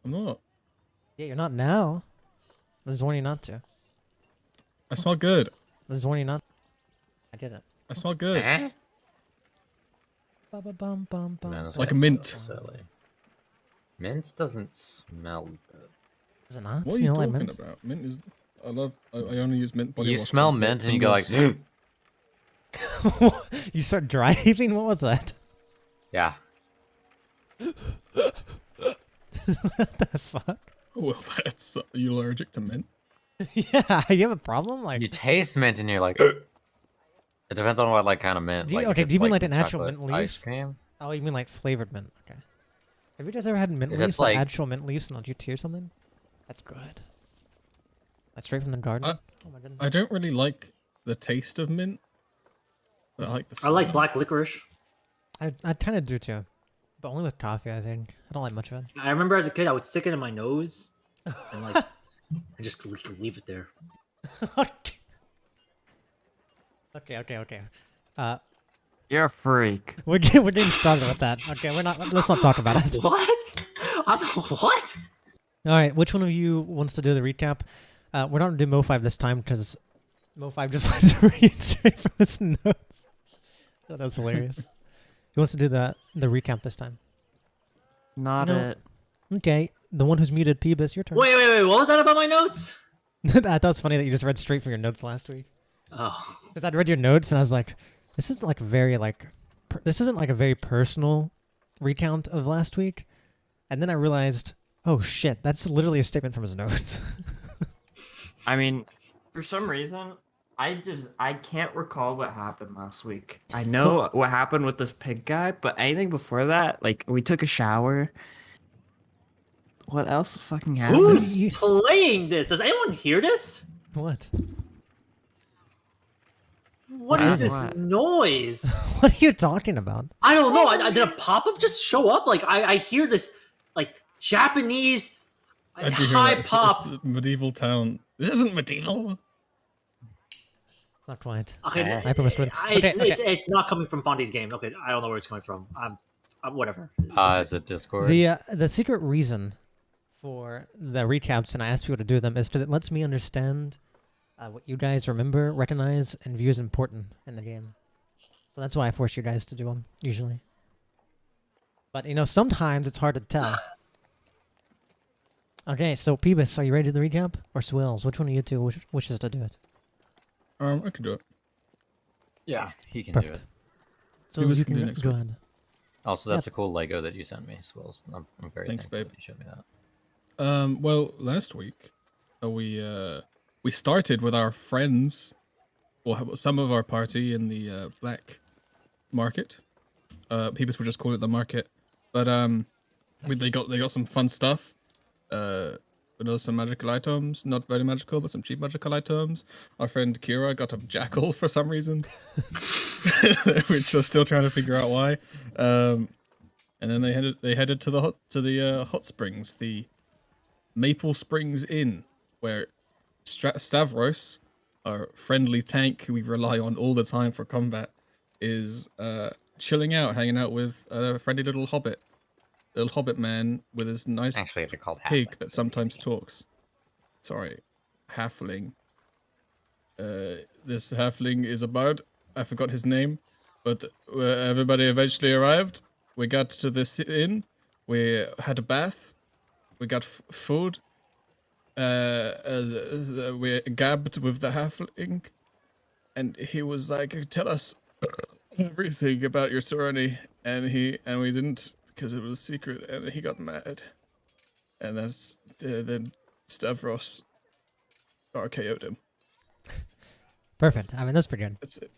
I'm not. Yeah, you're not now. I was warning you not to. I smell good. I was warning you not. I did it. I smell good. Eh? Ba-ba-bum-bum-bum. Man, this Like a guy's mint. So silly. Mint doesn't smell good. Is it not? What are you don't like talking mint? about? Mint is. I only use mint body You wash. smell to mint and you put go like, tingles. You start driving? What was that? yeah. What the fuck? Well, that's. Are you allergic to mint? Yeah, you have a problem? Like, You taste mint and you're like, it depends on what like kind of mint. Do you- Like, if okay, it's, do you mean like an actual chocolate mint ice leaf? cream? oh, you mean like flavored mint? Okay. Have you guys ever had mint If leaves, it's like like- actual mint leaves, not UT or something? That's good. Like straight from the garden. Oh my goodness. I don't really like the taste of mint. But I like the. I like smell. black licorice. I kind of do too, but only with coffee. I think I don't like much of it. I remember as a kid, I would stick it in my nose and like, and just leave it there. Okay. You're a freak. We're getting started with that. Okay, let's not talk about it. What? What? All right, which one of you wants to do the recap? We're not gonna do Mo5 this time because Mo5 just likes to read straight from his notes. Oh, that was hilarious. Who wants to do the recap this time? Not No. it. Okay, the one who's muted, Peebus, your turn. Wait. What was that about my notes? I thought it was funny that you just read straight from your notes last week. Oh, Because I'd read your notes and I was like, this isn't like this isn't like a very personal recount of last week. And then I realized, oh shit, that's literally a statement from his notes. I mean, for some reason, I can't recall what happened last week. I know what happened with this pig guy, but anything before that, like we took a shower. What else fucking happened? who's playing this? Does anyone hear this? What? What What is is this what? noise? What are you talking about? I don't know. Did a pop-up just show up? Like I hear this, like Japanese I do hear high that. It's pop. the medieval town. This isn't medieval. Not quite. Okay, I promised it. it's not coming from Fawnde's game. Okay, I don't know where it's coming from. I'm whatever. Is it Discord? The secret reason for the recaps, and I asked people to do them, is because it lets me understand what you guys remember, recognize, and view as important in the game. So that's why I force you guys to do them, usually. But, sometimes it's hard to tell. Okay, so Peebus, are you ready to do the recap? Or Swills? Which one of you two wishes to do it? I can do it. Yeah, he can Perfect. do it. So Peebus you can do can next go week. ahead. Also, that's a cool Lego that you sent me, Swills. I'm very Thanks, thankful babe. that you showed me that. Well, last week we started with our friends, well, some of our party in the black market. People would just call it the market, but they got some fun stuff. Some magical items, not very magical, but some cheap magical items. Our friend Kira got a jackal for some reason, which we're still trying to figure out why. And then they headed to the hot springs, the Maple Springs Inn, where Stavros, our friendly tank who we rely on all the time for combat, is chilling out, hanging out with a friendly little hobbit man with his nice Actually, they're called pig halflings, that so sometimes maybe. talks. Sorry, halfling. This halfling is a bard. I forgot his name, but everybody eventually arrived. We got to this inn. We had a bath. We got food. We gabbed with the halfling, and he was like, "Tell us everything about your journey," and we didn't because it was secret, and he got mad, and that's then Stavros RKO'd him. Perfect. I mean, that's pretty good. That's it.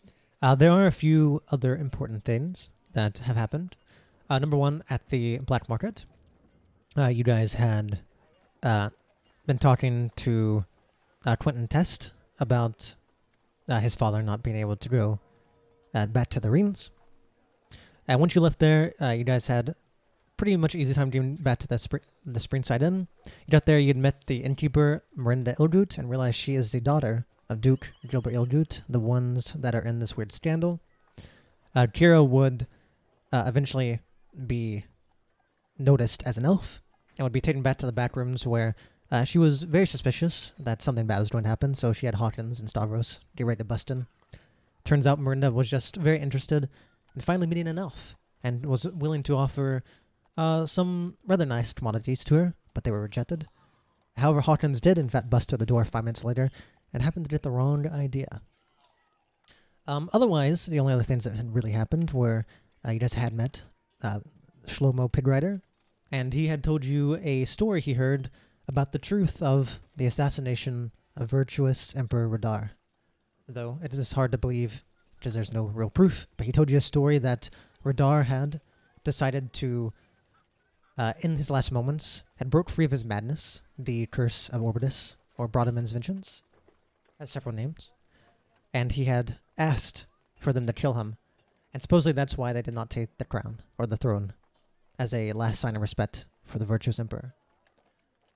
There are a few other important things that have happened. Number one, at the black market, you guys had been talking to Quentin Test about his father not being able to go back to the ruins. And once you left there, you guys had pretty much easy time getting back to the Springside Inn. You got there, you'd met the innkeeper, Miranda Ilgut, and realized she is the daughter of Duke Gilbert Ilgut, the ones that are in this weird scandal. Kira would eventually be noticed as an elf and would be taken back to the back rooms where she was very suspicious that something bad was going to happen, so she had Hawkins and Stavros get ready to bust in. Turns out Miranda was just very interested in finally meeting an elf, and was willing to offer some rather nice commodities to her, but they were rejected. However, Hawkins did in fact bust through the door 5 minutes later, and happened to get the wrong idea. Otherwise, the only other things that had really happened were you guys had met Shlomo Pigrider, and he had told you a story he heard about the truth of the assassination of virtuous Emperor Rihdar. Though it is hard to believe because there's no real proof, but he told you a story that Rihdar had decided to, in his last moments, had broke free of his madness, the curse of Orbitus, or Broadman's vengeance, has several names, and he had asked for them to kill him, and supposedly that's why they did not take the crown, or the throne, as a last sign of respect for the virtuous emperor.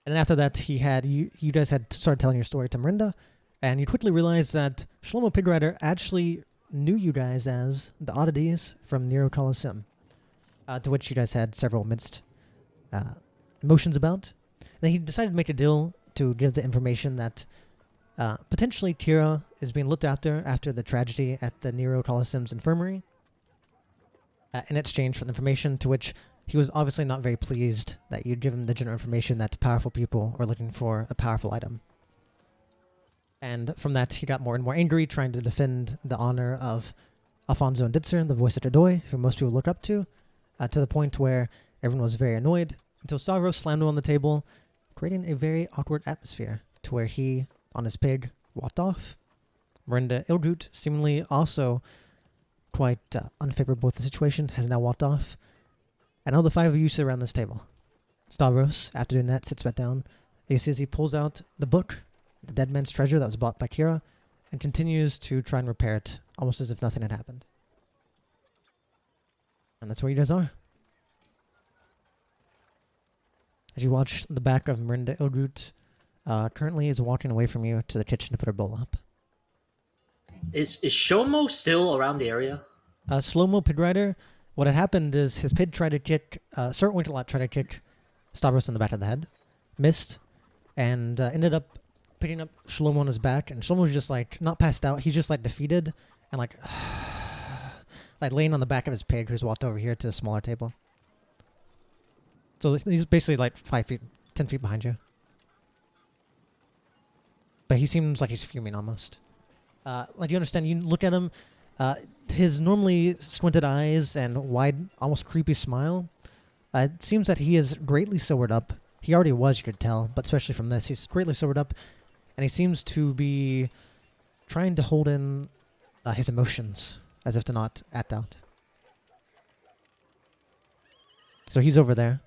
And then after that, he had you guys had started telling your story to Miranda, and you quickly realized that Shlomo Pigrider actually knew you guys as the oddities from Nero Colosseum, to which you guys had several mixed emotions about. And then he decided to make a deal to give the information that potentially Kira is being looked after the tragedy at the Nero Colosseum's infirmary, in exchange for the information, to which he was obviously not very pleased that you'd give him the general information that powerful people are looking for a powerful item. And from that, he got more and more angry, trying to defend the honor of Alfonso and Ditzer, the voice of Tadoi, who most people look up to the point where everyone was very annoyed, until Stavros slammed him on the table, creating a very awkward atmosphere, to where he, on his pig, walked off. Miranda Ilgut, seemingly also quite unfavorable with the situation, has now walked off. And all the 5 of you sit around this table. Stavros, after doing that, sits back down. You see as he pulls out the book, The Dead Man's Treasure, that was bought by Kira, and continues to try and repair it, almost as if nothing had happened. And that's where you guys are. As you watch the back of Miranda Ilgut, currently is walking away from you to the kitchen to put her bowl up. Is Shomo still around the area? Slow-mo pig rider, what had happened is his pig tried to kick, Sir Winkelot tried to kick Stavros in the back of the head, missed, and ended up picking up Shlomo on his back, and Shlomo was just like, not passed out, he's just like defeated, and like, like laying on the back of his pig who's walked over here to a smaller table. So he's basically like 5 feet, 10 feet behind you. But he seems like he's fuming almost. Like you understand, you look at him, his normally squinted eyes and wide, almost creepy smile, it seems that he is greatly sobered up. He already was, you could tell, but especially from this, he's greatly sobered up, and he seems to be trying to hold in his emotions, as if to not act out. So he's over there.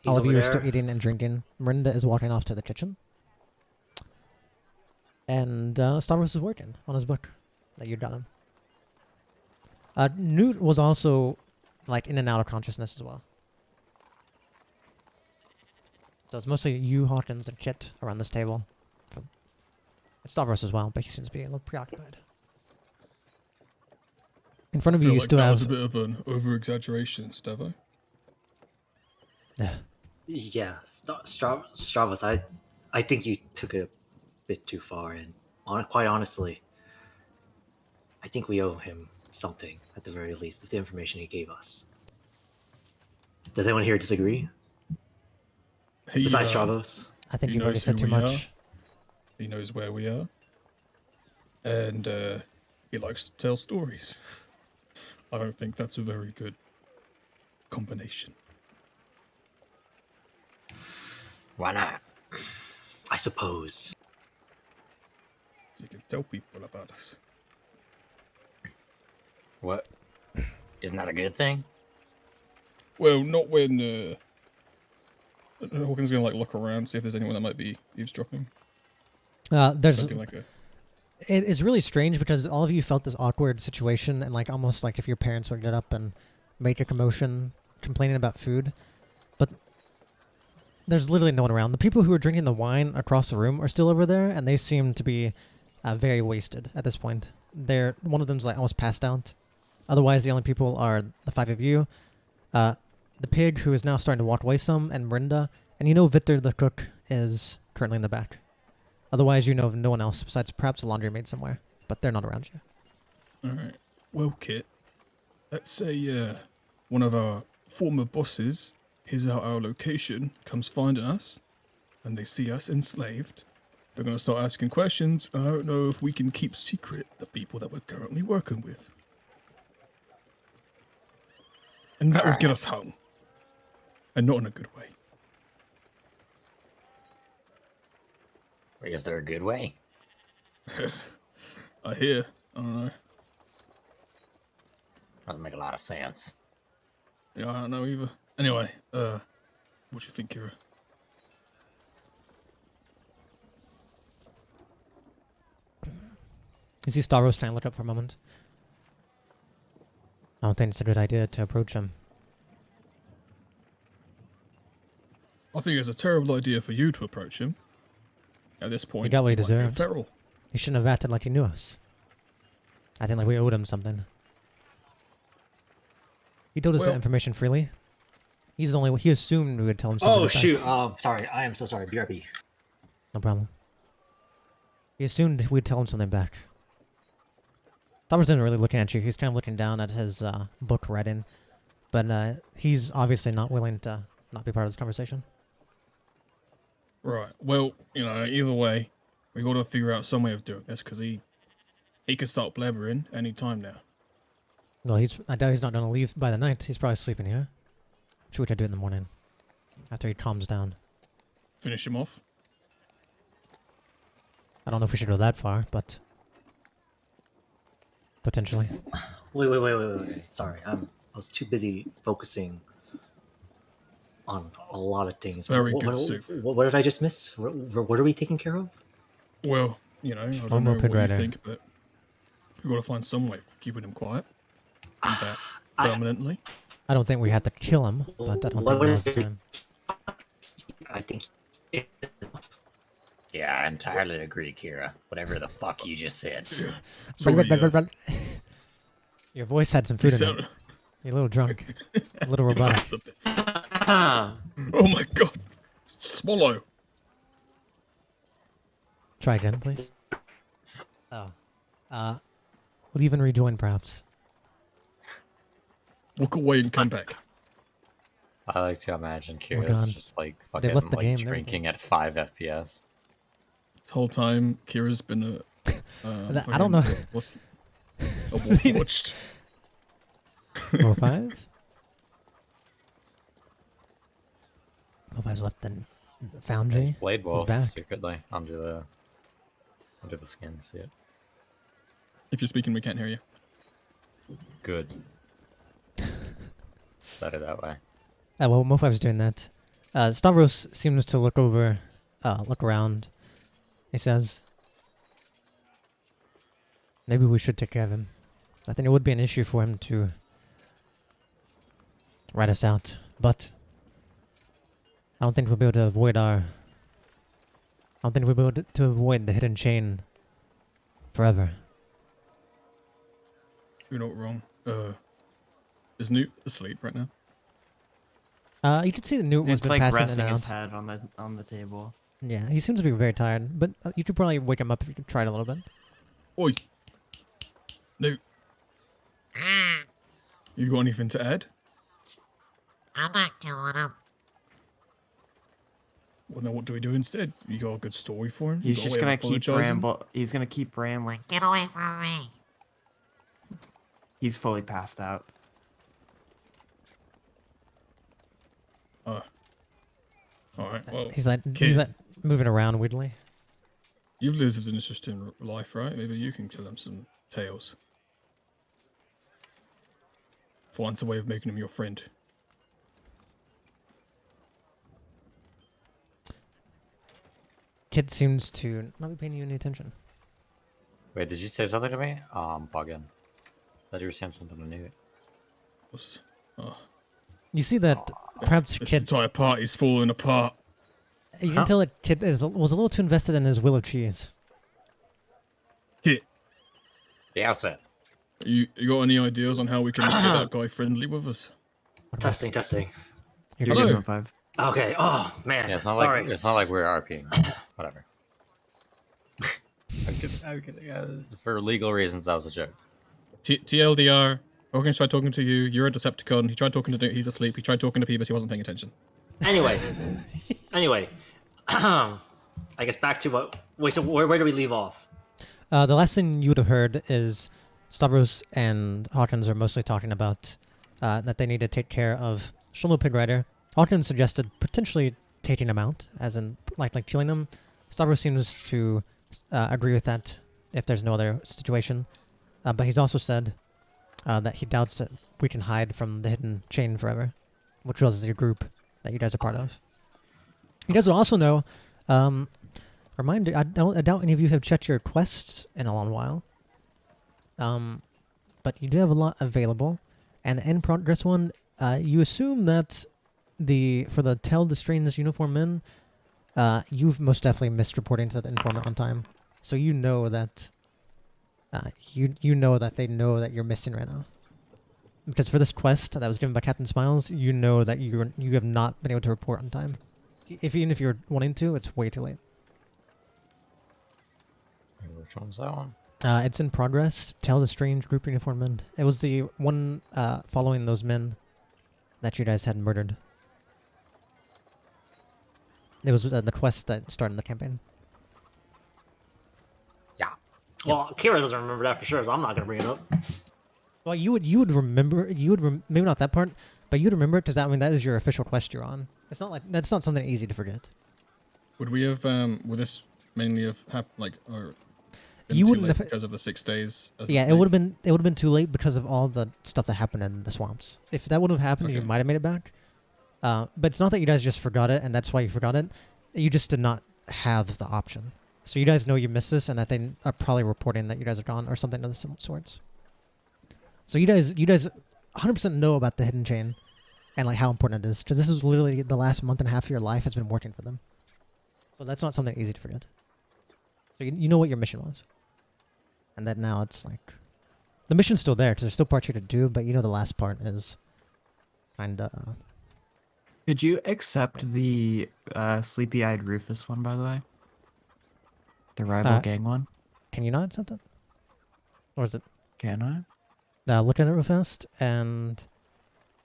All of you are still eating and drinking. Miranda is walking off to the kitchen. And Stavros is working on his book that you got him. Newt was also like in and out of consciousness as well. So it's mostly you, Hawkins, and Kit around this table. It's Stavros as well, but he seems to be a little preoccupied. In front of you, you still have... That was a bit of an over-exaggeration, Stavo. Yeah, Stavros, I think you took it a bit too far, and quite honestly, I think we owe him something, at the very least, with the information he gave us. Does anyone here disagree? Besides Stavros? I think you've already said too much. He knows where we are. And he likes to tell stories. I don't think that's a very good combination. Why not? I suppose. So you can tell people about us. What? Isn't that a good thing? Well, not when Hawkins gonna like look around, see if there's anyone that might be eavesdropping. There's Like a... It is really strange because all of you felt this awkward situation, and like almost like if your parents would get up and make a commotion complaining about food, but there's literally no one around. The people who are drinking the wine across the room are still over there, and they seem to be very wasted at this point. One of them's like almost passed out. Otherwise, the only people are the 5 of you, the pig who is now starting to walk away some, and Miranda, And you know Victor the cook is currently in the back. Otherwise, you know of no one else besides perhaps a laundry maid somewhere, but they're not around you. All right. Well, Kit, let's say one of our former bosses hears out our location, comes finding us, and they see us enslaved. They're going to start asking questions. I don't know if we can keep secret the people that we're currently working with. And that would get us hung. And not in a good way. Is there a good way? I hear. I don't know. Doesn't make a lot of sense. Yeah, I don't know either. Anyway, what do you think, Kira? You see Stavros trying to look up for a moment. I don't think it's a good idea to approach him. I think it's a terrible idea for you to approach him. At this point, He got what he might be a deserved. feral. He shouldn't have acted like he knew us. I think like we owed him something. He told us that Well- information freely. He assumed we would tell him something. Oh about that. shoot! Sorry, I am so sorry. BRB. No problem. He assumed we'd tell him something back. Stavros isn't really looking at you. He's kind of looking down at his book writing. But he's obviously not willing to not be part of this conversation. Right. Well, either way, we got to figure out some way of doing this because he could start blabbering any time now. Well, I doubt he's not going to leave by the night. He's probably sleeping here. Should we try to do it in the morning? After he calms down. Finish him off. I don't know if we should go that far, but... potentially. Wait. Sorry, I was too busy focusing on a lot of things. Very what, good what, soup. what did I just miss? What are we taking care of? Well, I don't Shlomo know what you Pidrider. think, but we got to find some way of keeping him quiet. And that I- permanently. I don't think we have to kill him, but I don't What think is now's the it? time. I think. Yeah, I entirely agree, Kira. Whatever the fuck you just said. Sorry, Your voice had some you food in sound- it. You're a little drunk. A little robotic. That's a bit- Oh my god. Swallow. Try again, please. Oh. Leave and rejoin, perhaps. Walk away and come back. I like to imagine God. Kira's just like fucking left the like game and drinking at 5 FPS. This whole time, Kira's been I don't know. What's a wolf watched? 05? 05's left the foundry. Blade Wolf back. secretly under the skin. See it? If you're speaking, we can't hear you. Good. Better that way. Well, Mo5's doing that. Stavros seems to look around. He says, maybe we should take care of him. I think it would be an issue for him to rat us out, but I don't think we'll be able to avoid I don't think we'll be able to avoid the hidden chain forever. You're not wrong. Is Newt asleep right now? You can see the Newt has It's been like passing resting in and his out. head on the table. Yeah, he seems to be very tired, but you could probably wake him up if you could try it a little bit. Oi. Newt. You got anything to add? I'm not killing him. Well, then what do we do instead? You got a good story for him? You He's got a just way of gonna keep apologizing? He's gonna keep rambling. Get away from me. He's fully passed out. Alright, well, He's like kid. moving around weirdly. You've lived an interesting life, right? Maybe you can tell him some tales. Find a way of making him your friend. Kid seems to not be paying you any attention. Wait, did you say something to me? Oh, I'm bugging. Thought you were saying something to Newt. You see that perhaps This Kid. entire party's falling apart. You can tell that Kid was a little too invested in his willow cheese. Kit, The outset. you got any ideas on how we can get that guy friendly with us? Testing. You're You're Hello. good, 5. Okay. Oh man. Yeah, it's not Sorry. like we're RPing. Whatever. I'm kidding. For legal reasons, that was a joke. TLDR. Hawkins tried talking to you. You're a Decepticon. He tried talking to. He's asleep. He tried talking to Peebus. He wasn't paying attention. Anyway. I guess back to what. Wait. So where do we leave off? The last thing you would have heard is Stavros and Hawkins are mostly talking about that they need to take care of Shlomo Pig Rider. Hawkins suggested potentially taking him out, as in like killing him. Stavros seems to agree with that if there's no other situation. But he's also said that he doubts that we can hide from the hidden chain forever, which was the group that you guys are part of. You guys will also know, reminder, I doubt any of you have checked your quests in a long while. But you do have a lot available. And the in progress one, you assume that for the Tell the Strange Uniform Men, you've most definitely missed reporting to the informant on time. So you know that you know that they know that you're missing right now. Because for this quest that was given by Captain Smiles, you know that you have not been able to report on time. Even if you're wanting to, it's way too late. Which one's that one? It's in progress. Tell the Strange Group Uniform Men. It was the one following those men that you guys had murdered. It was the quest that started the campaign. Yeah. Well, Kira doesn't remember that for sure, so I'm not gonna bring it up. Well, you would remember. Maybe not that part, but you'd remember it because that is your official quest you're on. It's not like that's not something easy to forget. Would we have? Would this mainly have happened? Or been You too wouldn't late have- because of the 6 days. As the Yeah, it snake? would have been too late because of all the stuff that happened in the swamps. If that would have happened, you Okay. might have made it back. But it's not that you guys just forgot it, and that's why you forgot it. You just did not have the option. So you guys know you missed this, and that they are probably reporting that you guys are gone or something of the sorts. So you guys 100% know about the hidden chain, and like how important it is, because this is literally the last month and a half of your life has been working for them. So that's not something easy to forget. So you know what your mission was. And that now it's like... The mission's still there, because there's still parts here to do, but you know the last part is kinda... Could you accept the sleepy-eyed Rufus one, by the way? The rival gang one? Can you not accept it? Or is it... Can I? Look at it real fast, and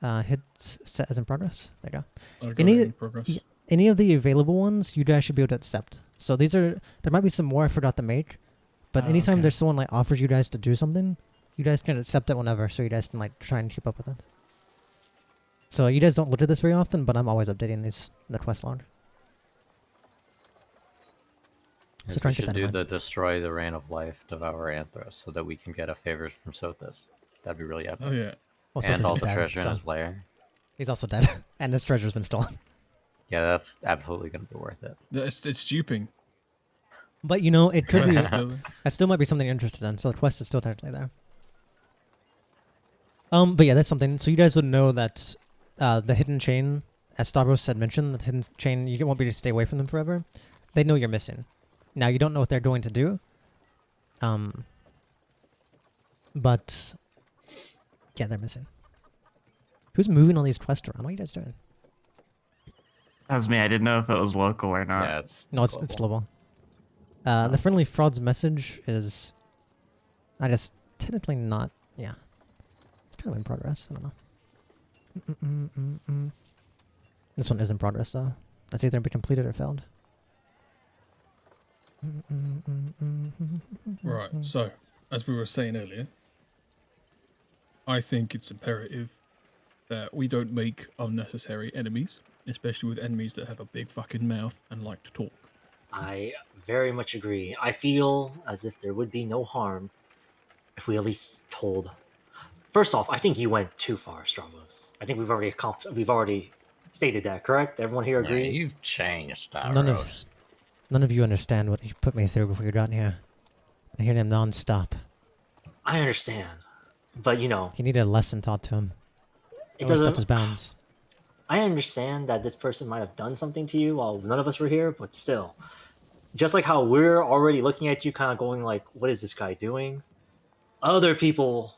hit set as in progress. There you go. I'll go Any- in progress. yeah. Any of the available ones, you guys should be able to accept. So these are... There might be some more I forgot to make, but Oh, anytime okay. there's someone like offers you guys to do something, you guys can accept it whenever, so you guys can like try and keep up with it. So you guys don't look at this very often, but I'm always updating the quest log. So try We and get should that in do mind. the destroy the reign of life, devour Anthros, so that we can get a favor from Sothis. That'd be really epic. Oh yeah. Well, And Sothis all is the dead, treasure in so his lair. he's also dead, and his treasure's been stolen. Yeah, that's absolutely gonna be worth it. It's duping. But you know, it could be... Quest is still- That still might be something you're interested in, so the quest is still technically there. But yeah, that's something. So you guys would know that the hidden chain, as Stavros had mentioned, the hidden chain, you won't be able to stay away from them forever. They know you're missing. Now, you don't know what they're going to do. But yeah, they're missing. Who's moving all these quests around? What are you guys doing? That was me. I didn't know if it was local or not. Yeah, it's No, it's global. The friendly fraud's message is, I guess, technically not. Yeah, it's kind of in progress. I don't know. This one is in progress though. That's either been completed or failed. Right. So, as we were saying earlier, I think it's imperative that we don't make unnecessary enemies, especially with enemies that have a big fucking mouth and like to talk. I very much agree. I feel as if there would be no harm if we at least told. First off, I think you went too far, Stavros. I think we've already stated that, correct? Everyone here Yeah, agrees. you've changed, None of- Stavros. None of you understand what he put me through before you got here. I hear him non-stop. I understand, but you know, He needed a lesson taught to him. it Overstepped doesn't. his bounds. I understand that this person might have done something to you while none of us were here, but still, just like how we're already looking at you, kind of going like, "What is this guy doing?" Other people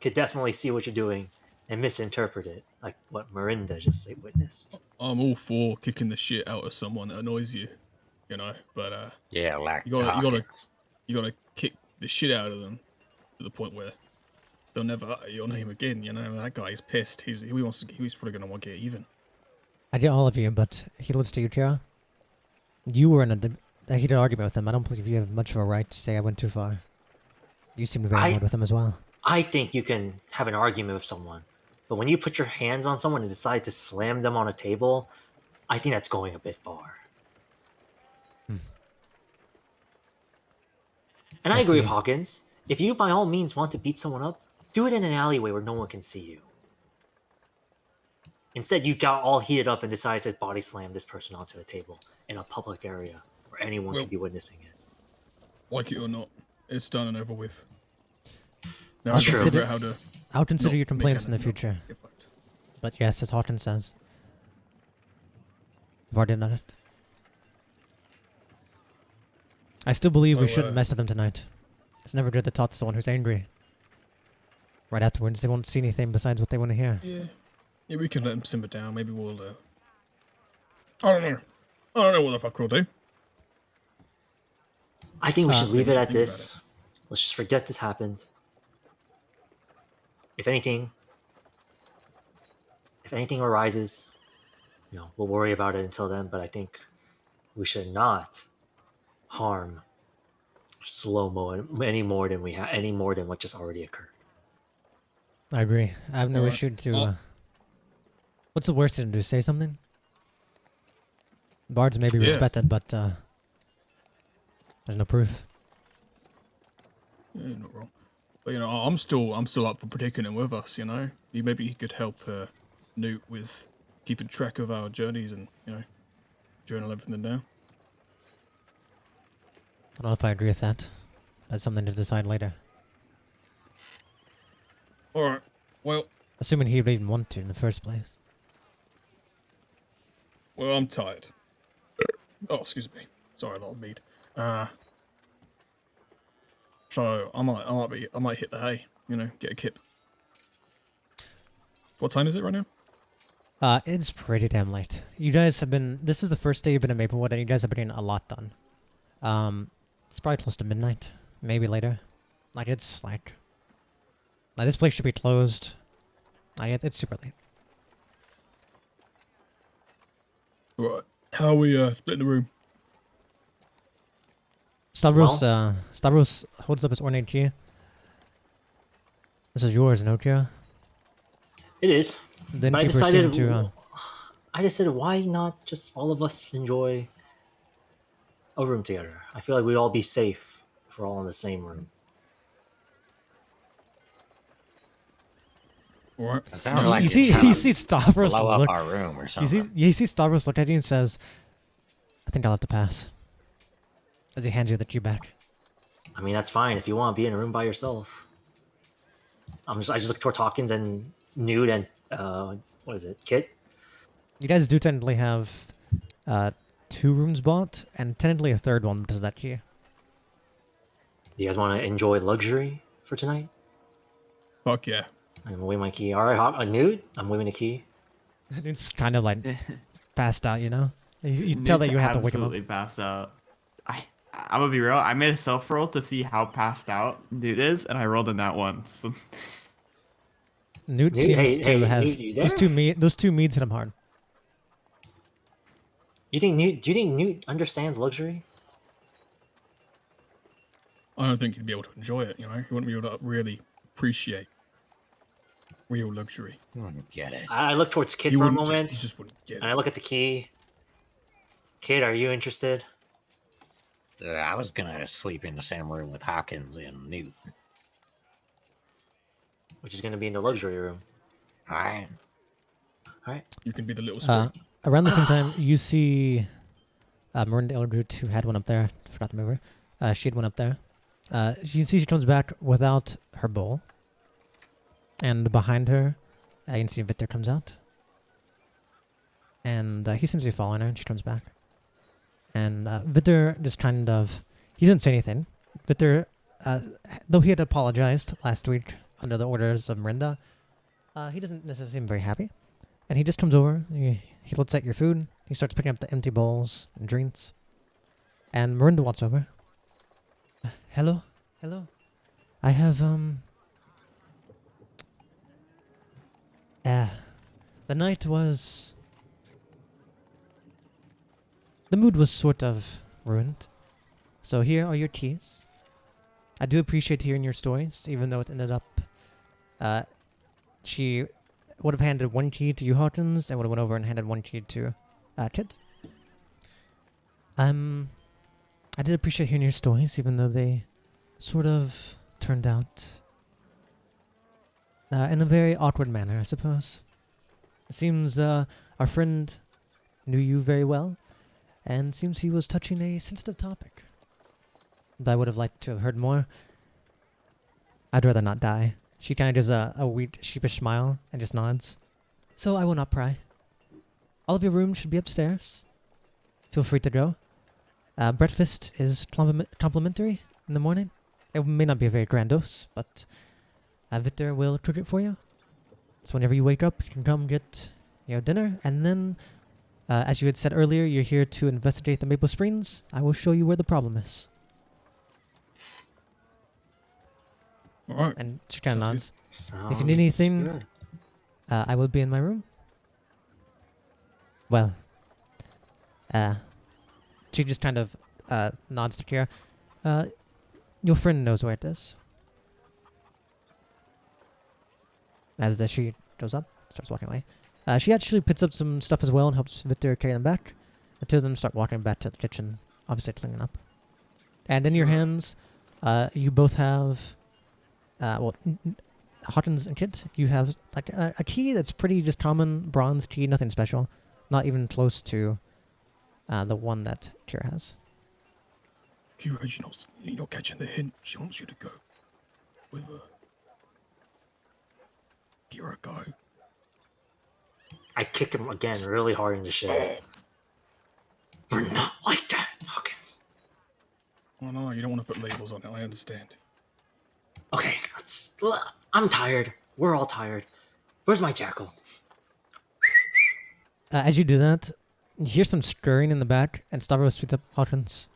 could definitely see what you're doing and misinterpret it. like what Mirinda just witnessed. I'm all for kicking the shit out of someone that annoys you, but Yeah, like you gotta Hawkins. you gotta kick the shit out of them to the point where they'll never utter your name again. That guy's pissed. He's probably gonna want to get even. I get all of you, but he listens to you, Kira. You were in a heated argument with him. I don't believe you have much of a right to say I went too far. You seemed very annoyed with him as well. I think you can have an argument with someone, but when you put your hands on someone and decide to slam them on a table, I think that's going a bit far. And I agree with Hawkins. If you by all means want to beat someone up, do it in an alleyway where no one can see you. Instead, you got all heated up and decided to body slam this person onto a table in a public area where anyone could be witnessing it. Like it or not, it's done and over with. Now I'll I gotta figure out how to. I'll consider not your complaints in the make future. get fucked. But yes, as Hawkins says, I've already done it. I still believe we So, shouldn't mess with them tonight. It's never good to talk to someone who's angry. Right afterwards, they won't see anything besides what they want to hear. Yeah, we can let them simmer down. Maybe we'll. I don't know what the fuck we'll do. I think we should leave it at think about this. Let's just forget this happened. If anything arises, we'll worry about it until then. But I think we should not harm Slow-Mo any more than what just already occurred. I agree. I have no Alright. issue to. What's the worst thing to do? Say something? Bards may be Yeah. respected, but there's no proof. Yeah, you're not wrong. But I'm still up for taking him with us. Maybe he could help Newt with keeping track of our journeys and journal everything down. I don't know if I agree with that. That's something to decide later. All right. Well, Assuming he would even want to in the first place. I'm tired. Oh, excuse me. Sorry, a lot of mead. So I might hit the hay. Get a kip. What time is it right now? It's pretty damn late. You guys have been. This is the first day you've been in Maplewood, and you guys have been getting a lot done. It's probably close to midnight, maybe later. It's like this place should be closed. It's super late. Right. How are we splitting the room? Stavros holds up his ornate key. This is yours, Nokia. It is. Then But I keep decided, proceeding to. I decided, why not just all of us enjoy a room together? I feel like we'd all be safe if we're all in the same room. All right. It sounds like You you're see Stavros blow look. up our room or You something. see Stavros look at you and says, "I think I'll have to pass." As he hands you the key back. I mean, that's fine if you want to be in a room by yourself. I just look toward Hawkins and Nude and what is it, Kit? You guys do technically have 2 rooms bought, and technically a third one because of that key. Do you guys want to enjoy luxury for tonight? Fuck yeah. I'm waving my key. All right, Nude, I'm waving the key. It's kind of like passed out, You tell that you have to wake him up. Absolutely passed out. I'm gonna be real. I made a self roll to see how passed out dude is, and I rolled in that one. So. Newt Newt, seems to have Newt, you those there? those two meads hit him hard. Do you think Newt understands luxury? I don't think you'd be able to enjoy it. You wouldn't be able to really appreciate real luxury. You wouldn't get it. I look towards Kit You for a wouldn't moment, you just wouldn't get and I it. look at the key. Kit, are you interested? I was gonna sleep in the same room with Hawkins and Newt. Which is going to be in the luxury room. Alright. All right. You can be the little spirit. Around the same time, you see Marinda Eldroot, who had one up there. Forgot to move her. She had one up there. You can see she comes back without her bowl. And behind her, you can see Victor comes out. And he seems to be following her, and she comes back. And Victor just kind of... He didn't say anything. Victor, though he had apologized last week under the orders of Marinda, he doesn't necessarily seem very happy. And he just comes over. He looks at your food. He starts picking up the empty bowls and drinks. And Marinda walks over. Hello? Hello? I have, the night was... The mood was sort of ruined. So here are your keys. I do appreciate hearing your stories, even though it ended up... she would have handed one key to you, Hawkins, and would have went over and handed one key to Kit. I did appreciate hearing your stories, even though they sort of turned out in a very awkward manner, I suppose. It seems our friend knew you very well, and seems he was touching a sensitive topic. And I would have liked to have heard more. I'd rather not die. She kind of does a weak, sheepish smile and just nods. So I will not pry. All of your rooms should be upstairs. Feel free to go. Breakfast is complimentary in the morning. It may not be very grandiose, but Victor will cook it for you. So whenever you wake up, you can come get your dinner. And then, as you had said earlier, you're here to investigate the Maple Springs. I will show you where the problem is. All right. And she kind of nods. Sounds If you need anything, good. I will be in my room. Well, she just kind of nods to Kira. Your friend knows where it is. As she goes up, starts walking away. She actually picks up some stuff as well and helps Victor carry them back. The two of them start walking back to the kitchen, obviously cleaning up. And in your hands, you both have... Hawkins and Kit, you have like a key that's pretty just common bronze key, nothing special, not even close to the one that Kira has. Kira, you're not catching the hint. She wants you to go with her. Kira, go. I kick him again really hard in the shin. We're not like that, Hawkins. Oh no, you don't want to put labels on it. I understand. Okay, I'm tired. We're all tired. Where's my jackal? As you do that, you hear some stirring in the back, and Stavros speaks up. Hawkins,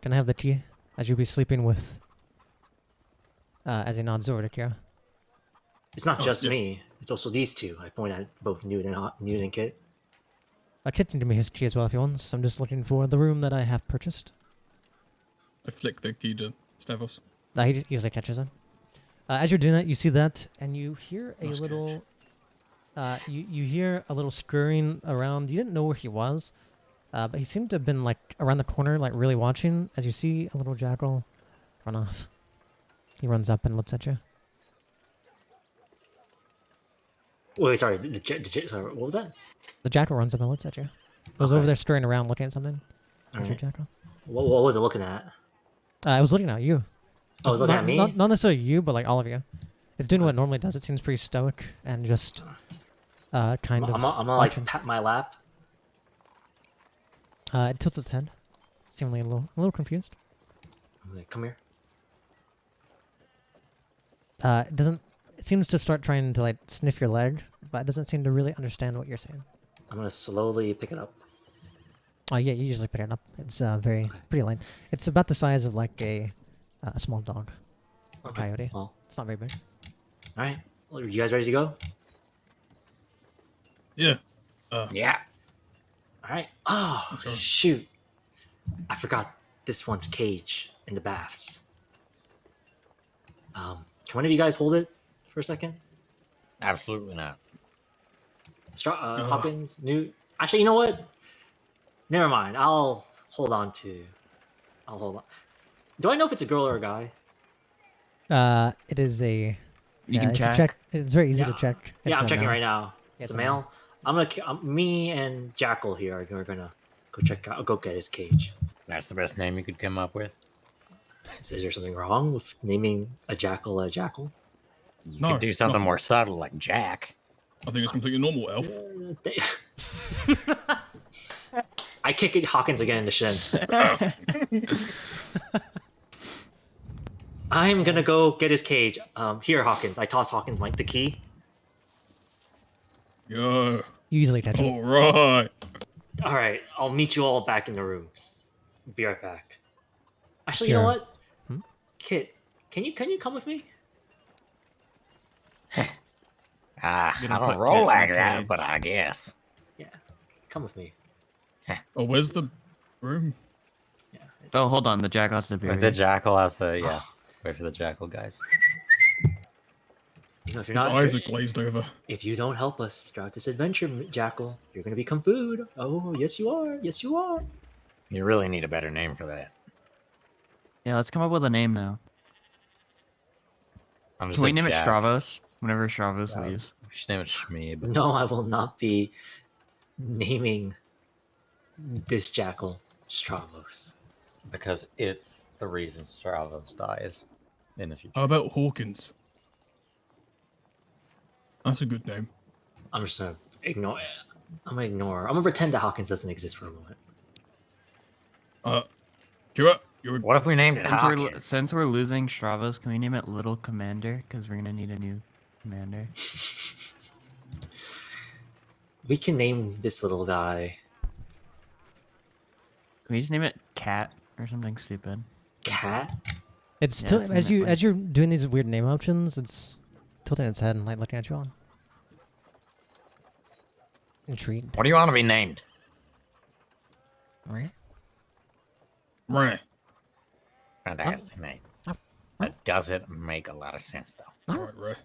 can I have the key? As you'll be sleeping with... as he nods over to Kira. It's not just yeah. me. It's also these two. I point at both Newt and Kit. Kit can give me his key as well if he wants. I'm just looking for the room that I have purchased. I flick the key to Stavros. He just easily catches him. As you're doing that, you see that, and you hear a Nice little... you hear a little scurrying around. You didn't know where he was, but he seemed to have been like around the corner, like really watching. As you see a little jackal run off, he runs up and looks at you. Wait, sorry. Sorry, what was that? The jackal runs up and looks at you. It was Okay. over there scurrying around, looking at something. Where's your Alright. jackal? What was it looking at? I was looking at you. Oh, it was looking at me? Not necessarily you, but like all of you. It's doing what it normally does. It seems pretty stoic and just kind of. I'm gonna like watching. pat my lap. It tilts its head, seemingly a little confused. I'm like, come here. It doesn't. It seems to start trying to like sniff your leg, but it doesn't seem to really understand what you're saying. I'm gonna slowly pick it up. Oh yeah, you usually pick it up. It's pretty light. It's about the size of like a small dog, or coyote. Well, It's not very big. all right. Well, you guys ready to go? Yeah. Yeah. All right. Oh That's all right. shoot! I forgot this one's cage in the baths. Can one of you guys hold it for a second? Absolutely not. Hawkins, Newt. Actually, you know what? Never mind. I'll hold on. Do I know if it's a girl or a guy? It is a. You can if check. It's very easy to Yeah. check. Yeah, It's I'm a checking male. right now. Yeah, It's a male. Me and Jackal here are gonna go get his cage. That's the best name you could come up with. Is there something wrong with naming a jackal a jackal? You No, could do something no. more subtle like Jack. I think it's completely normal, Elf. I kick it Hawkins again in the shin. I'm gonna go get his cage. Here, Hawkins. I toss Hawkins the key. Yo. You easily catch him. All right. All right, I'll meet you all back in the rooms. Be right back. Actually, you know Sure. what? Hmm? Kit, can you come with me? I Gonna don't put roll Kit in like a that, cage. but I guess. Yeah, come with me. Oh, where's the room? Yeah. Oh, hold on. The jack has to be. Wait, the jackal has to, yeah. Wait for the jackal, guys. You know, if you're His not, eyes are glazed over. if you don't help us throughout this adventure, Jackal, you're gonna become food. Oh, yes you are. Yes you are. You really need a better name for that. Yeah, let's come up with a name now. I'm just Can we a name it Jack. Stravos? Whenever Stravos Yeah. leaves. We should name it Shmeeb. No, I will not be naming this Jackal Stravos. Because it's the reason Stravos dies in the future. How about Hawkins? That's a good name. I'm just gonna ignore it. I'm gonna pretend that Hawkins doesn't exist for a moment. Kira, you're What if we named it Hawkins? Since we're losing Stravos, can we name it Little Commander? Because we're gonna need a new commander. We can name this little guy Can we just name it Cat or something stupid? Cat. It's Yeah, still it's as in you that as you're doing these weird name options, it's tilting its head and like looking at you all. Intrigued. What do you want to be named? Right? right. Fantastic name. That doesn't make a lot of sense, though. Right.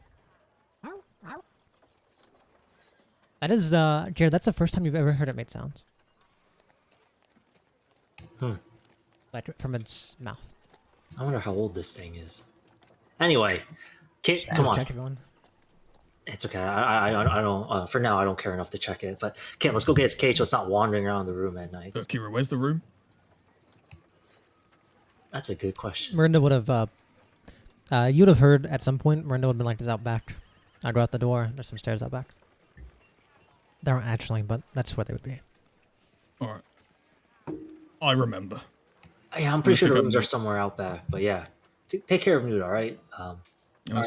That is Jared, that's the first time you've ever heard it make sounds. Like from its mouth. I wonder how old this thing is. Anyway, Kit, come Just on. check it on. It's okay. I don't. For now, I don't care enough to check it. But Kit, let's go get its cage so it's not wandering around the room at night. Kira, where's the room? That's a good question. Miranda would have you'd have heard at some point Miranda would have been like this out back. I'd go out the door, there's some stairs out back. There aren't actually, but that's where they would be. All right. I remember. Yeah, I'm pretty Let's sure the pick up rooms are Newt. somewhere out back. But yeah, take care of Newt. All right. I'll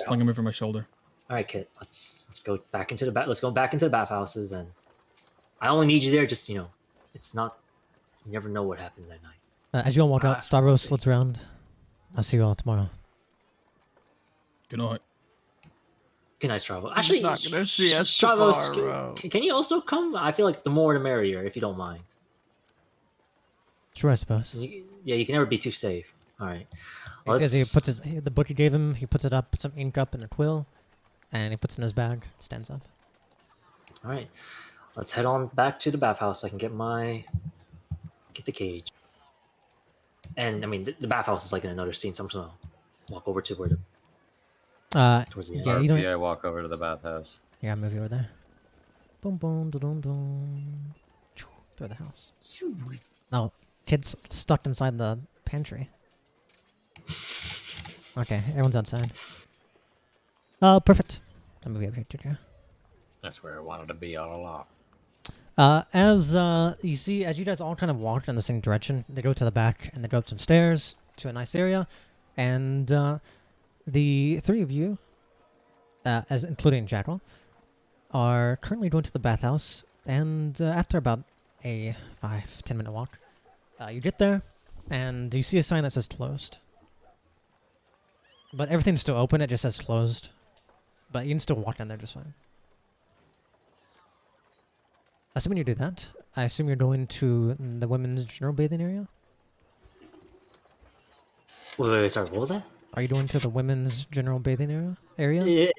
sling him over my shoulder. All right, Kit. Let's go back into the Let's go back into the bathhouses, and I only need you there. Just it's not. You never know what happens at night. As you all walk out, Stavros slits around. I'll see you all tomorrow. Good night. Good night, Stravo. Actually, not gonna see us Stravos, tomorrow. can you also come? I feel like the more the merrier, if you don't mind. Sure, I suppose. Yeah, you can never be too safe. All right. He says he Let's- puts the book you gave him, he puts it up, puts some ink up in a quill, and he puts it in his bag, stands up. All right, let's head on back to the bathhouse. So I can get the cage. And I mean, the bathhouse is like in another scene, so I'm just gonna walk over to where the towards the end. Yeah, you don't. I walk over to the bathhouse. Yeah, move you over there. Boom, boom, da dum dum. Through the house. No, kid's stuck inside the pantry. Okay, everyone's outside. Perfect. I'll move you over here, Ginger. That's where I wanted to be all along. As you see, as you guys all kind of walked in the same direction, they go to the back and they go up some stairs to a nice area, and the three of you, as including Jackal, are currently going to the bathhouse. And after about a 5-10 minute walk, you get there, and you see a sign that says closed. But everything's still open; it just says closed. But you can still walk in there just fine. Assuming you do that, I assume you're going to the women's general bathing area? Wait, sorry, what was that? Are you going to the women's general bathing area?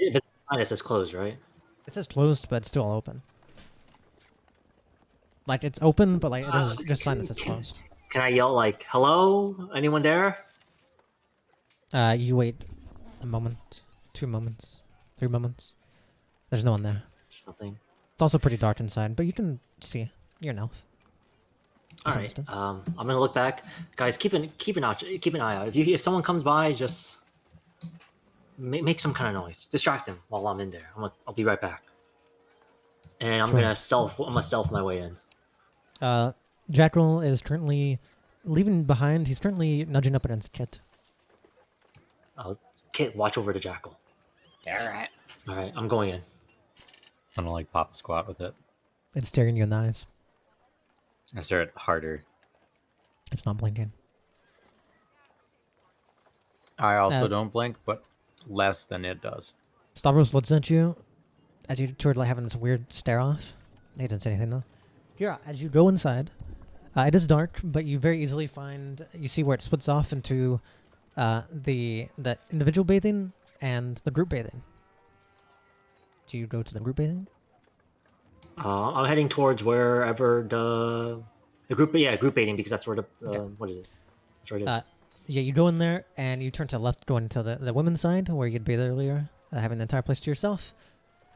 But it says closed, right? It says closed, but it's still open. Like, it's open, but like, there's just a sign that says closed. Can I yell like, "Hello, anyone there?" You wait a moment, 2 moments, 3 moments. There's no one there. There's nothing. It's also pretty dark inside, but you can see. You're an elf. All some right. extent. I'm gonna look back, guys. Keep an eye out. If someone comes by, just make some kind of noise. Distract them while I'm in there. I'll be right back. And I'm Sure. gonna stealth my way in. Jackal is currently leaving behind. He's currently nudging up against Kit. Kit, watch over the Jackal. All right. All right, I'm going in. I'm gonna like pop a squat with it. It's staring you in the eyes. I stare at harder. It's not blinking. I also Uh, don't blink, but less than it does. Stavros looks at you as you two are like having this weird stare off. He doesn't say anything though. Yeah, as you go inside, it is dark, but you very easily you see where it splits off into the individual bathing and the group bathing. Do you go to the group bathing? I'm heading towards wherever the group baiting because that's where the what is it? That's where it is. Yeah, you go in there and you turn to the left, going to the women's side where you'd bathe earlier, having the entire place to yourself.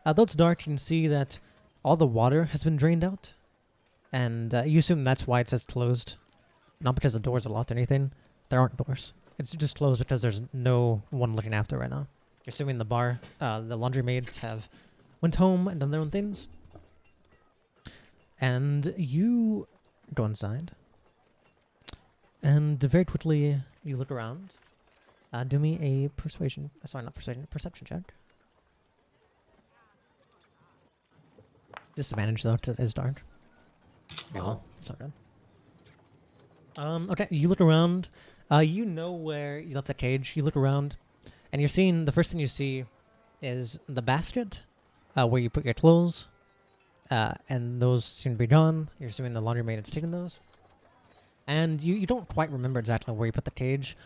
Though it's dark, you can see that all the water has been drained out, and you assume that's why it says closed, not because the doors are locked or anything. There aren't doors. It's just closed because there's no one looking after it right now. You're assuming the laundry maids have went home and done their own things. And you go inside. And very quickly, you look around. Do me a perception check. Disadvantage though, 'cause it is dark. No. It's not good. Okay, you look around. You know where you left the cage. You look around, and you're seeing the first thing you see is the basket where you put your clothes, and those seem to be gone. You're assuming the laundry maid has taken those, and you don't quite remember exactly where you put the cage,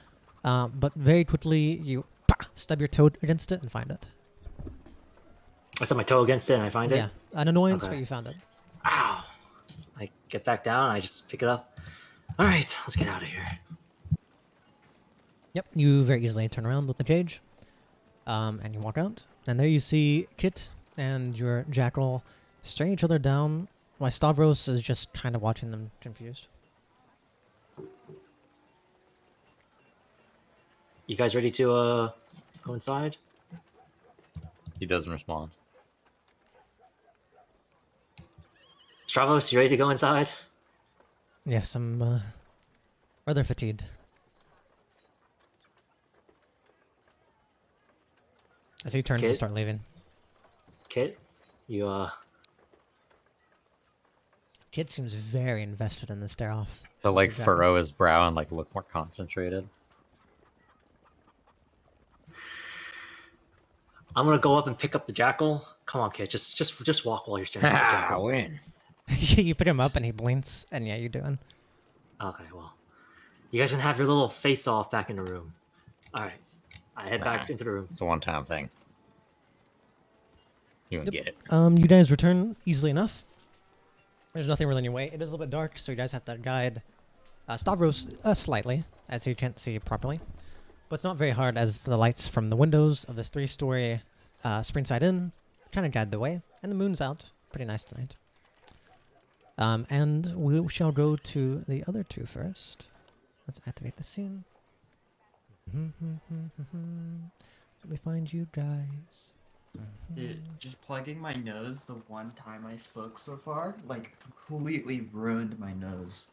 but very quickly you stub your toe against it and find it. I set my toe against it and I find Yeah, it. an annoyance, Okay. but you found it. Ow! I get back down. I just pick it up. All right, let's get out of here. Yep, you very easily turn around with the cage, and you walk out. And there you see Kit and your jackal staring each other down, while Stavros is just kind of watching them confused. You guys ready to go inside? He doesn't respond. Stavros, you ready to go inside? Yes, I'm rather fatigued. As he turns to Kit? start leaving. Kit, you Kit seems very invested in the stare off. He'll like Jackal. furrow his brow and like look more concentrated. I'm gonna go up and pick up the jackal. Come on, Kit, just walk while you're staring at the jackal. Win. You pick him up and he blinks, and yeah, you're doing. Okay, well, you guys can have your little face off back in the room. All right, I head back Nah. into the room. It's a one-time thing. You can get it. You guys return easily enough. There's nothing really in your way. It is a little bit dark, so you guys have to guide Stavros slightly, as you can't see properly. But it's not very hard, as the lights from the windows of this 3-story Springside Inn kind of guide the way. And the moon's out. Pretty nice tonight. And we shall go to the other two first. Let's activate the scene. Let me find you guys. Dude, just plugging my nose the one time I spoke so far, like, completely ruined my nose.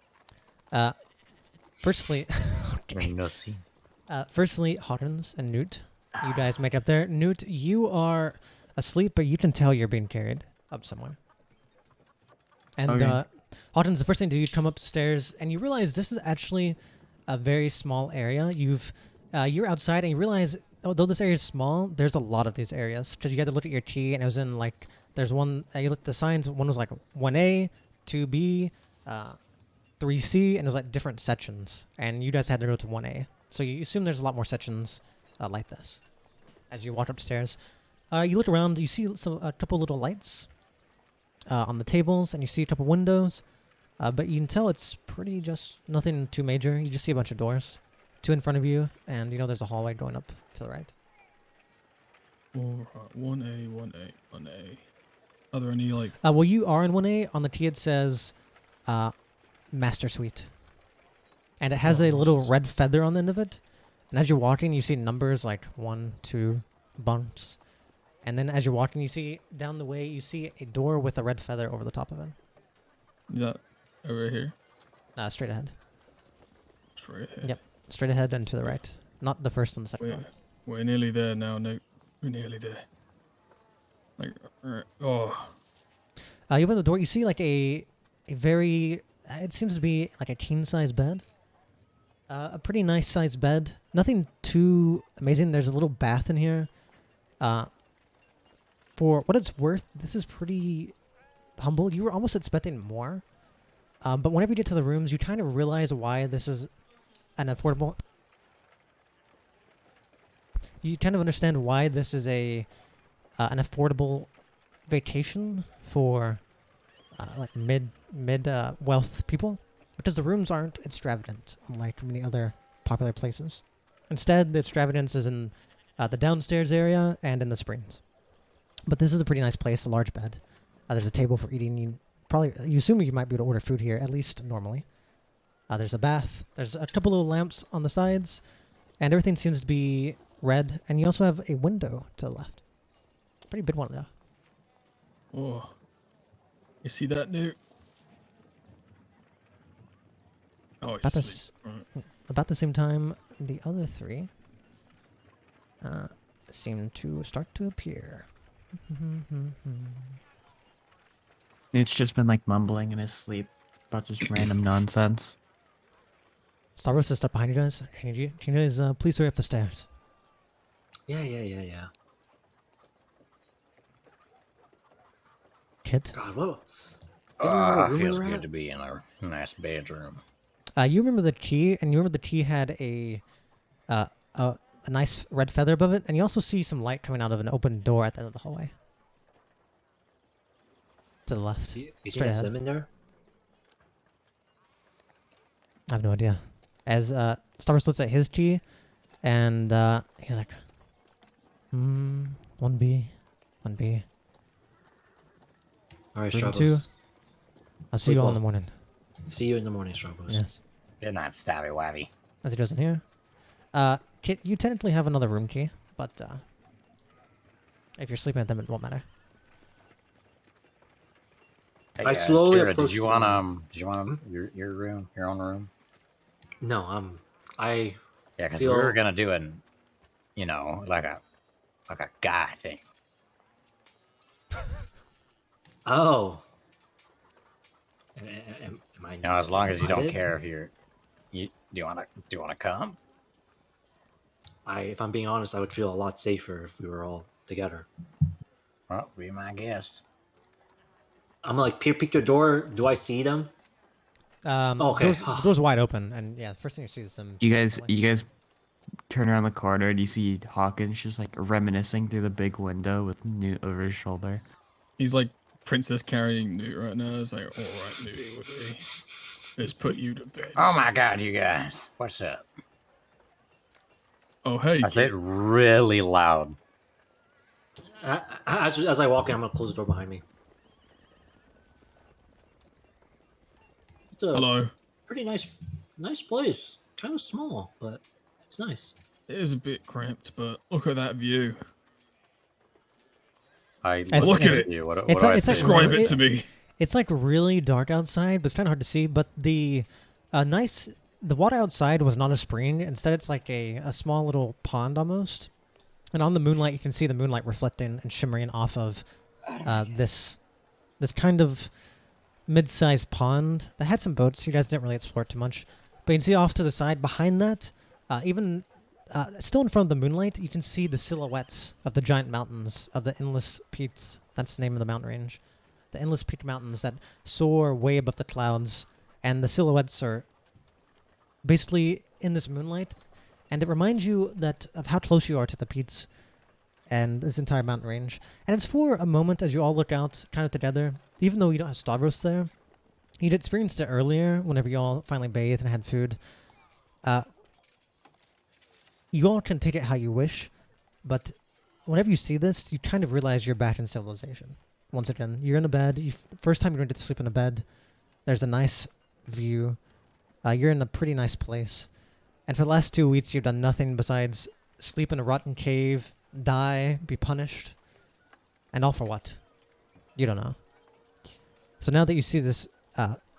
Firstly, okay. No scene. Firstly, Hawkins and Newt, you guys make up there. Newt, you are asleep, but you can tell you're being carried up somewhere. And Okay. Hawkins, the first thing to do, you come upstairs, and you realize this is actually a very small area. You're outside, and you realize, although this area is small, there's a lot of these areas. Because you had to look at your key, and it was in, like, there's one, you looked at the signs, one was like 1A, 2B, 3C, and it was like different sections. And you guys had to go to 1A. So you assume there's a lot more sections like this. As you walk upstairs, you look around, you see a couple little lights on the tables, and you see a couple windows. But you can tell it's pretty just nothing too major. You just see a bunch of doors. 2 in front of you, and you know there's a hallway going up to the right. 1A, 1A, 1A. Are there any like? Well, you are in 1A. On the key it says Master Suite. And it has a little red feather on the end of it. And as you're walking, you see numbers like 1, 2, bunks. And then as you're walking, you see down the way, you see a door with a red feather over the top of it. Is that over here? Straight ahead. Straight ahead. Yep. Straight ahead and to the right. Not the first on the second We're, one. we're nearly there now, Nate. We're nearly there. Like, oh. You open the door. You see like a very. It seems to be like a king size bed. A pretty nice sized bed. Nothing too amazing. There's a little bath in here. For what it's worth, this is pretty humble. You were almost expecting more. But whenever you get to the rooms, you kind of realize why this is an affordable. You kind of understand why this is an affordable vacation for like mid wealth people, because the rooms aren't extravagant unlike many other popular places. Instead, the extravagance is in the downstairs area and in the springs. But this is a pretty nice place, a large bed. There's a table for eating. You assume you might be able to order food here, at least normally. There's a bath. There's a couple little lamps on the sides, and everything seems to be red. And you also have a window to the left. Pretty big one, though. Oh, you see that, Newt? Oh, About, it's about the same time, the other three seem to start to appear. It's just been like mumbling in his sleep about just random nonsense. Stavros is up behind you guys. Can you guys please hurry up the stairs? Yeah. Kit? God, what? Feels good to be in a nice bedroom. You remember the key, and you remember the key had a nice red feather above it, and you also see some light coming out of an open door at the end of the hallway. To the left. You Straight think it's ahead. them in there? I have no idea. As Stavros looks at his key, and he's like, 1B. Alright, Room Stavros. 2. I'll see you all in the well. morning. See you in the morning, Stavros. Yes. Good night, Stabby Wabby. As he does in here. Kit, you technically have another room key, but if you're sleeping at them, it won't matter. Hey, I slowly Kira, approach did you the want your room, your own room? No, I Yeah, because we Feel- were gonna do an, like a guy thing. oh. Am I? As long as you don't invited? care if do you wanna come? If I'm being honest, I would feel a lot safer if we were all together. Well, be my guest. I'm like peek the door. Do I see them? Okay. The door's wide open, and yeah, the first thing you see is some. You guys turn around the corner and you see Hawkins just like reminiscing through the big window with Newt over his shoulder. He's like princess carrying Newt right now. It's like, all right, Newt, let's put you to bed. Oh my God, you guys, what's up? Oh, hey. I said really loud. As I walk in, I'm gonna close the door behind me. It's a Hello. pretty nice place. Kind of small, but it's nice. It is a bit cramped, but look at that view. Look at it. You. What It's do like- I it's like say? Describe it- it to me. It's like really dark outside, but it's kind of hard to see. But the the water outside was not a spring. Instead, it's like a small little pond almost. And on the moonlight, you can see the moonlight reflecting and shimmering off of this kind of mid-sized pond that had some boats. You guys didn't really explore it too much. But you can see off to the side, behind that, still in front of the moonlight, you can see the silhouettes of the giant mountains of the Endless Peaks. That's the name of the mountain range. The Endless Peak Mountains that soar way above the clouds. And the silhouettes are basically in this moonlight. And it reminds you of how close you are to the peaks and this entire mountain range. And it's for a moment as you all look out kind of together. Even though you don't have Stavros there, you'd experienced it earlier whenever you all finally bathed and had food. You all can take it how you wish, but whenever you see this, you kind of realize you're back in civilization. Once again, you're in a bed. First time you're going to get to sleep in a bed. There's a nice view. You're in a pretty nice place. And for the last 2 weeks, you've done nothing besides sleep in a rotten cave, die, be punished. And all for what? You don't know. So now that you see this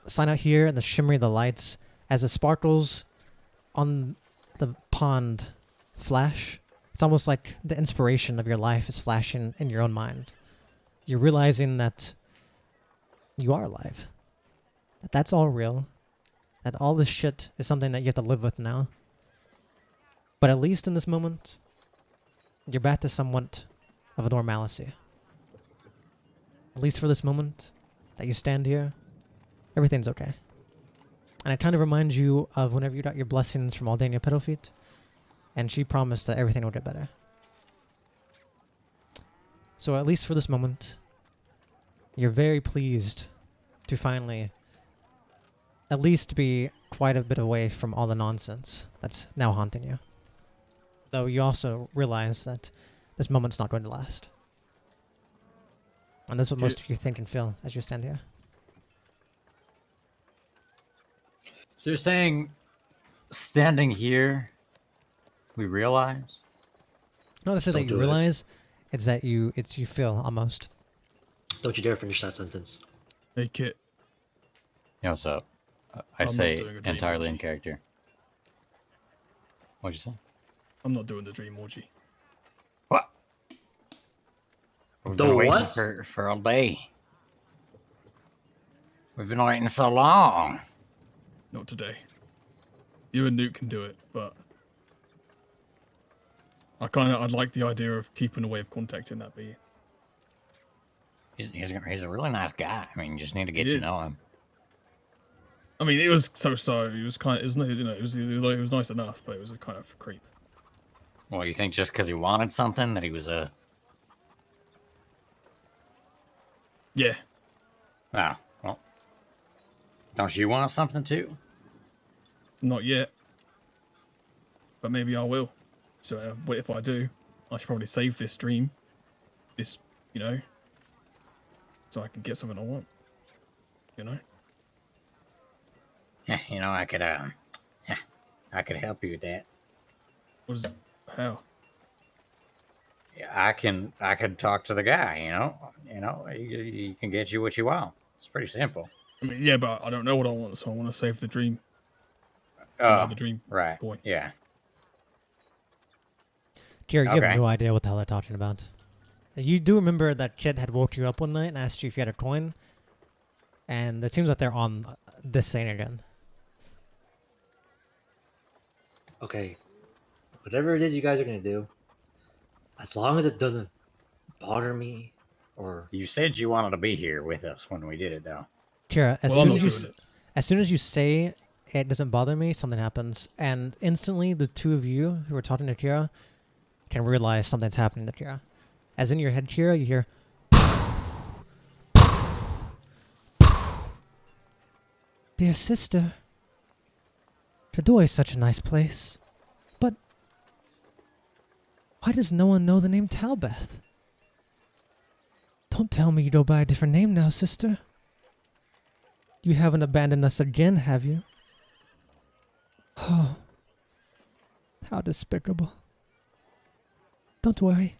sign out here and the shimmery of the lights, as the sparkles on the pond flash, it's almost like the inspiration of your life is flashing in your own mind. You're realizing that you are alive. That's all real. That all this shit is something that you have to live with now. But at least in this moment, you're back to somewhat of a normalcy. At least for this moment that you stand here, everything's okay. And it kind of reminds you of whenever you got your blessings from Aldania Pedofeet, and she promised that everything would get better. So at least for this moment, you're very pleased to finally at least be quite a bit away from all the nonsense that's now haunting you. Though you also realize that this moment's not going to last. And that's what most of you think and feel as you stand here. So you're saying, standing here, we realize? Not to say that Don't you do it. realize, it's that you feel almost. Don't you dare finish that sentence. Hey, Kit. Yeah, what's up? I I'm not say doing a dream entirely in orgy. character. What'd you say? I'm not doing the dream orgy. What? We've The been waiting what? for all day. We've been waiting so long. Not today. You and Newt can do it, but I'd like the idea of keeping a way of contacting that being. He's a really nice guy. I mean, you just need to get He to is. know him. I mean, it was so. It was kind of, it was nice enough, but it was a kind of creep. Well, you think just because he wanted something that he was a... Yeah, Oh, well. Don't you want something too? not yet, but maybe I will. So, what if I do? I should probably save this dream, this, so I can get something I want. Yeah, I could help you with that. What is how? Yeah, I could talk to the guy. He can get you what you want. It's pretty simple. I mean, yeah, but I don't know what I want, so I want to save the dream. Oh, The dream right. boy. Yeah. Kira, you Okay. have no idea what the hell they're talking about. You do remember that kid had woke you up one night and asked you if you had a coin, and it seems that they're on this thing again. Okay. Whatever it is you guys are gonna do, as long as it doesn't bother me or You said you wanted to be here with us when we did it, though. Kira, as Well, I'm soon not as you doing it. as soon as you say it doesn't bother me, something happens, and instantly the two of you who are talking to Kira can realize something's happening to Kira. As in your head, Kira, you hear. Dear sister, Tadoi is such a nice place, but why does no one know the name Talbeth? Don't tell me you go by a different name now, sister. You haven't abandoned us again, have you? Oh, how despicable. Don't worry.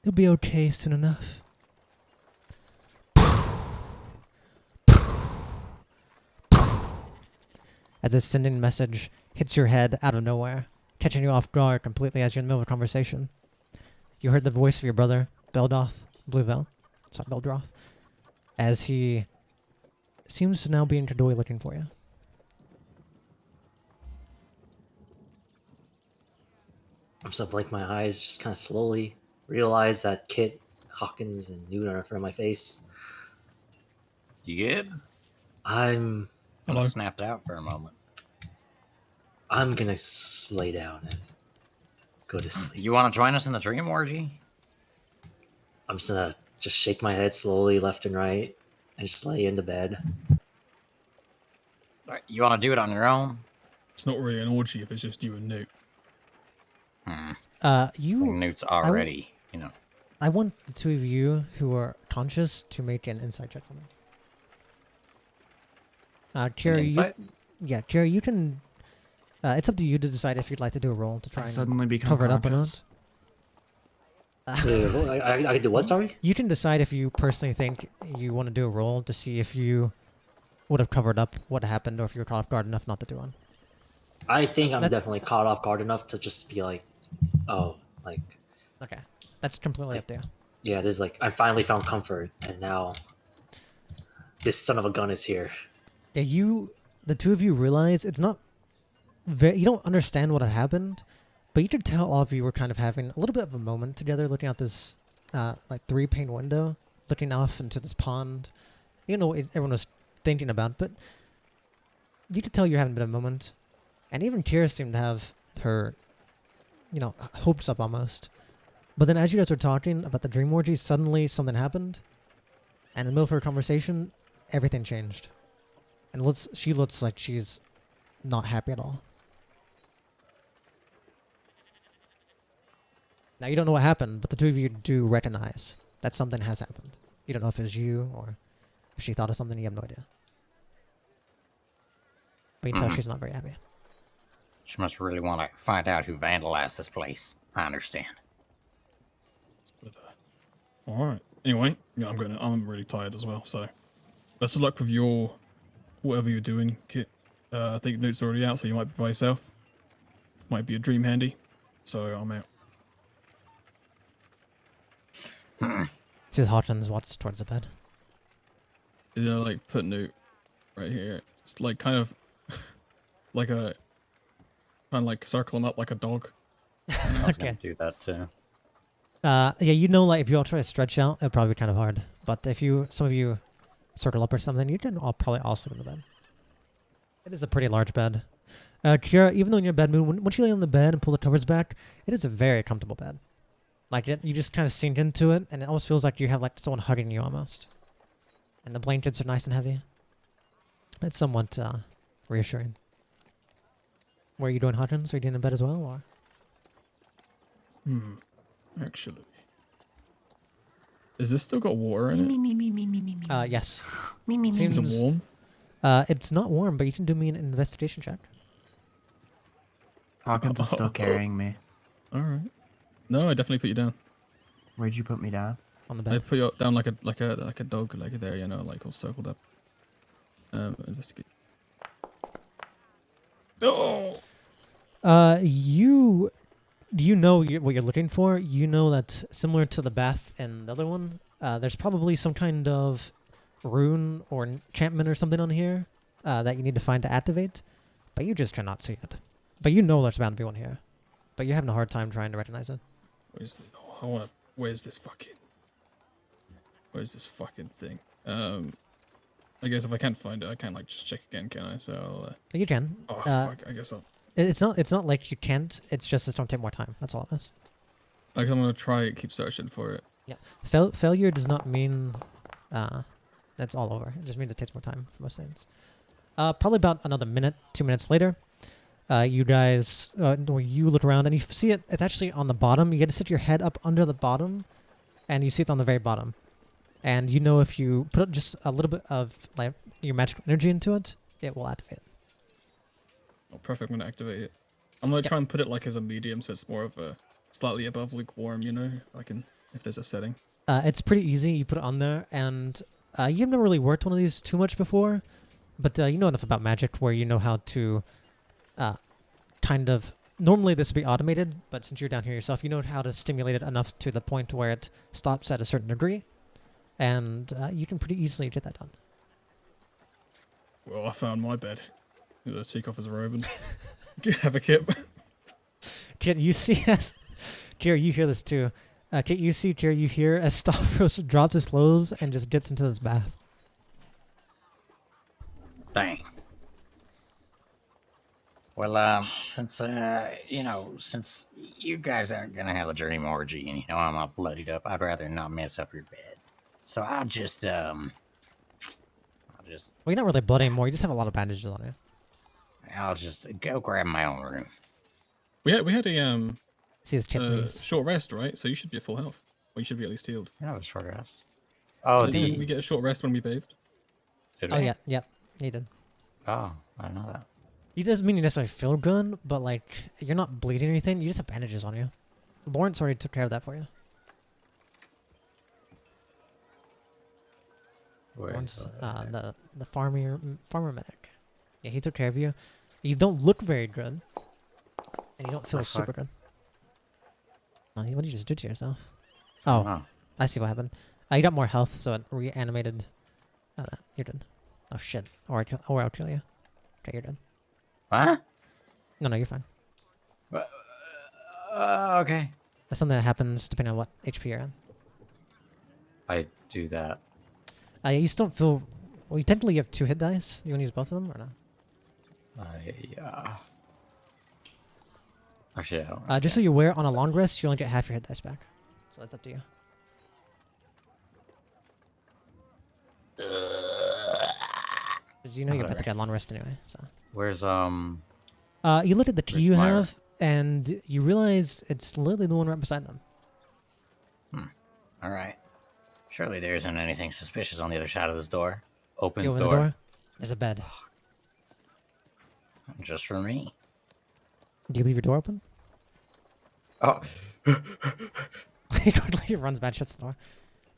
You'll be okay soon enough. As this sending message hits your head out of nowhere, catching you off guard completely as you're in the middle of a conversation. You heard the voice of your brother, Bluevel, as he seems to now be in Kadoi looking for you. I'm just gonna blink my eyes, just kind of slowly realize that Kit, Hawkins, and Newt are in front of my face. You good? I'm Hello? Snapped out for a moment. gonna lay down and go to sleep. You want to join us in the dream orgy? I'm just gonna just shake my head slowly left and right and just lay into bed. You want to do it on your own? It's not really an orgy if it's just you and Newt. Newt's already, I want the two of you who are conscious to make an insight check for me. Kira, insight? Kira, you can. It's up to you to decide if you'd like to do a roll to try I and suddenly become cover it up or conscious. not. Wait, I do what? Sorry. You can decide if you personally think you want to do a roll to see if you would have covered up what happened or if you were caught off guard enough not to do one. I think I'm That's- definitely caught off guard enough to just be like, oh, like Okay, that's completely up to you. Yeah, this is like I finally found comfort, and now this son of a gun is here. Yeah, the two of you realize it's not very. You don't understand what had happened, but you could tell all of you were kind of having a little bit of a moment together, looking out this like 3-pane window, looking off into this pond. You know what everyone was thinking about, but you could tell you're having a bit of a moment. And even Kira seemed to have her, hopes up almost. But then as you guys were talking about the dream orgy, suddenly something happened. And in the middle of her conversation, everything changed. And she looks like she's not happy at all. Now, you don't know what happened, but the two of you do recognize that something has happened. You don't know if it was you or if she thought of something. You have no idea. But you can tell she's not very happy. She must really want to find out who vandalized this place. I understand. But, all right. Anyway, yeah, I'm really tired as well. So, best of luck with your whatever you're doing, Kit. I think Newt's already out, so you might be by yourself. Might be a dream handy. So I'm out. Sees Hawkins walks towards the bed. Like put Newt right here. It's like kind of like circle him up like a dog. I was Okay. gonna do that too. Yeah, like if you all try to stretch out, it'd probably be kind of hard. But if some of you circle up or something, you can all probably all sleep in the bed. It is a pretty large bed. Kira, even though in your bed moon, once you lay on the bed and pull the covers back, it is a very comfortable bed. Like you just kind of sink into it, and it almost feels like you have like someone hugging you almost. And the blankets are nice and heavy. It's somewhat reassuring. What are you doing, Hawkins? Are you doing in bed as well, or? Actually, is this still got water in it? Yes. Is it warm? It's not warm, but you can do me an investigation check. Hawkins is still carrying me. All right. No, I definitely put you down. Where'd you put me down? On the I bed. put you down like a dog, like there, like all circled up. Investigate. Oh. You know what you're looking for. You know that similar to the bath and the other one, there's probably some kind of rune or enchantment or something on here that you need to find to activate, but you just cannot see it. But you know there's bound to be one here, but you're having a hard time trying to recognize it. Where's this fucking thing? I guess if I can't find it, I can like just check again, can I? So I'll, You can. fuck, I guess I'll. It's not like you can't. It's just it's gonna take more time. That's all it is. I'm gonna try keep searching for it. Yeah. Failure does not mean that's all over. It just means it takes more time for most things. Probably about another 2 minutes later, you guys, you look around and you see it. It's actually on the bottom. You get to stick your head up under the bottom, and you see it's on the very bottom. And you know if you put just a little bit of like your magical energy into it, it will activate. Oh, perfect. I'm gonna activate it. I'm gonna try and put it like as a medium, so it's more of a slightly above lukewarm. If there's a setting. It's pretty easy. You put it on there, and you've never really worked one of these too much before, but you know enough about magic where you know how to kind of. Normally this would be automated, but since you're down here yourself, you know how to stimulate it enough to the point where it stops at a certain degree, and you can pretty easily get that done. Well, I found my bed. Let's take off his robe and have a kip. Kit, you see as Kira, you hear this too. Kit, you hear as Stavros drops his clothes and just gets into this bath. Dang. Well, since you guys aren't gonna have a dream orgy and I'm all bloodied up, I'd rather not mess up your bed. So I'll just Well, you're not really bloody anymore. You just have a lot of bandages on you. I'll just go grab my own room. We had a See his kidneys. short rest, right? So you should be at full health. Or you should be at least healed. You know, it's short rest. Oh, We get a short rest when we bathed. did Oh we? yeah, yep, he did. Oh, I didn't know that. He doesn't mean you necessarily feel good, but like you're not bleeding or anything. You just have bandages on you. Lawrence already took care of that for you. Where Lawrence, is that? the farmer medic. Yeah, he took care of you. You don't look very good, and you don't feel The fuck? super good. What did you just do to yourself? I Oh, don't know. I see what happened. You got more health, so it reanimated. You're dead. Oh shit. Or I'll kill you. Okay, you're dead. What? No, you're fine. Okay. That's something that happens depending on what HP you're at. I do that. You still don't feel. Well, you technically have 2 hit dice. You want to use both of them or not? Actually, I don't. Just so you're aware, on a long rest, you only get half your hit dice back. So that's up to you. Because you know you're about to get a long rest anyway. So. Where's You look at the key Where's you Myra? have, and you realize it's literally the one right beside them. All right. Surely there isn't anything suspicious on the other side of this door. Opens You open door. the door. There's a bed. Just for me. Do you leave your door open? Oh. He quickly runs back, shuts the door.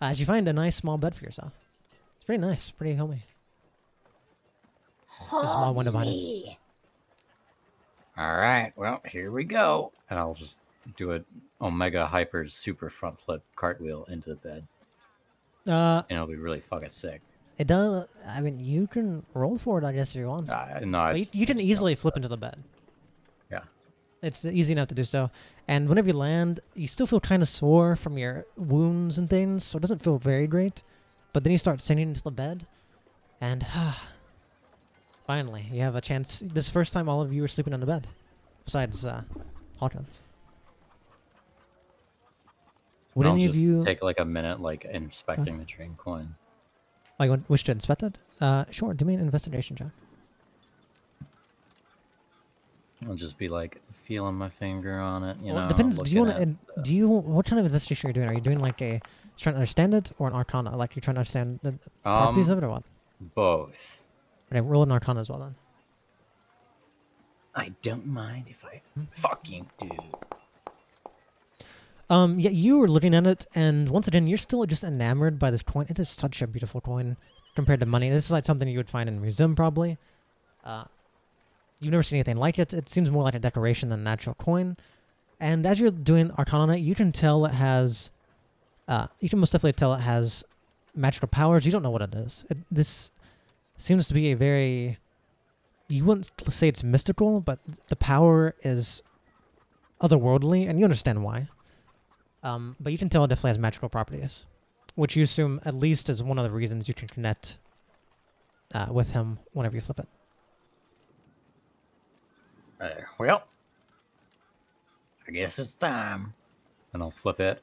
As you find a nice small bed for yourself. It's pretty nice, pretty homey. Just a small window behind it. All right. Well, here we go. And I'll just do a Omega Hyper super front flip cartwheel into the bed. And it'll be really fucking sick. It does. I mean, you can roll for it, I guess, if you want. No, I But just- you can easily flip into the bed. Yeah. It's easy enough to do so. And whenever you land, you still feel kind of sore from your wounds and things, so it doesn't feel very great. But then you start sinking into the bed, and finally, you have a chance. This first time all of you are sleeping on the bed, besides Hawkins. Would I'll any of just you take like a minute, like inspecting the train coin? Oh, you wish to inspect it? Sure. Do me an investigation check. I'll just be like feeling my finger on it, you Well, know. it depends. Do you looking want at to? Do you? What kind of investigation are you doing? Are you doing like a trying to understand it, or an Arcana? Like you're trying to understand the properties of it, or what? both? Okay, roll an Arcana as well then. I don't mind if I Hmm. fucking do. Yeah, you were looking at it, and once again, you're still just enamored by this coin. It is such a beautiful coin compared to money. This is like something you would find in a museum, probably. You've never seen anything like it. It seems more like a decoration than an actual coin. And as you're doing Arcana, you can tell it has. You can most definitely tell it has magical powers. You don't know what it is. This seems to be a very. You wouldn't say it's mystical, but the power is otherworldly, and you understand why. But you can tell it definitely has magical properties, which you assume at least is one of the reasons you can connect with him whenever you flip it. Well, I guess it's time. And I'll flip it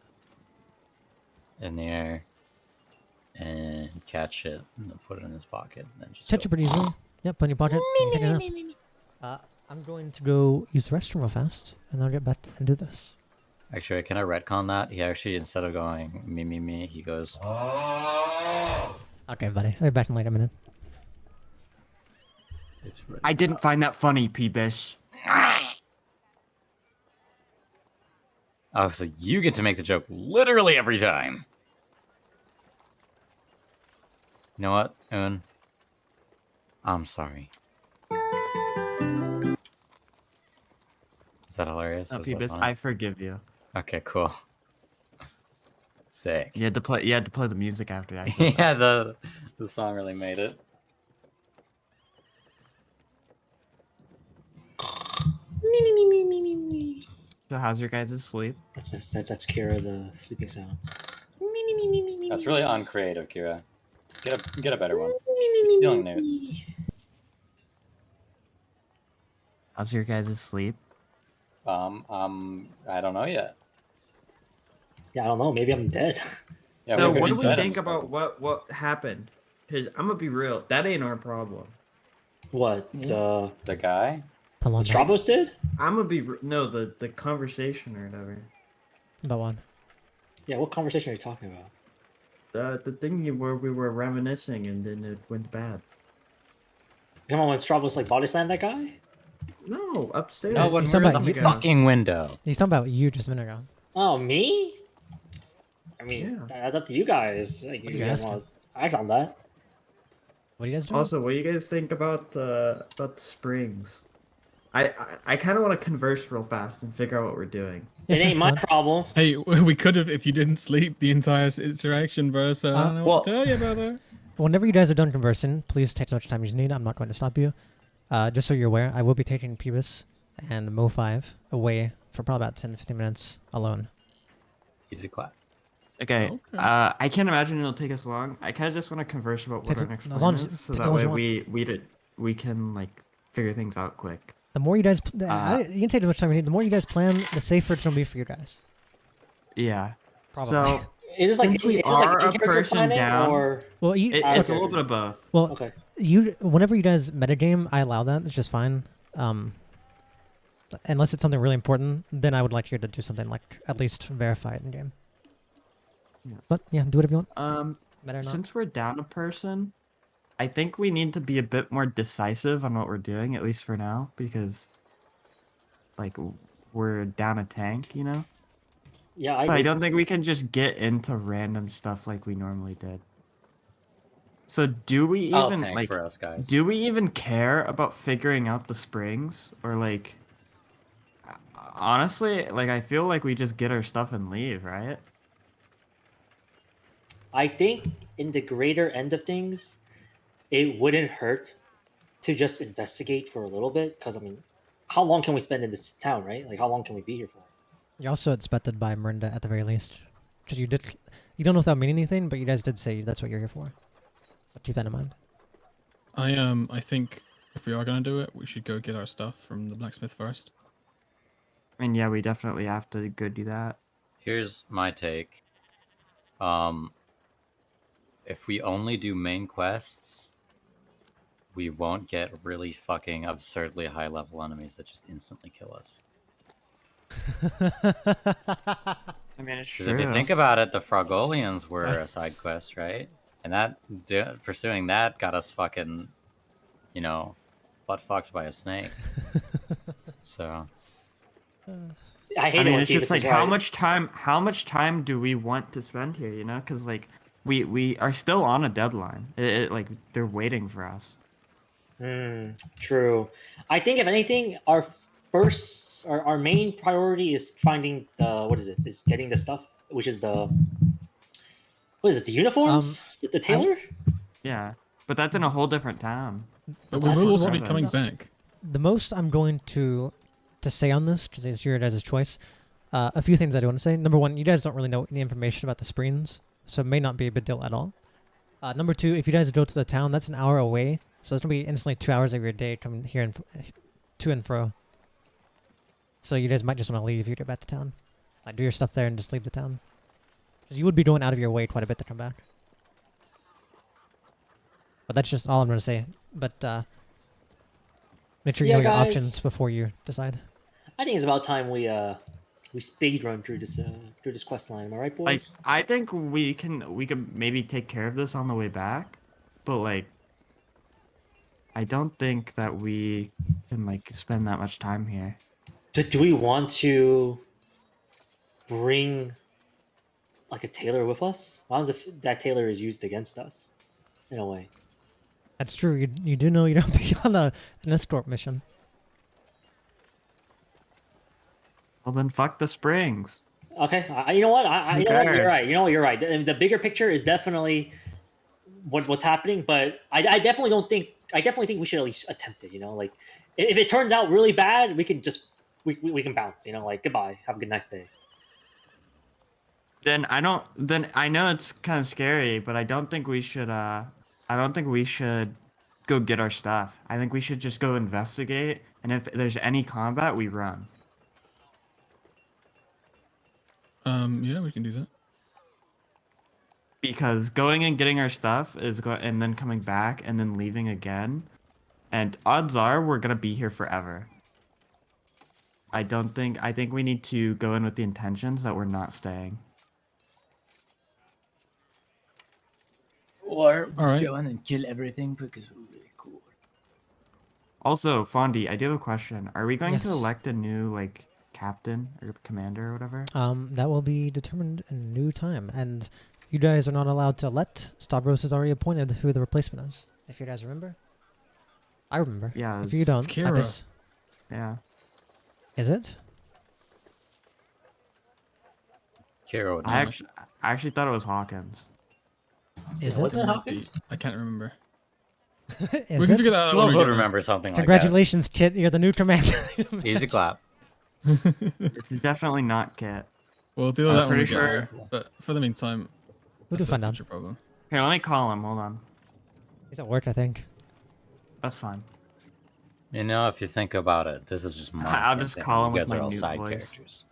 in the air and catch it and then put it in his pocket. And then just Catch it go, pretty easily. Yep, put in your pocket. and take it out. I'm going to go use the restroom real fast, and then I'll get back and do this. Actually, can I retcon that? He actually, instead of going me, he goes. Okay, buddy. I'll be back in like a minute. It's really I didn't find that funny, Peebish. Oh, so you get to make the joke literally every time. You know what, Oon? I'm sorry. Is that hilarious? No, Was that Peebish, funny? I forgive you. Okay, cool. Sick. You had to play. You had to play the music after that. I said that. Yeah, the song really made it. So how's your guys' sleep? That's Kira, the sleeping sound. That's really uncreative, Kira. Get a better one. Stealing notes. How's your guys' sleep? I don't know yet. Yeah, I don't know. Maybe I'm dead. Yeah, So we what do haven't we said think it. about what happened? Because I'm gonna be real, that ain't our problem. What? The guy? How long? Stavros did? I'm gonna be no the conversation or whatever. About one. Yeah. What conversation are you talking about? The thing where we were reminiscing and then it went bad. Come on, when Stavros like body slammed that guy? No, upstairs. No, when He's we're talking in about the you- fucking window. He's talking about you just a minute ago. Oh, me? I mean, Yeah. that's up to you guys. Like, What you are you guys asking? want to act on that. What do you guys do? Also, what do you guys think about the springs? I kind of want to converse real fast and figure out what we're doing. Yeah, It sure, ain't go my on. problem. Hey, we could have if you didn't sleep the entire interaction, bro. So I don't know what to well- tell you about that. Whenever you guys are done conversing, please take as much time as you need. I'm not going to stop you. Just so you're aware, I will be taking Pubis and Mo5 away for probably about 10-15 minutes alone. Easy clap. Okay. Okay. I can't imagine it'll take us long. I kind of just want to converse about what Takes our it- next as plan long as- is, so take as that long as way you we can like figure things out quick. The more you guys, you can take as much time as you need. The more you guys plan, the safer it's going to be for you guys. Yeah. Probably. So Is this like Since we is this like are a in-character person planning down- or well, you, it's a okay. little bit of both. well, okay? whenever you guys metagame, I allow that. It's just fine. Unless it's something really important, then I would like you to do something like at least verify it in game. Yeah. But yeah, do whatever you want. Meta or not. Since we're down a person, I think we need to be a bit more decisive on what we're doing, at least for now, because like we're down a tank, you know. Yeah, But I agree. don't think we can just get into random stuff like we normally did. So do we I'll even tank like for us guys. do we even care about figuring out the springs, or like honestly, like I feel like we just get our stuff and leave, right? I think in the greater end of things, it wouldn't hurt to just investigate for a little bit. Because I mean, how long can we spend in this town, right? Like, how long can we be here for? You're also expected by Marinda at the very least. Because you don't know if that mean anything, but you guys did say that's what you're here for. So keep that in mind. I think if we are gonna do it, we should go get our stuff from the blacksmith first. I mean, yeah, we definitely have to go do that. Here's my take. If we only do main quests, we won't get really fucking absurdly high level enemies that just instantly kill us. I mean, it's Because true. if you think about it, the Frogolians were a side quest, right? And pursuing that got us fucking, butt fucked by a snake. So I hate I it mean, when it's just Phoebus like is how much time do we want to spend here? You know, because like we are still on a deadline. Like they're waiting for us. True. I think if anything, our main priority is finding is getting the stuff, which is the the uniforms, the tailor. Yeah, but that's in a whole different town. But we That's will the also one- be coming back. The most I'm going to say on this, because it's your guys' choice, a few things I do want to say. Number one, you guys don't really know any information about the springs, so it may not be a big deal at all. Number two, if you guys go to the town, that's an hour away, so it's going to be instantly 2 hours of your day coming here and to and fro. So you guys might just want to leave if you get back to town. Like, do your stuff there and just leave the town. Because you would be going out of your way quite a bit to come back. But that's just all I'm going to say. But make sure you Yeah, know your guys. options before you decide. I think it's about time we speed run through this quest line. Am I right, Like, boys? I think we can maybe take care of this on the way back, but like, I don't think that we can like spend that much time here. Do we want to bring like a tailor with us? What happens if that tailor is used against us, in a way? That's true. You do know you don't be on an escort mission. Well, then fuck the springs. Okay, you know what? Who you know what? You're cares? right. You know what? You're right. The bigger picture is definitely what's happening, but I definitely don't think. I definitely think we should at least attempt it. You know, like if it turns out really bad, we can just we can bounce. You know, like goodbye. Have a good nice day. Then I don't. Then I know it's kind of scary, but I don't think we should. I don't think we should go get our stuff. I think we should just go investigate, and if there's any combat, we run. Yeah, we can do that. Because going and getting our stuff and then coming back and then leaving again, and odds are we're gonna be here forever. I think we need to go in with the intentions that we're not staying. or All right. go in and kill everything because we're really cool. Also, Fawnde, I do have a question. Are we going Yes. to elect a new like captain or commander or whatever? That will be determined in new time, and you guys are not allowed to let. Stavros has already appointed who the replacement is. If you guys remember, I remember. Yeah, If you it's don't, Kira. Epis. Yeah. Is it? Kira would I know. actually thought it was Hawkins. Is Was it? it Might be. Hawkins? I can't remember. Is We can it? figure that out. when Jules we would get there. remember something like Congratulations, Kit. You're the new commander. Easy clap. This is definitely not Kit. We'll deal I'm with that when we pretty get sure- there. But for the meantime, We'll do that's a find out. future problem. Here, let me call him. Hold on. He's at work, I think. That's fine. You know, if you think about it, this is just my. I'll just call him You with guys are my all new side voice. characters.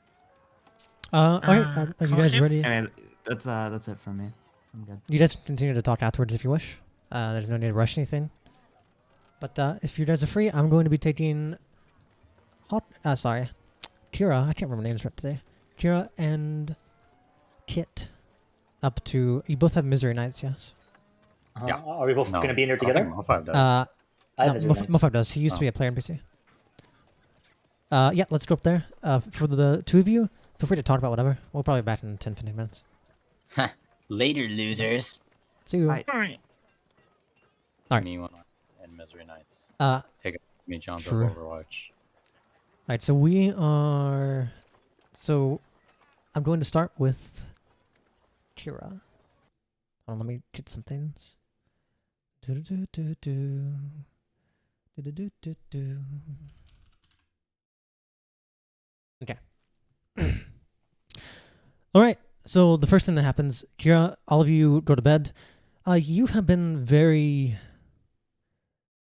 Alright, are you guys ready? Anyway, that's it from me. I'm good. You guys can continue to talk afterwards if you wish. There's no need to rush anything. But if you guys are free, I'm going to be taking Kira, I can't remember names right today. Kira and Kit up to, you both have Misery Knights, yes? Yeah. Are we both No, going to be in there I think together? Mo5 does. I have No, Misery Knights. Mofab does. He used to be a player NPC. Yeah, let's go up there. For the two of you, feel free to talk about whatever. We'll probably be back in 10-15 minutes. Later, losers. See you. Bye. Alright. Me one and Misery Knights. Uh, Me John's of True. Overwatch. Alright, so we are... So, I'm going to start with Kira. Hold on, let me get some things. Do-do-do-do-do. Do-do-do-do-do. Okay. Alright, so the first thing that happens, Kira, all of you go to bed. You have been very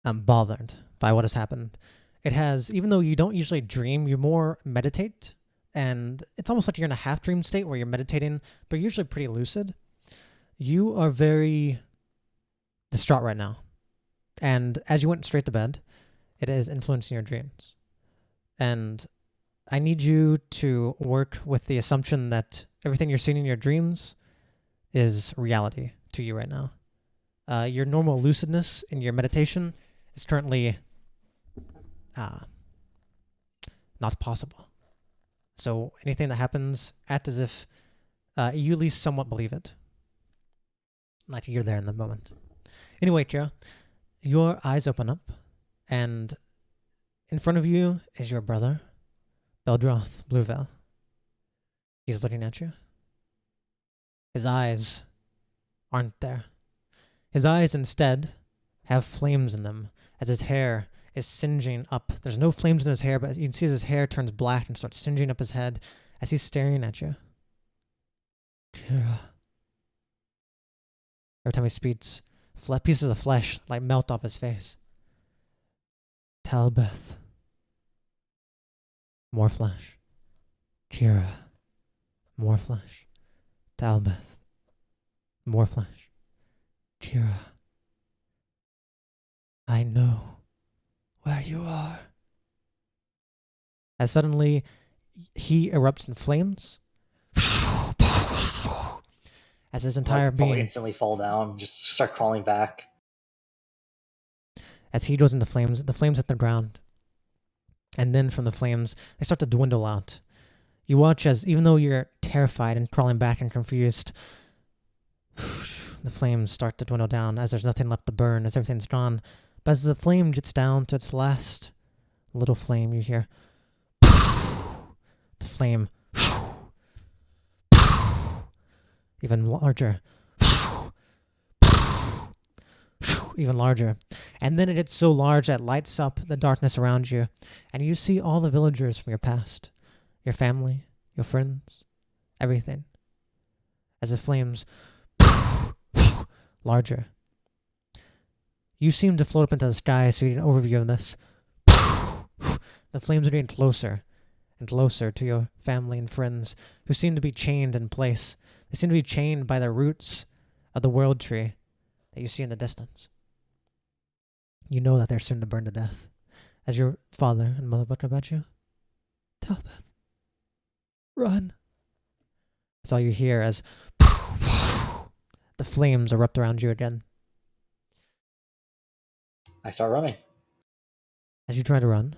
bothered by what has happened. It has, even though you don't usually dream, you more meditate, and it's almost like you're in a half dream state where you're meditating, but you're usually pretty lucid. You are very distraught right now, and as you went straight to bed, it is influencing your dreams. And I need you to work with the assumption that everything you're seeing in your dreams is reality to you right now. Your normal lucidness in your meditation is currently not possible. So anything that happens, act as if you at least somewhat believe it. Like you're there in the moment. Anyway, Kira, your eyes open up, and in front of you is your brother, Beldroth Blueveil. He's looking at you. His eyes aren't there. His eyes instead have flames in them as his hair is singeing up. There's no flames in his hair, but you can see as his hair turns black and starts singeing up his head as he's staring at you. Kira. Every time he speaks, pieces of flesh like melt off his face. Talbeth. More flesh. Kira. More flesh. Talbeth. More flesh. Kira. I know where you are. As suddenly he erupts in flames. As his entire Probably being, instantly fall down, just start crawling back. as he goes into flames, the flames hit the ground. And then from the flames, they start to dwindle out. You watch as, even though you're terrified and crawling back and confused, the flames start to dwindle down as there's nothing left to burn, as everything's gone. But as the flame gets down to its last little flame, you hear the flame even larger, even larger. And then it gets so large that it lights up the darkness around you, and you see all the villagers from your past, your family, your friends, everything. As the flames larger. You seem to float up into the sky, so you get an overview of this. The flames are getting closer and closer to your family and friends who seem to be chained in place. They seem to be chained by the roots of the world tree that you see in the distance. You know that they're soon to burn to death. As your father and mother look up at you, Talbeth, run. That's all you hear as the flames erupt around you again. I start running. As you try to run,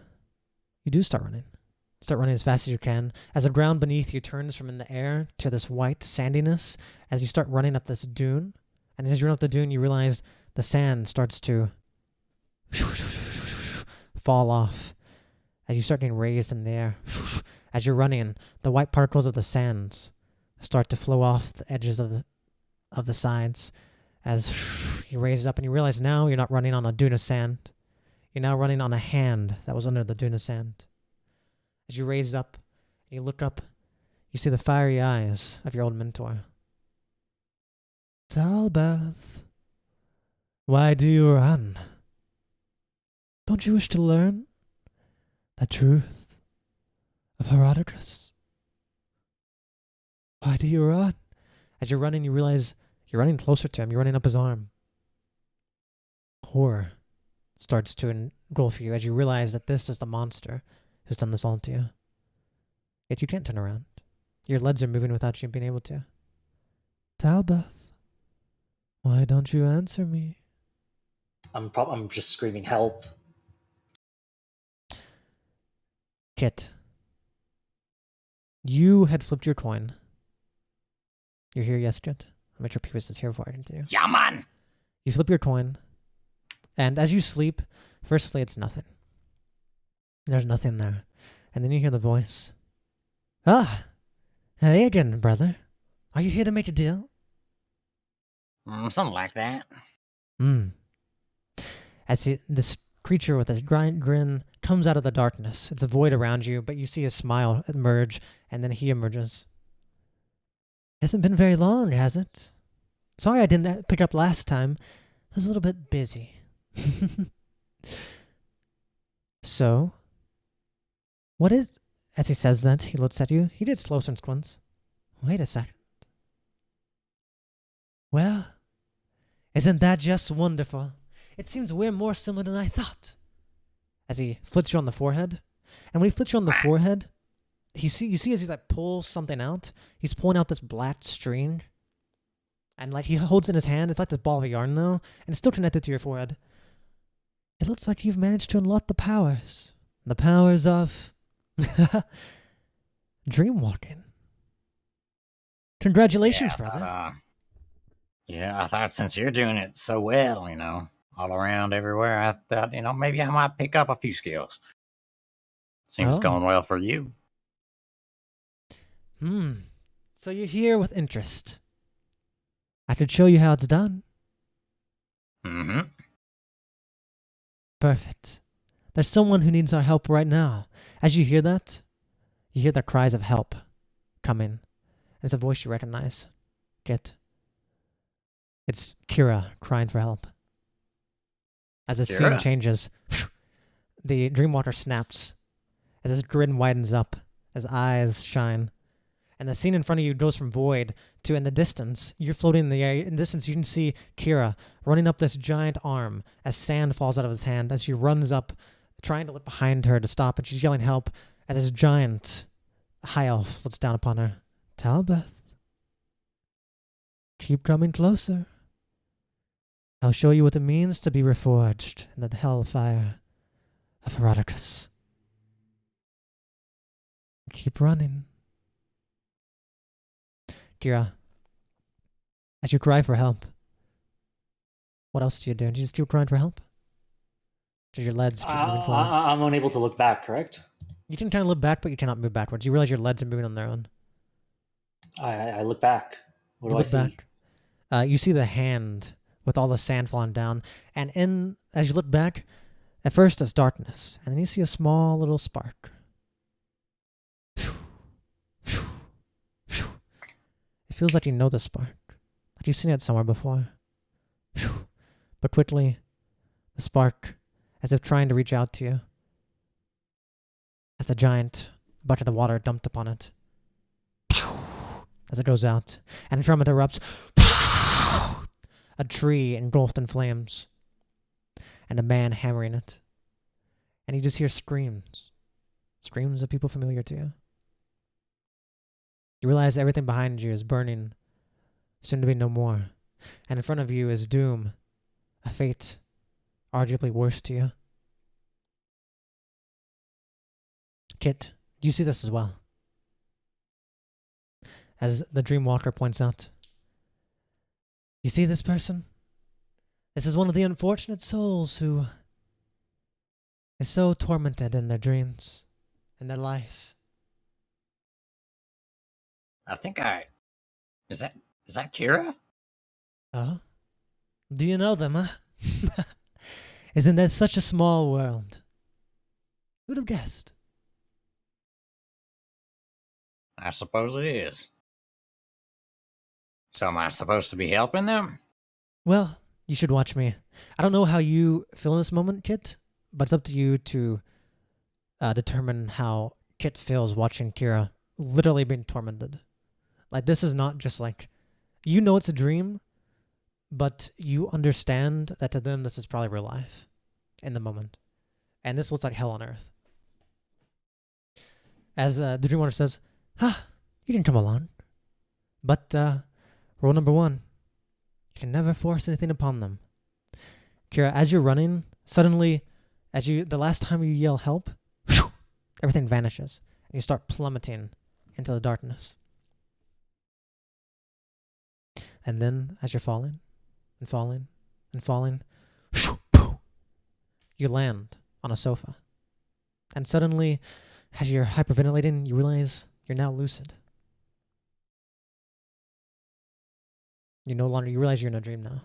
you do start running. Start running as fast as you can, as the ground beneath you turns from in the air to this white sandiness as you start running up this dune. And as you run up the dune, you realize the sand starts to fall off as you start getting raised in the air. As you're running, the white particles of the sands start to flow off the edges of the sides as you raise up, and you realize now you're not running on a dune of sand. You're now running on a hand that was under the dune of sand. As you raise up, and you look up, you see the fiery eyes of your old mentor. Talbeth, why do you run? Don't you wish to learn the truth of Herodotus? Why do you run? As you're running, you realize you're running closer to him. You're running up his arm. Horror starts to engulf you as you realize that this is the monster who's done this all to you. Yet you can't turn around. Your legs are moving without you being able to. Talbeth, why don't you answer me? I'm just screaming help. Kit, you had flipped your coin. You're here, yes, Kit? I'll make sure Peebus is here before I continue. Yeah, man. You flip your coin, and as you sleep, firstly, it's nothing. There's nothing there. And then you hear the voice. Ah, hey again, brother. Are you here to make a deal? Something like that. As this creature with this giant grin comes out of the darkness. It's a void around you, but you see his smile emerge, and then he emerges. Hasn't been very long, has it? Sorry I didn't pick up last time. I was a little bit busy. So, what is... As he says that, he looks at you. He gets closer and squints. Wait a second. Well, isn't that just wonderful? It seems we're more similar than I thought. As he flits you on the forehead. And when he flits you on the forehead, you see as he like pulls something out, he's pulling out this black string. And like he holds it in his hand, it's like this ball of yarn now, and it's still connected to your forehead. It looks like you've managed to unlock the powers. The powers of dreamwalking. Congratulations, brother. I thought since you're doing it so well, all around everywhere, I thought, maybe I might pick up a few skills. Seems going well for you. So you're here with interest. I could show you how it's done. Mm-hmm. Perfect. There's someone who needs our help right now. As you hear that, you hear the cries of help coming. It's a voice you recognize. It's Kira crying for help. As the scene changes, the Dreamwalker snaps. As his grin widens up, his eyes shine. And the scene in front of you goes from void to in the distance. You're floating in the air. In the distance, you can see Kira running up this giant arm as sand falls out of his hand as she runs up, trying to look behind her to stop, and she's yelling help as this giant high elf looks down upon her. Talbeth, keep coming closer. I'll show you what it means to be reforged in the hellfire of Herodotus. Keep running. Kira, as you cry for help, what else do you do? Do you just keep crying for help? Does your legs keep moving forward? I'm unable to look back, correct? You can kind of look back, but you cannot move backwards. You realize your legs are moving on their own. I look back. What do I look see? Back. You see the hand with all the sand falling down. And as you look back, at first it's darkness. And then you see a small little spark. It feels like you know the spark. Like you've seen it somewhere before. But quickly, the spark, as if trying to reach out to you, as a giant bucket of water dumped upon it. As it goes out, and from it erupts a tree engulfed in flames, and a man hammering it. And you just hear screams. Screams of people familiar to you. You realize everything behind you is burning, soon to be no more. And in front of you is doom, a fate arguably worse to you. Kit, do you see this as well? As the Dreamwalker points out. You see this person? This is one of the unfortunate souls who is so tormented in their dreams, in their life. I think I... Is that Kira? Oh? Do you know them, huh? Isn't that such a small world? Who'd have guessed? I suppose it is. So am I supposed to be helping them? Well, you should watch me. I don't know how you feel in this moment, Kit, but it's up to you to determine how Kit feels watching Kira literally being tormented. Like, this is not just like, you know it's a dream, but you understand that to them this is probably real life in the moment. And this looks like hell on earth. As the Dream Watcher says, you didn't come alone. But rule number 1, you can never force anything upon them. Kira, as you're running, suddenly, the last time you yell help, everything vanishes, and you start plummeting into the darkness. And then, as you're falling, and falling, and falling, you land on a sofa. And suddenly, as you're hyperventilating, you realize you're now lucid. You realize you're in a dream now.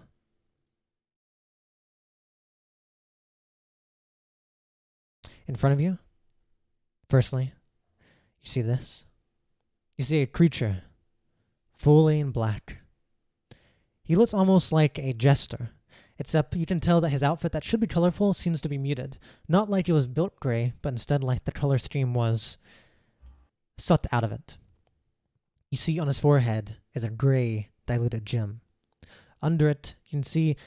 In front of you, firstly, you see this. You see a creature, fully in black. He looks almost like a jester, except you can tell that his outfit that should be colorful seems to be muted. Not like it was built gray, but instead like the color scheme was sucked out of it. You see on his forehead is a gray, diluted gem. Under it, you can see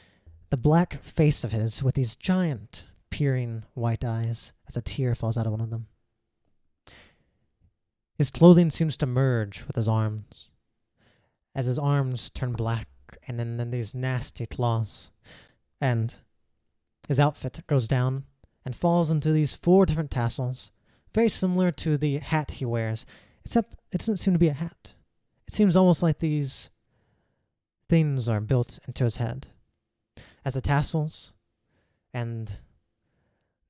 the black face of his with these giant, peering white eyes as a tear falls out of one of them. His clothing seems to merge with his arms, as his arms turn black and then these nasty claws. And his outfit goes down and falls into these 4 different tassels, very similar to the hat he wears, except it doesn't seem to be a hat. It seems almost like these things are built into his head, as the tassels and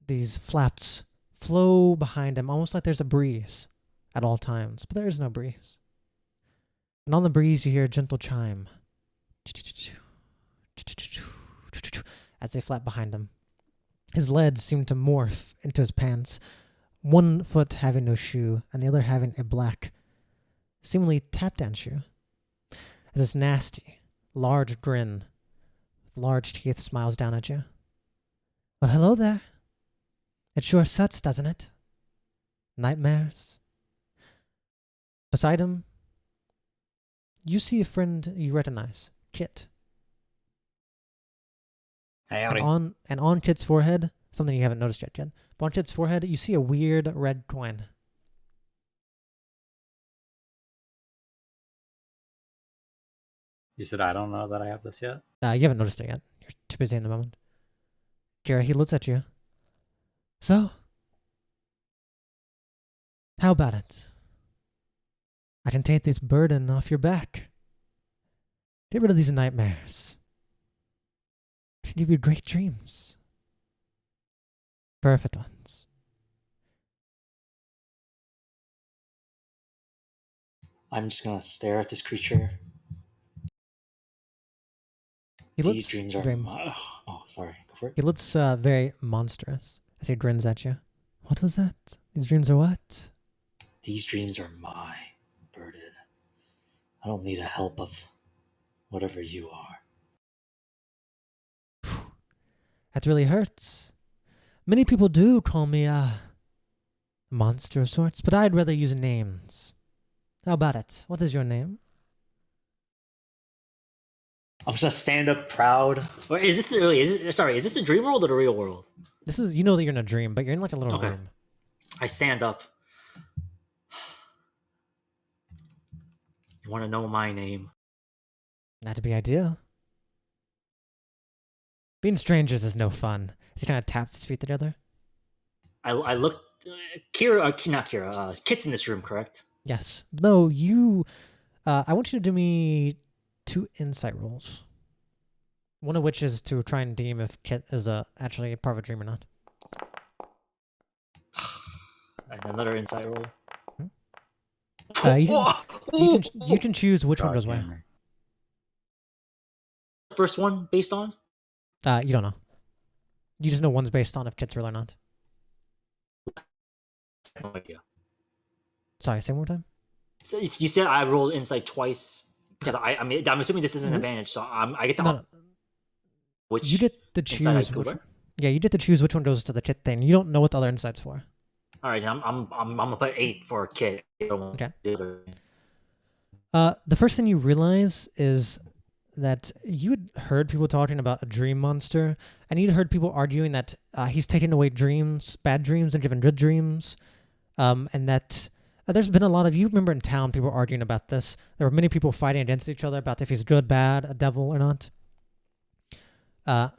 these flaps flow behind him, almost like there's a breeze at all times, but there is no breeze. And on the breeze, you hear a gentle chime as they flap behind him. His legs seem to morph into his pants, one foot having no shoe and the other having a black, seemingly tap dance shoe. As this nasty, large grin with large teeth smiles down at you. Well, hello there. It sure sucks, doesn't it? Nightmares. Beside him, you see a friend you recognize, Kit. Howdy. And on Kit's forehead, something you haven't noticed yet, Kit, but on Kit's forehead, you see a weird red coin. You said I don't know that I have this yet? You haven't noticed it yet. You're too busy in the moment. Kira, he looks at you. So, how about it? I can take this burden off your back. Get rid of these nightmares. I can give you great dreams. Perfect ones. I'm just gonna stare at this creature. He These looks dreams are. very, Oh, sorry. Go for it. he looks very monstrous as he grins at you. What was that? These dreams are what? These dreams are my burden. I don't need the help of whatever you are. That really hurts. Many people do call me a monster of sorts, but I'd rather use names. How about it? What is your name? I'm just gonna stand up proud. Or is this really? Is this a dream world or the real world? This is, you know that you're in a dream, but you're in like a little Okay. room. I stand up. You want to know my name? That'd be ideal. Being strangers is no fun. As he kind of taps his feet together. I look. Kira, not Kira. Kit's in this room, correct? Yes. No, you. I want you to do me 2 insight rolls. One of which is to try and deem if Kit is actually a part of a dream or not. And another insight roll. You can choose which one goes where. Godhammer. First one based on? You don't know. You just know one's based on if Kit's real or not. No idea. Sorry, say one more time. So you said I rolled insight twice because I mean I'm assuming this is an Mhm. advantage, so I get to No. which You get to insight I choose go which where? one. Yeah, you get to choose which one goes to the Kit thing. You don't know what the other insight's for. All right, I'm gonna put 8 for a kid. Okay. The first thing you realize is that you had heard people talking about a dream monster, and you'd heard people arguing that he's taking away dreams, bad dreams, and given good dreams, and that there's been a lot of, you remember in town, people arguing about this. There were many people fighting against each other about if he's good, bad, a devil, or not.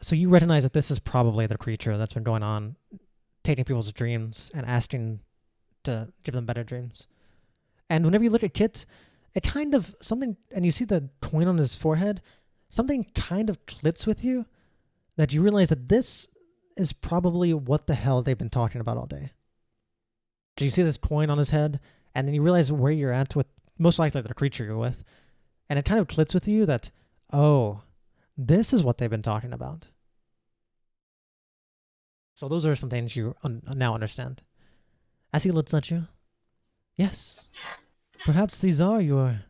So you recognize that this is probably the creature that's been going on, taking people's dreams and asking to give them better dreams. And whenever you look at Kit, it kind of something, and you see the coin on his forehead, something kind of clicks with you that you realize that this is probably what the hell they've been talking about all day. Do you see this coin on his head, and then you realize where you're at with most likely the creature you're with, and it kind of clicks with you that, oh, this is what they've been talking about. So those are some things you now understand. As he looks at you, yes, perhaps these are your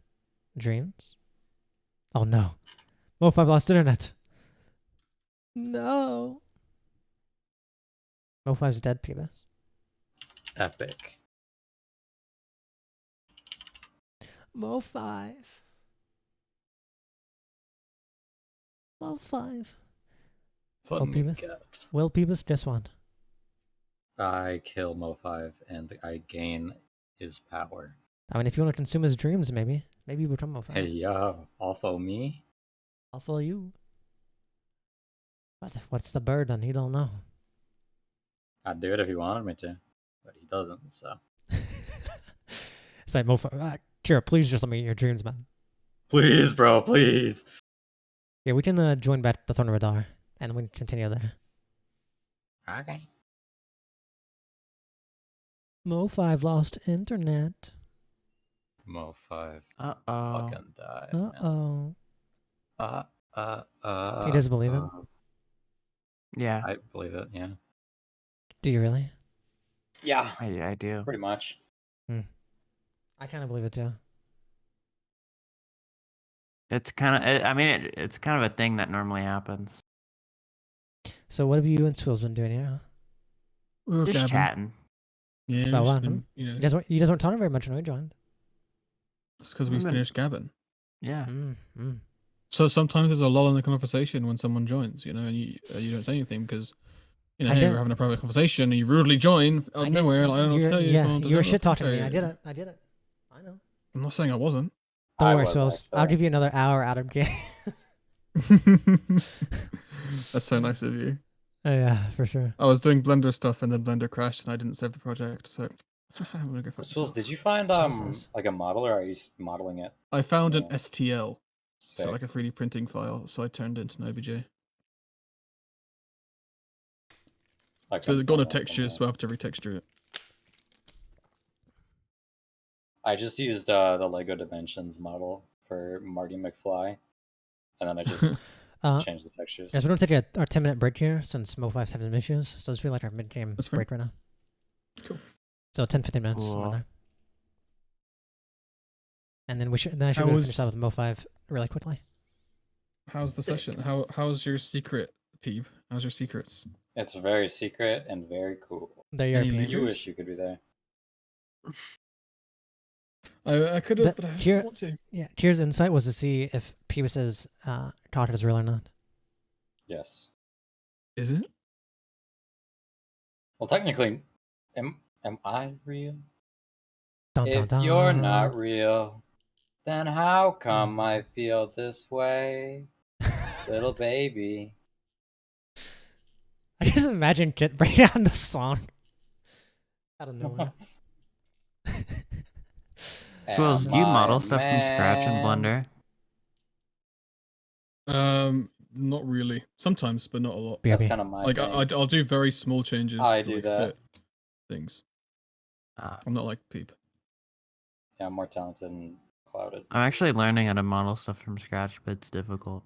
dreams. Oh no, Mo5 lost internet. No. Mo5's dead, Peebus. Epic. Mo5. Mo5. Well, Fuck me, Peebus. cat. Well, Peebus, guess what? I kill Mo5 and I gain his power. I mean, if you want to consume his dreams, maybe you become Mo5. Hey yo, also me? I'll follow you. But what's the burden? He don't know. I'd do it if he wanted me to, but he doesn't, so. It's like, Mo5, Kira, please just let me get your dreams, man. Please, bro, please. Yeah, we can join back the Throne of Rihdar, and we can continue there. Okay. Mo5 lost internet. Mo5 Uh-oh. fucking died. man. Uh-oh. He doesn't believe it? Yeah, I believe it, yeah. Do you really? Yeah, I do. pretty much. I kind of believe it too. It's kind of, I mean, it's kind of a thing that normally happens. So what have you and Swills been doing here? We were Just gabbing. chatting. Yeah, About just what, been, you know, You guys weren't talking very much when we joined. it's because we We've been- finished gabbing. Yeah. So sometimes there's a lull in the conversation when someone joins, you know, and you don't say anything because, you know, I hey, did. we're having a private conversation and you rudely join out I of did. nowhere. Like, I don't know what to tell you. Yeah, Fawnde, you were I shit don't know talking to what me. to I tell did it. I know. I'm not saying I wasn't. Don't I worry, was, Swills. I'll actually. give you another hour out of game. That's so nice of you. Yeah, for sure. I was doing Blender stuff and then Blender crashed and I didn't save the project, so I'm gonna go fuck Swills, myself. did you find Jesus. like a model, or are you modeling it? I found an Yeah. STL, so Sick. like a 3D printing file, so I turned it into an OBJ. Like So I'm it's got a following texture, from so I have to retexture it. I just used the Lego Dimensions model for Marty McFly, and then I just changed the textures. Yes, we're going to take our 10-minute break here since Mo5's having some issues. So this will be like our mid-game That's fine. break right now. Cool. So 10-15 minutes. somewhere Cool. there. And then I should be able to finish that with Mo5 really quickly. How's the session? How's your secret, Peeb? How's your secrets? It's very secret and very cool. There you are, Any Pete. leaders? You wish you could be there. I could have, That- but I just here- don't want to. Yeah, Kira's insight was to see if Peebus's talk is real or not. Yes. Is it? Well, technically, am I real? Dun, dun, If dun. you're not real, then how come I feel this way, little baby? I just imagine Kit breaking out into song out of nowhere. Swills, Am do you I model a stuff from scratch in man? Blender? Not really. Sometimes, but not a lot. That's BRB. kind of my Like thing. I'll do very small changes I to do like that. fit things. I'm not like Peep. Yeah, I'm more talented and clouded. I'm actually learning how to model stuff from scratch, but it's difficult.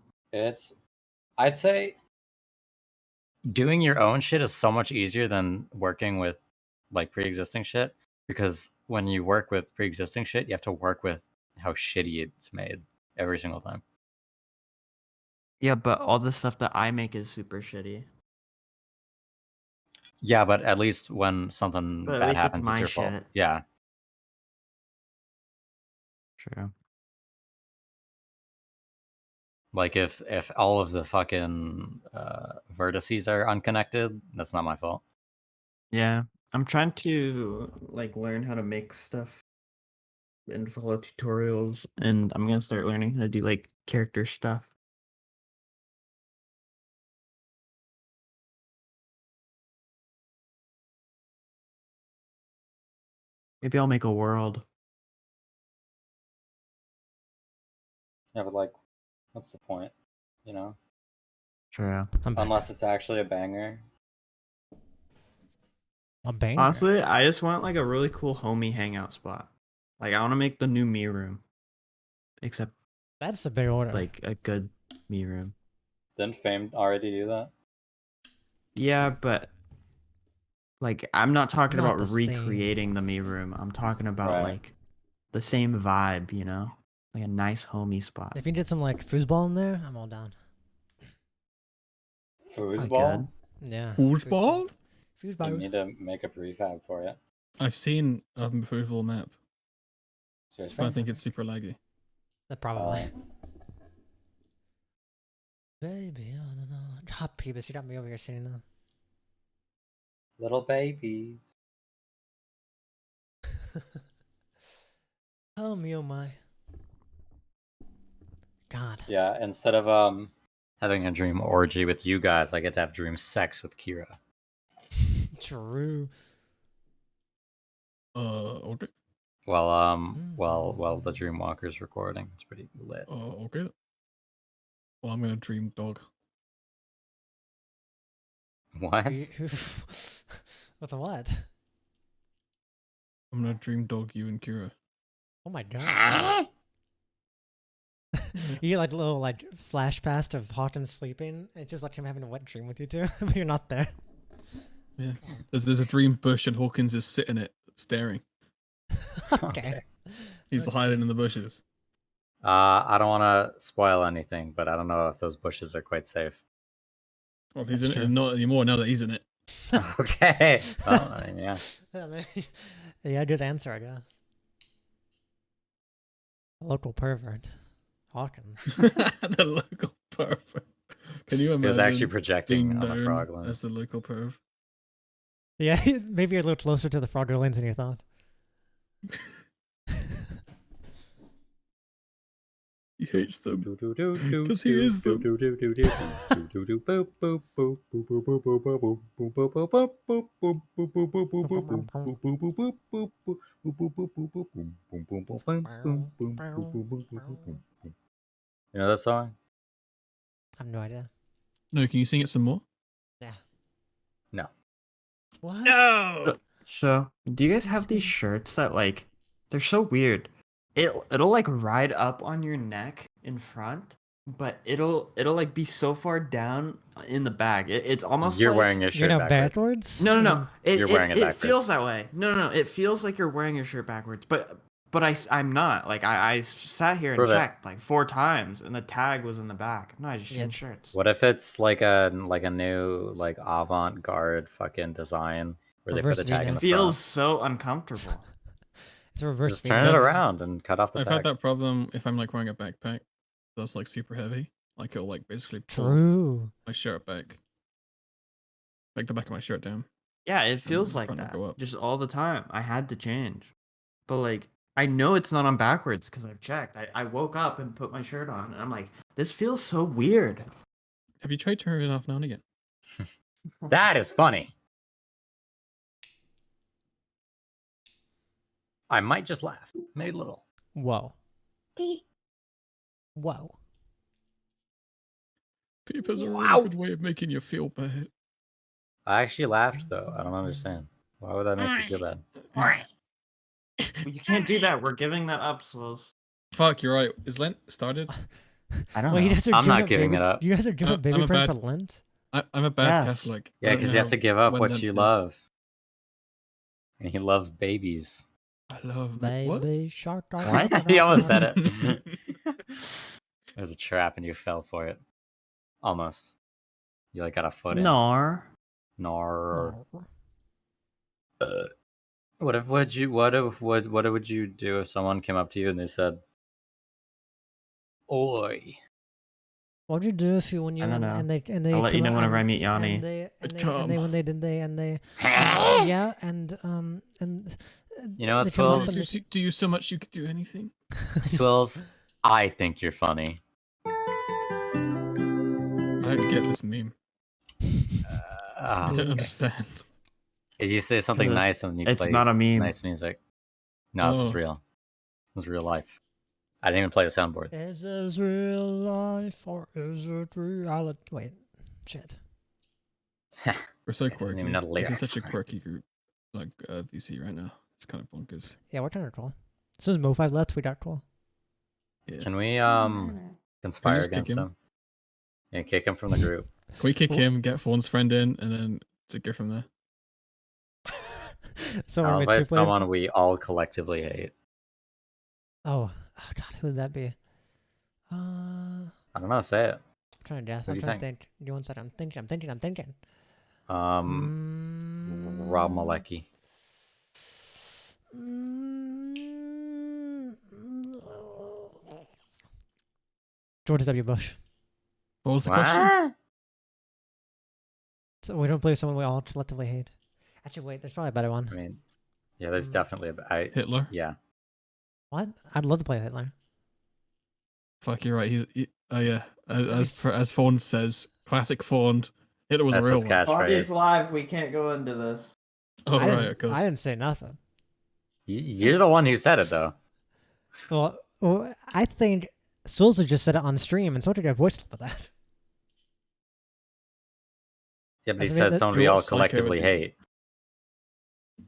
I'd say doing your own shit is so much easier than working with like pre-existing shit, because when you work with pre-existing shit, you have to work with how shitty it's made every single time. Yeah, but all the stuff that I make is super shitty. Yeah, but at least when something But at bad least it's happens, it's my your fault. shit. Yeah. True. Like if all of the fucking vertices are unconnected, that's not my fault. Yeah, I'm trying to like learn how to make stuff and follow tutorials, and I'm gonna start learning how to do like character stuff. Maybe I'll make a world. Yeah, but like, what's the point? You know, True. I'm back. unless it's actually a banger. A banger. Honestly, I just want like a really cool homie hangout spot. Like I want to make the new me room, except That's a big order. like a good me room. Didn't Fame already do that? Yeah, but like I'm not talking Not about the same. recreating the me room. I'm talking about Right. like the same vibe, you know? Like a nice homie spot. If you did some like foosball in there, I'm all down. Foosball? Yeah. Foosball? You Foosball. need to make a prefab for it. I've seen a foosball map, but Seriously? I think it's super laggy. Probably. Baby, I don't know. Hot Peebus, you got me over here sitting now. Little babies. Oh me, oh my. God. Yeah, instead of having a dream orgy with you guys, I get to have dream sex with Kira. True. Okay. While the Dreamwalker's recording, it's pretty lit. Okay. Well, I'm gonna dream dog. What? With a what? I'm gonna dream dog you and Kira. Oh my god. You get like little like flash past of Hawkins sleeping. It's just like him having a wet dream with you two, but you're not there. Yeah. There's a dream bush and Hawkins is sitting it, staring. Okay. He's hiding in the bushes. I don't want to spoil anything, but I don't know if those bushes are quite safe. Well, he's That's in true. it not anymore now that he's in it. Okay. Well, I mean, yeah. I mean, yeah, good answer, I guess. Local pervert. Hawkins. The local perv. Can you imagine? It was actually projecting being on the known frog as lens. the local perv. Yeah, maybe you're a little closer to the Frogger lens than you thought. He hates them because he is them. You know that song? I have no idea. No, can you sing it some more? Yeah. No. What? No. So, do you guys have these Insane. shirts that like they're so weird? It'll like ride up on your neck in front, but it'll like be so far down in the back. It's almost You're like wearing your You're shirt now backwards. backwards? no. You're wearing it It backwards. feels that way. No. It feels like you're wearing your shirt backwards, but I'm not. Like I sat here and Prove it. checked like 4 times, and the tag was in the back. No, I just Yeah. changed shirts. What if it's like a new like avant-garde fucking design where they put Reverse a tag in V-neck. the Feels front? so uncomfortable. It's a reverse Just turn it V-neck. around and cut off the I've had tag. that problem if I'm like wearing a backpack that's like super heavy. Like it'll like basically pull True. my shirt back. Like the back of my shirt down. Yeah, it feels the like front will that go up. just all the time. I had to change, but like I know it's not on backwards because I've checked. I woke up and put my shirt on, and I'm like, this feels so weird. Have you tried turning it off now and again? That is funny. I might just laugh. Maybe a little. Whoa. Whoa. Peep has a really Wow. good way of making you feel bad. I actually laughed though. I don't understand. Why would that make you feel bad? You can't do that. We're giving that up, Swills. Fuck, you're right. Is Lent started? I don't Well, know. you guys are I'm giving not up giving baby, it up. You guys are giving up I'm baby a print for bad- Lent? I'm a bad Yes. Catholic. I Yeah, don't because you have know to give up when what Lent you is. love. And he loves babies. I love what? Baby shark. What? He almost said it. There's a trap and you fell for it. Almost. You like got a foot in. Nor. Nor. No. What would you do if someone came up to you and they said, "Oi"? What would you do if you when you I don't and know. they I'll let you come know out whenever I and- meet Yanni. and they I'd and come. they yeah and You know what, they come up Swills? and they- Do you so much you could do anything? Swills, I think you're funny. I don't get this meme. I don't understand. If you say something Because nice and you it's play not a meme. nice music. No, this is Oh. real. This is real life. I didn't even play the soundboard. Is this real life or is it reality? Wait, shit. We're so This guy doesn't quirky. even know the This is lyrics. such a quirky group, like VC right now. It's kind of bonkers. Yeah, we're trying to troll. Since Mo5 left, we got troll. Yeah. Can we conspire just kick against him? him? Yeah, kick him from the group. Can we kick Well- him, get Fawnde's friend in, and then to go from there? So I'll we're play two players. someone we all collectively hate. Oh God, who would that be? I don't know. Say it. I'm trying to guess. Who I'm do you trying to think. Give me 1 second. I'm thinking. Rob Malecki. George W. Bush. What was the question? What? So we don't play with someone we all collectively hate. Actually, wait. There's probably a better one. I mean, yeah, there's definitely Hitler. yeah. What? I'd love to play Hitler. Fuck, you're right. Oh yeah. He's- As Fawnde says, classic Fawnde. Hitler was That's a real his one. Fawnde's catchphrase. live. We can't go into this. Oh I right, didn't, of course. I didn't say nothing. You're the one who said it though. Well, I think Souls just said it on stream, and so did I voice clip of that. Yeah, but he That's said that- someone we What all Psycho collectively would do. hate.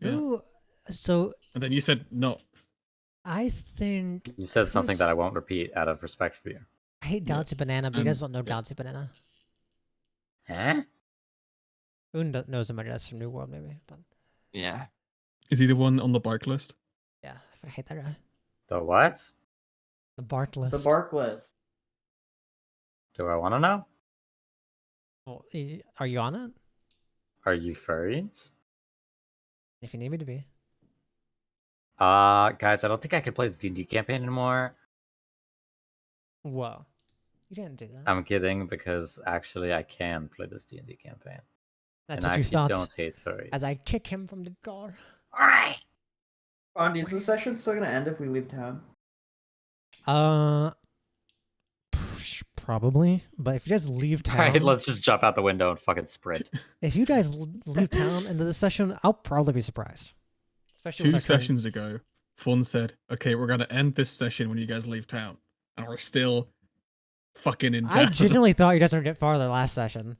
Yeah. Ooh, so And then you said no. I think You said something Who's- that I won't repeat out of respect for you. I hate Galaxy Banana, but you guys don't know yeah. Galaxy Banana. Huh? Un knows him, that's from New World, maybe. But Yeah. Is he the one on the bark list? yeah, I hate that guy. The what? The Bart list. The bark list. Do I want to know? Well, are you on it? Are you furries? If you need me to be. Guys, I don't think I can play this D&D campaign anymore. Whoa, you didn't do that. I'm kidding because actually I can play this D&D campaign. That's and what I you actually thought. don't hate furries. As I kick him from the door. Fawnde, is the session still gonna end if we leave town? Probably. But if you guys leave town, Alright, let's just jump out the window and fucking sprint. if you guys leave town into the session, I'll probably be surprised. Especially with 2 our current- sessions ago, Fawnde said, "Okay, we're gonna end this session when you guys leave town," and we're still fucking in I town. genuinely thought you guys were going to get farther last session.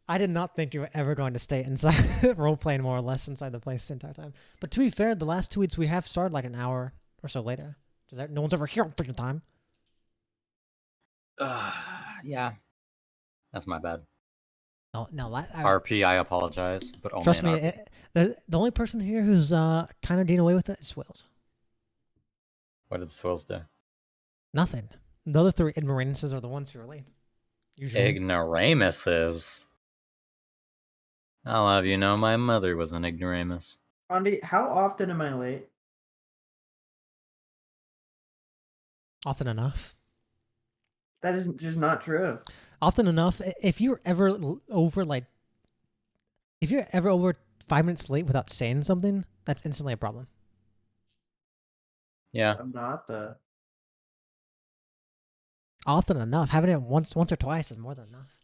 I did not think you were ever going to stay inside role playing more or less inside the place the entire time. But to be fair, the last 2 weeks we have started like an hour or so later. No one's ever here all freaking time. Yeah. That's my bad. No. RP, I apologize, but only Trust in me, RP. the only person here who's kind of getting away with it is Wills. What did the swills do? Nothing. The other 3 ignorances are the ones who are late. Usually. Ignoramuses. I'll have you know my mother was an ignoramus. Fawnde, how often am I late? Often enough. That is just not true. Often enough. If you're ever over 5 minutes late without saying something, that's instantly a problem. Yeah. I'm not the. Often enough. Having it once or twice is more than enough.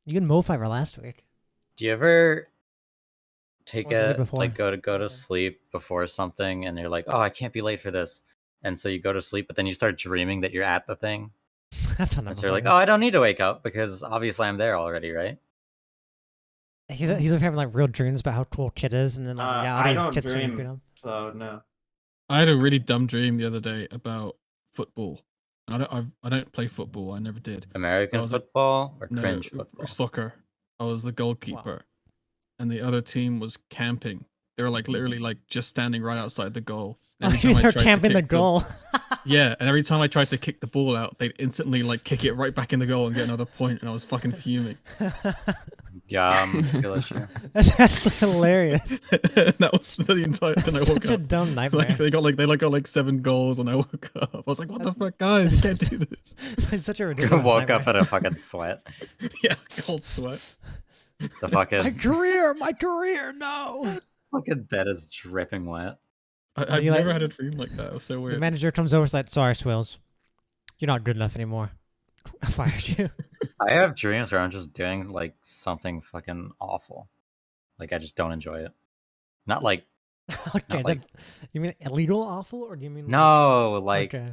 You and Mo5 last week. Do you ever take What was the week a before? like go to Okay. sleep before something and you're like, oh, I can't be late for this, and so you go to sleep, but then you start dreaming that you're at the thing, I've done that and so you're before. like, oh, I don't need to wake up because obviously I'm there already, right? He's having like real dreams about how cool Kid is, and then like I reality is don't Kid's trying to dream. beat him. So no. I had a really dumb dream the other day about football. I don't play football. I never did. I American was like, football or No, cringe football? soccer. I was the goalkeeper, and the other team was camping. They were like literally like just standing right outside the goal. Oh, And every time I they're tried to camping the kick goal. yeah, and every time I tried to kick the ball out, they'd instantly like kick it right back in the goal and get another point, and I was fucking fuming. Skill issue. That's actually hilarious. That was the entire thing. I That's woke such a up. dumb nightmare. Like they got like 7 goals, and I woke up. I was like, "What the fuck, guys? You can't do this." It's such a ridiculous Woke up nightmare. in a fucking sweat. Yeah, cold sweat. The My fucking career, no. fucking bed is dripping wet. I've you like- never had a dream like that. It was so The weird. manager comes over and said, "Sorry, Swills, you're not good enough anymore. I fired you." I have dreams where I'm just doing like something fucking awful. Like I just don't enjoy it. Not like Okay, like- you mean illegal awful, or do you mean no, like Okay.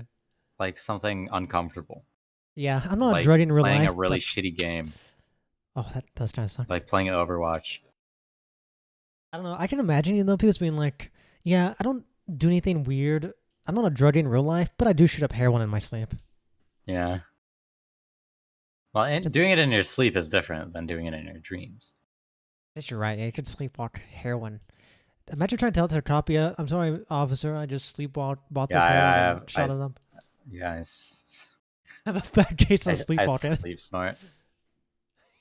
like something uncomfortable. Yeah, I'm not Like a drug in real playing life. a really but- shitty game, Oh, that does kind of suck. like playing Overwatch. I don't know. I can imagine people being like, "Yeah, I don't do anything weird. I'm not a drug in real life, but I do shoot up heroin in my sleep." Yeah. Well, and doing it in your sleep is different than doing it in your dreams. Yes, you're right. Yeah, you could sleepwalk heroin. Imagine trying to tell it to a cop, "Yeah, I'm sorry, officer. I just bought this Yeah, heroin and I shot it up." Yeah, I have a bad case of I sleepwalking. sleep snort.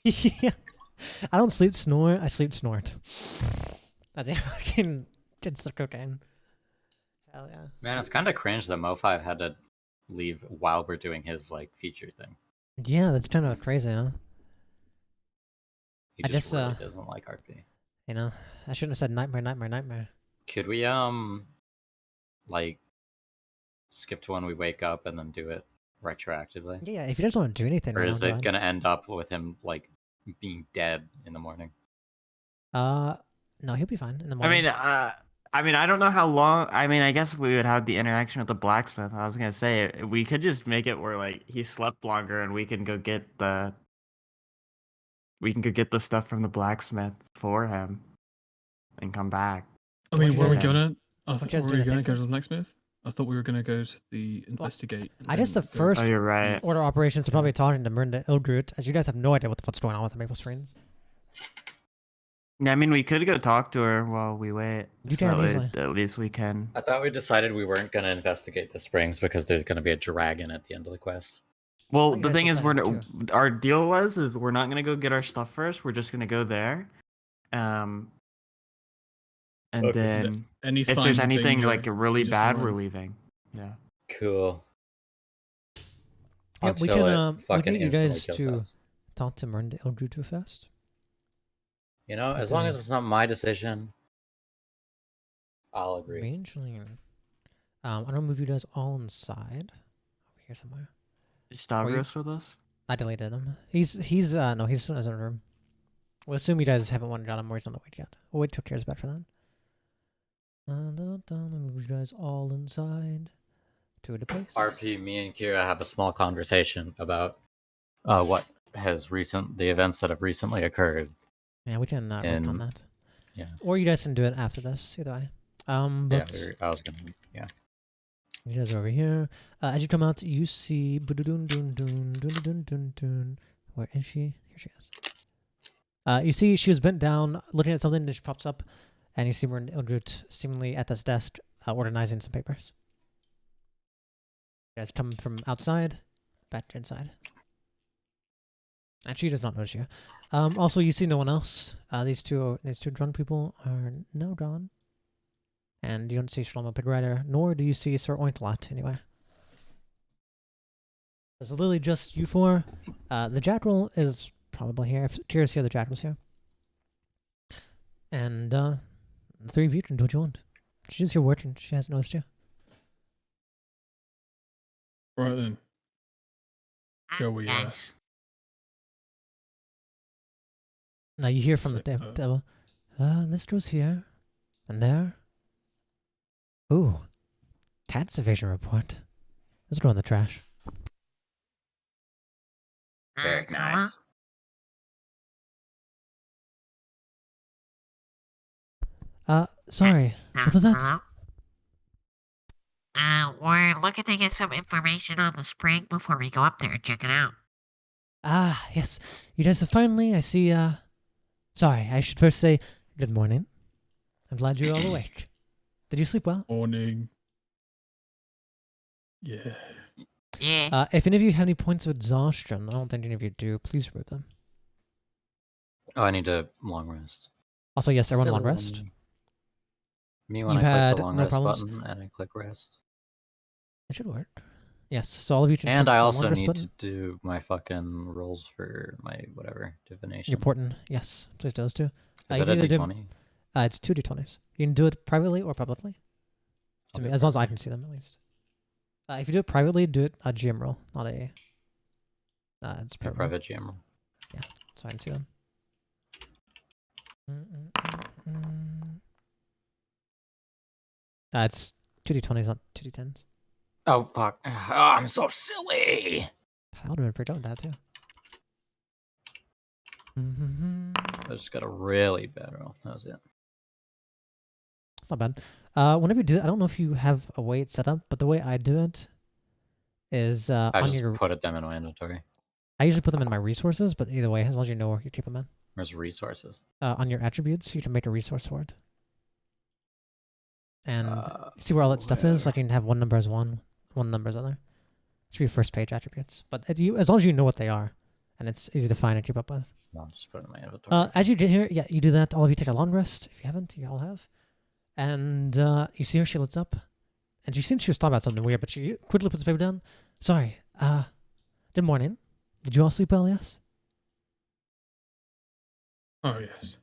Yeah. I don't sleep snore. I sleep snort. That's it. Fucking it's the cocaine. Hell yeah. Man, it's kind of cringe that Mo5 had to leave while we're doing his like feature thing. Yeah, that's kind of crazy, huh? He I just just, really doesn't like RP. You know, I shouldn't have said nightmare. Could we like skip to when we wake up and then do it retroactively? Yeah, if you just want to do anything, Or right is now, go it ahead. gonna end up with him like being dead in the morning? No, he'll be fine in the morning. I mean, I don't know how long. I mean, I guess we would have the interaction with the blacksmith. I was gonna say we could just make it where like he slept longer, and we can go get the stuff from the blacksmith for him, and come back. I mean, you were we guys- gonna? you guys Were do we the gonna thing go to first? the blacksmith? I thought we were gonna go to the investigate. and I guess then the go- first Oh, you're right. order of operations are probably talking to Merinda Ildroot, as you guys have no idea what the fuck's going on with the Maple Springs. Yeah, I mean, we could go talk to her while we wait. You so can that easily. way at least we can. I thought we decided we weren't gonna investigate the springs because there's gonna be a dragon at the end of the quest. Well, you the guys thing is, decided our deal was we're not gonna go get our stuff first. We're just gonna go there, and Okay. then Any if signs there's of anything danger, like really we just bad, run. we're leaving. Yeah. Cool. Yeah, we can we fucking can get you instantly guys kills to us. talk to Merinda Ildroot first. You know, But as long then- as it's not my decision, I'll agree. Eventually. I'm gonna move you guys all inside. Over here somewhere. Is Stavros with us? I deleted him. He's no, he's in his own room. We'll assume you guys haven't wandered out him where he's on the way yet. We'll wait till Kira's back for that. Move you guys all inside to a place. RP, me and Kira have a small conversation about the events that have recently occurred. Yeah, we can work on And- that. yeah. Or you guys can do it after this, either way. But I was gonna, yeah. you guys are over here. As you come out, you see. Where is she? Here she is. You see, she was bent down, looking at something, then she pops up, and you see Merinda Ildroot seemingly at this desk, organizing some papers. You guys come from outside, back to inside. And she does not notice you. Also, you see no one else. These two drunk people are now gone. And you don't see Shlomo Pigrider, nor do you see Sir Ointlot anywhere. It's literally just you four. The Jackal is probably here. If Kira's here, the Jackal's here. And the three of you can do what you want. She's here working. She hasn't noticed you. Right then. Shall we? Yes. Now you hear from the So, devil. This goes here. And there. Ooh. Tax evasion report. Let's go in the trash. Very nice. Sorry. What was that? Hello? We're looking to get some information on the spring before we go up there and check it out. Ah, yes. You guys have finally, I see, sorry, I should first say good morning. I'm glad you're all awake. Did you sleep well? Morning. Yeah. Yeah. If any of you have any points of exhaustion, I don't think any of you do, please remove them. Oh, I need a long rest. Also, yes, everyone long Silly rest. Me when You've I click had the long no rest problems? button and I click rest. It should work. Yes, so all of you can And click I the also long rest need button. to do my fucking rolls for my whatever divination. You're important. Yes, please do those too. Is you it can a either do- d20? It's 2d20s. You can do it privately or publicly. To I'll me, do as long as I privately. can see them at least. If you do it privately, do it a GM roll, not a. It's A private. roll, private GM roll. so I can see them. It's 2d20s, not 2d10s. Oh fuck! Oh, I'm so silly. I would have been pretty good with that too. I just got a really bad roll. That was it. It's not bad. Whenever you do it, I don't know if you have a way it's set up, but the way I do it is I on just your. put them in my inventory. I usually put them in my resources, but either way, as long as you know where you keep them in. There's resources. On your attributes, you can make a resource for it. And see where all that stuff is? Like you can have one number as one number as other. It should be first page attributes. But as long as you know what they are, and it's easy to find and keep up with. I'll just put it in my inventory. As you did here, yeah, you do that. All of you take a long rest. If you haven't, you all have. And you see her, she looks up. And she seems she was talking about something weird, but she quickly puts the paper down. Sorry, good morning. Did you all sleep well, yes? Oh yes.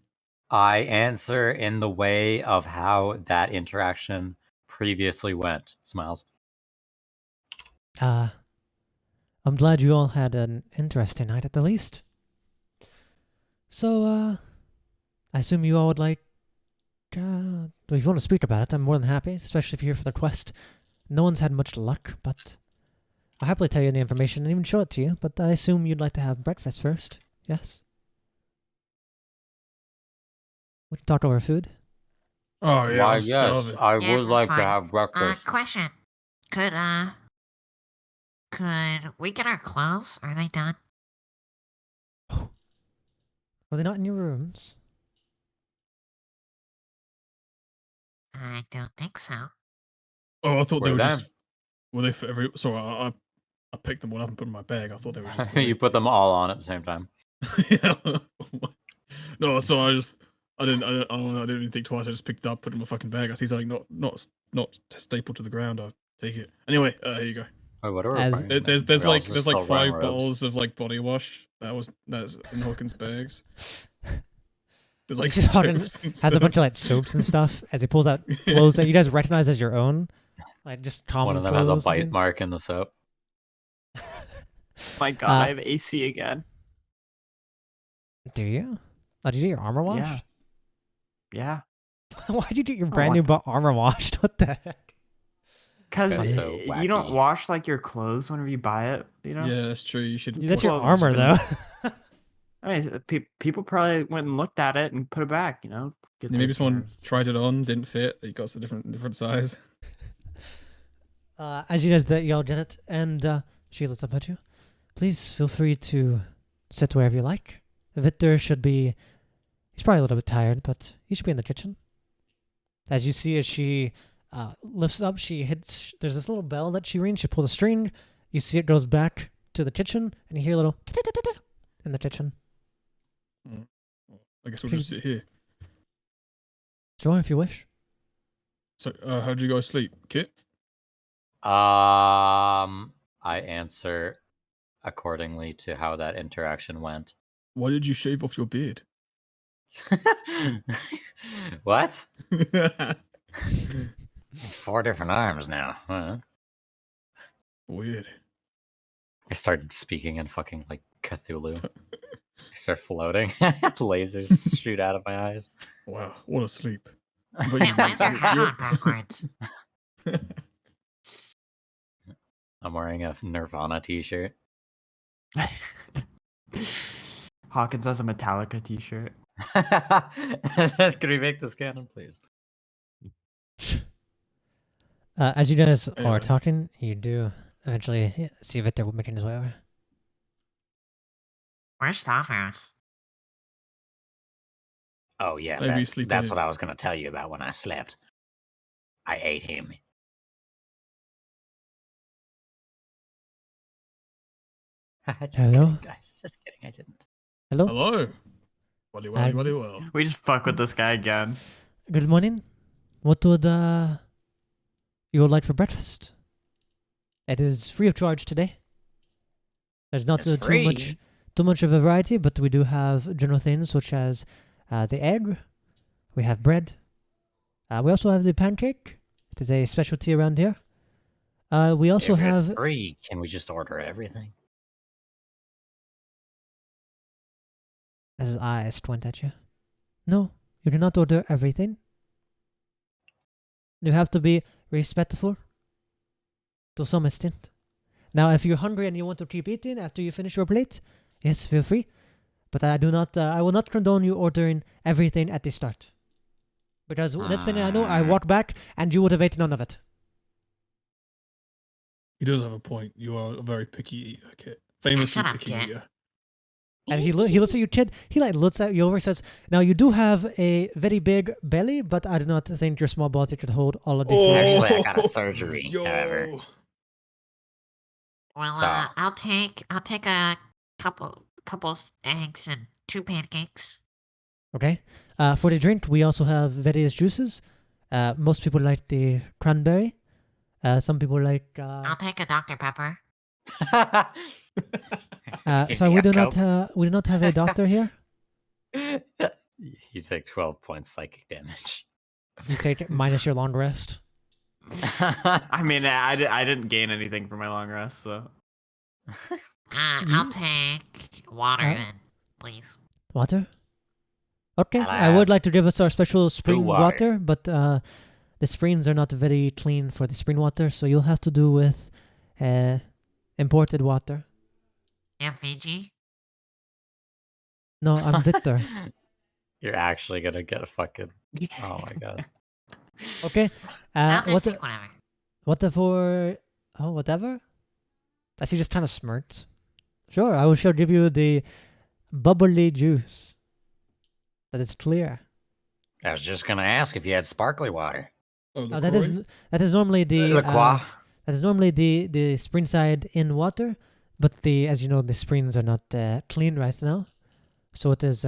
I answer in the way of how that interaction previously went. Smiles. I'm glad you all had an interesting night at the least. So, I assume you all would like, if you want to speak about it, I'm more than happy, especially if you're here for the quest. No one's had much luck, but I'll happily tell you the information and even show it to you, but I assume you'd like to have breakfast first, yes? We can talk over food. Oh yeah. Why, I'm yes, starving. I Yeah, would that's like to fine. have breakfast. Question. Could we get our clothes? Are they done? Were they not in your rooms? I don't think so. Oh, I thought they Where were are just. Were they for every? So I picked them all up and put them in my bag. I thought they were just. For You put them all on at the same time. yeah. No, so I didn't even think twice. I just picked it up, put it in my fucking bag. I see something not stapled to the ground. I'll take it. Anyway, here you go. Wait, what are we As- wearing? There's We all like just there's like still wearing 5 robes. bottles of like body wash. That's in Hawkins' bags. There's like He's talking- soaps and Has a stuff. bunch of like soaps and stuff as he pulls out clothes that you guys recognize as your own. Like just common One of them has a clothes and bite things. mark in the soap. My God, I have AC again. Do you? Oh, did you get your armor washed? Yeah. Why'd you get your Oh, brand what new armor washed? What the heck? Because That's so you don't wacky. wash like your clothes whenever you buy it, you know? Yeah, that's true. You should. That's wash your it. armor though. I mean, people probably went and looked at it and put it back, you know? Get Maybe their someone cares. tried it on, didn't fit. It got a different size. As you guys you all get it, and she looks up at you. Please feel free to sit wherever you like. Victor should be. He's probably a little bit tired, but he should be in the kitchen. As you see, as she lifts up, she hits. There's this little bell that she rings. She pulls a string. You see it goes back to the kitchen, and you hear a little in the kitchen. I guess we'll just sit here. Sure, if you wish. So, how'd you guys sleep, Kit? I answer accordingly to how that interaction went. Why did you shave off your beard? What? 4 different arms now. Huh? Weird. I started speaking in fucking like Cthulhu. I start floating. Lasers shoot out of my eyes. Wow, what a sleep. Hey, why's your hat on backwards? I'm wearing a Nirvana t-shirt. Hawkins has a Metallica t-shirt. Can we make this canon, please? As you guys are Anyway. talking, you do eventually see Victor making his way over. Where's Stavros? Oh yeah, Maybe he's sleeping that's in. what I was gonna tell you about when I slept. I ate him. Just Hello? kidding, guys. Just kidding. I didn't. Hello? Hello. Welly, welly, welly, well. We just fuck with this guy again. Good morning. What would you would like for breakfast? It is free of charge today. There's not It's free. too much of a variety, but we do have general things such as the egg. We have bread. We also have the pancake. It is a specialty around here. We also If have. it's free, can we just order everything? As his eyes squint at you. No, you do not order everything. You have to be respectful to some extent. Now, if you're hungry and you want to keep eating after you finish your plate, yes, feel free. But I will not condone you ordering everything at the start. Because let's say I know I walk back and you would have eaten none of it. He does have a point. You are a very picky eater, Kit. Famously Shut up, picky Kit. eater. And he looks at you, kid. He looks at you over and says, "Now you do have a very big belly, but I do not think your small body could hold all of the food." Actually, I got a surgery, Yo. however. Well, So- I'll take a couple eggs and 2 pancakes. Okay. For the drink, we also have various juices. Most people like the cranberry. Some people like. I'll take a Dr. Pepper. Sorry, we do not have a doctor here. You take 12 points psychic damage. You take it minus your long rest. I mean, I didn't gain anything from my long rest, so. I'll take water then, please. Water. Okay, I would like to give us our special spring water. water, but the springs are not very clean for the spring water, so you'll have to do with imported water. You have Fiji? No, I'm Victor. You're actually gonna get a fucking. Oh my god. Okay. I'll just What take whatever. whatever? I see. Just kind of smirks. Sure, I will sure give you the bubbly juice. That is clear. I was just gonna ask if you had sparkly water. Oh, That is normally the LaCroix. that is normally the spring side in water, but as you know, the springs are not clean right now, so it is.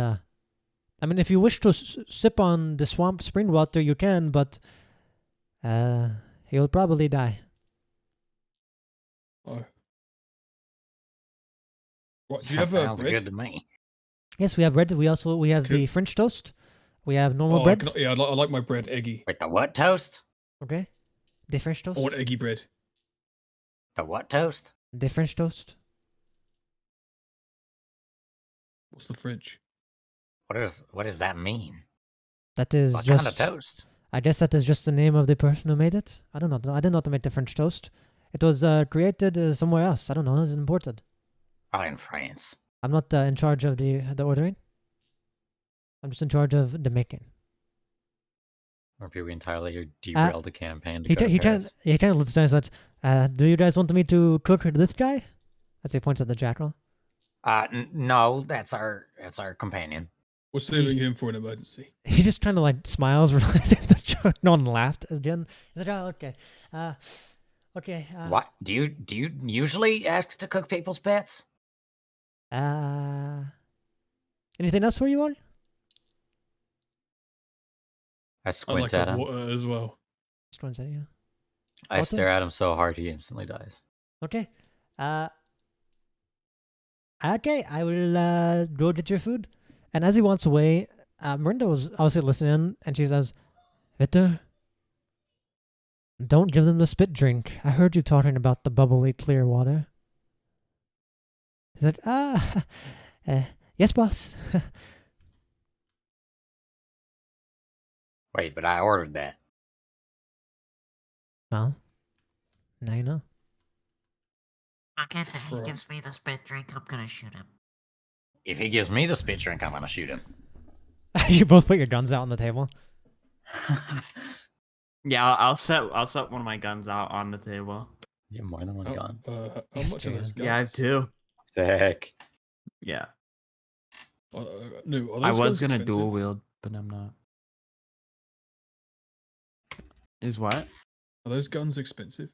I mean, if you wish to sip on the swamp spring water, you can, but you'll probably die. Oh. What, do you That have sounds bread? good to me. Yes, we have bread. We have the French toast. We have normal Oh, bread. I like my bread eggy. Wait, the what toast? Okay. The French toast. I want eggy bread. The what toast? The French toast. What's the fridge? What does that mean? That is What just. kind of toast? I guess that is just the name of the person who made it. I don't know. I didn't know to make the French toast. It was created somewhere else. I don't know. It was imported. Probably in France. I'm not in charge of the ordering. I'm just in charge of the making. Or maybe we entirely derailed the campaign to He go to kind of looks down and says, "Do you guys want me to cook this guy?" As he points at the jackal. No, that's our companion. We're saving him for an emergency. He just kind of like smiles, realizing the joke. No one laughed. As Jen, he's like, "Oh, okay, okay." What do you usually ask to cook people's pets? Anything else for you all? I I squint like at a him. water as well. Just one second. I Water? stare at him so hard he instantly dies. Okay. Okay, I will go get your food. And as he walks away, Miranda was obviously listening, and she says, "Victor, don't give them the spit drink. I heard you talking about the bubbly clear water." He said, yes, boss." Wait, but I ordered that. Well, now you know. Okay, if he Bro. gives me the spit drink, I'm gonna shoot him. If he gives me the spit drink, I'm gonna shoot him. You both put your guns out on the table. Yeah, I'll set one of my guns out on the table. You have more than one Oh, gun. how Yes, much are those dude. Yeah, I have guns? 2. Sick. Yeah. No, are I those was guns gonna expensive? dual wield, but I'm not. Is what? Are those guns expensive?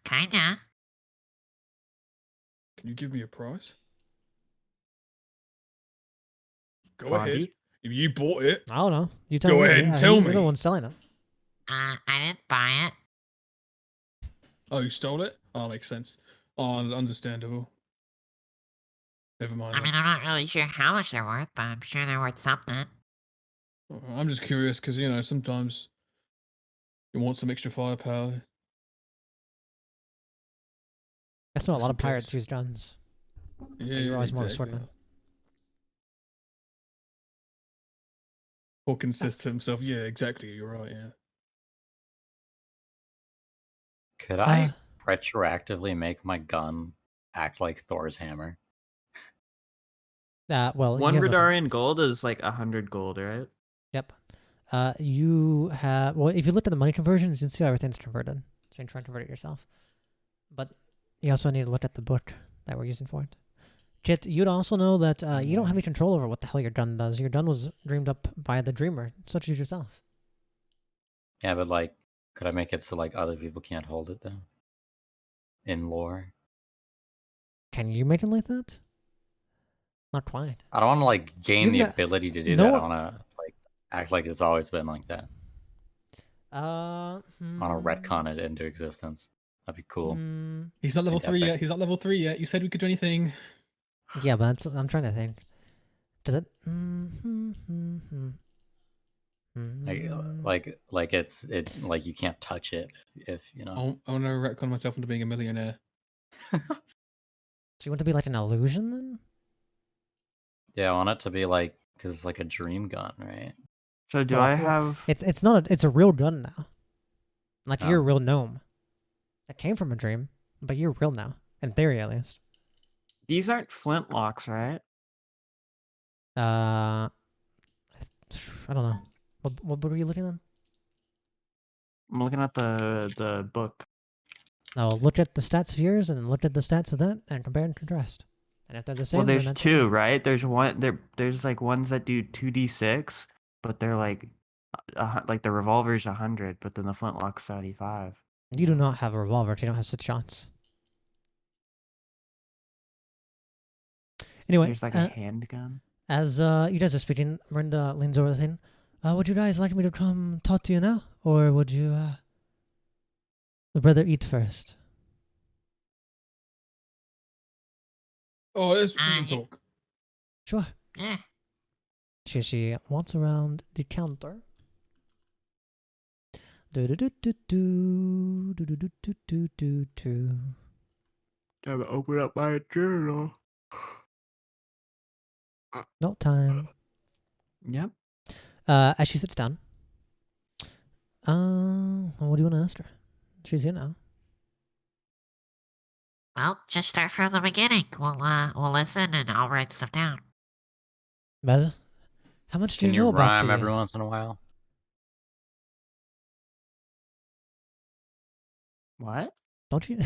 Kinda. Can you give me a price? Go Fawnde? ahead. If you bought it, I don't know. You tell go me. ahead and tell You're the me. one selling it. I didn't buy it. Oh, you stole it? Oh, makes sense. Oh, understandable. Never mind. I mean, I'm not really sure how much they're worth, but I'm sure they're worth something. I'm just curious because sometimes you want some extra firepower. That's not a Just lot in of pirates case. use guns. Yeah, You're always more of a exactly. swordman. Hawkins says to himself, "Yeah, exactly. You're right. Yeah." Could I retroactively make my gun act like Thor's hammer? Well, One you have nothing. Rihdarian gold is like 100 gold, right? Yep. You have. Well, if you look at the money conversions, you can see how everything's converted. So you can try and convert it yourself. But you also need to look at the book that we're using for it. Kit, you'd also know that you don't have any control over what the hell your gun does. Your gun was dreamed up by the dreamer, such as yourself. Yeah, but like, could I make it so like other people can't hold it though? In lore, Can you make it like that? Not quite. I don't want to like gain You've the got- ability to do no- that. I want to like act like it's always been like that. I want to retcon it into existence. That'd be cool. He's not level And 3 epic. yet. He's not level 3 yet. You said we could do anything. Yeah, but that's, I'm trying to think. Does it? Like it's like you can't touch it if you know. I want to retcon myself into being a millionaire. So you want to be like an illusion then? Yeah, I want it to be like because it's like a dream gun, right? So do Well, I well, have? It's not. It's a real gun now. Like Oh. you're a real gnome. That came from a dream, but you're real now, in theory at least. These aren't flintlocks, right? I don't know. What book are you looking at? I'm looking at the book. No, look at the stats of yours and look at the stats of that and compare and contrast. And if they're the same, Well, then there's that's 2, right? There's one. There's like ones that do 2d6, but they're like the revolver's 100, but then the flintlock's 75. You do not have a revolver. You don't have 6 shots. Anyway, There's like a handgun. as you guys are speaking, Miranda leans over the thing. Would you guys like me to come talk to you now, or would you rather eat first? Oh, we can yeah. talk. Sure. Yeah. She walks around the counter. Do do do do do do do do do do do do. Time to open up my journal. No time. Yep. As she sits down. What do you want to ask her? She's here now. Well, just start from the beginning. We'll listen and I'll write stuff down. Well, how much do Can you know you about rhyme the? every once in a while? What? Don't you?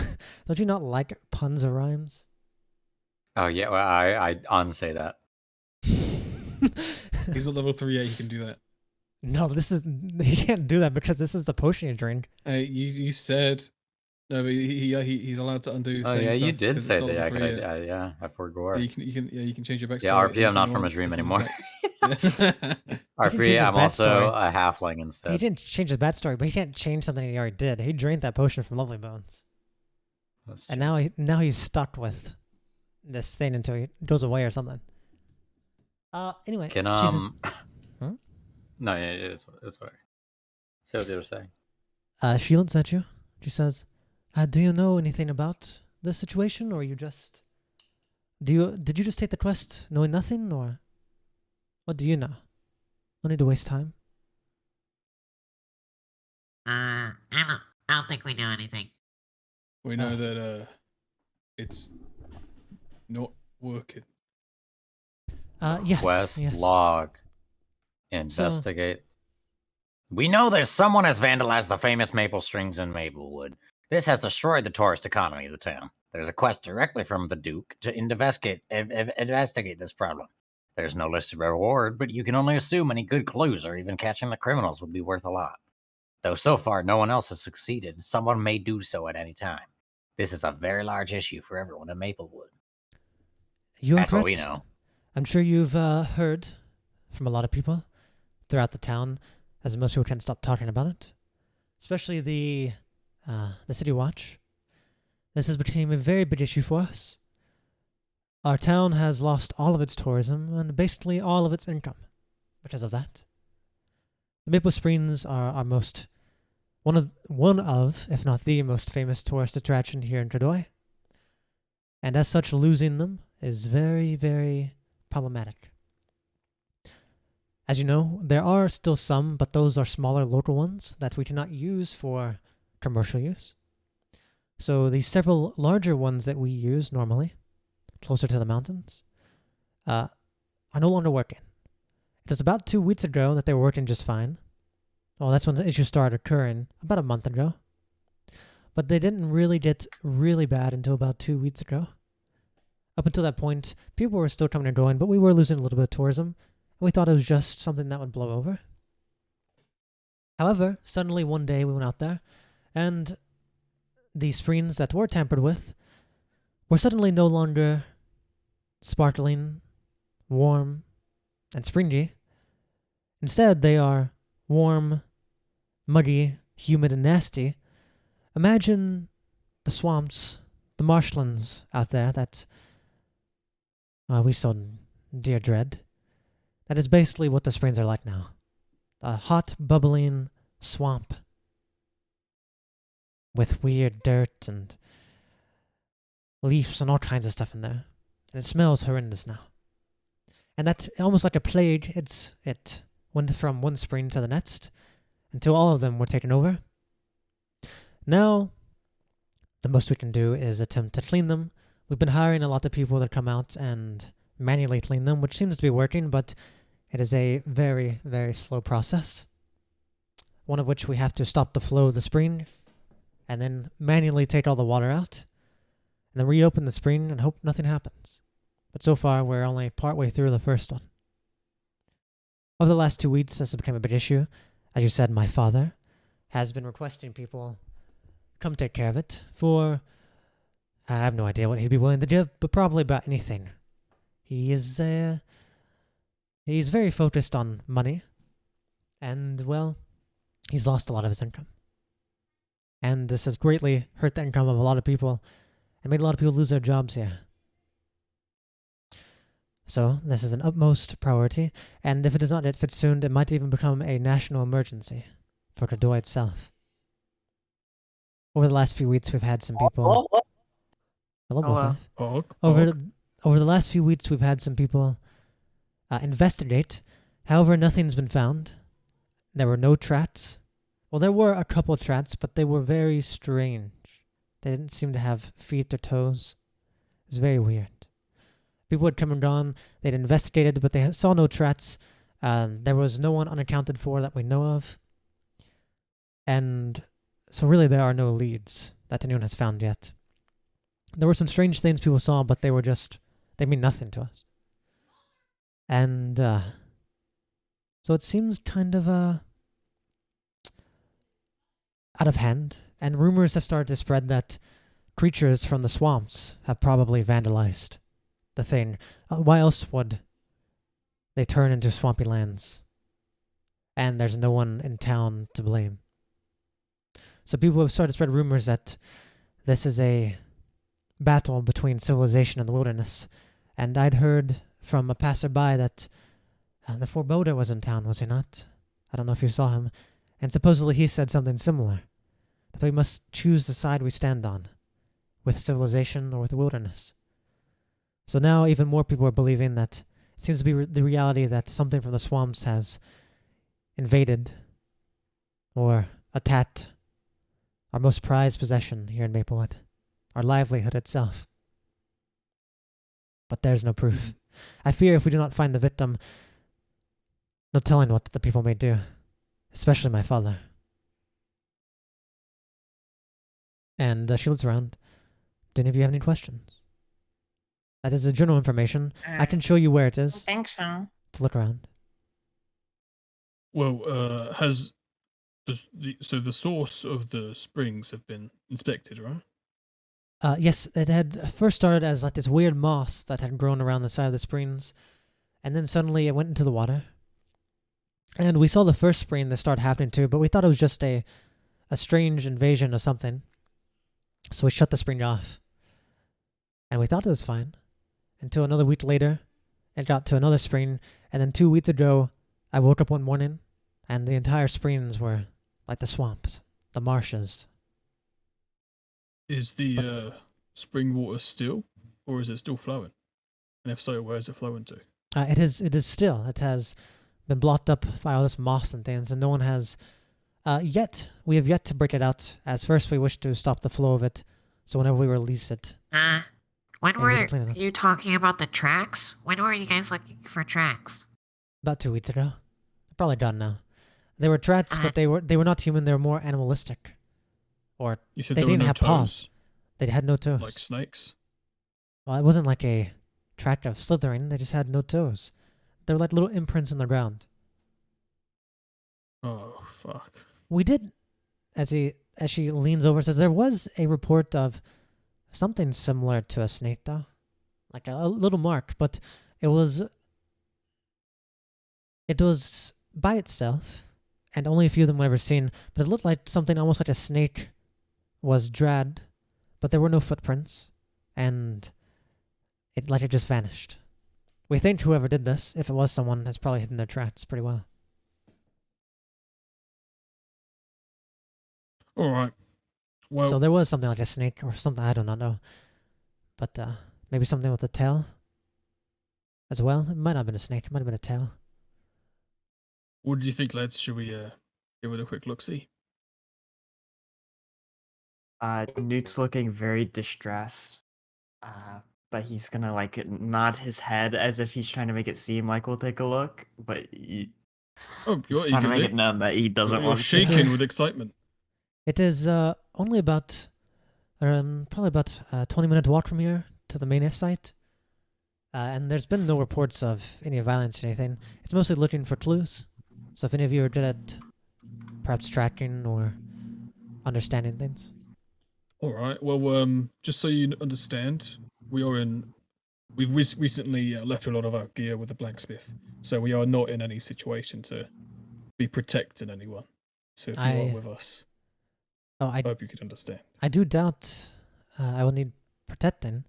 Don't you not like puns or rhymes? Oh yeah, well, I unsay that. He's not level 3 yet. He can do that. No, this is you can't do that because this is the potion you drink. You said no, but he's allowed to undo. Oh saying yeah, you stuff did because say it's not that. level 3 yet. Yeah, I forgot. Yeah, you can change your backstory. Yeah, RP, I'm anything not you from a want. dream This is anymore. back- change RP, his I'm also backstory. a halfling He instead. didn't change his backstory, but he can't change something he already did. He drained that potion from Lovely Bones, That's and true. now he's stuck with this thing until he goes away or something. Anyway, Can she's Huh? No, yeah, it's whatever. Say what they were saying. she looks at you. She says, "Do you know anything about this situation, or you just did you just take the quest knowing nothing, or what do you know? No need to waste time." I don't think we know anything. We know that it's not working. Yes, Quest yes. log. Investigate. We know that someone has vandalized the famous maple strings in Maplewood. This has destroyed the tourist economy of the town. There's a quest directly from the Duke to investigate this problem. There's no listed reward, but you can only assume any good clues or even catching the criminals would be worth a lot. Though so far no one else has succeeded, someone may do so at any time. This is a very large issue for everyone in Maplewood. You are That's what we correct. know. I'm sure you've heard from a lot of people throughout the town, as most people can't stop talking about it. Especially the City Watch. This has become a very big issue for us. Our town has lost all of its tourism and basically all of its income because of that. The Maple Springs are our one of, if not the most famous tourist attraction here in Tradoy. And as such, losing them is very, very problematic. As you know, there are still some, but those are smaller local ones that we cannot use for commercial use. So the several larger ones that we use normally, closer to the mountains, are no longer working. It was about 2 weeks ago that they were working just fine. Well, that's when the issue started occurring, about a month ago. But they didn't really get really bad until about 2 weeks ago. Up until that point, people were still coming and going, but we were losing a little bit of tourism, and we thought it was just something that would blow over. However, suddenly one day we went out there, and the springs that were tampered with were suddenly no longer sparkling, warm, and springy. Instead, they are warm, muddy, humid, and nasty. Imagine the swamps, the marshlands out there that we so dear dread. That is basically what the springs are like now. A hot, bubbling swamp with weird dirt and leaves and all kinds of stuff in there. And it smells horrendous now. And that's almost like a plague. It went from one spring to the next until all of them were taken over. Now, the most we can do is attempt to clean them. We've been hiring a lot of people to come out and manually clean them, which seems to be working, but it is a very, very slow process. One of which we have to stop the flow of the spring and then manually take all the water out and then reopen the spring and hope nothing happens. But so far, we're only partway through the first one. Over the last 2 weeks, this has become a big issue. As you said, my father has been requesting people come take care of it for, I have no idea what he'd be willing to give, but probably about anything. He's very focused on money, and, well, he's lost a lot of his income. And this has greatly hurt the income of a lot of people and made a lot of people lose their jobs here. So, this is an utmost priority, and if it does not get fixed soon, it might even become a national emergency for Tradoy itself. Over the last few weeks, we've had some people... Hello, Hello. Over the last few weeks, we've had some people investigate. However, nothing's been found. There were no tracks. Well, there were a couple of tracks, but they were very strange. They didn't seem to have feet or toes. It was very weird. People had come and gone. They'd investigated, but they saw no tracks. There was no one unaccounted for that we know of. And so really there are no leads that anyone has found yet. There were some strange things people saw, but they mean nothing to us. And so it seems kind of out of hand. And rumors have started to spread that creatures from the swamps have probably vandalized the thing. Why else would they turn into swampy lands? And there's no one in town to blame. So people have started to spread rumors that this is a battle between civilization and the wilderness. And I'd heard from a passerby that the foreboding was in town, was he not? I don't know if you saw him. And supposedly he said something similar. That we must choose the side we stand on, with civilization or with the wilderness. So now even more people are believing that it seems to be the reality that something from the swamps has invaded or attacked our most prized possession here in Maplewood, our livelihood itself. But there's no proof. I fear if we do not find the victim, no telling what the people may do. especially my father. And she looks around. Do any of you have any questions? That is the general information. I can show you where it I is think so. to look around. Well, has so the source of the springs have been inspected, right? Yes, it had first started as like this weird moss that had grown around the side of the springs, and then suddenly it went into the water. And we saw the first spring that started happening too, but we thought it was just a strange invasion or something. So we shut the spring off. And we thought it was fine. Until another week later, it got to another spring, and then 2 weeks ago, I woke up one morning, and the entire springs were like the swamps, the marshes. Is the spring water still, or is it still flowing? And if so, where is it flowing to? It is still. It has been blocked up by all this moss and things, and no one has we have yet to break it out, as first we wish to stop the flow of it, so whenever we release it. When Yeah, we were can clean it up. you talking about the tracks? When were you guys looking for tracks? About 2 weeks ago. They're probably done now. They were tracks, but they were not human, they were more animalistic. Or You said they there were didn't no have toes, paws. They had no toes. like snakes. Well, it wasn't like a track of slithering, they just had no toes. They were like little imprints in the ground. Oh fuck! We did, as she leans over, says there was a report of something similar to a snake, though, like a little mark, but it was by itself, and only a few of them were ever seen. But it looked like something almost like a snake was dragged, but there were no footprints, and it just vanished. We think whoever did this, if it was someone, has probably hidden their tracks pretty well. All right. Well, So there was something like a snake or something, I do not know. But maybe something with a tail as well. It might not have been a snake, it might have been a tail. what do you think, lads? Should we give it a quick look? See. Newt's looking very distressed. But he's gonna like nod his head as if he's trying to make it seem like we'll take a look. But Oh, he's you're trying to make eager. it known that he doesn't You're want shaking to. with excitement. It is only about, probably about a 20-minute walk from here to the main site. And there's been no reports of any violence or anything. It's mostly looking for clues. So if any of you are good at perhaps tracking or understanding things. All right. Well, just so you understand, we've recently left a lot of our gear with the blacksmith, so we are not in any situation to be protecting anyone. So if you are with us, I hope you could understand. I do doubt I will need protecting.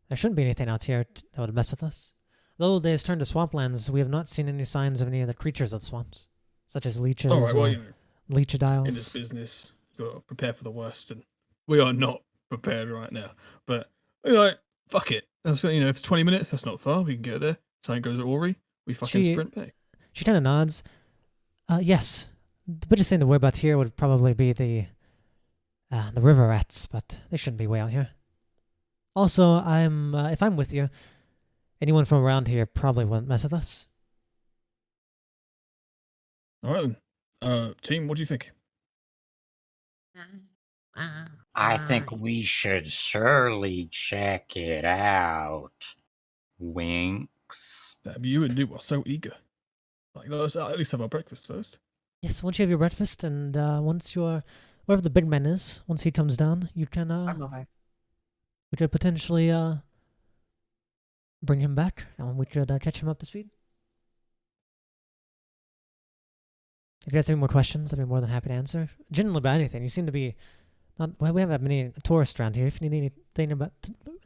There shouldn't be anything out here that would mess with us. Though they has turned to swamplands, we have not seen any signs of any of the creatures of the swamps, such as leeches All right. Well, or you know, leechadiles. in this business, you got to prepare for the worst, and we are not prepared right now. But fuck it. That's if it's 20 minutes, that's not far. We can get there. Something goes awry, we fucking sprint back. She kind of nods. Yes, the biggest thing to worry about here would probably be the river rats, but they shouldn't be way out here. Also, if I'm with you, anyone from around here probably wouldn't mess with us. All right, then. Team, what do you think? I think we should surely check it out. Winks. You and Newt are so eager. Like, let's at least have our breakfast first. Yes, once you have your breakfast and once you're wherever the big man is, once he comes down, you can we could potentially bring him back and we could catch him up to speed. If you guys have any more questions, I'd be more than happy to answer. Generally about anything. You seem to be not. Well, we haven't had many tourists around here. If you need anything about,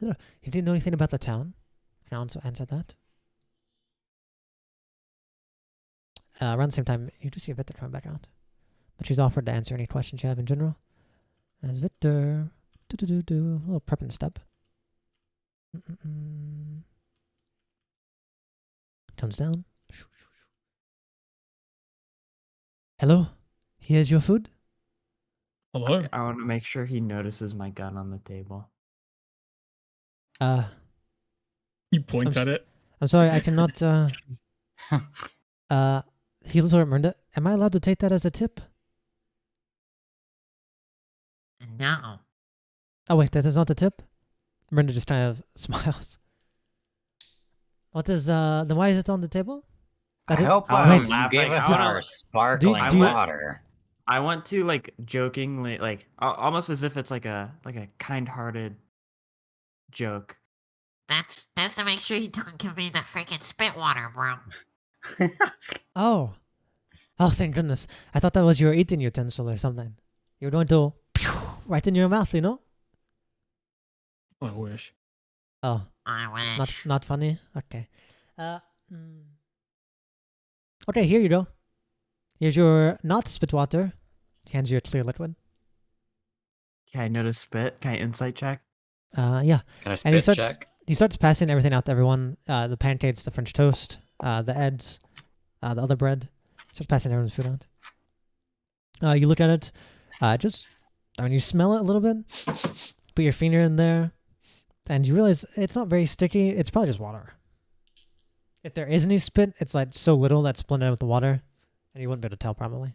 if you didn't know anything about the town, I can also answer that. Around the same time, you do see Victor coming back around, but she's offered to answer any questions you have in general. As Victor, a little prepping step. Comes down. Hello, here's your food. Hello. I want to make sure he notices my gun on the table. You point at it. I'm sorry, I cannot. he looks over at Miranda. Am I allowed to take that as a tip? No. Oh wait, that is not the tip. Miranda just kind of smiles. What is then why is it on the table? I That it- hope I wait, was you gave laughing. us I wanna- our sparkling do you- water. I want to like jokingly, like almost as if it's like a kind-hearted joke. That's to make sure you don't give me that freaking spit water, bro. oh. Oh thank goodness. I thought that was your eating utensil or something. You were going to right in your mouth, you know? I wish. Oh, I wish. not funny? Okay. Okay, here you go. Here's your not spit water. He hands you a clear liquid. Can I notice spit? Can I insight check? Yeah. Can I And he spit starts check? he starts passing everything out to everyone. The pancakes, the French toast, the eggs, the other bread. He starts passing everyone's food out. You look at it. You smell it a little bit. Put your finger in there, and you realize it's not very sticky. It's probably just water. If there is any spit, it's like so little that's blended with the water, and you wouldn't be able to tell probably.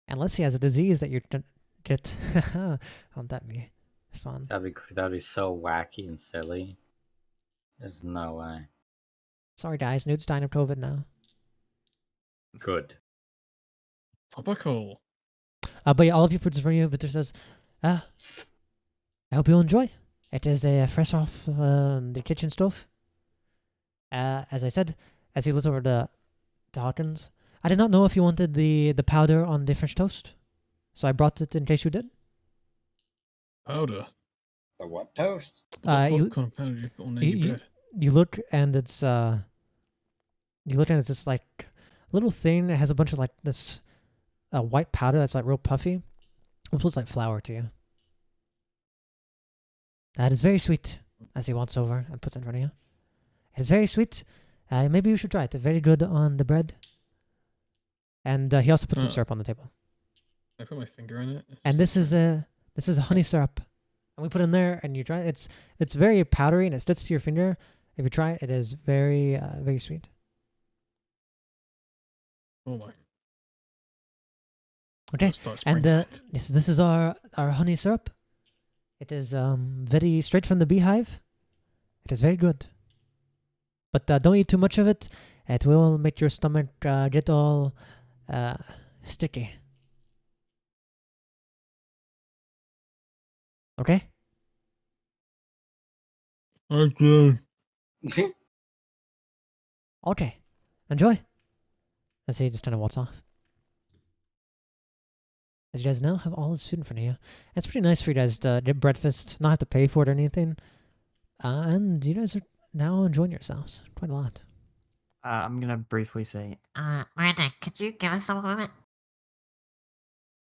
Unless he has a disease that you get. Won't that be fun? That'd be so wacky and silly. There's no way. Sorry guys, Newt's dying of COVID now. Good. Topical. But yeah, all of your food's in front of you. Victor says, I hope you'll enjoy. It is fresh off the kitchen stove. As I said, as he looks over to Hawkins, I did not know if you wanted the powder on the French toast, so I brought it in case you did. Powder. The what toast? What the you- fuck kind of powder you put on you- any bread? You look and it's this like little thing. It has a bunch of like this white powder that's like real puffy. It looks like flour to you. That is very sweet. As he walks over and puts it in front of you, it is very sweet. Maybe you should try it. Very good on the bread. And he also puts some syrup on the table. I put my finger in it. And this is a honey syrup, and we put it in there, and you try it. It's very powdery and it sticks to your finger. If you try it, it is very very sweet. Oh my. Okay, Start and sprinkling. this is our honey syrup. It is very straight from the beehive. It is very good, but don't eat too much of it. It will make your stomach get all sticky. Okay. Okay. Okay. Enjoy. As he just kind of walks off. As you guys now have all this food in front of you. It's pretty nice for you guys to get breakfast, not have to pay for it or anything. And you guys are now enjoying yourselves quite a lot. I'm gonna briefly say, Miranda, could you give us a moment?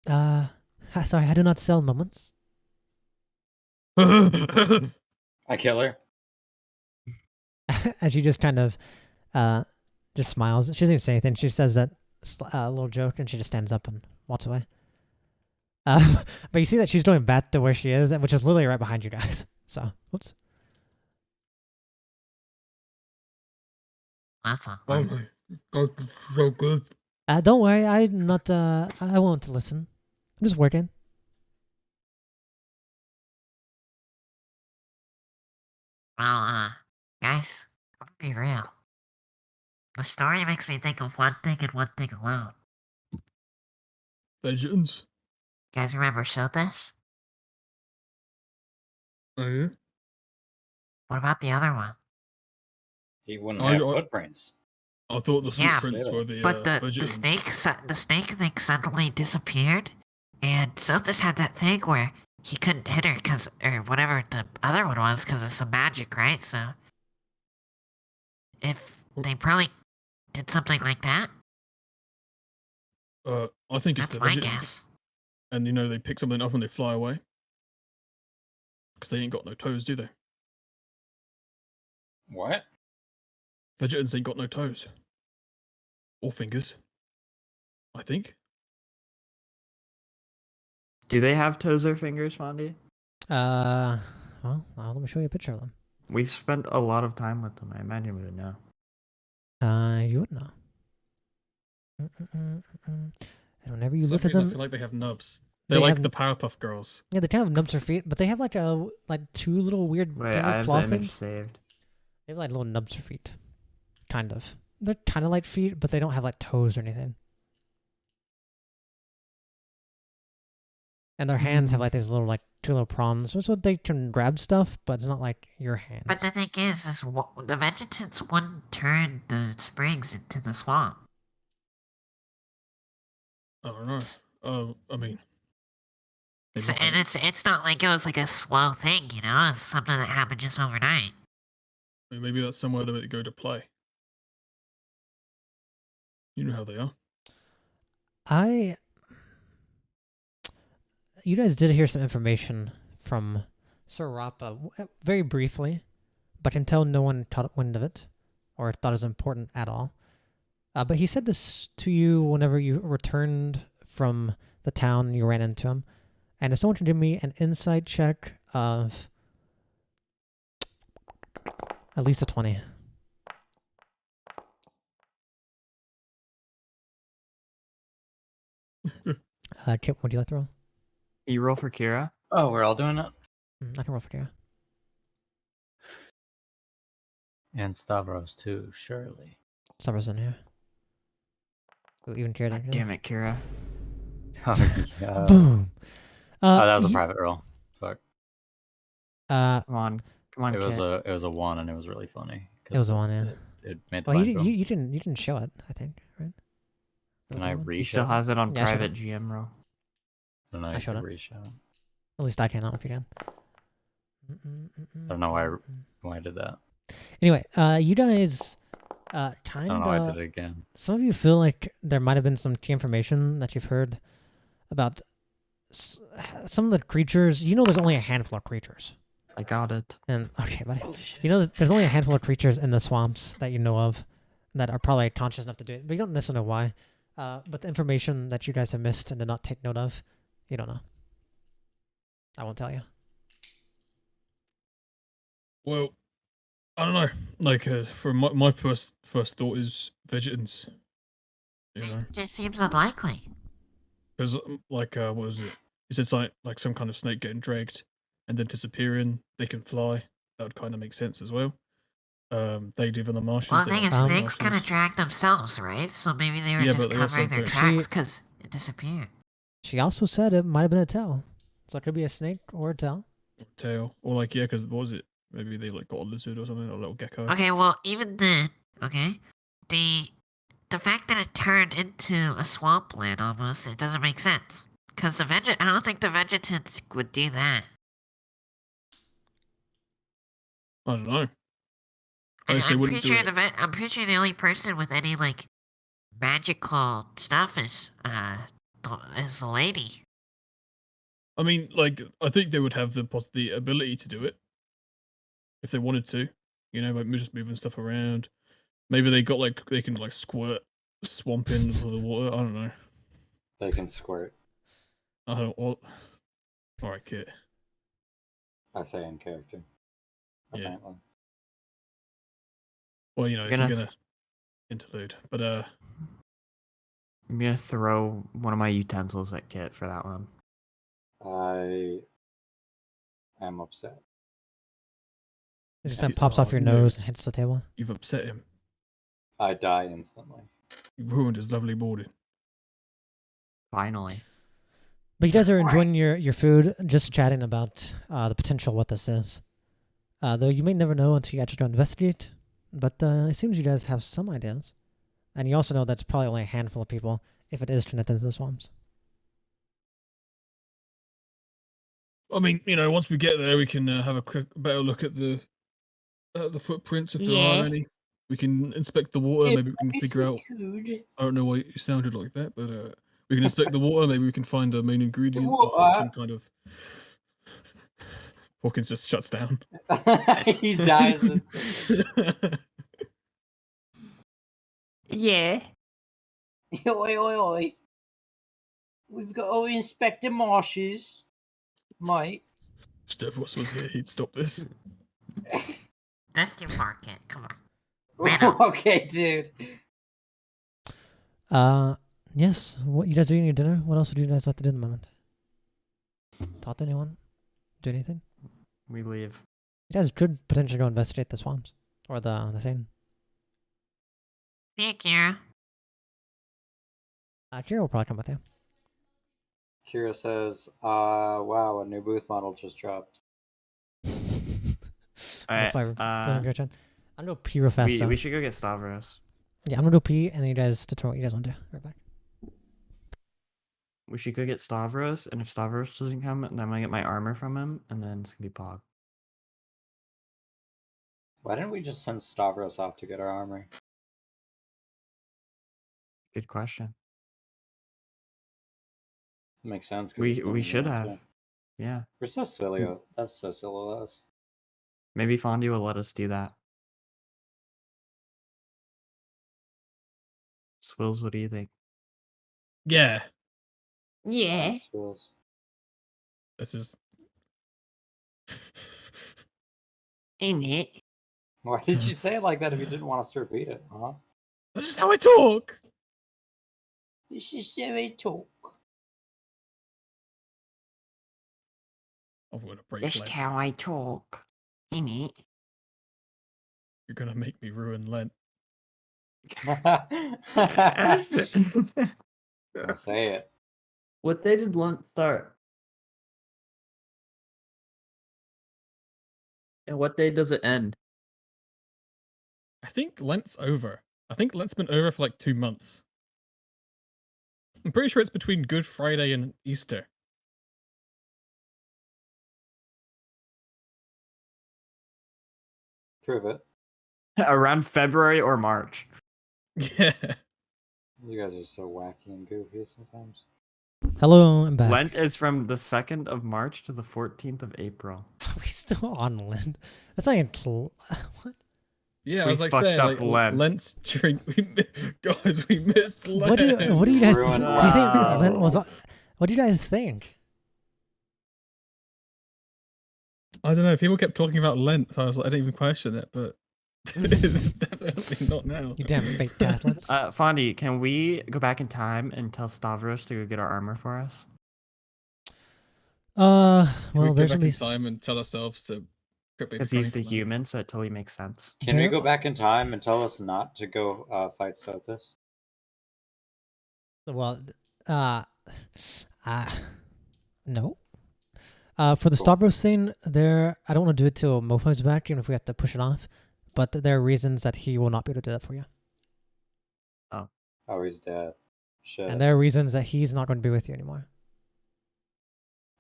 Sorry, I do not sell moments. I kill her. As she just kind of just smiles. She doesn't even say anything. She says that little joke and she just stands up and walks away. But you see that she's going back to where she is, which is literally right behind you guys. So, whoops. That's Oh awkward. my god, it's so good. Don't worry, I'm not. I won't listen. I'm just working. Well, guys, I'm gonna be real. The story makes me think of one thing and one thing alone. Visions. You guys remember Sothis? Oh yeah. What about the other one? He wouldn't I- have I- footprints. I thought the Yeah, footprints were the But the Vegans. snake thing suddenly disappeared, and Sothis had that thing where he couldn't hit her or whatever the other one was because of some magic, right? So if they probably did something like that, I think it's that's the my Vegans. guess. And they pick something up and they fly away. Because they ain't got no toes, do they? What? Vegans ain't got no toes. Or fingers. I think. do they have toes or fingers, Fawnde? Well, let me show you a picture of them. We've spent a lot of time with them. I imagine we would know. You would know. And whenever you For some look at reason, I them, feel like they have nubs. they They're like have- the Powerpuff Girls. yeah, they kind of have nubs for feet, but they have like two little weird Wait, finger I have claw the image things. saved. They have like little nubs for feet, kind of. They're kind of like feet, but they don't have like toes or anything. And their hands have like these little like two little prongs, so they can grab stuff, but it's not like your hands. But the thing is the vegetants wouldn't turn the springs into the swamp. I don't know. I mean, So, maybe and it's not like it was like a slow thing, you know? It's something that happened just overnight. maybe that's somewhere that they go to play. You know how they are. You guys did hear some information from Sir Rappa, very briefly, but until no one caught wind of it, or thought it was important at all. But he said this to you whenever you returned from the town, you ran into him. And if someone can give me an insight check of at least a 20. Kip, would you like to roll? You roll for Kira? Oh, we're all doing it? I can roll for Kira. And Stavros too, surely. Stavros in here. Ooh, even Kira God didn't damn it, Kira. Oh, yeah. Boom. Oh, that was a you- private roll. Fuck. Uh, Come on, It was Kit. a 1 and it was really funny. it was the one, yeah. It made the Well, line you boom. didn't show it, I think, right? Can I He reshow? still has it on Yeah, I showed private GM roll. I don't know. I I showed should it. reshow. At least I can, not if you can. I don't know why I did that. Anyway, you guys, I kind don't know why I of. did it again. Some of you feel like there might have been some key information that you've heard about some of the creatures. You know, there's only a handful of creatures. I got it. And okay, buddy. You know, there's only a handful of creatures in the swamps that you know of that are probably conscious enough to do it, but you don't necessarily know why. But the information that you guys have missed and did not take note of, you don't know. I won't tell you. Well, I don't know. Like, for my first thought is vegetants. You know, It just seems unlikely. because like, what was it? It's just like some kind of snake getting dragged and then disappearing. They can fly. That would kind of make sense as well. They live in the marshes. Well, the they thing is, like the snakes kind of marshes. drag themselves, right? So maybe they were Yeah, just but they also covering their don't- tracks because it disappeared. She also said it might have been a tail. So it could be a snake or a tail. Tail, or like, yeah, because what was it? Maybe they like got a lizard or something, or a little gecko. Okay, well, even then, okay, the fact that it turned into a swampland almost, it doesn't make sense. Because I don't think the vegetants would do that. I don't know. I And guess they I'm wouldn't pretty do sure it. I'm pretty sure the only person with any like magical stuff is the lady. I mean, like, I think they would have the ability to do it if they wanted to. You know, like just moving stuff around. Maybe they got like they can like squirt swamp into the water. I don't know. They can squirt. I don't. All right, Kit. I say in character. Yeah. Apparently. Well, you know, if Gonna you're gonna interlude, but I'm gonna throw one of my utensils at Kit for that one. I am upset. It just Yeah. pops off your Oh, no. nose and hits the table. you've upset him. I die instantly. You ruined his lovely morning. Finally. But you guys are enjoying your food, just chatting about the potential what this is. Though you may never know until you actually go investigate. But it seems you guys have some ideas. And you also know that's probably only a handful of people if it is connected to the swamps. I mean, you know, once we get there, we can have a better look at the footprints if there Yeah. are any. We can inspect the water. Maybe we can figure out. I don't know why you sounded like that, but we can inspect the water. Maybe we can find a main ingredient or some kind of. Hawkins just shuts down. He dies. Yeah. Oi, oi, oi. We've got to inspect the marshes, mate. Stavros was here. He'd stop this. That's too far, Kit. Come on. Riddle. Okay, dude. Yes. What you guys are eating your dinner? What else would you guys like to do in the moment? Talk to anyone? Do anything? We leave. You guys could potentially go investigate the swamps or the thing. See you, Kira. Kira will probably come with you. Kira says, wow, a new booth model just dropped. Alright, I'm gonna go pee real fast. we should go get Stavros. Yeah, I'm gonna go pee, and then you guys determine what you guys want to do. Right back. We should go get Stavros, and if Stavros doesn't come, then I'm gonna get my armor from him, and then it's gonna be Pog. Why didn't we just send Stavros off to get our armor? Good question. Makes sense. 'cause We he's going should to have. too. Yeah. We're so silly. That's so silly of us. Maybe Fawnde will let us do that. Swills, what do you think? Yeah. Yeah. Swills. This is. Ain't it? Why did you say it like that if you didn't want us to repeat it, huh? That's just how I talk. This is how I talk. I'm gonna break Just Lent. how I talk. Ain't it? You're gonna make me ruin Lent. Don't say it. What day did lunch start? And what day does it end? I think Lent's over. I think Lent's been over for like 2 months. I'm pretty sure it's between Good Friday and Easter. Prove it. Around February or March. Yeah. You guys are so wacky and goofy sometimes. Hello, I'm back. Lent is from the 2nd of March to the 14th of April. Are we still on Lent? That's not even what? Yeah, I We was like fucked saying, up like, Lent. Lent's during. Guys, we missed Lent. What do you guys? Ruined Do you think Lent. Lent was? What do you guys think? I don't know. People kept talking about Lent, so I was like, I didn't even question it, but it's definitely not now. You damn fake Catholics. Fawnde, can we go back in time and tell Stavros to go get our armor for us? Can we well, go there's back gonna in be. time and tell ourselves to quit being Because he's funny the for Lent? human, so it totally makes sense. Can we There- go back in time and tell us not to go fight Sothis? Well, no. For the Cool. Stavros thing, I don't want to do it till Mofo's back, even if we have to push it off. But there are reasons that he will not be able to do that for you, Oh, he's dead. Shit. and there are reasons that he's not going to be with you anymore.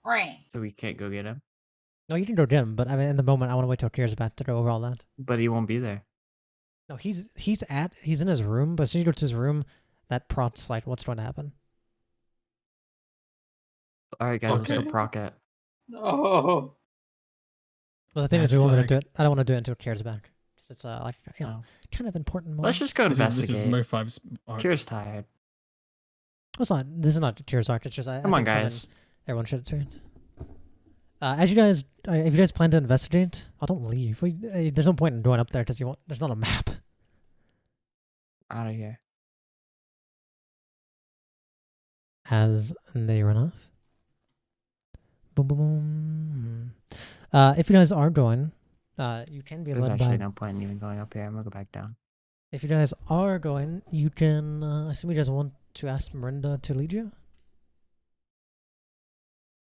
Right. So we can't go get him. No, you can go get him, but I mean, in the moment, I want to wait till Kira's back to go over all that. But he won't be there. No, he's in his room, but as soon as you go to his room, that prompts like what's going to happen. Alright, guys, let's Okay. go proc it. No. But the thing Red is, we won't flag. do it. I don't want to do it until Kira's back. 'Cause it's like No. kind of important moment. Let's just go This investigate. is Mo5's arc. Kira's tired. Well, it's not. This is not Kira's arc. It's just I Come on, think something guys. everyone should experience. As you guys, if you guys plan to investigate, don't leave. There's no point in going up there because there's not a map. Out of here. As they run off. Boom, boom, boom. If you guys are going, you can be There's led actually by. no point in even going up here. I'm gonna go back down. If you guys are going, you can. I assume you guys want to ask Miranda to lead you.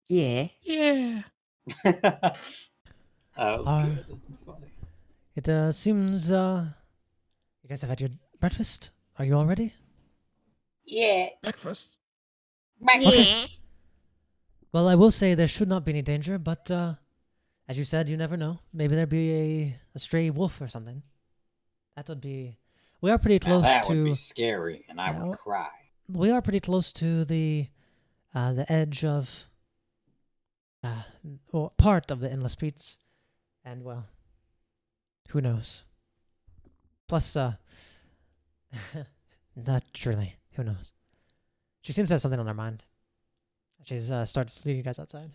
Yeah. Yeah. That was Uh, good. Funny. It seems you guys have had your breakfast. Are you all ready? Yeah. Breakfast. Yeah. Well, I will say there should not be any danger, but as you said, you never know. Maybe there'd be a stray wolf or something. That would be. We are pretty Now close that to. would be scary, and I Yeah, would cry. We are pretty close to the edge of. Or part of the endless peaks, and well, who knows? Plus, naturally, who knows? She seems to have something on her mind. She starts leading you guys outside.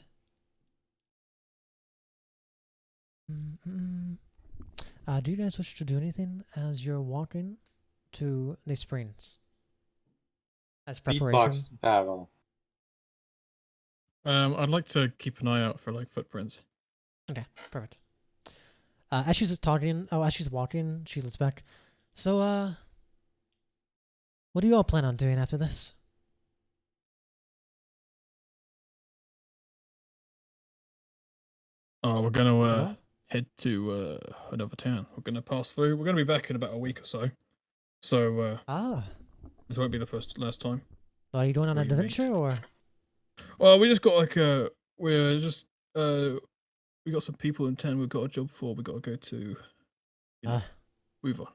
Do you guys wish to do anything as you're walking to the springs? As preparation? Beatbox battle. I'd like to keep an eye out for like footprints. Okay, perfect. As she's talking, as she's walking, she looks back. So, what do you all plan on doing after this? Oh, we're gonna Hello? head to another town. We're gonna pass through. We're gonna be back in about a week or so. So Ah, this won't be the last time. are you going on an We adventure meet. or? Well, we just got like we're just we got some people in town we've got a job for. We got to go to, you know, Uh, move on.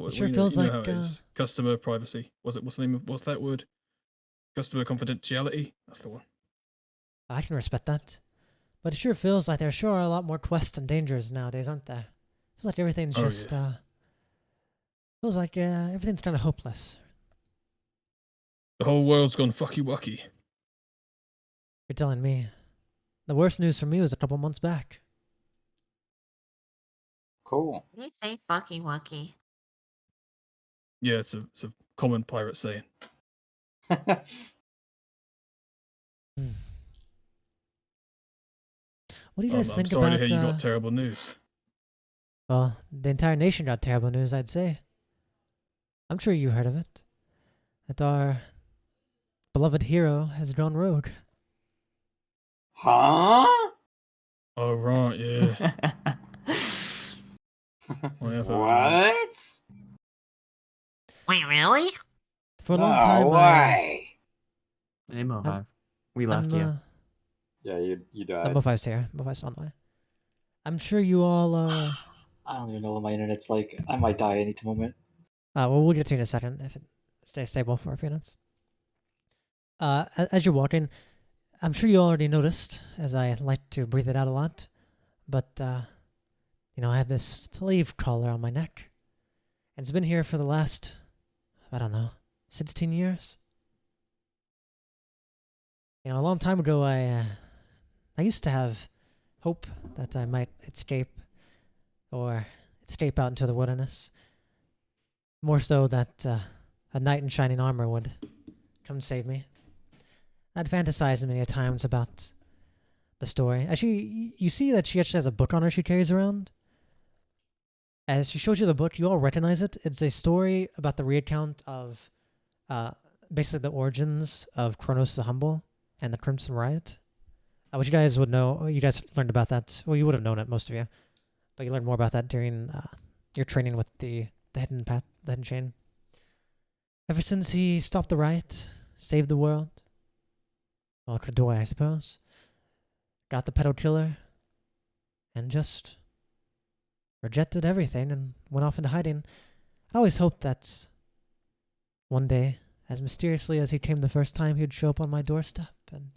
it sure You feels know like how it is. Customer privacy. What's the name of what's that word? Customer confidentiality. That's the one. I can respect that. But it sure feels like there sure are a lot more quests and dangers nowadays, aren't there? Feels like everything's Oh, just feels like everything's kind of hopeless. The whole world's gone fucky wucky. You're telling me. The worst news for me was a couple months back. Cool. Did you say fucky wucky? Yeah, it's a common pirate saying. Hmm. What do you guys I'm think sorry to about? hear you got terrible news. Well, the entire nation got terrible news, I'd say. I'm sure you heard of it. That our beloved hero has gone rogue. Huh? Oh right, yeah. I have heard of that. What? Wait, really? For a long No time, way. Hey, Mo5. I'm- We left you. Yeah, you No, died. Mo5's here. Mo5's on the way. I'm sure you all I don't even know what my internet's like. I might die any moment. well, we'll get to you in a second if it stays stable for a few minutes. As you're walking, I'm sure you already noticed, as I like to breathe it out a lot, but, I have this sleeve collar on my neck. And it's been here for the last, I don't know, 16 years. A long time ago, I used to have hope that I might escape out into the wilderness. More so that a knight in shining armor would come save me. I'd fantasized many times about the story. Actually, you see that she actually has a book on her she carries around. As she shows you the book, you all recognize it. It's a story about the recount of basically the origins of Chronos the Humble and the Crimson Riot. Which you guys would know. You guys learned about that. Well, you would have known it, most of you. But you learned more about that during your training with the hidden path, the hidden chain. Ever since he stopped the riot, saved the world, well, Kradoy, I suppose, got the pedo killer, and just rejected everything and went off into hiding. I always hoped that one day, as mysteriously as he came the first time, he'd show up on my doorstep and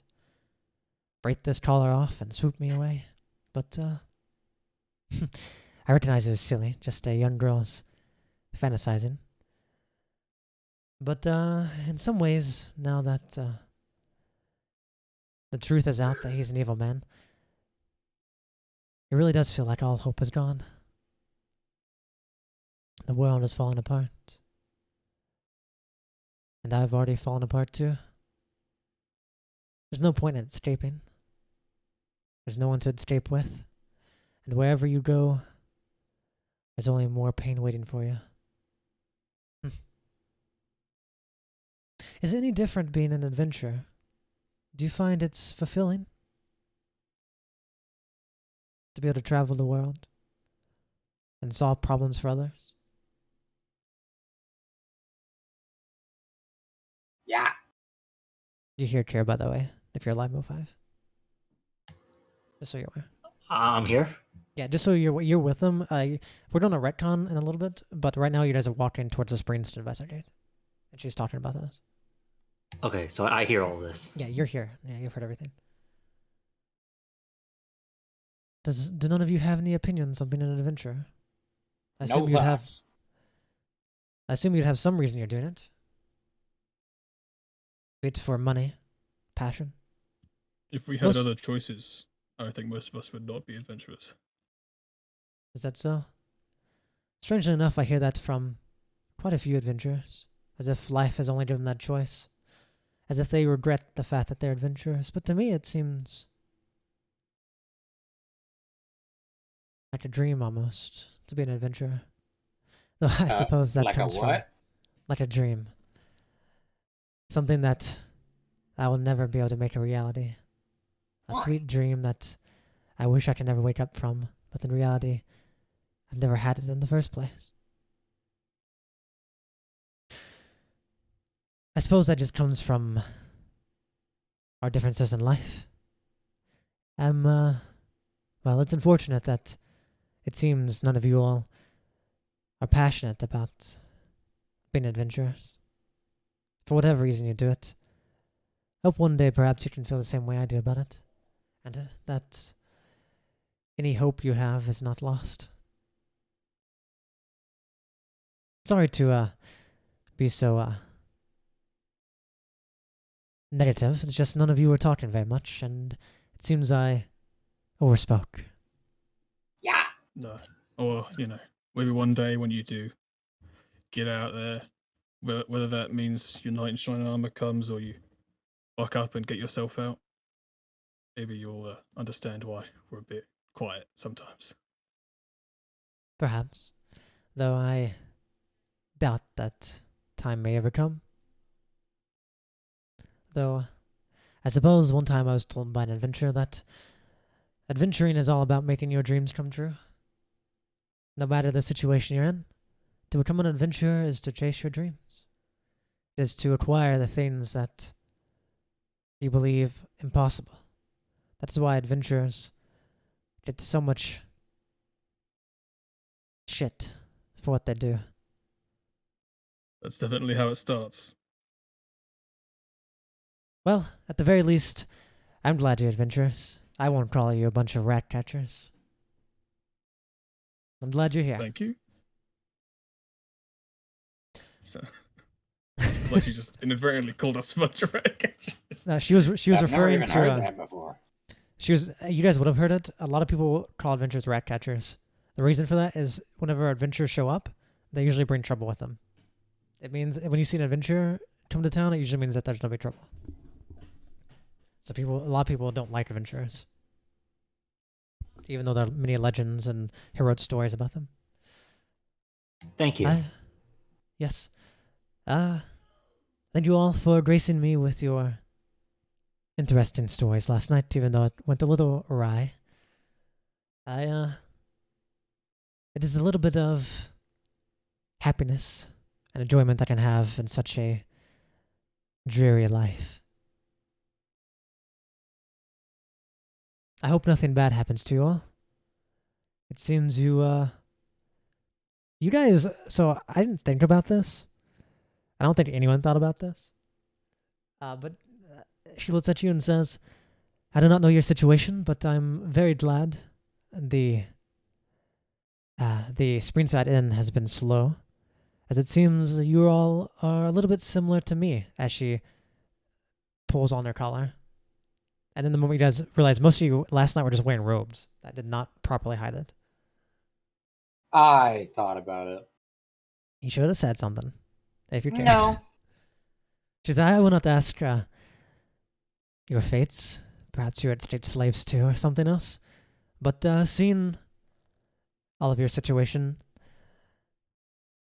break this collar off and swoop me away. But, I recognize it as silly, just a young girl's fantasizing. But, in some ways, now that, the truth is out that he's an evil man, it really does feel like all hope is gone. The world is falling apart. And I've already fallen apart too. There's no point in escaping. There's no one to escape with. And wherever you go, there's only more pain waiting for you. Is it any different being an adventurer? Do you find it's fulfilling? To be able to travel the world and solve problems for others? Yeah. You hear care, by the way, if you're live Mo 5. Just so you're aware. I'm here. Yeah, just so you're with them. We're doing a retcon in a little bit, but right now you guys are walking towards the springs to investigate. And she's talking about this. Okay, so I hear all this. Yeah, you're here. Yeah, you've heard everything. Do none of you have any opinions on being an adventurer? I assume No you'd have. thoughts. I assume you'd have some reason you're doing it. Be it for money, passion. If we had Most- other choices, I think most of us would not be adventurers. Is that so? Strangely enough, I hear that from quite a few adventurers, as if life has only given them that choice, as if they regret the fact that they're adventurers. But to me, it seems like a dream almost to be an adventurer. Though I suppose that like a comes from what? like a dream, something that I will never be able to make a reality. A Why? sweet dream that I wish I could never wake up from, but in reality, I've never had it in the first place. I suppose that just comes from our differences in life. Well, it's unfortunate that it seems none of you all are passionate about being adventurers. For whatever reason you do it. Hope one day perhaps you can feel the same way I do about it. And that any hope you have is not lost. Sorry to be so negative. It's just none of you were talking very much, and it seems I overspoke. Yeah. No. Or, maybe one day when you do get out there, whether that means your knight in shining armor comes or you buck up and get yourself out, maybe you'll understand why we're a bit quiet sometimes. Perhaps. Though I doubt that time may ever come. Though, I suppose one time I was told by an adventurer that adventuring is all about making your dreams come true. No matter the situation you're in, to become an adventurer is to chase your dreams. It is to acquire the things that you believe impossible. That's why adventurers get so much shit for what they do. That's definitely how it starts. Well, at the very least, I'm glad you're adventurous. I won't call you a bunch of rat catchers. I'm glad you're here. Thank you. So, it's like you just inadvertently called us a bunch of rat catchers. No, she was I've never referring even to. heard that before. She was. You guys would have heard it. A lot of people call adventurers rat catchers. The reason for that is whenever adventurers show up, they usually bring trouble with them. It means when you see an adventurer come to town, it usually means that there's no big trouble. So a lot of people don't like adventurers, even though there are many legends and heroic stories about them. Thank you. Yes. Thank you all for gracing me with your interesting stories last night, even though it went a little awry. It is a little bit of happiness and enjoyment I can have in such a dreary life. I hope nothing bad happens to you all. It seems you guys, so I didn't think about this. I don't think anyone thought about this. But she looks at you and says, I do not know your situation, but I'm very glad the Springside Inn has been slow, as it seems you all are a little bit similar to me, as she pulls on her collar. And then the moment you guys realize most of you last night were just wearing robes that did not properly hide it. I thought about it. You should have said something, if you care. No. She said, I will not ask your fates. Perhaps you're escaped slaves too, or something else. But seeing all of your situation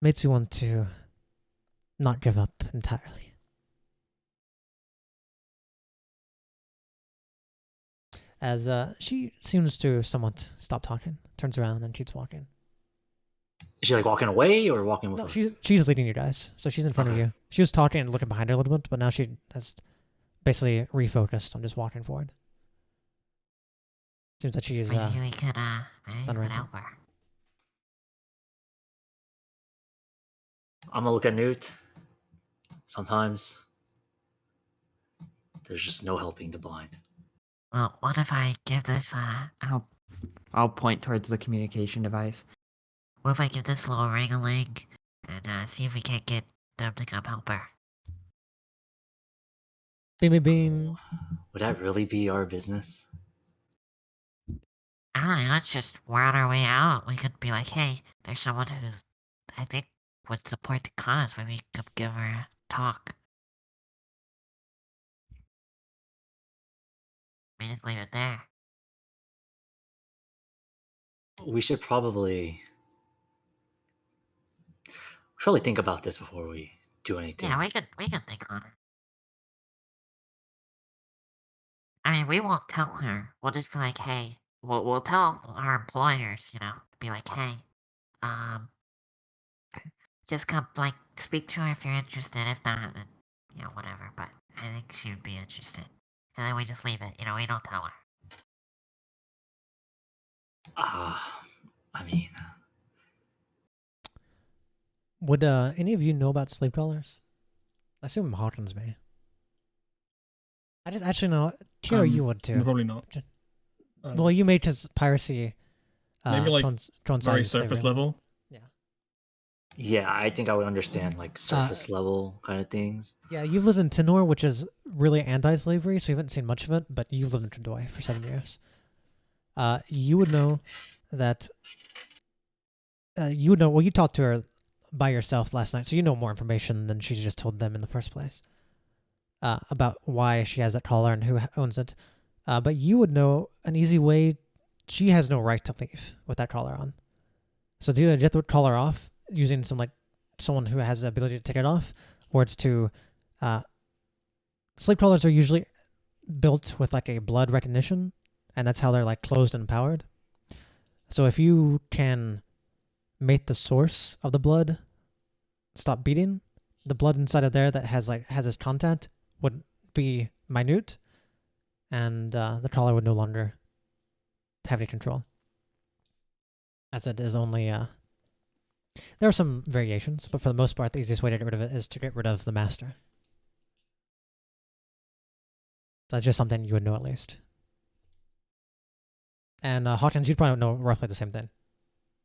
makes you want to not give up entirely. As she seems to somewhat stop talking, turns around and keeps walking. Is she like walking away or walking with No, us? she's leading you guys, so she's in front of Okay. you. She was talking and looking behind her a little bit, but now she has basically refocused on just walking forward. Seems that she's Maybe we could done right help her. I'm gonna look at Newt. Sometimes there's just no helping the blind. Well, what if I give this I'll point towards the communication device. what if I give this little ring-a-ling and see if we can't get them to come help her? Bing, bing, bing. Would that really be our business? I don't know, let's just we're on our way out. We could be like, hey, there's someone who I think would support the cause. Maybe we could give her a talk. We just leave it there. We should probably think about this before we do anything. Yeah, we can think on it. I mean, we won't tell her. We'll just be like, hey, we'll tell our employers, you know, be like, hey, um, just come, like, speak to her if you're interested. If not, then, you know, whatever. But I think she would be interested. And then we just leave it. You know, we don't tell her. I mean, Would any of you know about slave trawlers? I assume Hawkins may. I just actually know. Kira, you would too. Probably not. Well, you made his piracy. Maybe like coincide very with slavery. surface level. yeah, I think I would understand like surface level kind of things. Yeah, you've lived in Tenor, which is really anti-slavery, so you haven't seen much of it, but you've lived in Tredoy for 7 years. You would know that... well, you talked to her by yourself last night, so you know more information than she just told them in the first place about why she has that collar and who owns it. But you would know an easy way. She has no right to leave with that collar on. So it's either get the collar off using someone who has the ability to take it off, or it's to... slave crawlers are usually built with like a blood recognition, and that's how they're like closed and powered. So if you can make the source of the blood stop beating, the blood inside of there that has its contact would be minute, and the collar would no longer have any control. As it is only there are some variations, but for the most part, the easiest way to get rid of it is to get rid of the master. That's just something you would know at least. And Hawkins, you'd probably know roughly the same thing.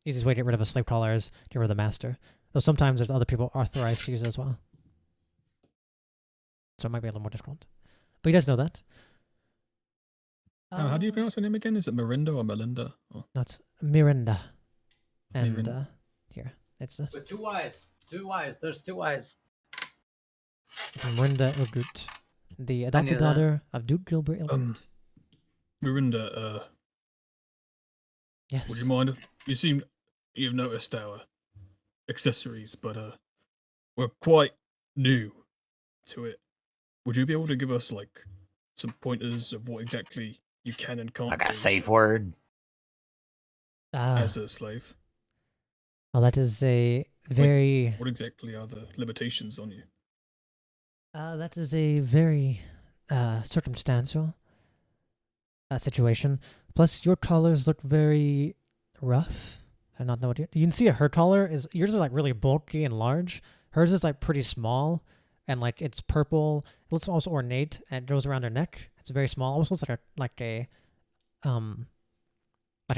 Easiest way to get rid of a slave collar is get rid of the master. Though sometimes there's other people authorized to use it as well. So it might be a little more difficult. But you guys know that. How do you pronounce her name again? Is it Mirinda or Melinda? Or... That's Mirinda. And Mirinda. here, it's this. With 2 eyes. 2 eyes. There's 2 eyes. It's Mirinda Ilgut, the adopted that. daughter of Duke Gilbert Ilgut. Mirinda, Yes. would you mind if you've noticed our accessories, but we're quite new to it. Would you be able to give us like some pointers of what exactly you can and can't I got a do safe word. as a slave? Well, that is a very... What exactly are the limitations on you? that is a very circumstantial situation. Plus, your collars look very rough. I don't know what you can see. Her collar is yours is like really bulky and large. Hers is like pretty small, and like it's purple. It looks almost ornate, and it goes around her neck. It's very small. Almost looks like a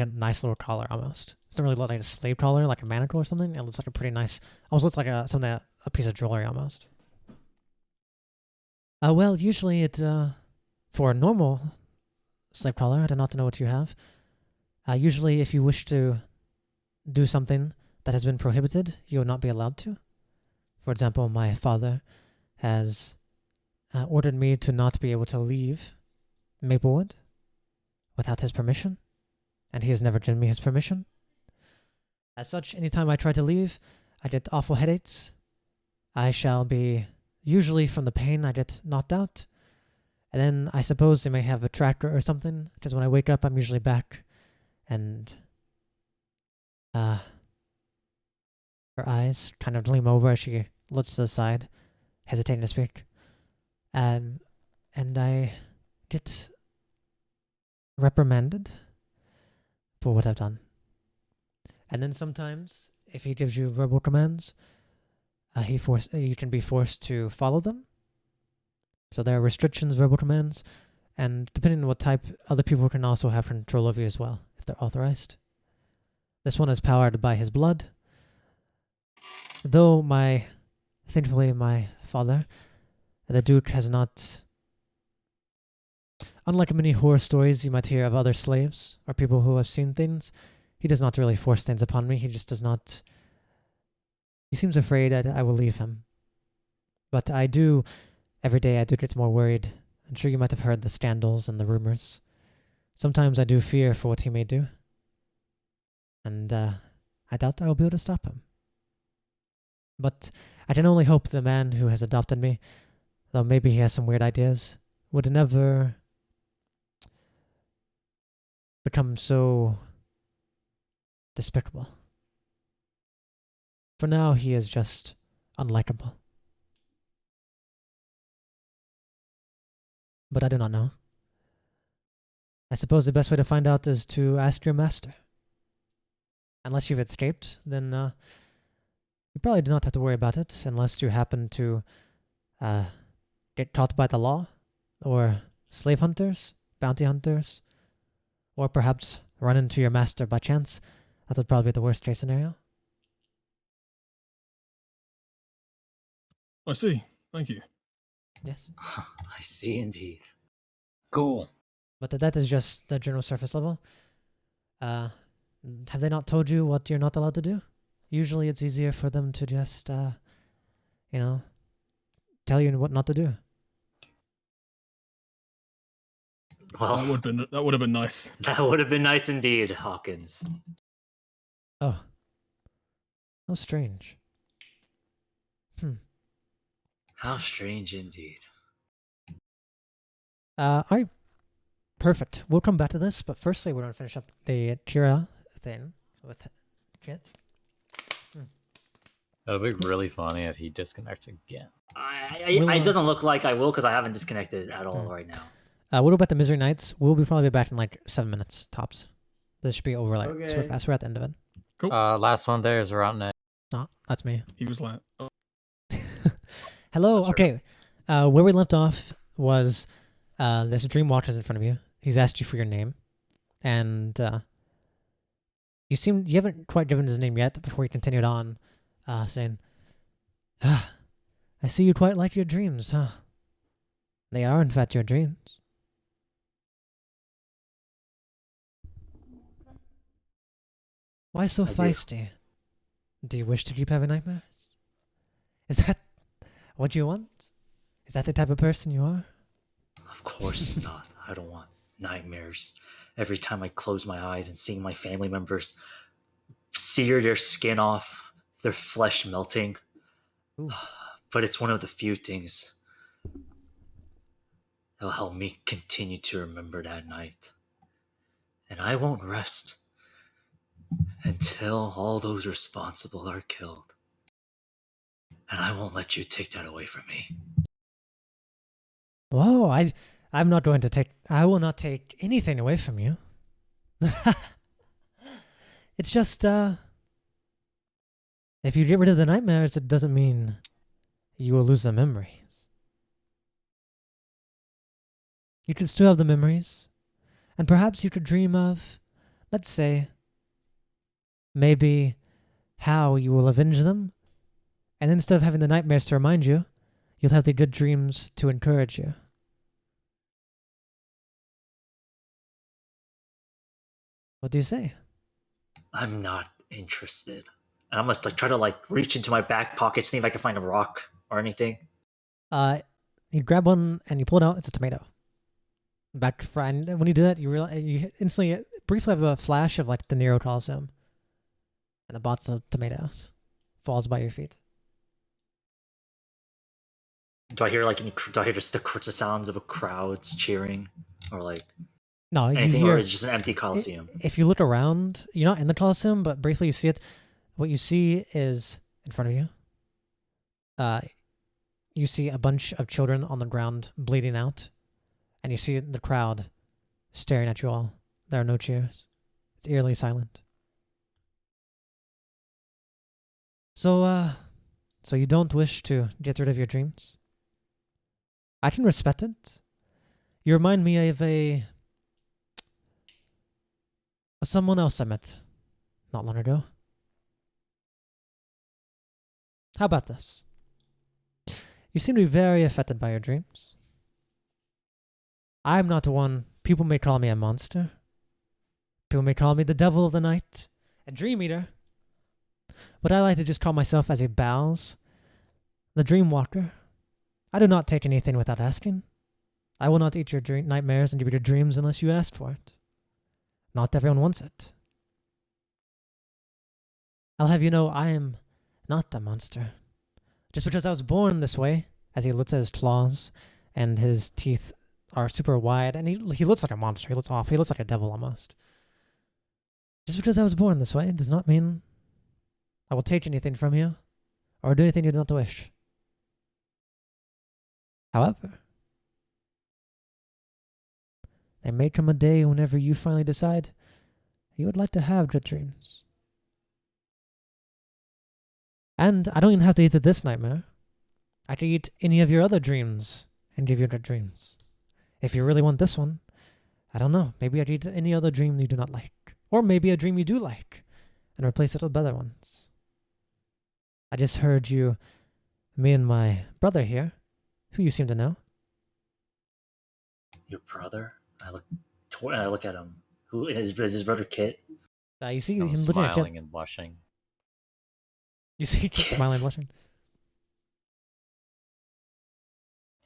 nice little collar almost. It doesn't really look like a slave collar, like a manacle or something. It looks like a pretty nice. Almost looks like a piece of jewelry almost. Well, usually it for a normal slave collar, I do not know what you have. Usually, if you wish to do something that has been prohibited, you will not be allowed to. For example, my father has ordered me to not be able to leave Maplewood without his permission, and he has never given me his permission. As such, anytime I try to leave, I get awful headaches. I shall be, usually from the pain, I get knocked out. And then I suppose they may have a tracker or something, because when I wake up, I'm usually back. And her eyes kind of gleam over as she looks to the side, hesitating to speak. And I get reprimanded for what I've done. And then sometimes, if he gives you verbal commands, you can be forced to follow them. So there are restrictions, verbal commands, and depending on what type, other people can also have control over you as well, if they're authorized. This one is powered by his blood. Though thankfully my father, the Duke, has not Unlike many horror stories you might hear of other slaves or people who have seen things, he does not really force things upon me. He just does not. He seems afraid that I will leave him. But I do, every day I do get more worried. I'm sure you might have heard the scandals and the rumors. Sometimes I do fear for what he may do. And I doubt I will be able to stop him. But I can only hope the man who has adopted me, though maybe he has some weird ideas, would never become so despicable. For now, he is just unlikable. But I do not know. I suppose the best way to find out is to ask your master. Unless you've escaped, then you probably do not have to worry about it unless you happen to get caught by the law, or slave hunters, bounty hunters, or perhaps run into your master by chance. That would probably be the worst case scenario. I see. Thank you. Yes. I see indeed. Cool. But that is just the general surface level. Have they not told you what you're not allowed to do? Usually it's easier for them to just, tell you what not to do. Well, That would have been nice. that would have been nice indeed, Hawkins. Oh. How strange. How strange indeed. Alright. Perfect. We'll come back to this, but firstly we're going to finish up the Kira thing with Kit. It'll be really funny if he disconnects again. It doesn't look like I will because I haven't disconnected at all right now. We'll go back to Misery Nights. We'll be probably back in like 7 minutes tops. This should be over like super Okay. fast. We're at the end of it. Cool. Last one there is around next. Oh, that's me. He was like, oh, Hello. That's Okay. Where we left off was this dream watcher's in front of you. He's asked you for your name, and you haven't quite given his name yet before he continued on, saying, "I see you quite like your dreams, huh? They are in fact your dreams. Why so I do. feisty? Do you wish to keep having nightmares? Is that what you want? Is that the type of person you are?" Of course not. I don't want nightmares. Every time I close my eyes and seeing my family members sear their skin off, their flesh melting. Ooh. But it's one of the few things that will help me continue to remember that night. And I won't rest until all those responsible are killed. And I won't let you take that away from me. Whoa, I'm not going to take... I will not take anything away from you. It's just, if you get rid of the nightmares, it doesn't mean you will lose the memories. You can still have the memories, and perhaps you could dream of, let's say, maybe how you will avenge them, and instead of having the nightmares to remind you, you'll have the good dreams to encourage you. What do you say? I'm not interested. And I'm gonna try to reach into my back pocket, see if I can find a rock or anything. You grab one and you pull it out. It's a tomato. Back front. And when you do that, you realize you instantly, briefly have a flash of like the Nero Colosseum, and a box of tomatoes falls by your feet. Do I hear do I hear just the sounds of a crowd cheering, or No, you anything, hear. or is it just an empty coliseum? If you look around, you're not in the Colosseum, but briefly you see it. What you see is in front of you. You see a bunch of children on the ground bleeding out, and you see the crowd staring at you all. There are no cheers. It's eerily silent. So you don't wish to get rid of your dreams? I can respect it. You remind me of someone else I met not long ago. How about this? You seem to be very affected by your dreams. I'm not the one. People may call me a monster. People may call me the devil of the night, a dream eater. But I like to just call myself as a Bowls, the dream walker. I do not take anything without asking. I will not eat your nightmares and give you your dreams unless you ask for it. Not everyone wants it. I'll have you know I am not a monster. Just because I was born this way, as he looks at his claws, and his teeth are super wide, and he looks like a monster. He looks awful. He looks like a devil almost. Just because I was born this way does not mean I will take anything from you or do anything you do not wish. However, there may come a day whenever you finally decide you would like to have good dreams. And I don't even have to eat this nightmare. I could eat any of your other dreams and give you good dreams. If you really want this one, I don't know. Maybe I'd eat any other dream you do not like. Or maybe a dream you do like and replace it with better ones. I just heard me and my brother here, who you seem to know. Your brother? I look at him. Who is his brother Kit? You see I'm him looking at smiling Kit. and blushing. You see Kit smiling and blushing.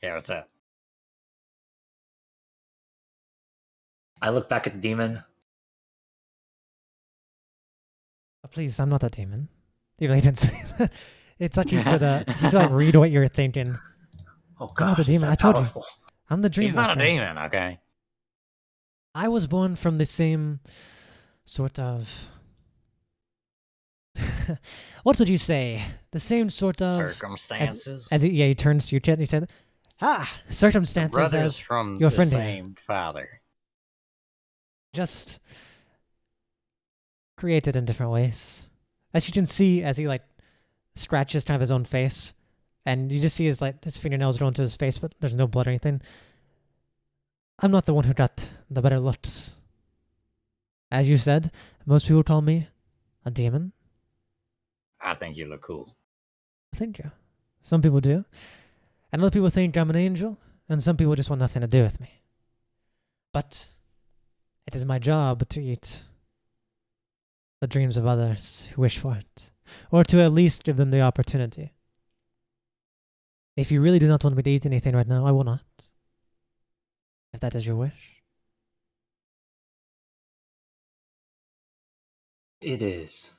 Yeah, what's up? I look back at the demon. Oh, please, I'm not a demon. Even though he didn't say that. It's like you could like read what you're thinking. Oh I'm god, not a he's demon. that I told powerful. you. I'm the dream He's not a walker. demon, okay? I was born from the same sort of... what would you say? The same sort of... Circumstances. He turns to you, Kit, and he said, circumstances Brothers as from your the friend here. same father. Just created in different ways. As you can see, as he like scratches kind of his own face, and you just see his fingernails go into his face, but there's no blood or anything. I'm not the one who got the better looks. As you said, most people call me a demon. I think you look cool. Thank you. Some people do. And other people think I'm an angel, and some people just want nothing to do with me. But it is my job to eat the dreams of others who wish for it, or to at least give them the opportunity. If you really do not want me to eat anything right now, I will not. If that is your wish. It is.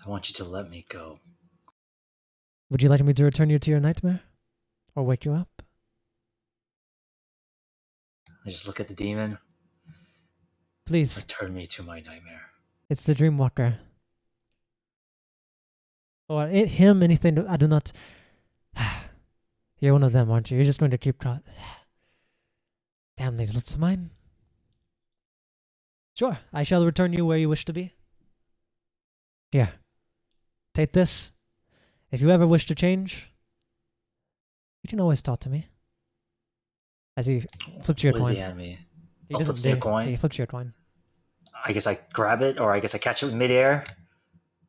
I want you to let me go. Would you like me to return you to your nightmare? Or wake you up? I just look at the demon. Please, Return me to my nightmare. it's the Dreamwalker. Or him, anything, I do not... You're one of them, aren't you? You're just going to keep... Damn, these lips of mine. Sure, I shall return you where you wish to be. Here. Take this. If you ever wish to change, you can always talk to me. As he flips you a What does coin. he hand me? He Oh, doesn't flips me a do- coin? He flips you a coin. I guess I grab it, or I guess I catch it in midair.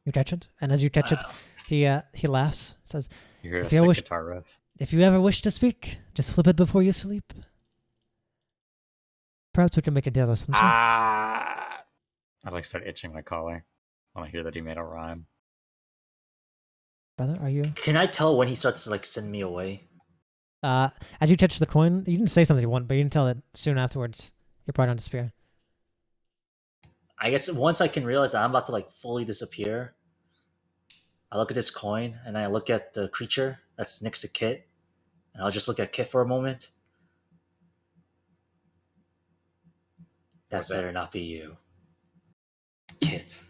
You catch it, and as you catch it, he laughs. Says, You hear a If you sick wish- guitar riff. "If you ever wish to speak, just flip it before you sleep. Perhaps we can make a deal of some sort." Ah! I like start itching my collar when I hear that he made a rhyme. Brother, are you? Can I tell when he starts to send me away? As you catch the coin, you didn't say something you want, but you can tell that soon afterwards you're probably going to disappear. I guess once I can realize that I'm about to fully disappear, I look at this coin and I look at the creature that's next to Kit, and I'll just look at Kit for a moment. That What's that? better not be you, Kit.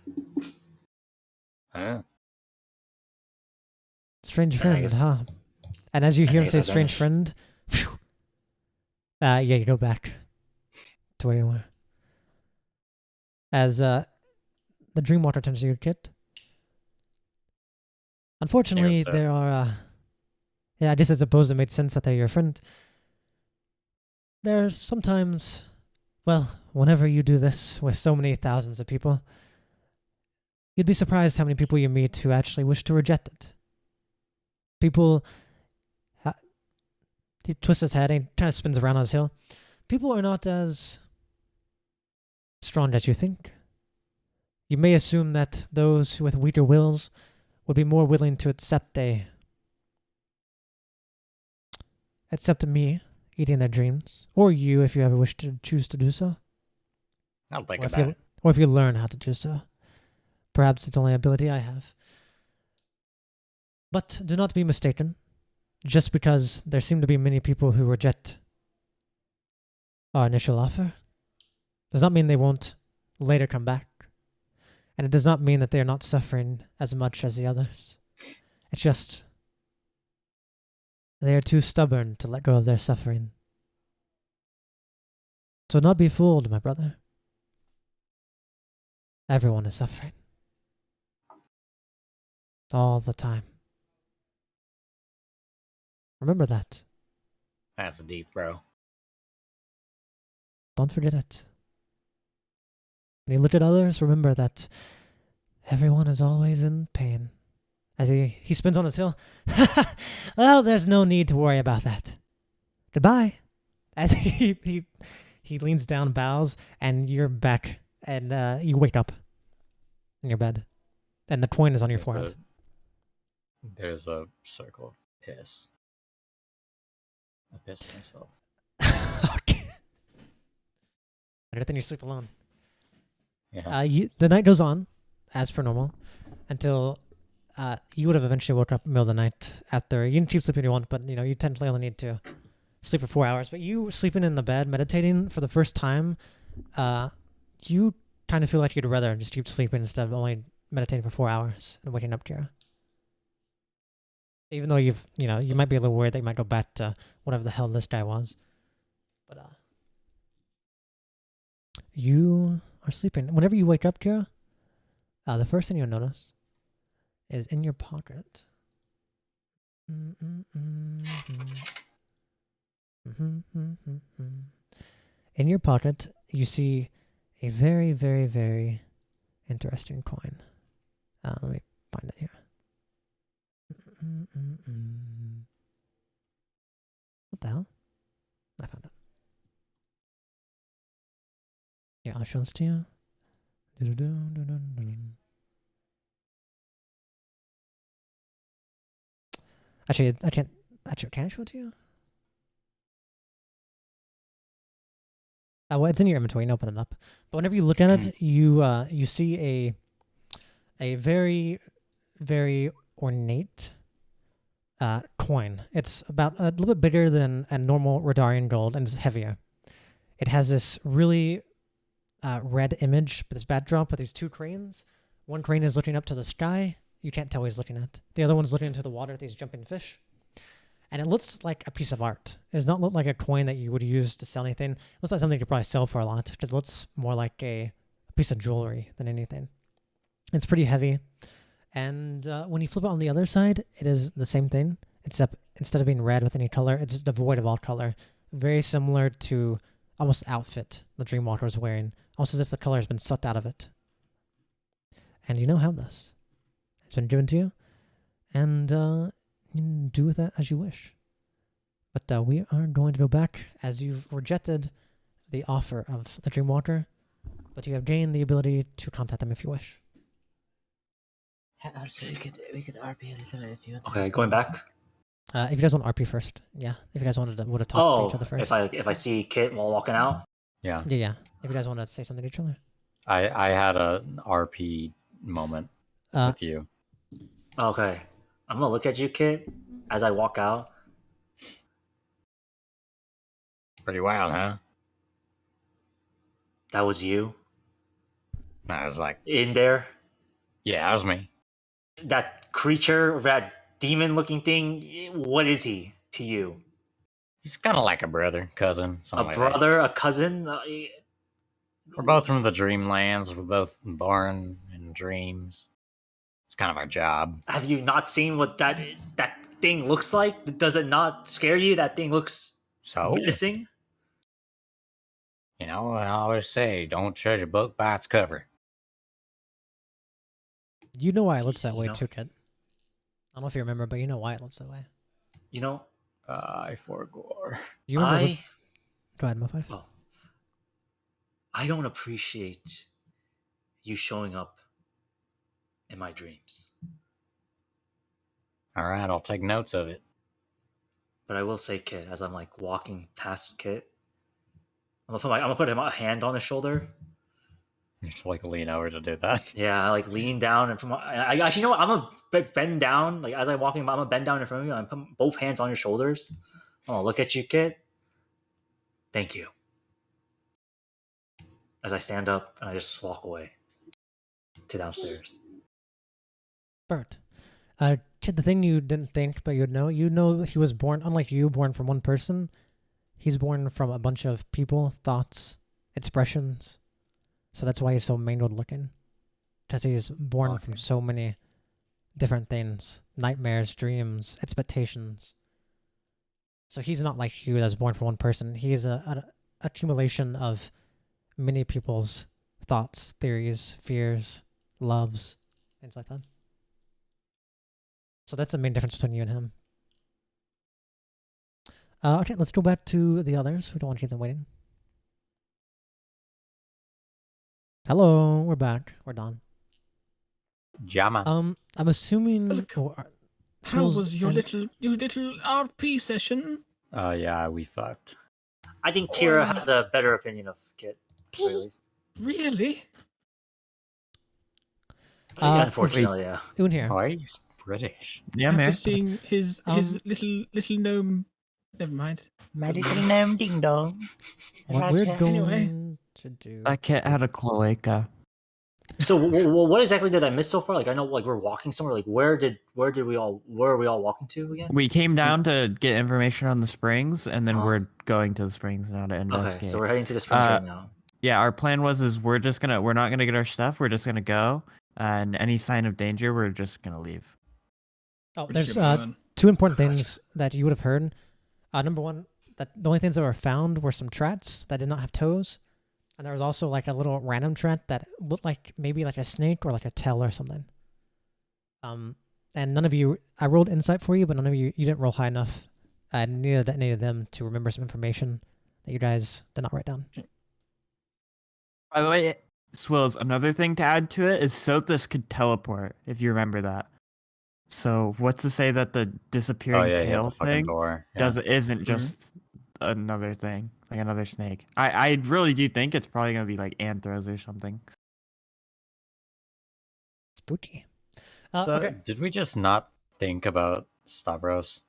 Huh? Strange I friend, guess- huh? And as you hear him guess say I strange vanish. friend, phew, yeah, you go back to where you were. As the Dreamwater turns to you, Kit. Unfortunately, sir. there are, I guess I suppose it made sense that they're your friend. There's sometimes, well, whenever you do this with so many thousands of people, you'd be surprised how many people you meet who actually wish to reject it. People he twists his head and he kind of spins around on his heel. People are not as strong as you think. You may assume that those with weaker wills would be more willing to accept me eating their dreams, or you if you ever wish to choose to do so. I'll think Or if about it. or if you learn how to do so. Perhaps it's only an ability I have. But do not be mistaken. Just because there seem to be many people who reject our initial offer does not mean they won't later come back. And it does not mean that they are not suffering as much as the others. It's just they are too stubborn to let go of their suffering. So not be fooled, my brother. Everyone is suffering. All the time. Remember that. That's deep, bro. Don't forget it. When you look at others, remember that everyone is always in pain. As he spins on his heel. Well, there's no need to worry about that. Goodbye. As he leans down, bows, and you're back, and you wake up in your bed, and the coin is on your forehead. There's a circle of piss. I pissed myself. Okay. Better than you sleep alone. Yeah. The night goes on, as per normal, until you would have eventually woke up in the middle of the night after. You can keep sleeping if you want, but you technically only need to sleep for 4 hours. But you sleeping in the bed, meditating for the first time, you kind of feel like you'd rather just keep sleeping instead of only meditating for 4 hours and waking up, Kira. Even though you might be a little worried that you might go back to whatever the hell this guy was. But you are sleeping. Whenever you wake up, Kira, the first thing you'll notice is in your pocket. In your pocket, you see a very, very, very interesting coin. Let me find it here. What the hell? I found it. Yeah, I'll show this to you. Actually, I can't. Actually, can I show it to you? Well, it's in your inventory. You can open it up. But whenever you look at it, you see a very, very ornate coin. It's about a little bit bigger than a normal Rihdarian gold, and it's heavier. It has this really red image, but this backdrop with these two cranes. One crane is looking up to the sky. You can't tell what he's looking at. The other one's looking into the water at these jumping fish. And it looks like a piece of art. It does not look like a coin that you would use to sell anything. It looks like something you could probably sell for a lot, because it looks more like a piece of jewelry than anything. It's pretty heavy. And when you flip it on the other side, it is the same thing, except instead of being red with any color, it's devoid of all color. Very similar to almost the outfit the Dreamwalker was wearing, almost as if the color has been sucked out of it. And you now have this. It's been given to you, and you can do with that as you wish. But we are going to go back, as you've rejected the offer of the Dreamwalker, but you have gained the ability to contact them if you wish. So we could RP each other if you want to. Okay, going back. If you guys want RP first, yeah. If you guys would have talked to each other first. if I see Kit while walking out. Yeah. Yeah. If you guys want to say something to each other. I had an RP moment with you. Okay, I'm gonna look at you, Kit, as I walk out. Pretty wild, huh? That was you I was like, in there. yeah, that was me. That creature, that demon-looking thing. What is he to you? He's kind of like a brother, cousin, A something like that. brother, a cousin? We're both from the Dreamlands. We're both born in dreams. It's kind of our job. Have you not seen what that thing looks like? Does it not scare you? That thing looks So, menacing. I always say, don't judge a book by its cover. You know why it looks that way You know? too, Kid. I don't know if you remember, but you know why it looks that way. You know, I forgore. You remember? I Go ahead, Mo5. oh, I don't appreciate you showing up in my dreams. All right, I'll take notes of it. But I will say, Kit, as I'm like walking past Kit, I'm gonna put a hand on his shoulder. You just like lean over to do that. Yeah, I like lean down and I actually, you know what? I'm gonna bend down. Like as I'm walking, I'm gonna bend down in front of you. I'm putting both hands on your shoulders. Oh, look at you, Kit. Thank you. As I stand up and I just walk away to downstairs. Bert. Kid, the thing you didn't think, but you know he was born, unlike you, born from one person. He's born from a bunch of people, thoughts, expressions. So that's why he's so mangled looking. Because he's born from so many different things. Nightmares, dreams, expectations. So he's not like you that's born from one person. He's an accumulation of many people's thoughts, theories, fears, loves, things like that. So that's the main difference between you and him. Okay, let's go back to the others. We don't want to keep them waiting. Hello, we're back. We're done. Jama. I'm assuming. How was your little RP session? Oh yeah, we fucked. I think Kira has a better opinion of Kit, at the very least. Really? Unfortunately, yeah. Un here. Why are you British? Yeah, After man. seeing his little gnome. Never mind. My little gnome ding dong. What we're going Anyway. to do. That cat had a cloaca. So, what exactly did I miss so far? Like, I know, like, we're walking somewhere. Like, where are we all walking to again? We came down to get information on the springs, and then Oh. we're going to the springs now to Okay, investigate. so we're heading to the springs right now. Yeah, our plan was we're not gonna get our stuff. We're just gonna go, and any sign of danger, we're just gonna leave. Oh, We're there's just gonna run. two important things that you would have heard. Number one, that the only things that were found were some trats that did not have toes. And there was also like a little random trat that looked like maybe like a snake or like a tail or something. And none of you, I rolled insight for you, but none of you didn't roll high enough. Neither did any of them to remember some information that you guys did not write down. By the way, Swills, another thing to add to it is Sothis could teleport, if you remember that. So what's to say that the disappearing Oh yeah, he had tail the fucking thing door. Yeah. isn't True. just another thing, like another snake? I really do think it's probably gonna be like anthros or something. Spooky. So Okay. did we just not think about Stavros?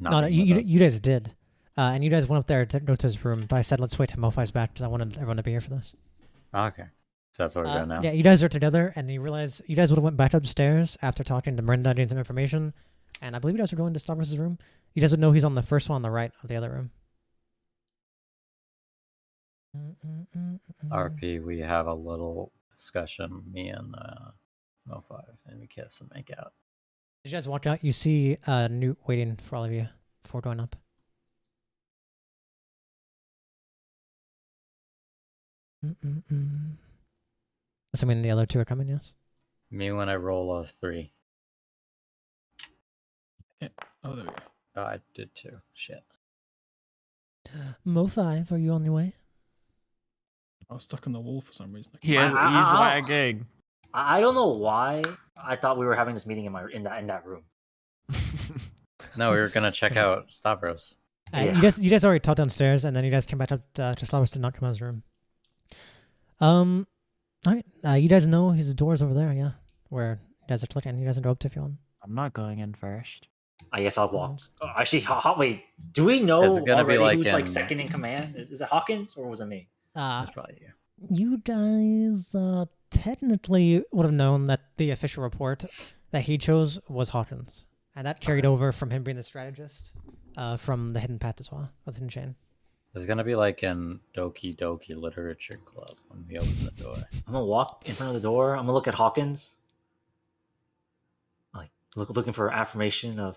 No, you guys did. And you guys went up there to go to his room, but I said let's wait till Mo5's back because I wanted everyone to be here for this. Okay, so that's what we're doing now. Yeah, you guys are together, and you realize you guys would have went back upstairs after talking to Miranda, getting some information, and I believe you guys were going to Stavros' room. You guys would know he's on the first one on the right of the other room. RP, we have a little discussion, me and Mo5, and we kiss and make out. As you guys walk out, you see Newt waiting for all of you before going up. Assuming the other two are coming, yes? Me when I roll a 3. Oh, there we go. Oh, I did too. Shit. Mo5, are you on your way? I was stuck on the wall for some reason. He's I- lagging. I don't know why I thought we were having this meeting in that room. No, we were gonna check out Stavros. Yeah. You guys already talked downstairs, and then you guys came back up to Stavros to not come out of his room. All right. You guys know his door's over there, yeah? Where you guys are clicking. You guys can go up to if you want. I'm not going in first. I guess I'll walk. Actually, wait. Do we know Is it gonna be already like who's like in- second in command? Is it Hawkins or was it me? That's probably you. You guys technically would have known that the official report that he chose was Hawkins. And that carried over from him being the strategist from the Hidden Path as well, with Hidden Chain. It's gonna be like in Doki Doki Literature Club when we open the door. I'm gonna walk in front of the door. I'm gonna look at Hawkins. Like looking for affirmation of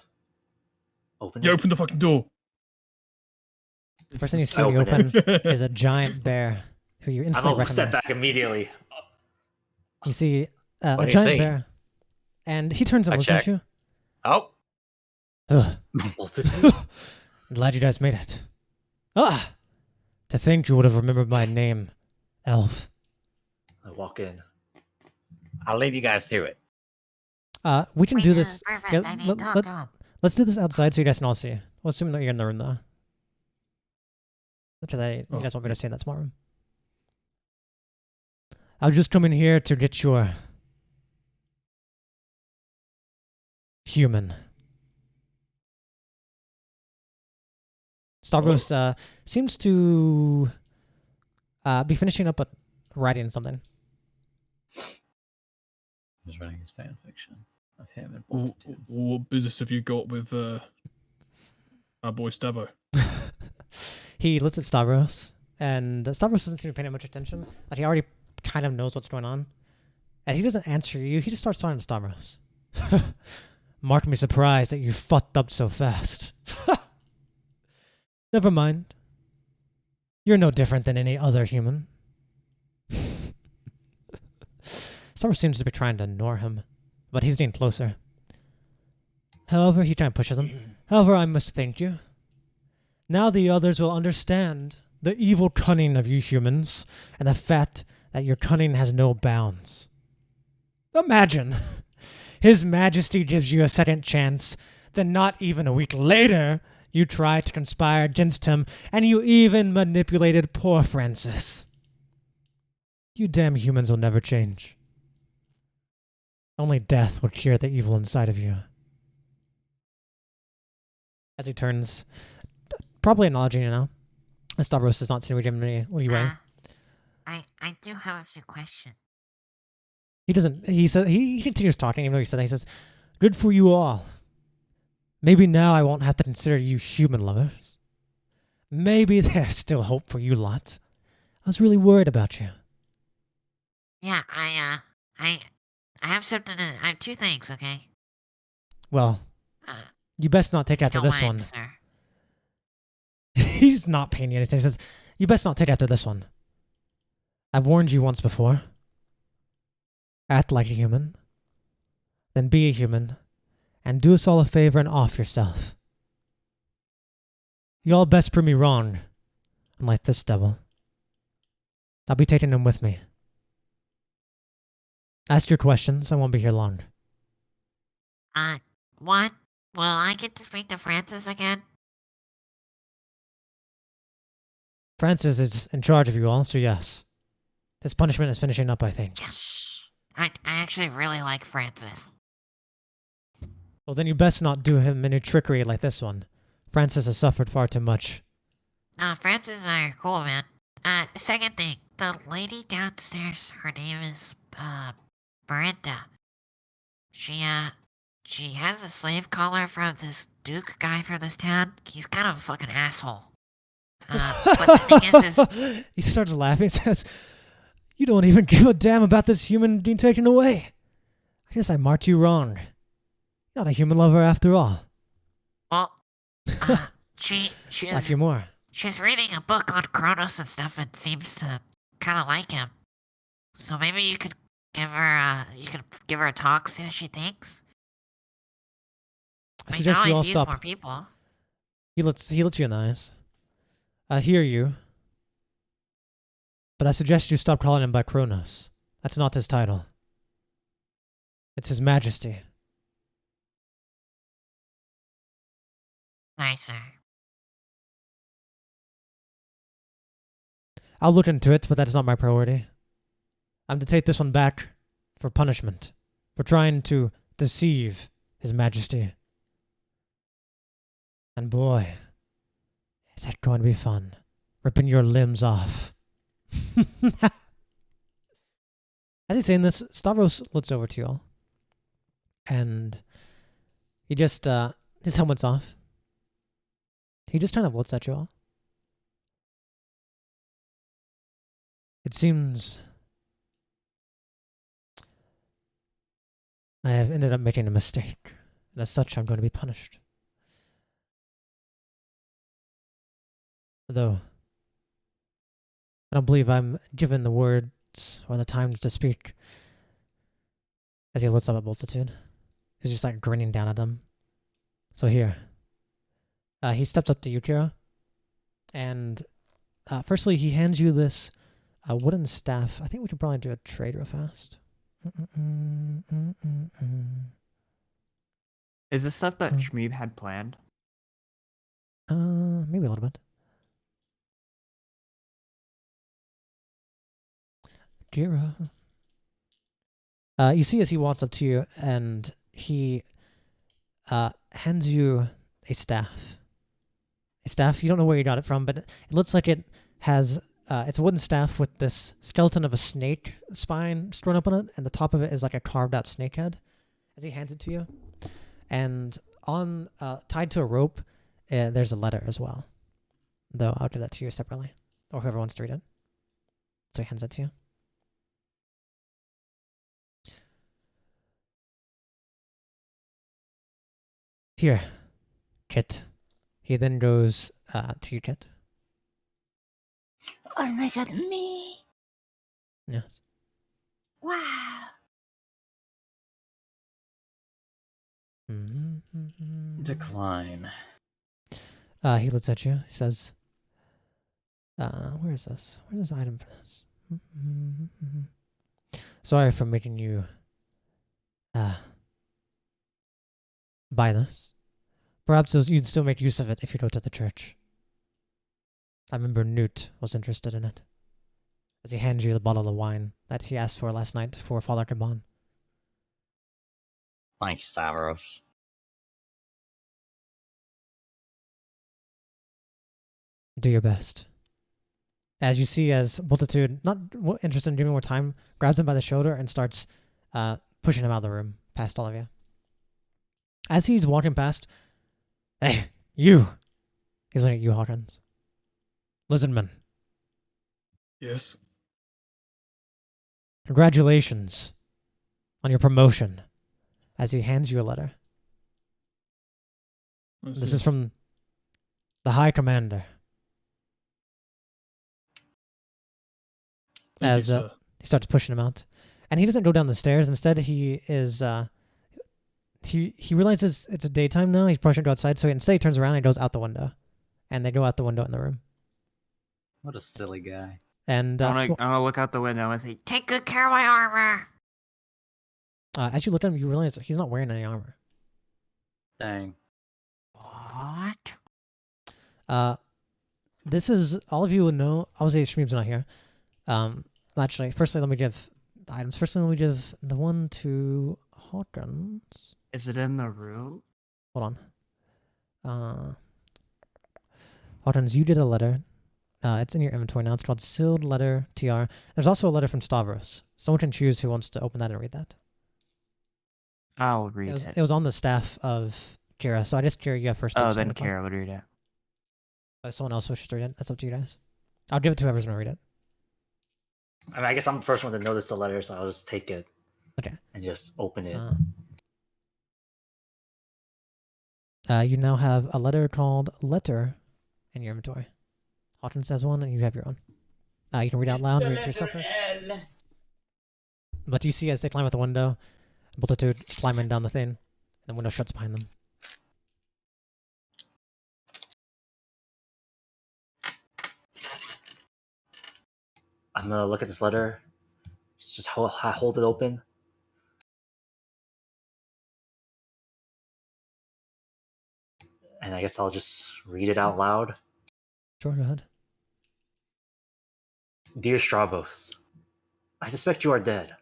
opening. You open the fucking door. The first thing you see I when you open open is a giant bear who you I'm instantly gonna step recognize. back immediately. You see What a do you giant see? bear. And he turns and I looks at check. you. Oh, Ugh. Multitude. I'm glad you guys made it. Ah! To think you would have remembered my name, Elf. I walk in. I'll leave you guys to it. We can Wait, do this. Perfect. Yeah, I need to talk to him. let's do this outside so you guys can all see. We'll assume that you're in the room, though. You guys want me to stay in that small room. I was just coming here to get your human. Stavros seems to be finishing up writing something. He's writing his fan fiction of him and What, Fortitude. what business have you got with our boy Stavo? He looks at Stavros, and Stavros doesn't seem to pay much attention. Like he already kind of knows what's going on. And he doesn't answer you. He just starts talking to Stavros. Mark me surprised that you fucked up so fast. Never mind. You're no different than any other human. Stavros seems to be trying to ignore him, but he's getting closer. However, he kind of pushes him. However, I must thank you. Now the others will understand the evil cunning of you humans and the fact that your cunning has no bounds. Imagine, His Majesty gives you a second chance, then not even a week later, you try to conspire against him, and you even manipulated poor Francis. You damn humans will never change. Only death will cure the evil inside of you. As he turns, probably acknowledging you now. And Stavros does not seem to give him any leeway. I do have a few questions. He doesn't. He says he continues talking, even though he said that. He says, "Good for you all. Maybe now I won't have to consider you human lovers. Maybe there's still hope for you lot. I was really worried about you." Yeah, I have something. I have two things. Okay. Well, you best not take after Don't this mind, one. sir. He's not paying you anything. He says, "You best not take after this one. I've warned you once before. Act like a human, then be a human, and do us all a favor and off yourself. You all best prove me wrong, unlike this devil. I'll be taking him with me. Ask your questions, I won't be here long." What? Will I get to speak to Francis again? Francis is in charge of you all, so yes. His punishment is finishing up, I think. Yes. I actually really like Francis. Well, then you best not do him any trickery like this one. Francis has suffered far too much. Francis and I are cool, man. Second thing, the lady downstairs, her name is, Miranda. She has a slave collar from this Duke guy from this town. He's kind of a fucking asshole. But the thing is He starts laughing and says, "You don't even give a damn about this human being taken away. I guess I marked you wrong. You're not a human lover after all." well, she's Like you more. she's reading a book on Chronos and stuff and seems to kind of like him. So maybe you could give her a talk, see what she thinks. I We can suggest you all always use stop. more people. He looks you in the eyes. I hear you. But I suggest you stop calling him by Chronos. That's not his title. It's His Majesty. Aye, sir. I'll look into it, but that's not my priority. I'm to take this one back for punishment. For trying to deceive His Majesty. And boy, is that going to be fun. Ripping your limbs off. As he's saying this, Stavros looks over to you all. And he just, his helmet's off. He just kind of looks at you all. It seems I have ended up making a mistake, and as such, I'm going to be punished. Though, I don't believe I'm given the words or the time to speak. As he looks up at Multitude, he's just like grinning down at them. So here, He steps up to you, Kira, and firstly, he hands you this wooden staff. I think we could probably do a trade real fast. Is this stuff that Shmeeb had planned? Maybe a little bit. Kira. You see as he walks up to you, and he hands you a staff. A staff, you don't know where you got it from, but it looks like it has, it's a wooden staff with this skeleton of a snake spine thrown up on it, and the top of it is like a carved out snake head. As he hands it to you, and on tied to a rope, there's a letter as well. Though I'll give that to you separately, or whoever wants to read it. So he hands it to you. Here, Kit. He then goes to you, Kit. Oh my god, me? Yes. Wow. Decline. He looks at you. He says, where is this? Where's this item for this? Sorry for making you buy this. Perhaps you'd still make use of it if you go to the church. I remember Newt was interested in it. As he hands you the bottle of wine that he asked for last night for Father Caban. Thank you, Stavros. Do your best. As you see, as Multitude, not interested in giving more time, grabs him by the shoulder and starts pushing him out of the room, past all of you. As he's walking past, hey, you! He's looking at you, Hawkins. Lizardman. Yes. Congratulations on your promotion. As he hands you a letter. This is from the High Commander. As he starts pushing him out, and he doesn't go down the stairs. Instead, he is he realizes it's a daytime now. He's probably should go outside, so instead he turns around and goes out the window, and they go out the window in the room. What a silly guy. And I wanna look out the window and say, Take good care of my armor. as you look at him, you realize he's not wearing any armor. Dang. What? This is all of you would know. Obviously, Shmeeb's not here. Actually, firstly, let me give the items. Firstly, let me give the one to Hawkins. is it in the room? Hold on. Hawkins, you did a letter. It's in your inventory now. It's called Sealed Letter TR. There's also a letter from Stavros. Someone can choose who wants to open that and read that. I'll read it. It was on the staff of Kira, so I guess Kira, you have first. Oh, then Kara would read it. If someone else wishes to read it, that's up to you guys. I'll give it to whoever's going to read it. I mean, I guess I'm the first one to notice the letter, so I'll just take it. Okay. And just open it. You now have a letter called Letter in your inventory. Hawkins has one, and you have your own. You can read out loud and read it to yourself first. But you see as they climb out the window, Multitude climbing down the thing, and the window shuts behind them. I'm gonna look at this letter. Just hold it open. And I guess I'll just read it out loud. Sure, go ahead. Dear Stavros, I suspect you are dead.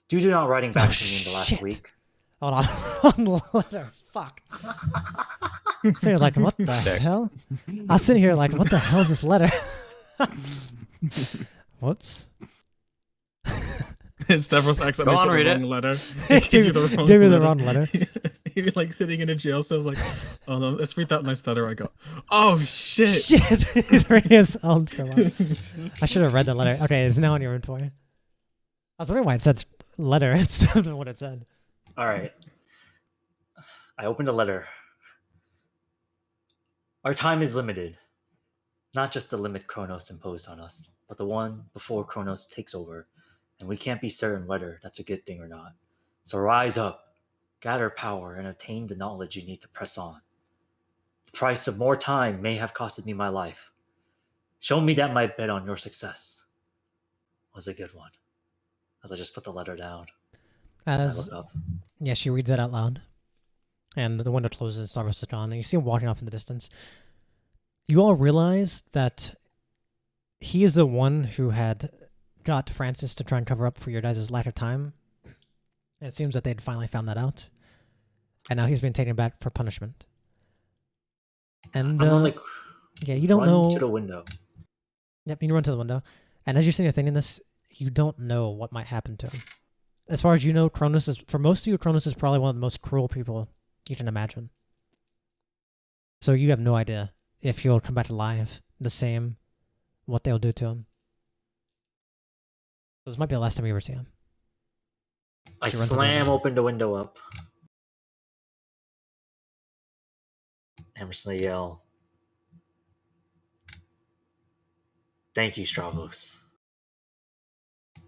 Due to not writing back to me in the last shit. week. Hold on. On the letter. Fuck. So you're like, what the hell? I was sitting here like, what the hell is this letter? Whoops. Stavros accidentally Go on, put read the it. wrong letter. He gave you the wrong letter. He's like sitting in a jail cell. Like, oh no, let's read that nice letter I got. Oh shit! Shit! He's reading his own Sherlock. I should have read the letter. Okay, it's now in your inventory. I was wondering why it said letter instead of what it said. Alright. I opened the letter. Our time is limited. Not just the limit Chronos imposed on us, but the one before Chronos takes over, and we can't be certain whether that's a good thing or not. So rise up, gather power, and attain the knowledge you need to press on. The price of more time may have costed me my life. Show me that my bet on your success was a good one. As I just put the letter down, I As look up. yeah, she reads it out loud, and the window closes and Stavros is gone, and you see him walking off in the distance. You all realize that he is the one who had got Francis to try and cover up for your guys' lack of time. And it seems that they'd finally found that out, and now he's been taken back for punishment. And I'm gonna like yeah, you don't run know. to the window. Yep, you run to the window, and as you're sitting there thinking this, you don't know what might happen to him. As far as you know, Chronos is, for most of you, Chronos is probably one of the most cruel people you can imagine. So you have no idea if he'll come back alive, the same, what they'll do to him. This might be the last time you ever see him. I She runs to the slam window. open the window up. I'm just gonna yell, "Thank you, Stavros.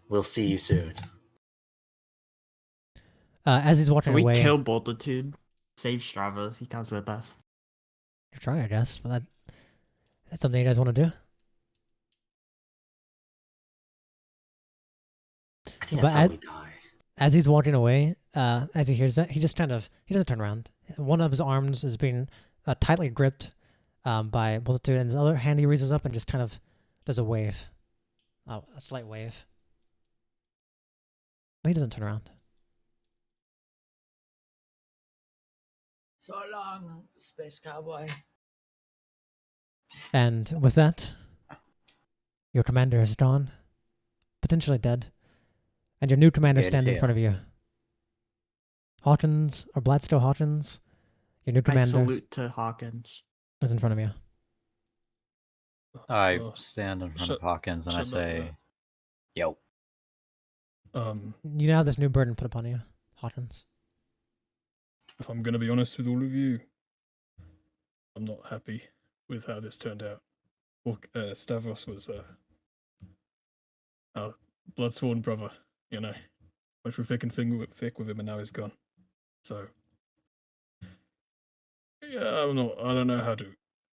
We'll see you soon." As he's walking We away, kill Multitude. Save Stavros. He comes with us. you try, I guess, but that's something you guys want to do. I think But that's how we die. As he's walking away, as he hears that, he just he doesn't turn around. One of his arms is being tightly gripped by Multitude, and his other hand he raises up and just kind of does a wave. Oh, a slight wave. But he doesn't turn around. So long, Space Cowboy. And with that, your commander is gone, potentially dead, and your new commander Good stands in too. front of you. Hawkins, or Bladstow Hawkins, your new I commander salute to Hawkins. is in front of you. I Oh, stand in front shut- of Hawkins and I shut up, say, "Yo, You now have this new burden put upon you, Hawkins. if I'm gonna be honest with all of you, I'm not happy with how this turned out. Well, Stavros was our blood-sworn brother, you know. Went through thick and thick with him, and now he's gone. So, yeah, I don't know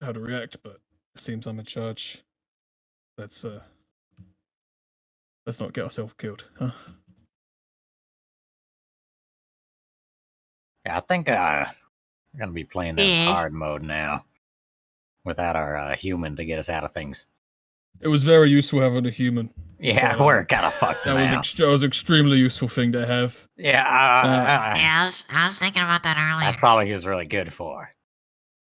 how to react, but it seems I'm in charge. Let's not get ourselves killed, huh? yeah, I think we're gonna be playing this Yeah. hard mode now, without our human to get us out of things." It was very useful having a human. Yeah, But, we're kind of fucked That now. was extremely useful thing to have. Yeah, Yeah, I was thinking about that earlier. that's all he was really good for.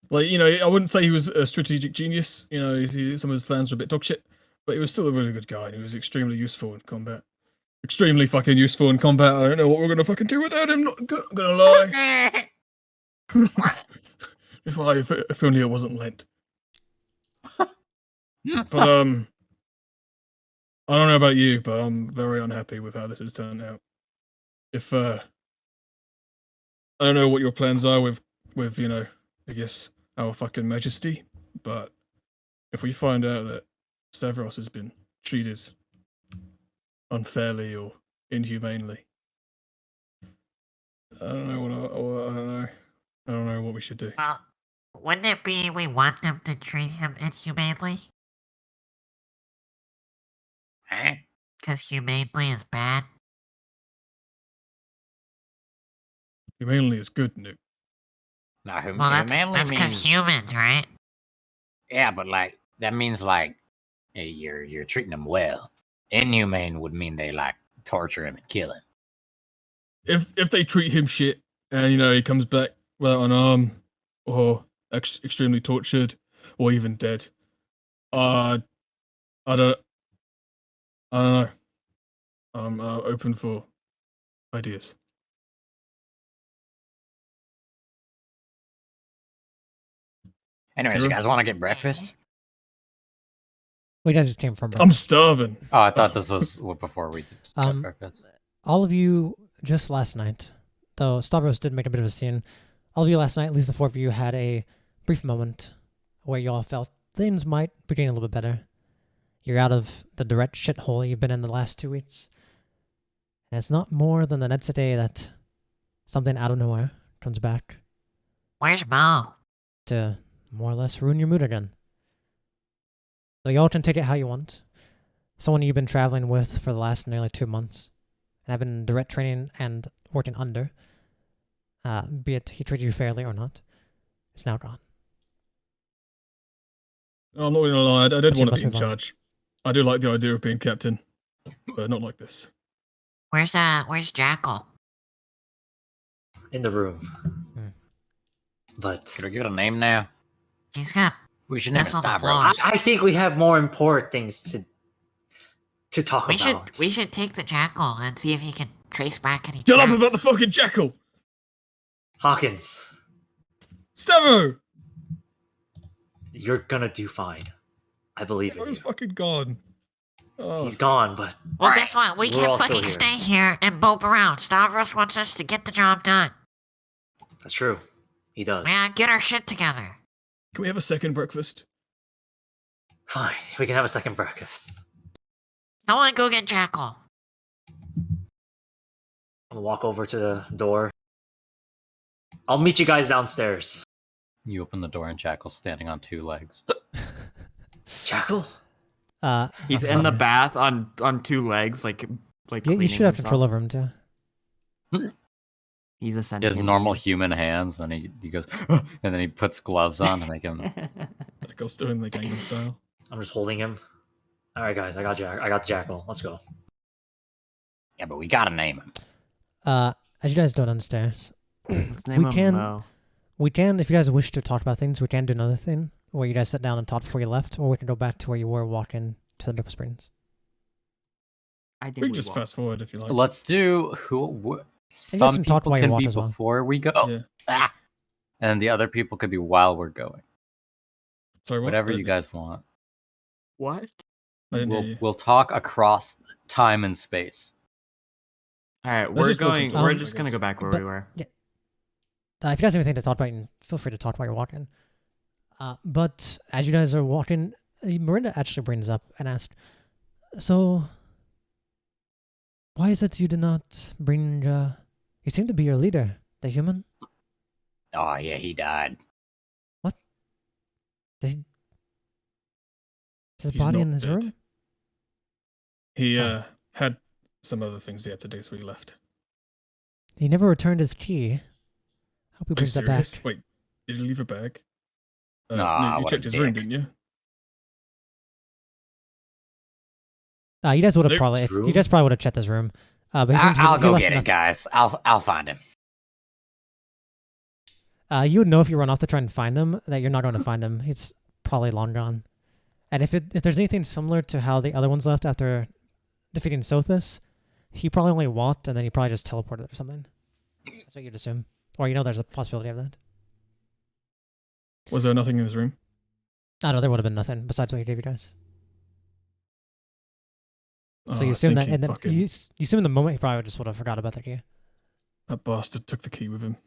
Like, you know, I wouldn't say he was a strategic genius. You know, some of his plans were a bit dog shit, but he was still a really good guy. And he was extremely useful in combat. Extremely fucking useful in combat. I don't know what we're gonna fucking do without him. Not gonna lie. If only it wasn't Lent. But I don't know about you, but I'm very unhappy with how this has turned out. If I don't know what your plans are with you know, I guess our fucking majesty, but if we find out that Stavros has been treated unfairly or inhumanely, I don't know I don't know what we should do. Well, wouldn't it be we want them to treat him inhumanely? Huh? Because humanely is bad? Humanely is good, Nick. Now, Well, humanly that's because means humans, right? yeah, but like that means like you're treating them well. Inhumane would mean they like torture him and kill him. If they treat him shit and you know he comes back without an arm or extremely tortured or even dead, I don't know. I'm open for ideas. Anyways, you Kira? guys want to get breakfast? We guys just came from I'm starving. Oh, I thought this was before we got Um, breakfast. all of you just last night, though Stavros did make a bit of a scene. All of you last night, at least the four of you, had a brief moment where you all felt things might be getting a little bit better. You're out of the direct shithole you've been in the last 2 weeks. And it's not more than the next day that something out of nowhere comes back Where's Mo? to more or less ruin your mood again. So y'all can take it how you want. Someone you've been traveling with for the last nearly 2 months, and have been in direct training and working under, be it he treated you fairly or not, is now gone. I'm not gonna lie, I did But you want to must be in move on. charge. I do like the idea of being captain, but not like this. Where's Jackal? In the room. Hmm. But Should I give it a name now? He's got We should name it piss on the Stavros. floor. I think we have more important things to talk We about. should take the Jackal and see if he can trace back any Shut up tracks. about the fucking jackal! Hawkins, Stavro! you're gonna do fine. I believe in Stavro's you. fucking gone. Oh, He's gone, but Well, guess what? We We're can't all still fucking here. stay here and bope around. Stavros wants us to get the job done. that's true. He does. Yeah, get our shit together. can we have a second breakfast? Fine, we can have a second breakfast. I want to go get Jackal. I'll walk over to the door. I'll meet you guys downstairs. You open the door and Jackal's standing on 2 legs. Jackal? He's in the bath on 2 legs, like You cleaning should have control himself. over him too. He's a He sentient. has normal human hands, and he goes, and then he puts gloves on to make him. Jackal's doing the Gangnam style. I'm just holding him. All right, guys, I got the Jackal. Let's go. Yeah, but we gotta name him. As you guys go downstairs, Let's name him can- Mo. we can, if you guys wish to talk about things, we can do another thing where you guys sit down and talk before you left, or we can go back to where you were walking to the Ripple Springs. I think We we can just will. fast forward if you like. Let's do who. And Some some talk people while you can walk be as well. before we go, Yeah. ah! And the other people could be while we're going. Sorry, what? Whatever I you guys want. What? didn't hear We'll you. we'll talk across time and space. All right, Let's we're just walk going. into We're it, just I gonna guess. go back where But- we were. if you guys have anything to talk about, you can feel free to talk while you're walking. But as you guys are walking, Miranda actually brings up and asks, so, why is it you did not bring, he seemed to be your leader, the human? Oh yeah, he died. Did he, is his He's body not in his dead. room? He Oh. had some other things he had to do, so he left. He never returned his key. Hope he Are you brings that back. serious? Wait, did he leave a bag? Nah, you what a checked his room, dick. didn't you? You guys would have Luke's probably, you room? guys probably would have checked his room. But he seems I'll he go left get it, nothing. guys. I'll find him. You would know if you run off to try and find him that you're not going to find him. It's probably long gone. And if there's anything similar to how the other ones left after defeating Sothis, he probably only walked and then he probably just teleported or something. That's what you'd assume. Or there's a possibility of that. Was there nothing in his room? I know there would have been nothing besides what he gave you guys. So Oh, you I assume think that, he and then fucking- you assume in the moment he probably just would have forgot about the key. That bastard took the key with him.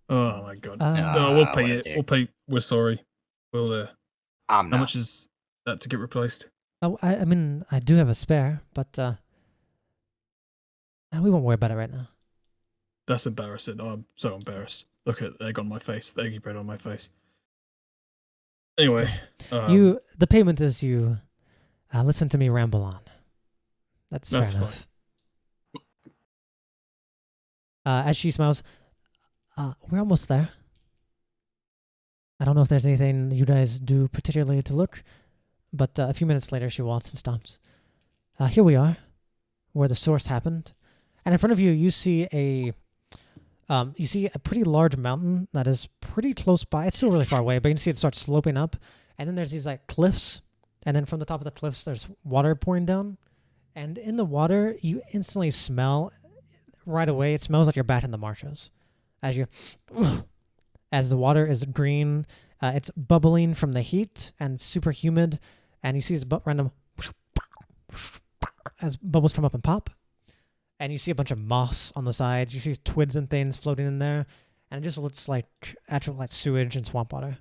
Oh my god. Uh, No, we'll Ah, pay what a it. dick. We'll pay. We're sorry. We'll. I'm How not. much is that to get replaced? I mean, I do have a spare, but we won't worry about it right now. That's embarrassing. Oh, I'm so embarrassed. Look at egg on my face. The eggy bread on my face. Anyway, The payment is you listen to me ramble on. That's That's fair enough. As she smiles, we're almost there. I don't know if there's anything you guys do particularly to look, but a few minutes later she walks and stops. Here we are, where the source happened, and in front of you you see a pretty large mountain that is pretty close by. It's still really far away, but you can see it starts sloping up, and then there's these like cliffs, and then from the top of the cliffs there's water pouring down, and in the water you instantly smell right away. It smells like you're back in the marshes, as the water is green. It's bubbling from the heat and super humid, and you see this random as bubbles come up and pop. And you see a bunch of moss on the sides. You see twigs and things floating in there. And it just looks like actual like sewage and swamp water.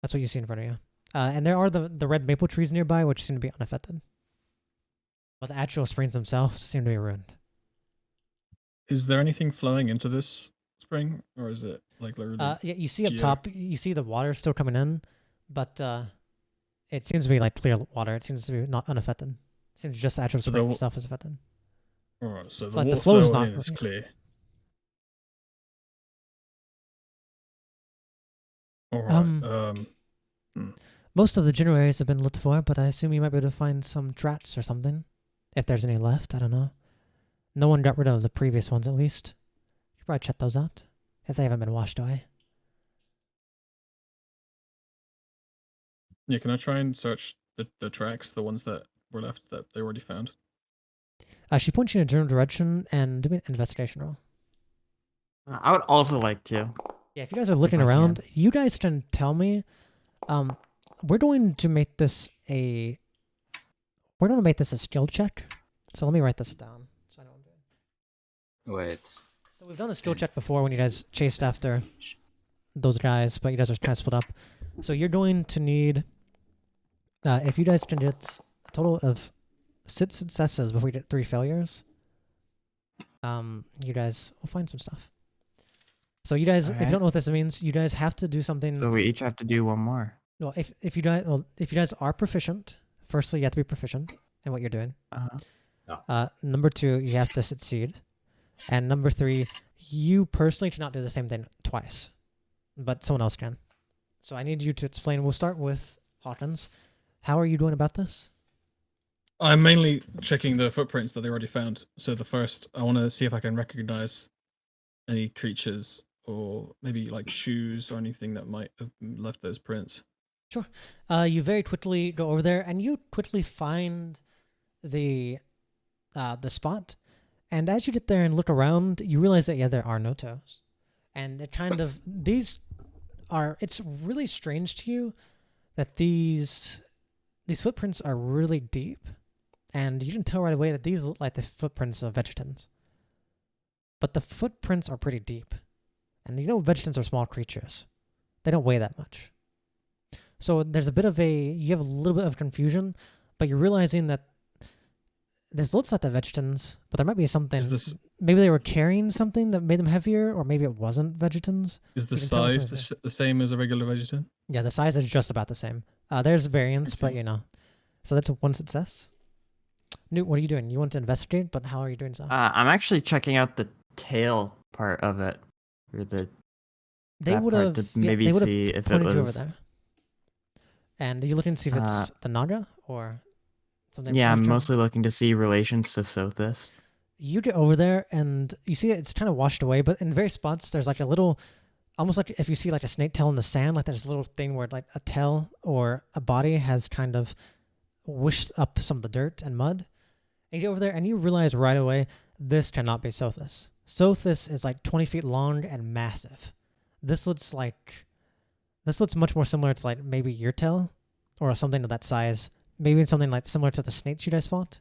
That's what you see in front of you. And there are the red maple trees nearby, which seem to be unaffected. But the actual springs themselves seem to be ruined. is there anything flowing into this spring, or is it like literally? Yeah, you see up geo? top, you see the water still coming in, but it seems to be like clear water. It seems to be not unaffected. It seems just the actual So spring the- itself is affected. Alright, so It's the like the water flow's flow not in is really- clear. Alright. Most of the general areas have been looked for, but I assume you might be able to find some drats or something, if there's any left. I don't know. No one got rid of the previous ones, at least. You should probably check those out if they haven't been washed away. Yeah, can I try and search the tracks, the ones that were left that they already found? She points you in a general direction and do me an investigation roll. I would also like to. Yeah, if you guys are looking I can. around, you guys can tell me. We're going to make this a. We're going to make this a skill check. So let me write this down. So I don't. Wait. So we've done the skill check before when you guys chased after those guys, but you guys are kind of split up. So you're going to need. If you guys can get a total of 6 successes before you get 3 failures, you guys will find some stuff. So you guys, if you don't know what this means, you guys have to do something. So we each have to do one more. Well, if you guys are proficient, firstly you have to be proficient in what you're doing. Number 2, you have to succeed, and number 3, you personally cannot do the same thing twice, but someone else can. So I need you to explain. We'll start with Hawkins. How are you doing about this? I'm mainly checking the footprints that they already found. So the first, I want to see if I can recognize any creatures or maybe like shoes or anything that might have left those prints. Sure. You very quickly go over there and you quickly find the spot. And as you get there and look around, you realize that, yeah, there are no toes. And it kind of, it's really strange to you that these footprints are really deep. And you can tell right away that these look like the footprints of vegetants. But the footprints are pretty deep. And you know vegetants are small creatures. They don't weigh that much. So there's you have a little bit of confusion, but you're realizing that this looks like the vegetants, but there might be something. Maybe they were carrying something that made them heavier, or maybe it wasn't vegetants. Is the size the same as a regular vegetant? Yeah, the size is just about the same. There's variance, but you know. So that's 1 success. Newt, what are you doing? You want to investigate, but how are you doing so? I'm actually checking out the tail part of it, or they would have maybe see if it was you over there. And are you looking to see if it's the Naga or something? Yeah, I'm mostly looking to see relations to Sothis. You get over there and you see it's kind of washed away, but in various spots there's like a little, almost like if you see like a snake tail in the sand, like there's a little thing where like a tail or a body has kind of wished up some of the dirt and mud. And you get over there and you realize right away this cannot be Sothis. Sothis is like 20 feet long and massive. This looks much more similar to like maybe your tail or something of that size. Maybe something like similar to the snakes you guys fought.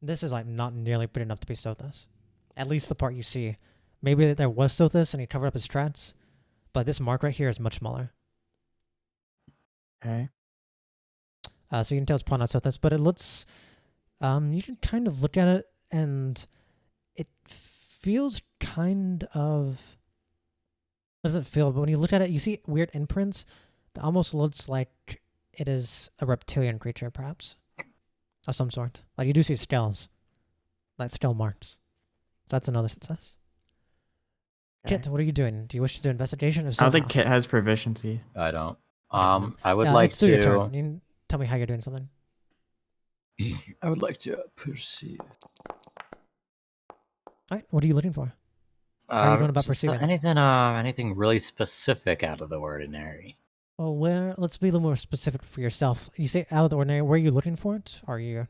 This is like not nearly big enough to be Sothis. At least the part you see. Maybe there was Sothis and he covered up his tracks, but this mark right here is much smaller. Okay. So you can tell it's probably not Sothis, but it looks. You can kind of look at it and it feels kind of. Doesn't feel, but when you look at it, you see weird imprints that almost looks like it is a reptilian creature, perhaps, of some sort. Like you do see scales, like scale marks. So that's another success. Okay. Kit, what are you doing? Do you wish to do investigation? If so, I don't think how? Kit has proficiency. I don't. Okay, I would yeah, like let's do your to. turn. You can tell me how you're doing something. I would like to perceive. All right, what are you looking for? How are you going about so it's not perceiving? anything really specific out of the ordinary. Well, let's be a little more specific for yourself. You say out of the ordinary. Where are you looking for it? Are you,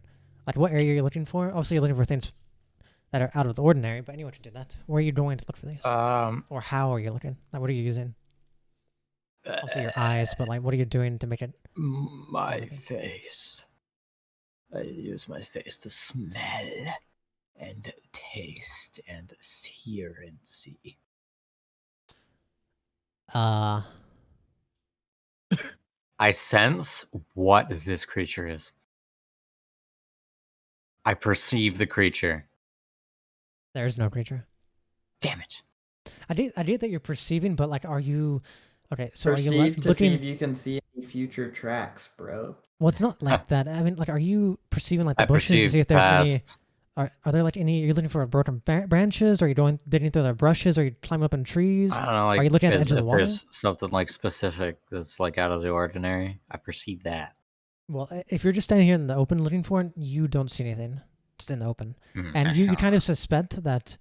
like, what area are you looking for? Obviously, you're looking for things that are out of the ordinary, but anyone can do that. Where are you going to look for these? Or how are you looking? Like, what are you using? Also, your eyes, but like, what are you doing to make it? My face. I use my face to smell and taste and hear and see. I sense what this creature is. I perceive the creature. There's no creature. Damn it. I get that you're perceiving, but like, are you okay? So are you Perceive to see looking? if you can see any future tracks, bro. Well, it's not like that. I mean, like, are you perceiving like the I bushes to perceive see if there's any? past. Are there like any? Are you looking for broken branches? Are you digging through the brushes? Are you climbing up in trees? I don't know, Are you like looking at the edge of the if water? there's something like specific that's like out of the ordinary. I perceive that. Well, if you're just standing here in the open looking for it, you don't see anything. Just in the open, and you kind of suspect that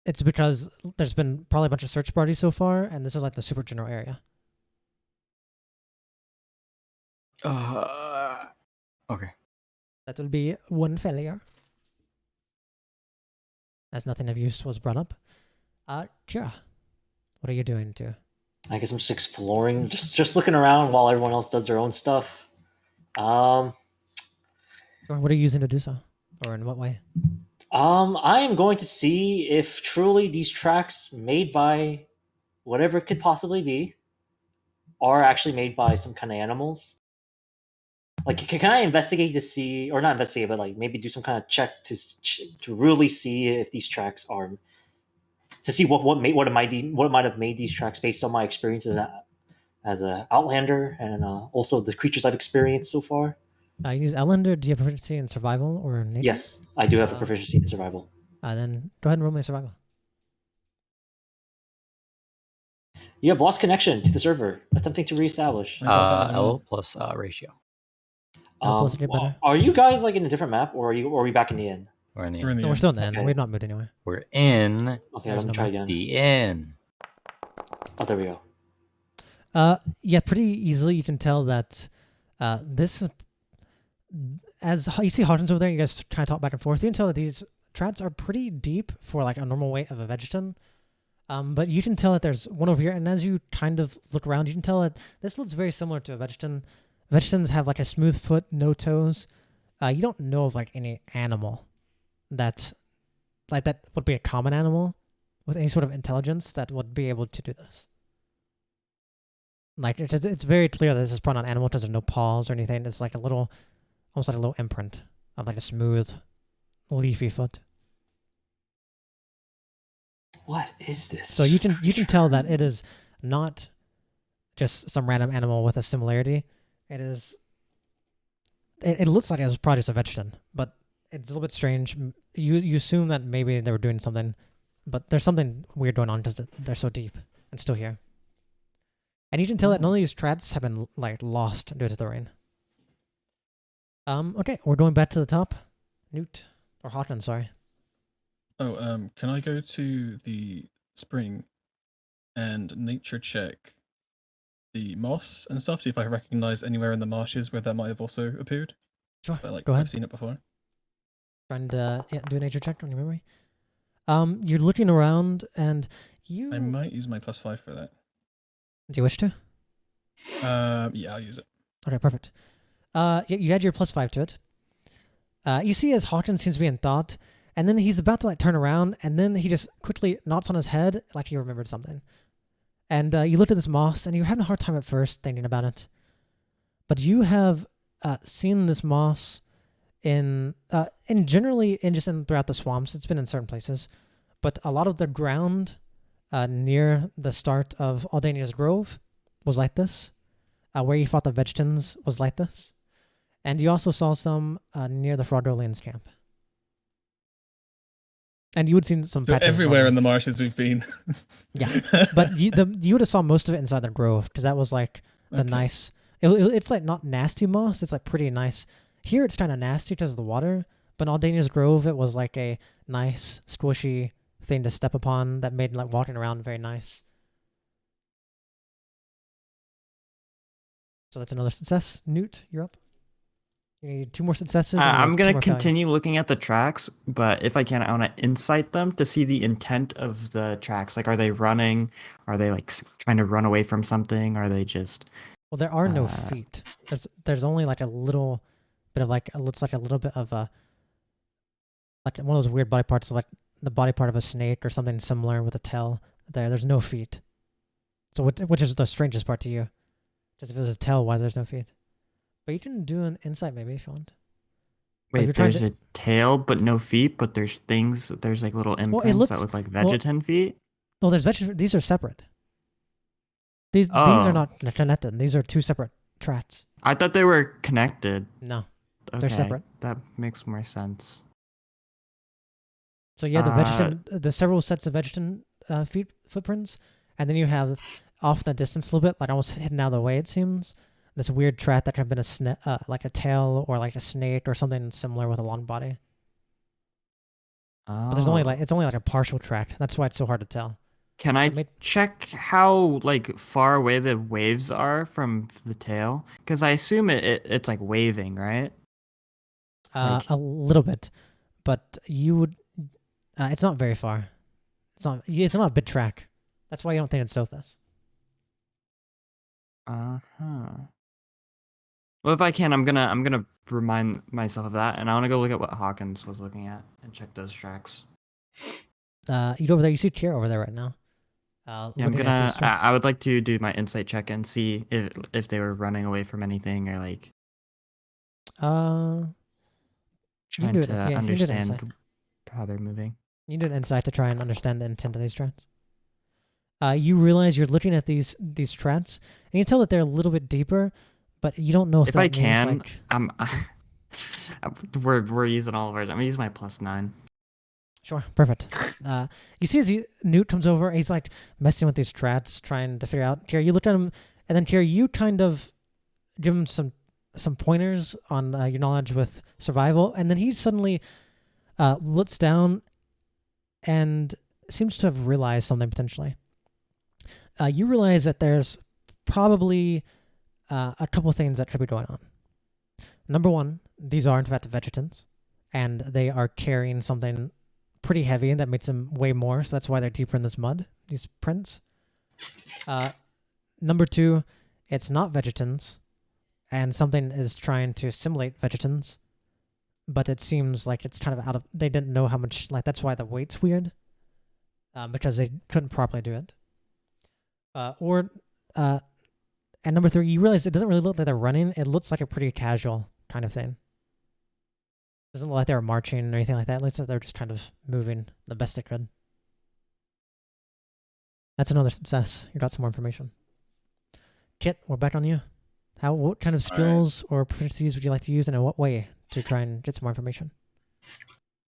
it's because there's been probably a bunch of search parties so far, and this is like the super general area. Okay. That will be one failure, as nothing of use was brought up. Kira, what are you doing too? I guess I'm just exploring, just looking around while everyone else does their own stuff. Or what are you using to do so, or in what way? I am going to see if truly these tracks made by whatever it could possibly be are actually made by some kind of animals. Like, can I investigate to see, or not investigate, but like maybe do some kind of check to really see if these tracks are, to see what might have made these tracks based on my experiences as a Outlander and also the creatures I've experienced so far. You use Elender. Do you have proficiency in survival or nature? Yes, I do have a proficiency in survival. Then go ahead and roll my survival. You have lost connection to the server. Attempting to reestablish. I got that as well. L plus ratio. L plus get better. Are you guys like in a different map, or are we back in the inn? We're in the We're in inn. the No, we're end. still in the end. Okay. We've not moved anywhere. We're in Okay, There's let me no try map. again. the inn. Oh, there we go. Yeah, pretty easily you can tell that this is, as you see Hawkins over there, you guys kind of talk back and forth. You can tell that these tracks are pretty deep for like a normal weight of a vegetation. But you can tell that there's one over here, and as you kind of look around, you can tell that this looks very similar to a vegetation. Vegetans have like a smooth foot, no toes. You don't know of like any animal that would be a common animal with any sort of intelligence that would be able to do this. Like it's very clear that this is probably not an animal because there's no paws or anything. It's like almost like a little imprint of like a smooth, leafy foot. What is this? So you can tell that it is not just some random animal with a similarity. It is. It looks like it was probably just a vegetation, but it's a little bit strange. You assume that maybe they were doing something, but there's something weird going on because they're so deep and still here. And you can tell that none of these tracks have been like lost due to the rain. Okay, we're going back to the top. Newt or Hawkins, sorry. Oh, can I go to the spring and nature check the moss and stuff? See if I recognize anywhere in the marshes where that might have also appeared. Sure. But, like, Go ahead. I've seen it before. And yeah, do a nature check on your memory. You're looking around and you. I might use my +5 for that. Do you wish to? Yeah, I'll use it. Okay, perfect. You add your +5 to it. You see as Hawkins seems to be in thought, and then he's about to like turn around, and then he just quickly nods on his head like he remembered something. And you look at this moss, and you're having a hard time at first thinking about it. But you have seen this moss in generally throughout the swamps. It's been in certain places, but a lot of the ground near the start of Aldania's Grove was like this. Where you fought the Vegetans was like this. And you also saw some near the Fraudolians camp. And you would seen some So patches everywhere around. in the marshes we've been. Yeah, but you would have saw most of it inside the grove because that was like the Okay. nice. It's like not nasty moss. It's like pretty nice. Here it's kind of nasty because of the water. But in Aldania's Grove, it was like a nice squishy thing to step upon that made like walking around very nice. So that's another success. Newt, you're up. You need 2 more successes. and I'm 2 gonna more failures. continue looking at the tracks, but if I can, I want to insight them to see the intent of the tracks. Like, are they running? Are they like trying to run away from something? Are they just? Well, there are no Uh, feet. There's only like a little bit of like it looks like a little bit of a like one of those weird body parts, like the body part of a snake or something similar with a tail. There's no feet. So which is the strangest part to you? Just if it was a tail, why there's no feet? But you can do an insight maybe if you want. you're Wait, trying there's to- a tail but no feet, but there's things. There's like little imprints looks- that look like well- vegetan feet. No, there's these are separate. These are Oh. not connected. These are two separate trats. I thought they were connected. No. Okay, separate. That makes more sense. So you have the several sets of vegetan footprints, and then you have off in the distance a little bit, like almost hidden out of the way, it seems, this weird trat that could have been like a tail or like a snake or something similar with a long body. Oh. But there's only it's only like a partial tract. That's why it's so hard to tell. Can I check how like far away the waves are from the tail? Because I assume it's like waving, right? A little bit, but you would. It's not very far. It's not a bit track. That's why you don't think it's Sothis. Well, if I can, I'm gonna remind myself of that, and I want to go look at what Hawkins was looking at and check those tracks. You go over there. You see Kira over there right now. Yeah, I'm looking at these tracks. I would like to do my insight check and see if they were running away from anything or like. Trying do it. to Yeah, you do an insight. understand how they're moving. You do an insight to try and understand the intent of these trats. You realize you're looking at these trats, and you tell that they're a little bit deeper, but you don't know if If that I can, means, like... we're using all of ours. I'm gonna use my +9. Sure, perfect. You see as Newt comes over, he's like messing with these trats, trying to figure out. Kira, you look at him, and then Kira, you kind of give him some pointers on your knowledge with survival, and then he suddenly looks down and seems to have realized something potentially. You realize that there's probably a couple things that could be going on. Number one, these are in fact vegetants, and they are carrying something pretty heavy that makes them weigh more, so that's why they're deeper in this mud, these prints. Number two, it's not vegetants, and something is trying to assimilate vegetants, but it seems like it's kind of they didn't know how much, like that's why the weight's weird, because they couldn't properly do it. And number three, you realize it doesn't really look like they're running. It looks like a pretty casual kind of thing. Doesn't look like they're marching or anything like that. It looks like they're just kind of moving the best they could. That's another success. You got some more information. Kit, we're back on you. What kind of skills or proficiencies would you like to use, and in what way to try and get some more information?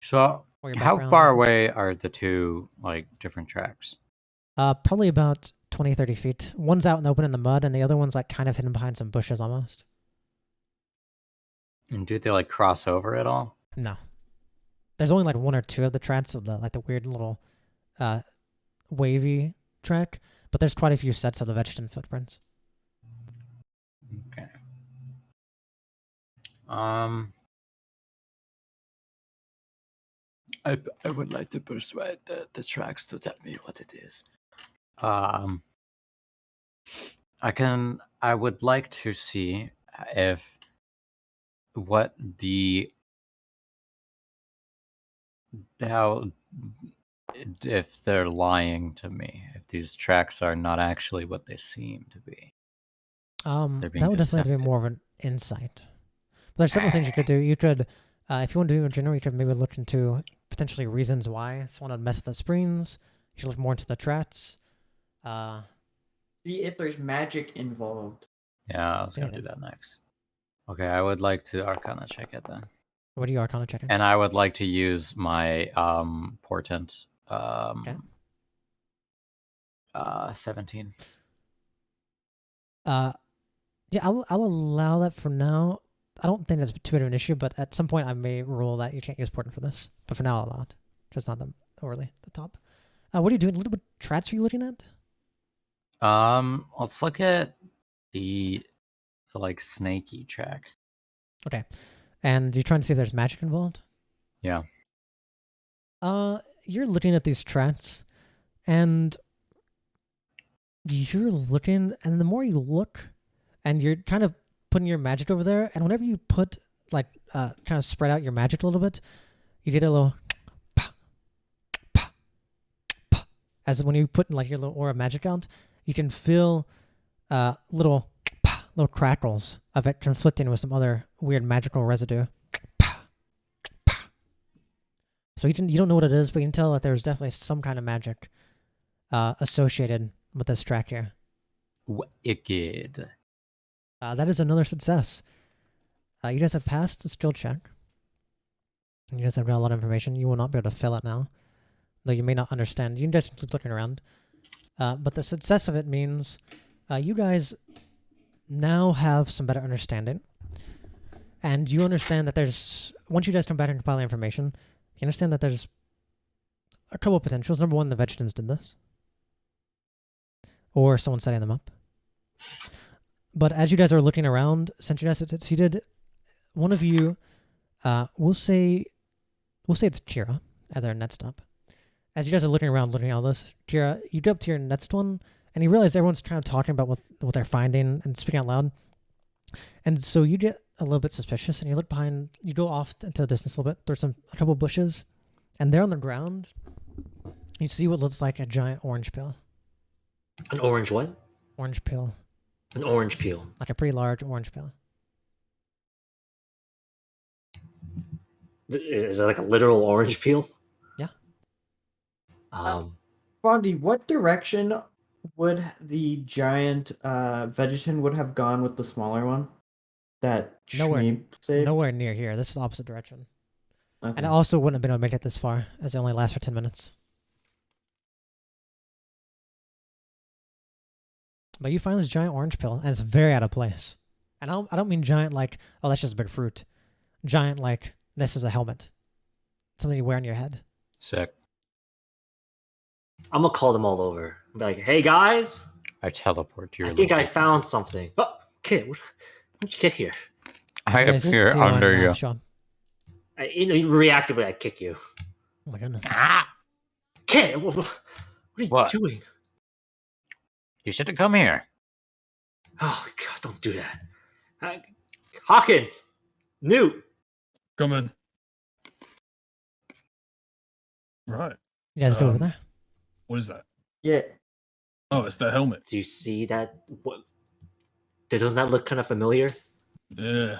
So, how far away are the two like different tracks? Probably about 20, 30 feet. One's out in the open in the mud, and the other one's like kind of hidden behind some bushes almost. And do they like cross over at all? No. There's only like one or two of the tracks of the weird little wavy track, but there's quite a few sets of the vegetant footprints. Okay. I would like to persuade the tracks to tell me what it is. I would like to see if they're lying to me, if these tracks are not actually what they seem to be. That would definitely have to be more of an insight. But there's several things you could do. You could, if you want to do in general, you could maybe look into potentially reasons why someone would mess with the springs. You should look more into the trats. See if there's magic involved. Yeah, I was gonna do that next. Okay, I would like to Arcana check it then. What are you Arcana checking? And I would like to use my portent. 17. Yeah, I'll allow that for now. I don't think that's too big of an issue, but at some point I may rule that you can't use portent for this. But for now, I'll allow it. Just not the early, the top. What are you doing? A little bit trats are you looking at? Let's look at the like snaky track. Okay. And you're trying to see if there's magic involved? Yeah. You're looking at these trats, and you're looking, and the more you look, and you're kind of putting your magic over there, and whenever you put, like, kind of spread out your magic a little bit, you get a little pa, pa, pa. As when you put, like, your little aura of magic out, you can feel little crackles of it conflicting with some other weird magical residue. So you don't know what it is, but you can tell that there's definitely some kind of magic associated with this track here. Wicked. That is another success. You guys have passed the skill check. You guys have got a lot of information. You will not be able to fill it now, though you may not understand. You can just keep looking around. But the success of it means you guys now have some better understanding. And you understand that once you guys come back and compile the information, you understand that there's a couple of potentials. Number one, the vegetarians did this. Or someone setting them up. But as you guys are looking around, since you guys have succeeded, one of you, we'll say it's Kira at their next stop. As you guys are looking around, looking at all this, Kira, you go up to your next one, and you realize everyone's kind of talking about what they're finding and speaking out loud. And so you get a little bit suspicious, and you look behind, you go off into the distance a little bit. There's a couple bushes, and there on the ground, you see what looks like a giant orange peel. An orange what? Orange peel. An orange peel. Like a pretty large orange peel. Is it like a literal orange peel? Yeah. Fawnde, what direction would the giant vegetation would have gone with the smaller one? That Shmeep saved? Nowhere near here. This is the opposite direction. Okay. And it also wouldn't have been able to make it this far, as it only lasts for 10 minutes. But you find this giant orange pill, and it's very out of place. And I don't mean giant like, oh, that's just a big fruit. Giant like, this is a helmet. Something you wear on your head. Sick. I'm gonna call them all over. Be like, hey guys, I teleport to your I think I location. found something. Oh, kid, when did you get here? I You guys appear see one, under you. show up. Reactively, I kick you. Oh my goodness. Ah! Kid, what are you What? doing? You should have come here. Oh God, don't do that. Hawkins, Newt. Come in. Right. You guys go over there? What is that? Yeah. Oh, it's the helmet. Do you see that? What? Doesn't that look kind of familiar? Yeah.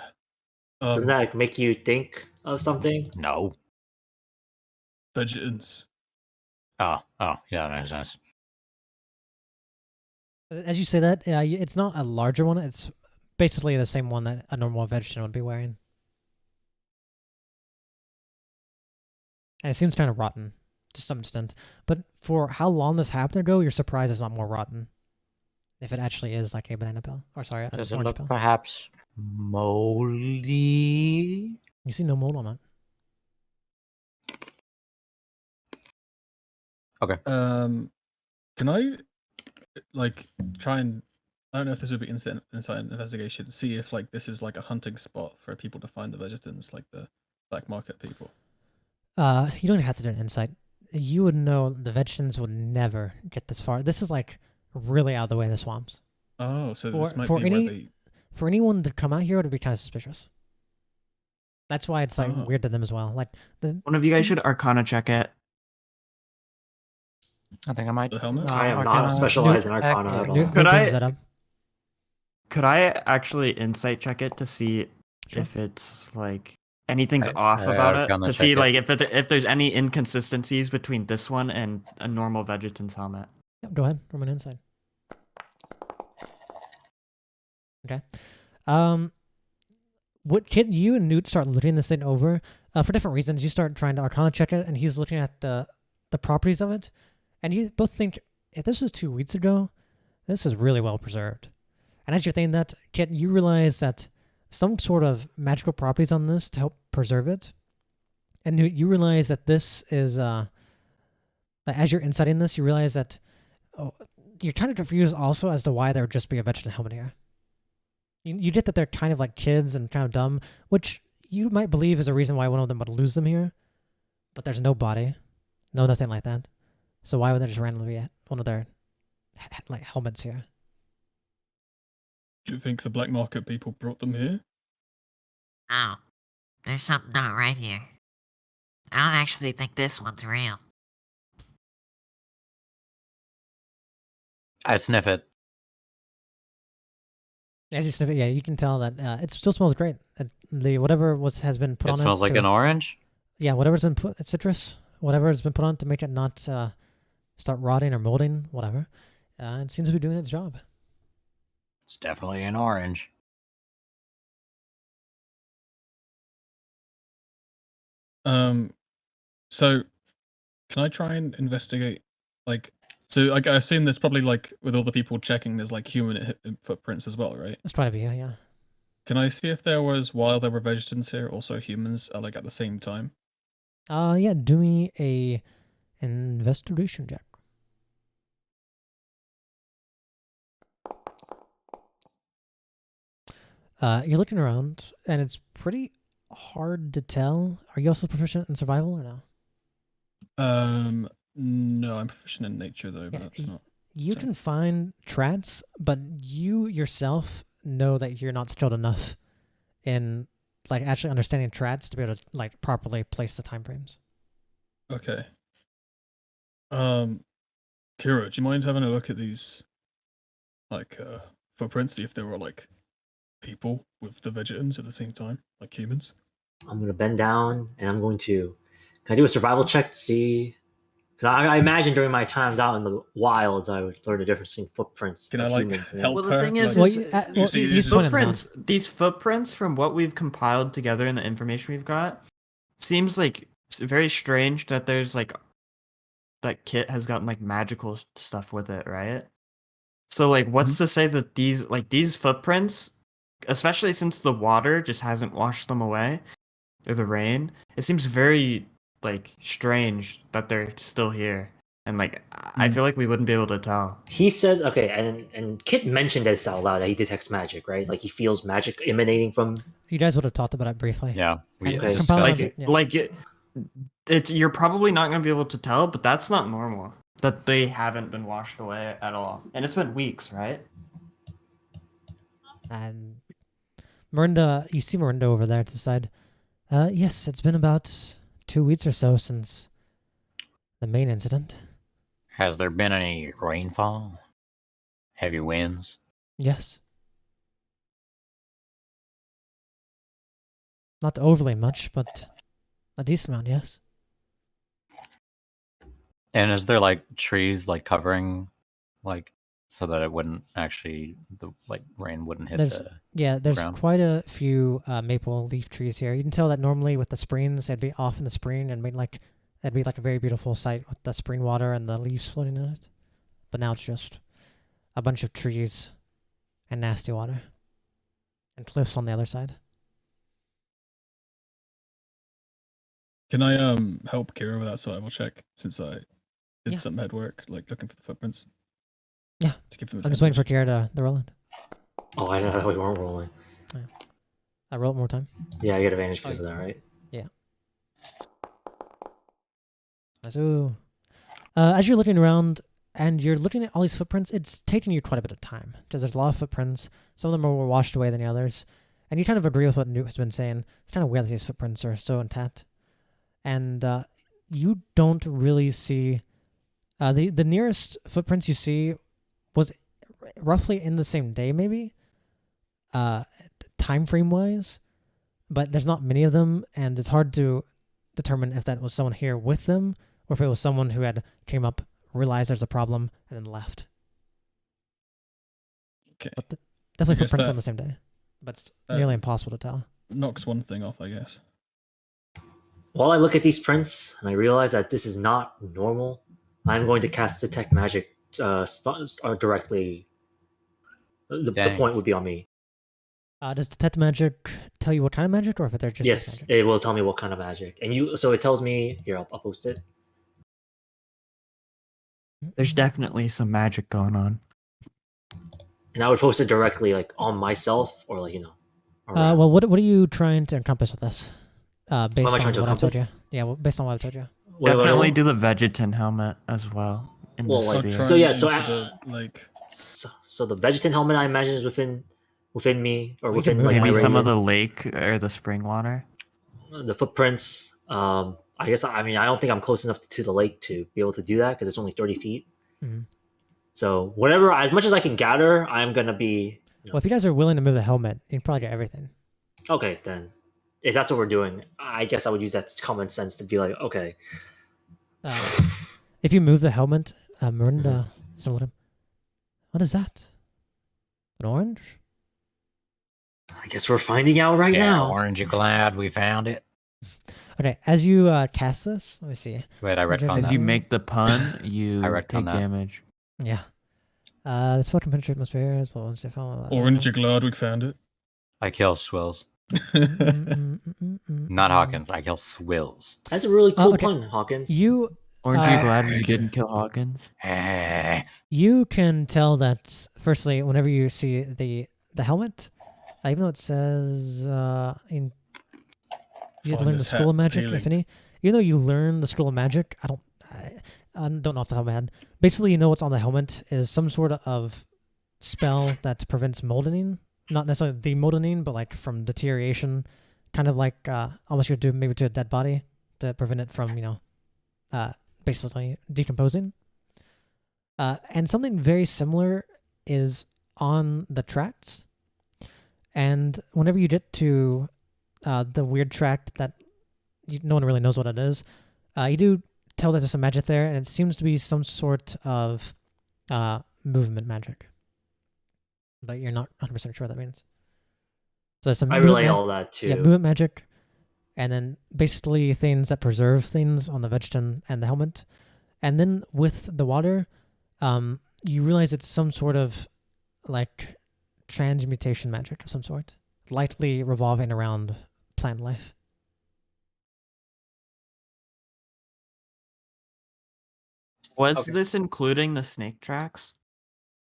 Doesn't that like, make you think of something? No. Vegetants. Oh, yeah, that makes sense. As you say that, it's not a larger one. It's basically the same one that a normal vegetarian would be wearing. And it seems kind of rotten to some extent. But for how long this happened ago, you're surprised it's not more rotten. If it actually is like a banana peel. Or sorry, an Does it orange look peel. perhaps moldy? You see no mold on it. Okay. Can I like try and I don't know if this would be inside investigation. See if like this is like a hunting spot for people to find the vegetants, like the black market people. You don't have to do an insight. You would know the vegetarians would never get this far. This is like really out of the way of the swamps. Oh, so For- this might for be any- where they. For anyone to come out here, it would be kind of suspicious. That's why it's like Oh. weird to them as well. Like One of you guys should Arcana check it. I think I might. The helmet? I am Arcana not specialized in check Arcana it. at all. Newt Could brings I- that up. Could I actually insight check it to see Sure. if it's like anything's Right, off about it? Arcana To check see it. like if there's any inconsistencies between this one and a normal vegetant's helmet. Yep, go ahead. From an inside. Okay. What Kit, you and Newt start looking this thing over for different reasons. You start trying to Arcana check it, and he's looking at the properties of it, and you both think if this was 2 weeks ago, this is really well preserved. And as you're thinking that, Kit, you realize that some sort of magical properties on this to help preserve it, and Newt, you realize that this is that as you're inciting this, you realize that you're kind of confused also as to why there would just be a vegetable helmet here. You get that they're kind of like kids and kind of dumb, which you might believe is a reason why one of them would lose them here. But there's no body, no nothing like that. So why would they just randomly be at one of their like helmets here? Do you think the black market people brought them here? Oh, there's something not right here. I don't actually think this one's real. I sniff it. As you sniff it, yeah, you can tell that it still smells great. The whatever has been put It on smells it. like to- an orange. Yeah, whatever's been put, citrus, whatever has been put on to make it not start rotting or molding, whatever. It seems to be doing its job. It's definitely an orange. So can I try and investigate, like, so like I assume there's probably like with all the people checking, there's like human footprints as well, right? That's probably yeah. Can I see if there was, while there were vegetarians here, also humans like at the same time? Yeah. Do me a investigation check. You're looking around, and it's pretty hard to tell. Are you also proficient in survival or no? No, I'm proficient in nature though, but Yeah, that's not. You So- can find trats, but you yourself know that you're not skilled enough in like actually understanding trats to be able to like properly place the time frames. Okay. Kira, do you mind having a look at these, like, footprints, see if there were like people with the vegetarians at the same time, like humans? I'm gonna bend down and I'm going to. Can I do a survival check to see? Because I imagine during my times out in the wilds, I would learn the difference between footprints Can of I like humans. And help Well, the her? thing is, Like, Well, see he's these pointing them out. these footprints, from what we've compiled together in the information we've got, seems like very strange that there's like that Kit has gotten like magical stuff with it, right? So like, what's to say that these footprints, especially since the water just hasn't washed them away, or the rain, it seems very like strange that they're still here, and like I feel like we wouldn't be able to tell. he says, okay, and Kit mentioned this out loud that he detects magic, right? Like he feels magic emanating from. You guys would have talked about it briefly. Yeah, we And Okay. discussed compile Like it, it. yeah. like you're probably not gonna be able to tell, but that's not normal. That they haven't been washed away at all, and it's been weeks, right? And Marinda, you see Marinda over there to the side. Yes, it's been about 2 weeks or so since the main incident. Has there been any rainfall? Heavy winds? Yes. Not overly much, but a decent amount, yes. And is there like trees like covering, like, so that it wouldn't actually, the like rain wouldn't hit There's the there's ground? quite a few maple leaf trees here. You can tell that normally with the springs, they'd be off in the spring and it'd be like a very beautiful sight with the spring water and the leaves floating in it. But now it's just a bunch of trees and nasty water and cliffs on the other side. Can I help Kira with that survival check, since I did Yeah. some head work, like looking for the footprints? Yeah. To give them I'm just waiting for advantage. Kira to roll it. Oh, I know we weren't rolling. I roll it more time. Yeah, I get advantage because of that, right? Nice. Ooh. As you're looking around and you're looking at all these footprints, it's taking you quite a bit of time because there's a lot of footprints. Some of them are more washed away than the others. And you kind of agree with what Newt has been saying. It's kind of weird that these footprints are so intact. And you don't really see... the nearest footprints you see was roughly in the same day, maybe, time frame wise. But there's not many of them, and it's hard to determine if that was someone here with them or if it was someone who had came up, realized there's a problem, and then left. Okay. But definitely guess footprints that- on the same day. But it's nearly impossible to tell. Knocks one thing off, I guess. While I look at these prints and I realize that this is not normal, I'm going to cast Detect Magic directly. The Dang. point would be on me. Does Detect Magic tell you what kind of magic, or if they're just Yes, magic? it will tell me what kind of magic. And so it tells me, here, I'll post it. There's definitely some magic going on. And I would post it directly, like, on myself or, like, around. Well, what are you trying to encompass with this? Based am I on trying to what I've told you. encompass? Yeah, well, based on what I've told you. Wait, Definitely wait, do the Vegetan helmet as well. In Well, the like, sphere. I'll try so yeah, and so aim I- for the, like, so the Vegetan helmet, I imagine, is within me, or We can within, move like, him. my maybe some of the radius. lake or the spring water. The footprints. I guess, I mean, I don't think I'm close enough to the lake to be able to do that because it's only 30 feet. Mhm. So whatever, as much as I can gather, I'm gonna be Well, if you guys are willing to move the helmet, you can probably get everything. okay. Then if that's what we're doing, I guess I would use that common sense to be like, okay, If you move the helmet, Miranda, what is that? An orange? I guess we're finding out right Yeah, now. aren't you glad we found it? Okay, as you cast this, let me see. Wait, I Magic retconned As that. you make the pun, you retconned take that. damage. Yeah. The spell can penetrate most barriers, but once they fall. Orange, you're glad we found it. I kill Swills. Not Hawkins. I kill Swills. That's a really cool okay. pun, Hawkins. You Aren't you Uh, glad we thank you. didn't kill Hawkins? you can tell that firstly, whenever you see the helmet, even though it says in you Find learn the this School of hat Magic, if appealing. any. Even though you learn the School of Magic, I don't know off the top of my head. Basically, you know what's on the helmet is some sort of spell that prevents moldening. Not necessarily the moldening, but like from deterioration, kind of like almost you do maybe to a dead body to prevent it from basically decomposing. And something very similar is on the tracts. And whenever you get to the weird tract that no one really knows what it is, you do tell that there's some magic there, and it seems to be some sort of movement magic. But you're not 100% sure what that means. So there's some I movement relay all that too. Yeah, movement magic. And then basically things that preserve things on the vegetation and the helmet. And then with the water, you realize it's some sort of like transmutation magic of some sort, lightly revolving around plant life. Was Okay. this including the snake tracks?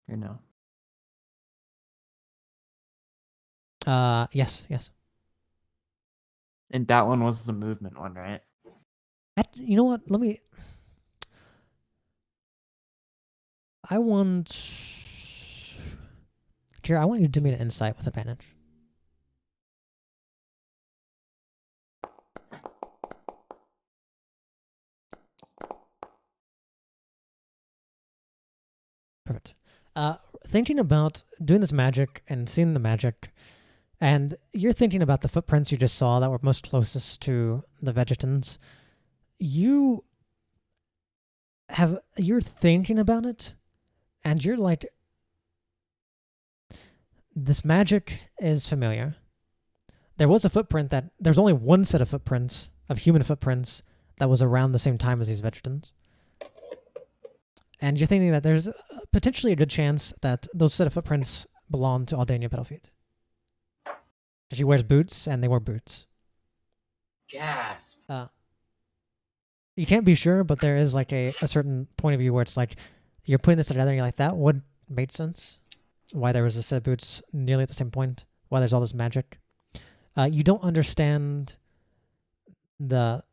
Or no? Yes. And that one was the movement one, right? You know what? I want Kira, I want you to do me an insight with advantage. Perfect. Thinking about doing this magic and seeing the magic, and you're thinking about the footprints you just saw that were most closest to the vegetants. You're thinking about it, and you're like, this magic is familiar. There was a footprint there's only one set of footprints, of human footprints, that was around the same time as these vegetants. And you're thinking that there's potentially a good chance that those set of footprints belong to Aldania Petalfeet. She wears boots, and they wear boots. Gasp. You can't be sure, but there is like a certain point of view where it's like you're putting this together and you're like, that would make sense. Why there was a set of boots nearly at the same point. Why there's all this magic. You don't understand the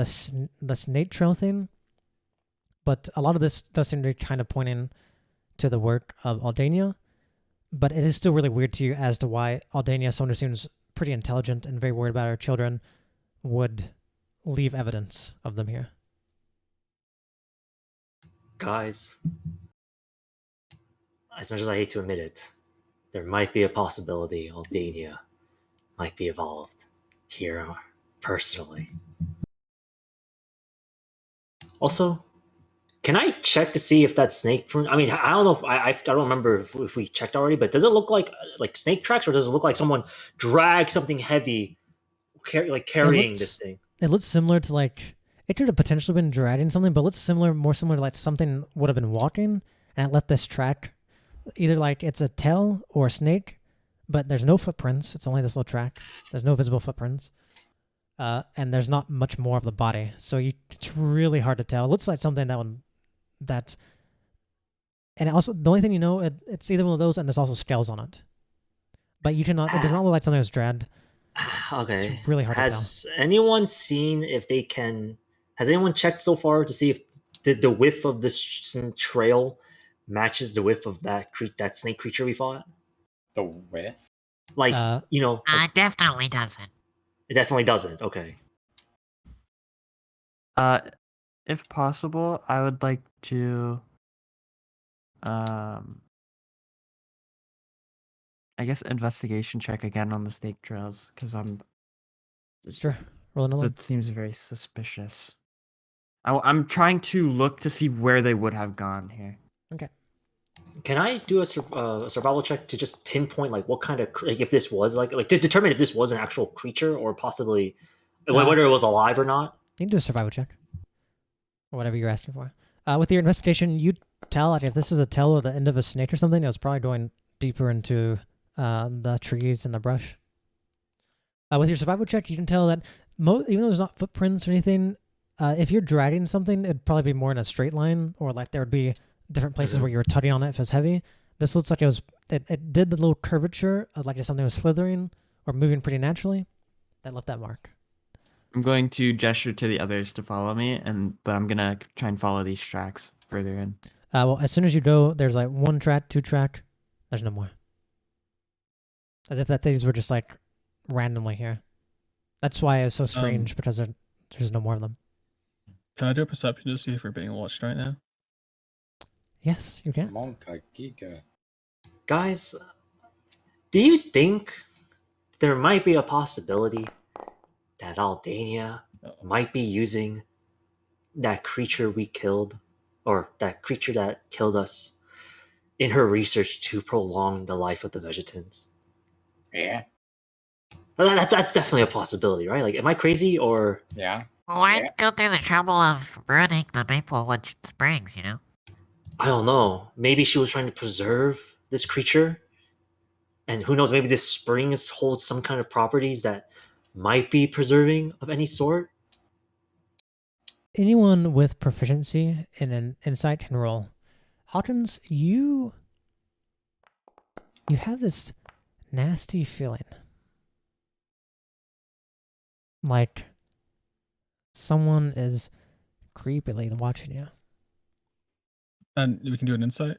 snake trail thing, but a lot of this does seem to be kind of pointing to the work of Aldania. But it is still really weird to you as to why Aldania, someone who seems pretty intelligent and very worried about her children, would leave evidence of them here. Guys, as much as I hate to admit it, there might be a possibility Aldania might be involved here personally. Also, can I check to see if that snake prune? I mean, I don't know if I don't remember if we checked already, but does it look like snake tracks, or does it look like someone dragged something heavy, carrying this thing? It looks similar to like it could have potentially been dragging something, but it looks more similar to like something would have been walking and it left this track. Either like it's a tail or a snake, but there's no footprints. It's only this little track. There's no visible footprints. And there's not much more of the body. So it's really hard to tell. It looks like something and also the only thing you know, it's either one of those and there's also scales on it. But it does not look like something was dragged. Okay. It's really hard to tell. Has anyone seen if they can? Has anyone checked so far to see if the width of this trail matches the width of that snake creature we fought? The width? Like, It definitely doesn't. it definitely doesn't. Okay. If possible, I would like to I guess investigation check again on the snake trails, because I'm Sure. Roll another So one. it seems very suspicious. I'm trying to look to see where they would have gone here. Okay. Can I do a survival check to just pinpoint like what kind of like if this was like to determine if this was an actual creature or possibly whether it was alive or not? You can do a survival check. Or whatever you're asking for. With your investigation, you tell like if this is a tail or the end of a snake or something, it was probably going deeper into the trees and the brush. With your survival check, you can tell that even though there's not footprints or anything, if you're dragging something, it'd probably be more in a straight line, or like there would be different places where you were tugging on it if it's heavy. This looks like it did the little curvature of like if something was slithering or moving pretty naturally. That left that mark. I'm going to gesture to the others to follow me, but I'm gonna try and follow these tracks further in. Well, as soon as you go, there's like 1 track, 2 track. There's no more. As if that these were just like randomly here. That's why it's so strange because there's no more of them. Can I do a perception to see if we're being watched right now? Yes, you can. Monka Giga. Guys, do you think there might be a possibility that Aldania might be using that creature we killed, or that creature that killed us, in her research to prolong the life of the Vegetans? Yeah. That's definitely a possibility, right? Like, am I crazy or? Yeah. Well, why go through the trouble of ruining the Maplewood Springs, you know? I don't know. Maybe she was trying to preserve this creature, and who knows? Maybe this spring holds some kind of properties that might be preserving of any sort. Anyone with proficiency in an insight can roll. Hawkins, you have this nasty feeling. Like someone is creepily watching you. And we can do an insight.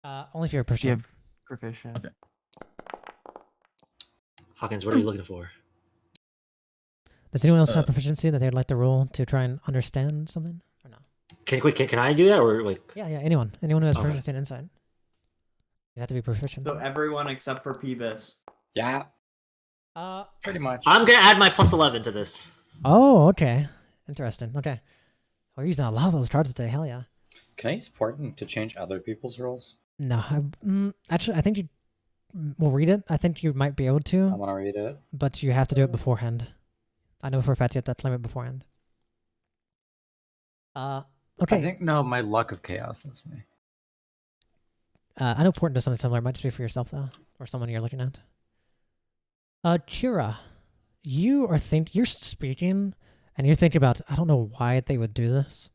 Only if you're a Do you proficient. have proficient? Okay. Hawkins, what are you looking for? Does anyone else have proficiency that they'd like to roll to try and understand something? Or no? Can I do that, or like? Yeah, anyone who has Okay. proficiency in insight. You have to be proficient. So everyone except for Peebus. Yeah. Uh, Pretty much. I'm gonna add my +11 to this. Oh, okay. Interesting. Okay. We're using a lot of those cards today. Hell yeah. Can I use Portent to change other people's rolls? No, actually, I think you will read it. I think you might be able I to, want to read it. but you have to do it beforehand. I know for a fact you have to claim it beforehand. Okay. I think, no, my luck of chaos is me. I know Portent does something similar. It might just be for yourself, though, or someone you're looking at. Kira, you're speaking, and you're thinking about, I don't know why they would do this.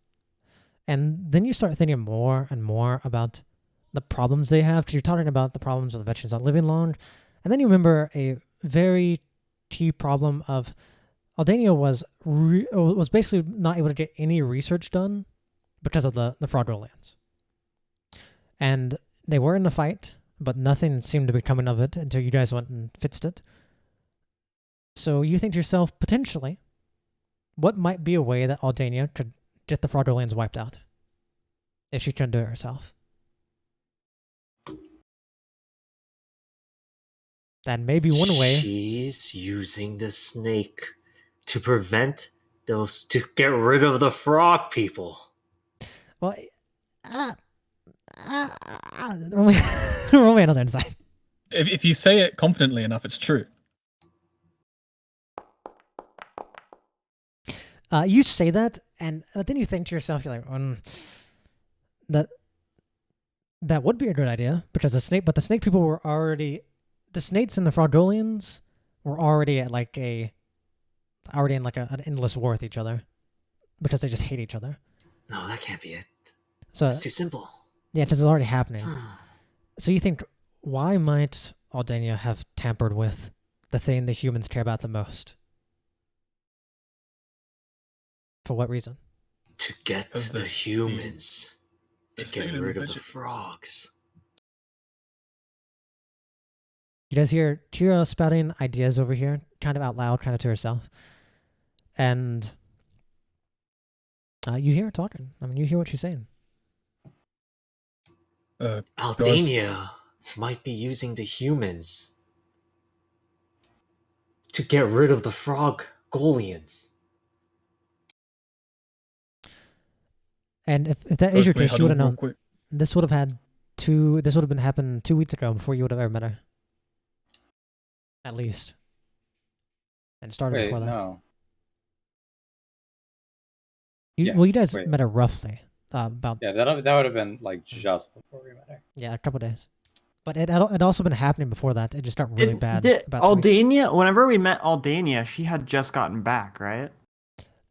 And then you start thinking more and more about the problems they have, because you're talking about the problems of the veterans not living long. And then you remember a very key problem of Aldania was basically not able to get any research done because of the fraudulent lands. And they were in the fight, but nothing seemed to be coming of it until you guys went and fixed it. So you think to yourself, potentially, what might be a way that Aldania could get the fraudulent lands wiped out if she couldn't do it herself? That may be one way. She's using the snake to to get rid of the frog people. Well, roll me another insight. If you say it confidently enough, it's true. You say that, but then you think to yourself, you're like, that would be a good idea because the snake people were already, the snakes and the Fraudolians were already at in an endless war with each other because they just hate each other. No, that can't be it. So It's too simple. yeah, because it's already happening. So you think, why might Aldania have tampered with the thing the humans care about the most? For what reason? To get Because the humans to state get of the rid of the Vegetans. frogs. You guys hear Kira spouting ideas over here, kind of out loud, kind of to herself. And you hear her talking. I mean, you hear what she's saying. Aldania might be using the humans to get rid of the frog Golians. And if that Guys, is your can we case, you would have huddle real known. quick? This would have been happened 2 weeks ago before you would have ever met her. At least. And started Wait, before that. no. You, Yeah, well, you guys wait. met her roughly. About Yeah, that would have been like just before we met her. yeah, a couple days. But it had also been happening before that. It just got really bad. About 2 weeks. Aldania, whenever we met Aldania, she had just gotten back, right?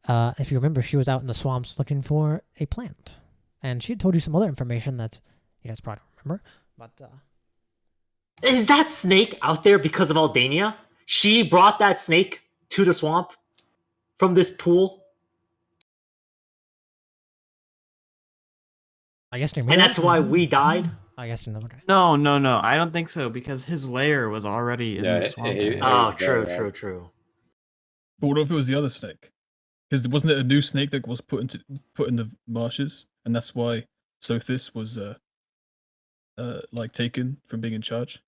If you remember, she was out in the swamps looking for a plant. And she had told you some other information that you guys probably don't remember. But Is that snake out there because of Aldania? She brought that snake to the swamp from this pool, I guess you and that's why we died. I guess you know. Okay. No. I don't think so because his lair was already in the swamp. area. Oh, was true. very right. But what if it was the other snake? Because wasn't it a new snake that was put in the marshes, and that's why Sothis was like taken from being in charge?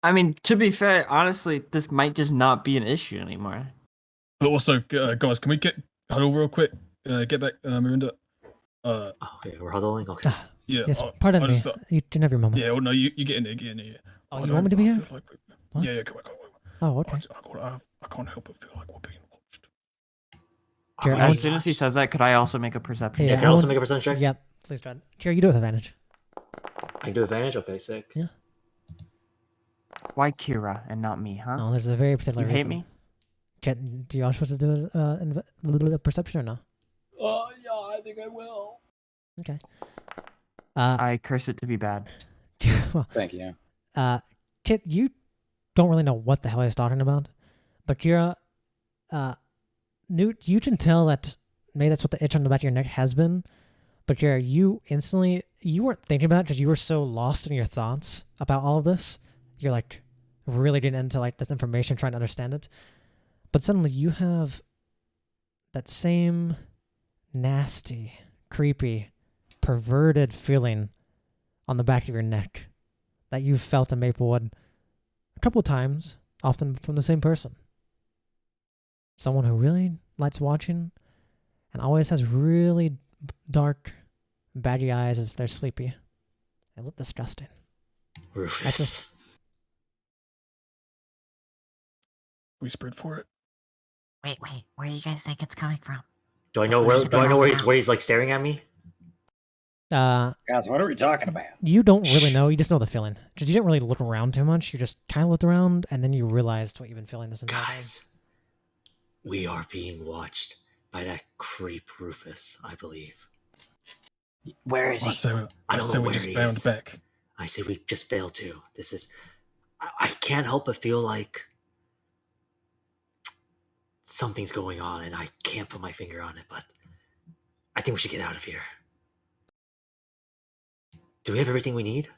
I mean, to be fair, honestly, this might just not be an issue anymore. But also, guys, can we huddle real quick? Get back, Mirinda. Oh, yeah, we're huddling. Okay. Yeah. Yes, pardon I me. just, You can have your moment. yeah. Well, no, you get in there. Get in there. Oh, you want me to be here? What? Yeah. Come on. Oh, okay. I can't help but feel like we're being watched. Here, I As want- soon as he says that, could I also make a perception? Yeah, Yeah, can I I also want- make a percentage check? Yep, please try it. Here, you do it with advantage. I can do advantage? Okay, sick. Yeah. Why Kira and not me, huh? No, there's a very particular you hate reason. me? Do you all supposed to do a little perception or no? Yeah, I think I will. Okay. I curse it to be bad. Well, Thank you. Kit, you don't really know what the hell he's talking about, but Kira, Newt, you can tell that maybe that's what the itch on the back of your neck has been, but Kira, you weren't thinking about it because you were so lost in your thoughts about all of this. You're like really getting into like this information, trying to understand it, but suddenly you have that same nasty, creepy, perverted feeling on the back of your neck that you've felt in Maplewood a couple of times, often from the same person. Someone who really likes watching and always has really dark, baggy eyes as if they're sleepy. They look disgusting. Rufus. We spread for it. Wait, where do you guys think it's coming from? Do I know where he's like staring at me? Guys, what are we talking about? You don't really know. You just know the feeling. Because you didn't really look around too much. You just kind of looked around, and then you realized what you've been feeling this entire time. Guys, we are being watched by that creep Rufus, I believe. Where is he? I don't know we where just he bound is. back. I say we just failed to. This is... I can't help but feel like something's going on, and I can't put my finger on it, but I think we should get out of here. Do we have everything we need?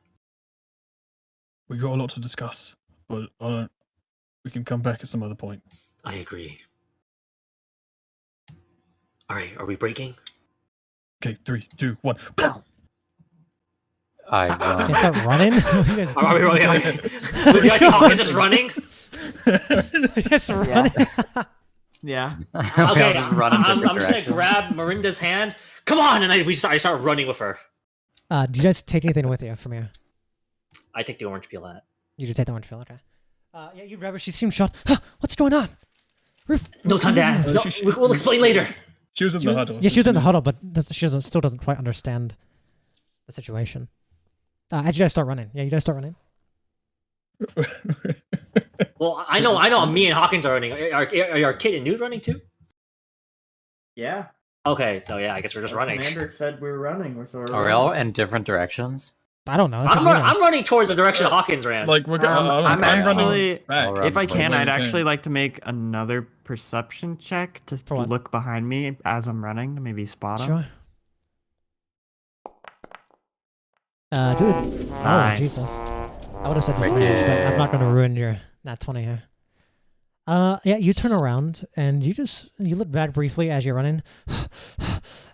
We got a lot to discuss, but we can come back at some other point. I agree. Alright, are we breaking? Okay, 3, 2, 1. I Can I run. start running? You guys Are we running? You guys see Hawkins just running? Yes, running. Yeah. Okay, just run in I'm different just gonna directions. grab Miranda's hand. Come on! And I start running with her. Do you guys take anything with you from here? I take the orange peel hat. You do take the orange pill, okay. Yeah, you grab her. She seems shocked. What's going on? Roof. No time to ask. No, we'll explain later. She was in the huddle. Yeah, she was in the huddle, but still doesn't quite understand the situation. As you guys start running. Yeah, you guys start running. Well, I know. Me and Hawkins are running. Are Kit and Newt running too? Yeah. Okay, so yeah, I guess we're just running. Commander said we were running. Are we all in different directions? I don't know. That's up to you guys. I'm running towards the direction Hawkins ran. Like we're I'm actually- back. I'll run If I first. can, Well, I'd you can. actually like to make another perception check to For what? look behind me as I'm running to maybe spot him. Sure. Dude. Oh, Nice. Jesus. I would have said disadvantage, but I'm not going to ruin your nat 20 here. Yeah, you turn around and you look back briefly as you're running,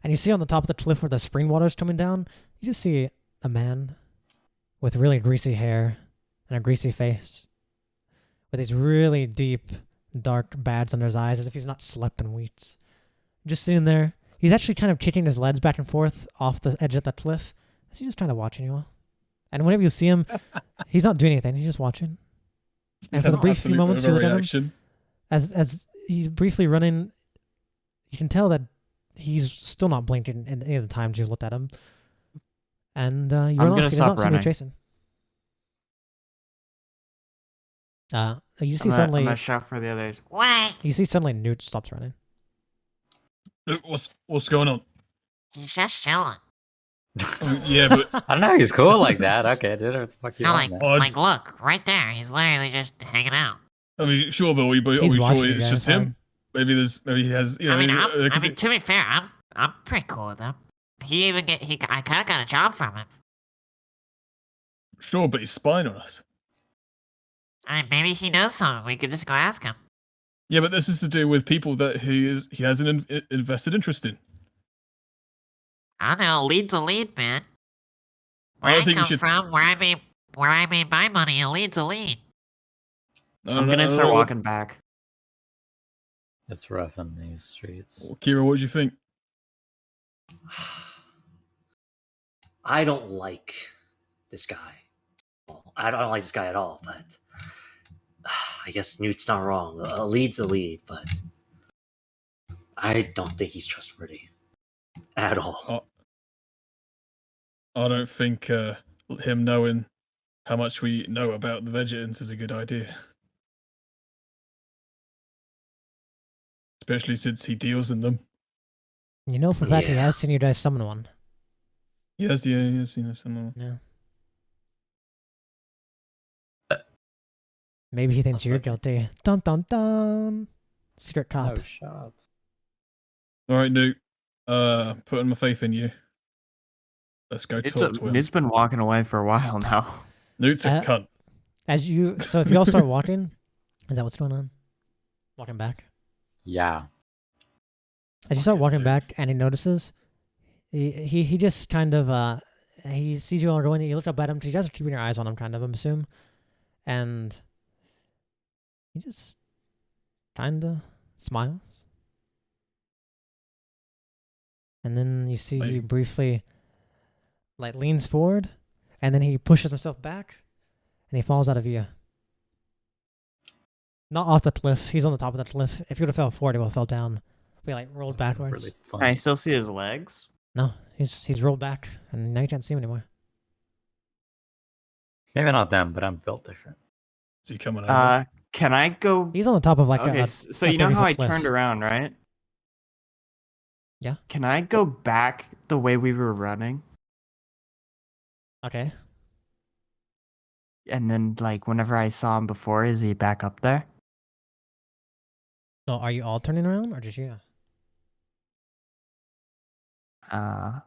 and you see on the top of the cliff where the spring water is coming down, you just see a man with really greasy hair and a greasy face, with these really deep, dark bads under his eyes, as if he's not slept in weeks. Just sitting there. He's actually kind of kicking his legs back and forth off the edge of the cliff. As he's just kind of watching you all. And whenever you see him, he's not doing anything. He's just watching. And for the brief few moments you look at him, as he's briefly running, you can tell that he's still not blinking in any of the times you looked at him. And you run off. He does not seem to be chasing. You see suddenly. I'm gonna shout for the others. Wait! You see suddenly Newt stops running. What's going on? He's just chilling. Yeah, but I don't know. He's cool like that. Okay, dude. What the fuck you No, want, like, man? like, look, right there. He's literally just hanging out. I mean, sure, but are we He's sure watching you it's guys, just him? Maybe he has. You know, I mean, to be fair, I'm pretty cool with him. I kind of got a job from him. Sure, but he's spying on us. I mean, maybe he knows something. We could just go ask him. Yeah, but this is to do with people that he has an invested interest in. I don't know. Lead's a lead, man. Where I I don't think we come should- from, where I made my money, a lead's a lead. I'm gonna start walking back. It's rough in these streets. Well, Kira, what do you think? I don't like this guy. Well, I don't like this guy at all, but I guess Newt's not wrong. A lead's a lead, but I don't think he's trustworthy at all. I don't think him knowing how much we know about the Vegetans is a good idea. Especially since he deals in them. You know for a fact he Yeah. has seen you guys summon one. Yes, someone. Yeah. Maybe he thinks That's you're right. guilty. Dun dun dun. Secret cop. No shot. All right, Newt. Putting my faith in you. Let's go talk to him. It's been walking away for a while now. Newt's a cunt. So if you all start walking, is that what's going on? Walking back? Yeah. As you start walking back and he notices, he just kind of, he sees you all going, you look up at him, you guys are keeping your eyes on him kind of, I'm assuming. And he just kind of smiles. And then you see he briefly like leans forward, and then he pushes himself back, and he falls out of view. Not off the cliff. He's on the top of the cliff. If he would have fell forward, he would have fell down. We like rolled backwards. Really Can I funny. still see his legs? No, he's rolled back, and now you can't see him anymore. Maybe not them, but I'm built different. Is he coming over? Can I go? He's on the top of like Okay, a so you know how I 30-foot cliff. turned around, right? Yeah. Can I go back the way we were running? Okay. And then, like, whenever I saw him before, is he back up there? So are you all turning around, or just you? I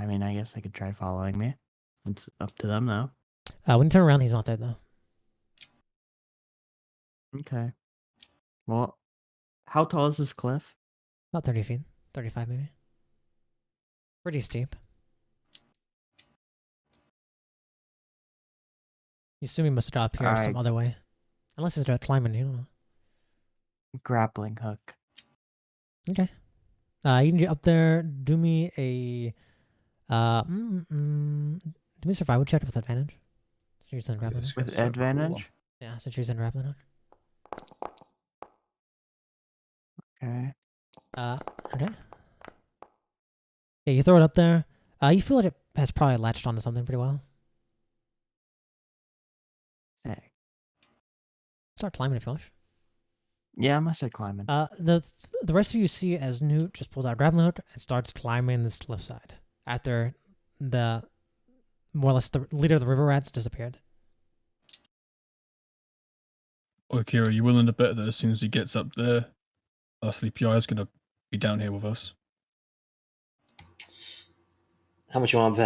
mean, I guess they could try following me. It's up to them, though. When you turn around, he's not there though. Okay. Well, how tall is this cliff? About 30 feet, 35 maybe. Pretty steep. You assume he must have got up here some Alright. other way, unless he's direct climbing. You don't know. Grappling hook. Okay. You can get up there. Do me a do me a survival check with advantage. Since you're using grappling hook. With advantage? Yeah, since you're using grappling hook. Okay. Okay. Yeah, you throw it up there. You feel like it has probably latched onto something pretty well. Sick. Start climbing if you wish. Yeah, I must start climbing. The rest of you see as Newt just pulls out a grappling hook and starts climbing this cliffside after the more or less the leader of the river rats disappeared. Okay, are you willing to bet that as soon as he gets up there, our sleepy eye is gonna be down here with us? How much you want to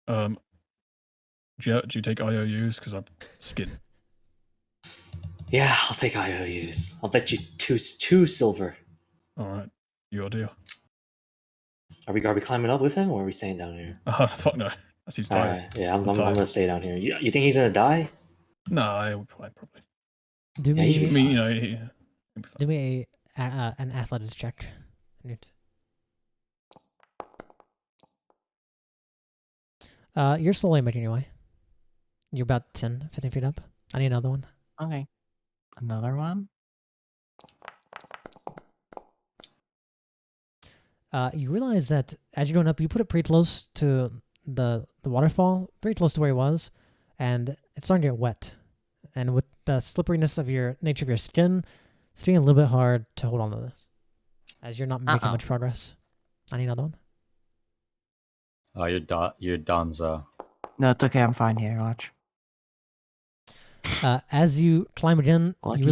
bet? Do you take IOUs? Because I'm skin. Yeah, I'll take IOUs. I'll bet you two silver. All right, your deal. Are we climbing up with him, or are we staying down here? Fuck no. That seems tired. Alright, yeah, I'm tired. gonna stay down here. You think he's gonna die? No, I would probably. Do Yeah, he should me I be mean, fine. you know, he'll be fine. do me an athletics check. Newt. You're slowly making your way. You're about 10, 15 feet up. I need another one. Okay. Another one? You realize that as you're going up, you put it pretty close to the waterfall, very close to where he was, and it's starting to get wet. And with the slipperiness of your nature of your skin, it's getting a little bit hard to hold on to this, as you're not making Uh-oh. much progress. I need another one. Oh, you're Donzo. No, it's okay. I'm fine here. Watch. As you climb again, Lucky you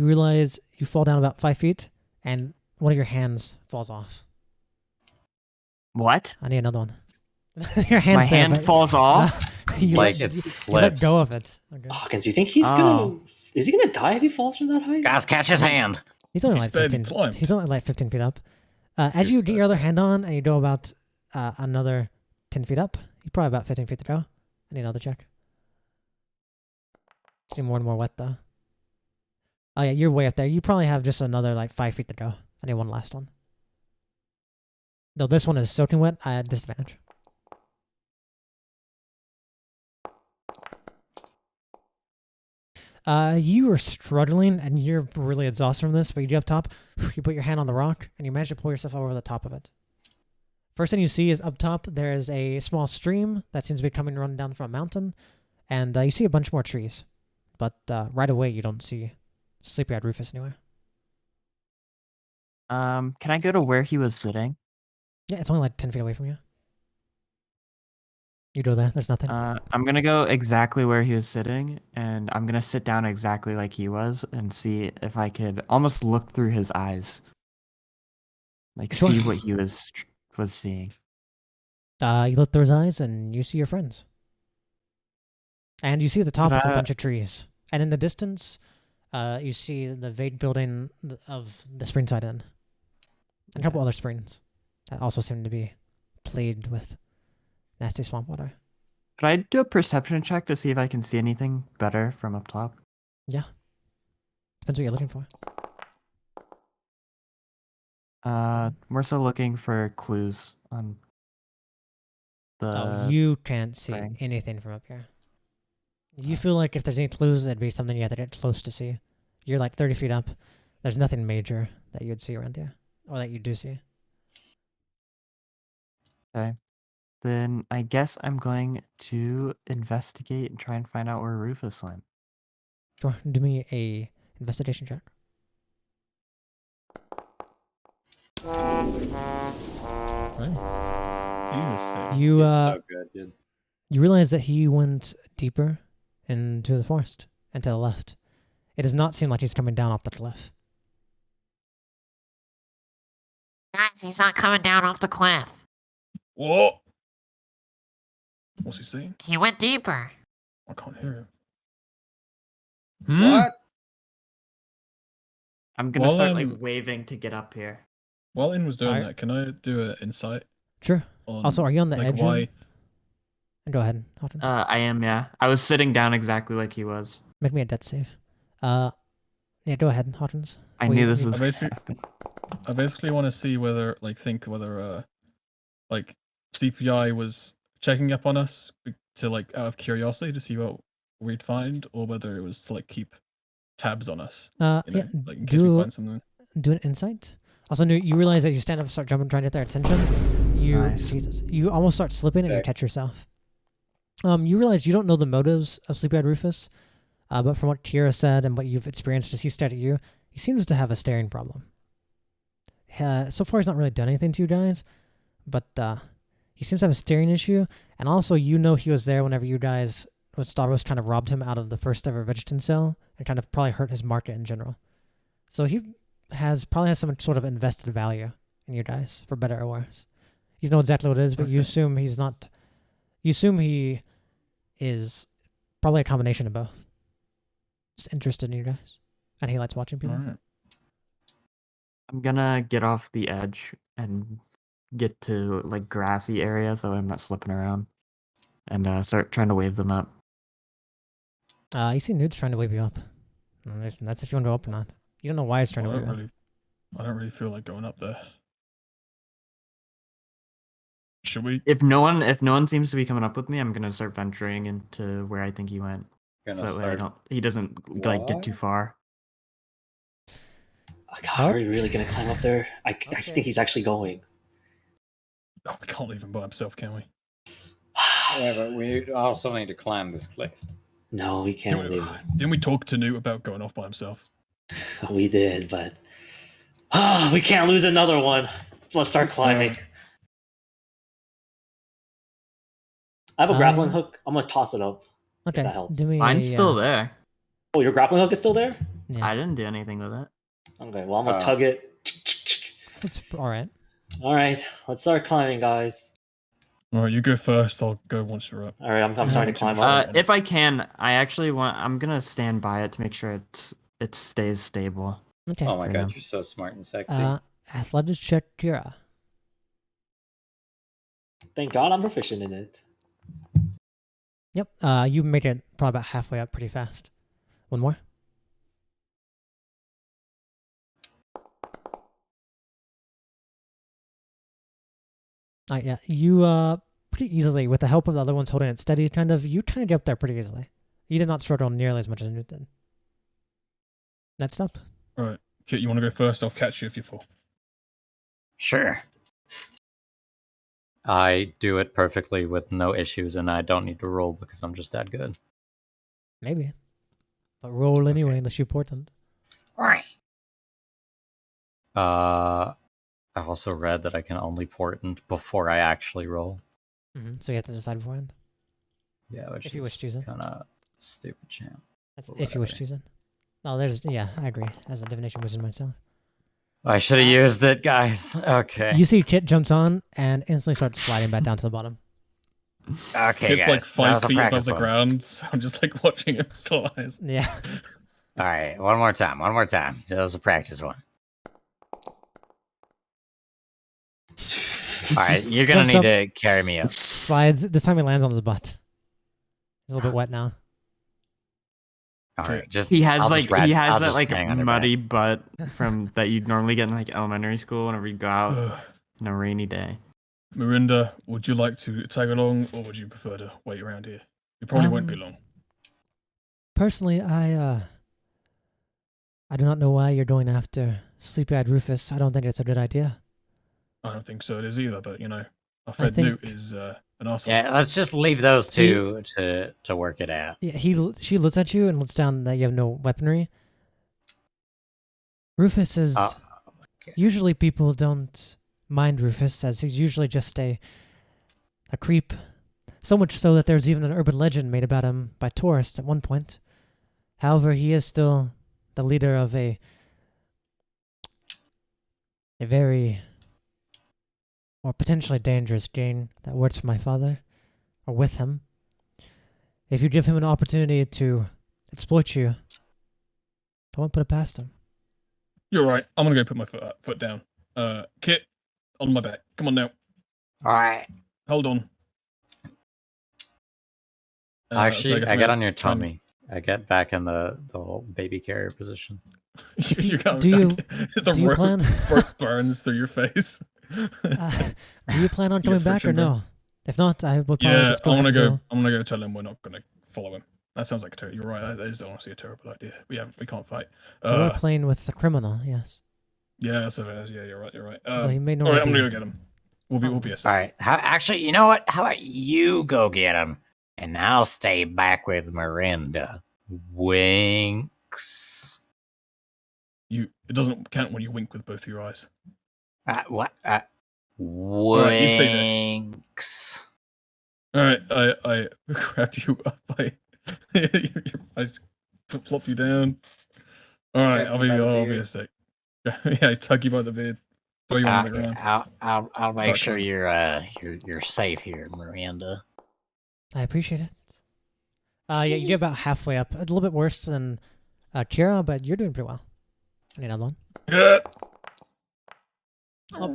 realize 7. you fall down about 5 feet, and one of your hands falls off. What? I need another one. Your hand's My there, hand but- falls off? you Like let- it you slips. let go of it. Okay. Hawkins, you think he's Oh. gonna? Is he gonna die if he falls from that height? Guys, catch his hand. He's only He's like barely 15. climbed. He's only like 15 feet up. As You're you get so your other hand on and you go about another 10 feet up, you're probably about 15 feet to go. I need another check. It's getting more and more wet though. Oh yeah, you're way up there. You probably have just another like 5 feet to go. I need one last one. Though this one is soaking wet, I had disadvantage. You are struggling and you're really exhausted from this, but you get up top, you put your hand on the rock, and you manage to pull yourself over the top of it. First thing you see is up top, there is a small stream that seems to be coming running down from a mountain, and you see a bunch more trees. But right away, you don't see Sleepyhead Rufus anywhere. Can I go to where he was sitting? Yeah, it's only like 10 feet away from you. You go there, there's nothing. I'm gonna go exactly where he was sitting, and I'm gonna sit down exactly like he was, and see if I could almost look through his eyes, like Sure. see what he was seeing. You look through his eyes and you see your friends. And you see the top of a But, bunch of trees. And in the distance, you see the vague building of the Springside Inn. And a couple other springs that also seem to be plagued with nasty swamp water. Could I do a perception check to see if I can see anything better from up top? Depends what you're looking for. We're still looking for clues on the. You can't see thing. anything from up here. You feel like if there's any clues, it'd be something you have to get close to see. You're like 30 feet up. There's nothing major that you'd see around here. Or that you do see. Okay. Then I guess I'm going to investigate and try and find out where Rufus went. Sure, do me a investigation check. Nice. Jesus. You He's so good, dude. you realize that he went deeper into the forest and to the left. It does not seem like he's coming down off the cliff. Guys, he's not coming down off the cliff. What? What's he saying? He went deeper. I can't hear him. What? I'm gonna Well, start like waving to get up here. While In was doing Alright. that, can I do an insight Sure. on Also, are you on the like edge? why? Go ahead, Hawkins. I am, yeah. I was sitting down exactly like he was. Make me a death save. Yeah, go ahead, Hawkins. I Well, knew you- this you- was basically- gonna happen. I basically want to see whether like CPI was checking up on us to like out of curiosity to see what we'd find, or whether it was to like keep tabs on us. You know, Yeah, like in case we find something. do an insight. Also, you realize that you stand up, start jumping, trying to get their attention. Nice. Jesus, you almost start slipping and you Okay. catch yourself. You realize you don't know the motives of Sleepyhead Rufus, but from what Kira said and what you've experienced as he stared at you, he seems to have a staring problem. So far, he's not really done anything to you guys, but he seems to have a staring issue, and also you know he was there whenever you guys, when Stavros kind of robbed him out of the first ever Vegetan cell and kind of probably hurt his market in general. So he probably has some sort of invested value in you guys, for better or worse. You know exactly what it is, but you Okay. assume he's not. You assume he is probably a combination of both. Just interested in you guys, and he likes watching people. Alright. I'm gonna get off the edge and get to like grassy area so I'm not slipping around, and start trying to wave them up. You see Nude's trying to wake you up. That's if you want to go up or not. You don't know why he's trying to wake you up. I don't really feel like going up there. Should we? If no one seems to be coming up with me, I'm gonna start venturing into where I think he went. So that way he doesn't like get too far. Oh, God, are we really gonna climb up there? I think he's actually going. Oh, we can't leave him by himself, can we? Yeah, but we also need to climb this cliff. No, we can't leave him. Didn't we talk to Newt about going off by himself? We did, but we can't lose another one. Let's start climbing. I have a grappling hook. I'm gonna toss it up. Okay. If that helps. Mine's still there. Oh, your grappling hook is still there? Yeah. I didn't do anything with it. Okay, well I'm gonna tug it. That's all right. All right, let's start climbing, guys. All right, you go first. I'll go once you're up. All right, I'm starting to climb up. If I can, I'm gonna stand by it to make sure it stays stable. Okay. Oh my god, you're so smart and sexy. Athletics check, Kira. Thank God I'm proficient in it. Yep. You made it probably about halfway up pretty fast. One more. Yeah. You pretty easily, with the help of the other ones holding it steady, you get up there pretty easily. You did not struggle nearly as much as Newt did. Next up. All right, Kit, you want to go first? I'll catch you if you fall. Sure. I do it perfectly with no issues, and I don't need to roll because I'm just that good. Maybe. But roll anyway, unless you're important. Alright. I also read that I can only portent before I actually roll. So you have to decide beforehand. Yeah, which if you wish to use it. Kind of stupid, champ. That's if you wish to use it. Oh, yeah, I agree. As a divination wizard myself. I should have used it, guys. Okay. You see Kit jumps on and instantly starts sliding back down to the bottom. Okay, It's guys. like 5 feet above the one. ground, so I'm just like watching him slide. Yeah. All right, one more time. That was a practice one. All right, you're gonna need to carry me up. Slides. This time he lands on his butt. He's a little bit wet now. All right, just he has I'll that just like hang on your muddy back. butt from that you'd normally get in like elementary school whenever you go out on a rainy day. Mirinda, would you like to tag along, or would you prefer to wait around here? It probably won't be long. Personally, I do not know why you're going after sleepy-eyed Rufus. I don't think it's a good idea. I don't think so it is either, but our friend Newt is an arsehole. Yeah, let's just leave those two to work it out. Yeah, she looks at you and looks down that you have no weaponry. Rufus is usually people don't mind Rufus, as he's usually just a creep. So much so that there's even an urban legend made about him by tourists at one point. However, he is still the leader of a very or potentially dangerous gang that works for my father, or with him. If you give him an opportunity to exploit you, I won't put it past him. You're right. I'm gonna go put my foot down. Kit, on my back. Come on now. All right. Hold on. Actually, so I get on your tummy. I get back in the whole baby carrier position. you do you plan? rope burns through your face. Do you plan on coming back or no? If not, I will probably Yeah, just go I'm ahead gonna and go. I'm gonna go tell him we're not gonna follow him. That sounds like a terrible. You're right. That is honestly a terrible idea. We can't fight. We're playing with the criminal. Yes. Yeah, you're right. You're right. Well, he may not all right, I'm be- gonna go get him. We'll be a sec. All right. Actually, you know what? How about you go get him, and I'll stay back with Miranda. Winks. It doesn't count when you wink with both of your eyes. What? right, you stay there. Winks. All right, I grab you up. I plop you down. All right, I'll be a sec. Yeah, I tug you by the beard. Throw you on the ground. I'll make sure you're safe here, Miranda. I appreciate it. Yeah, you get about halfway up. A little bit worse than Kira, but you're doing pretty well. I need another one. Yeah.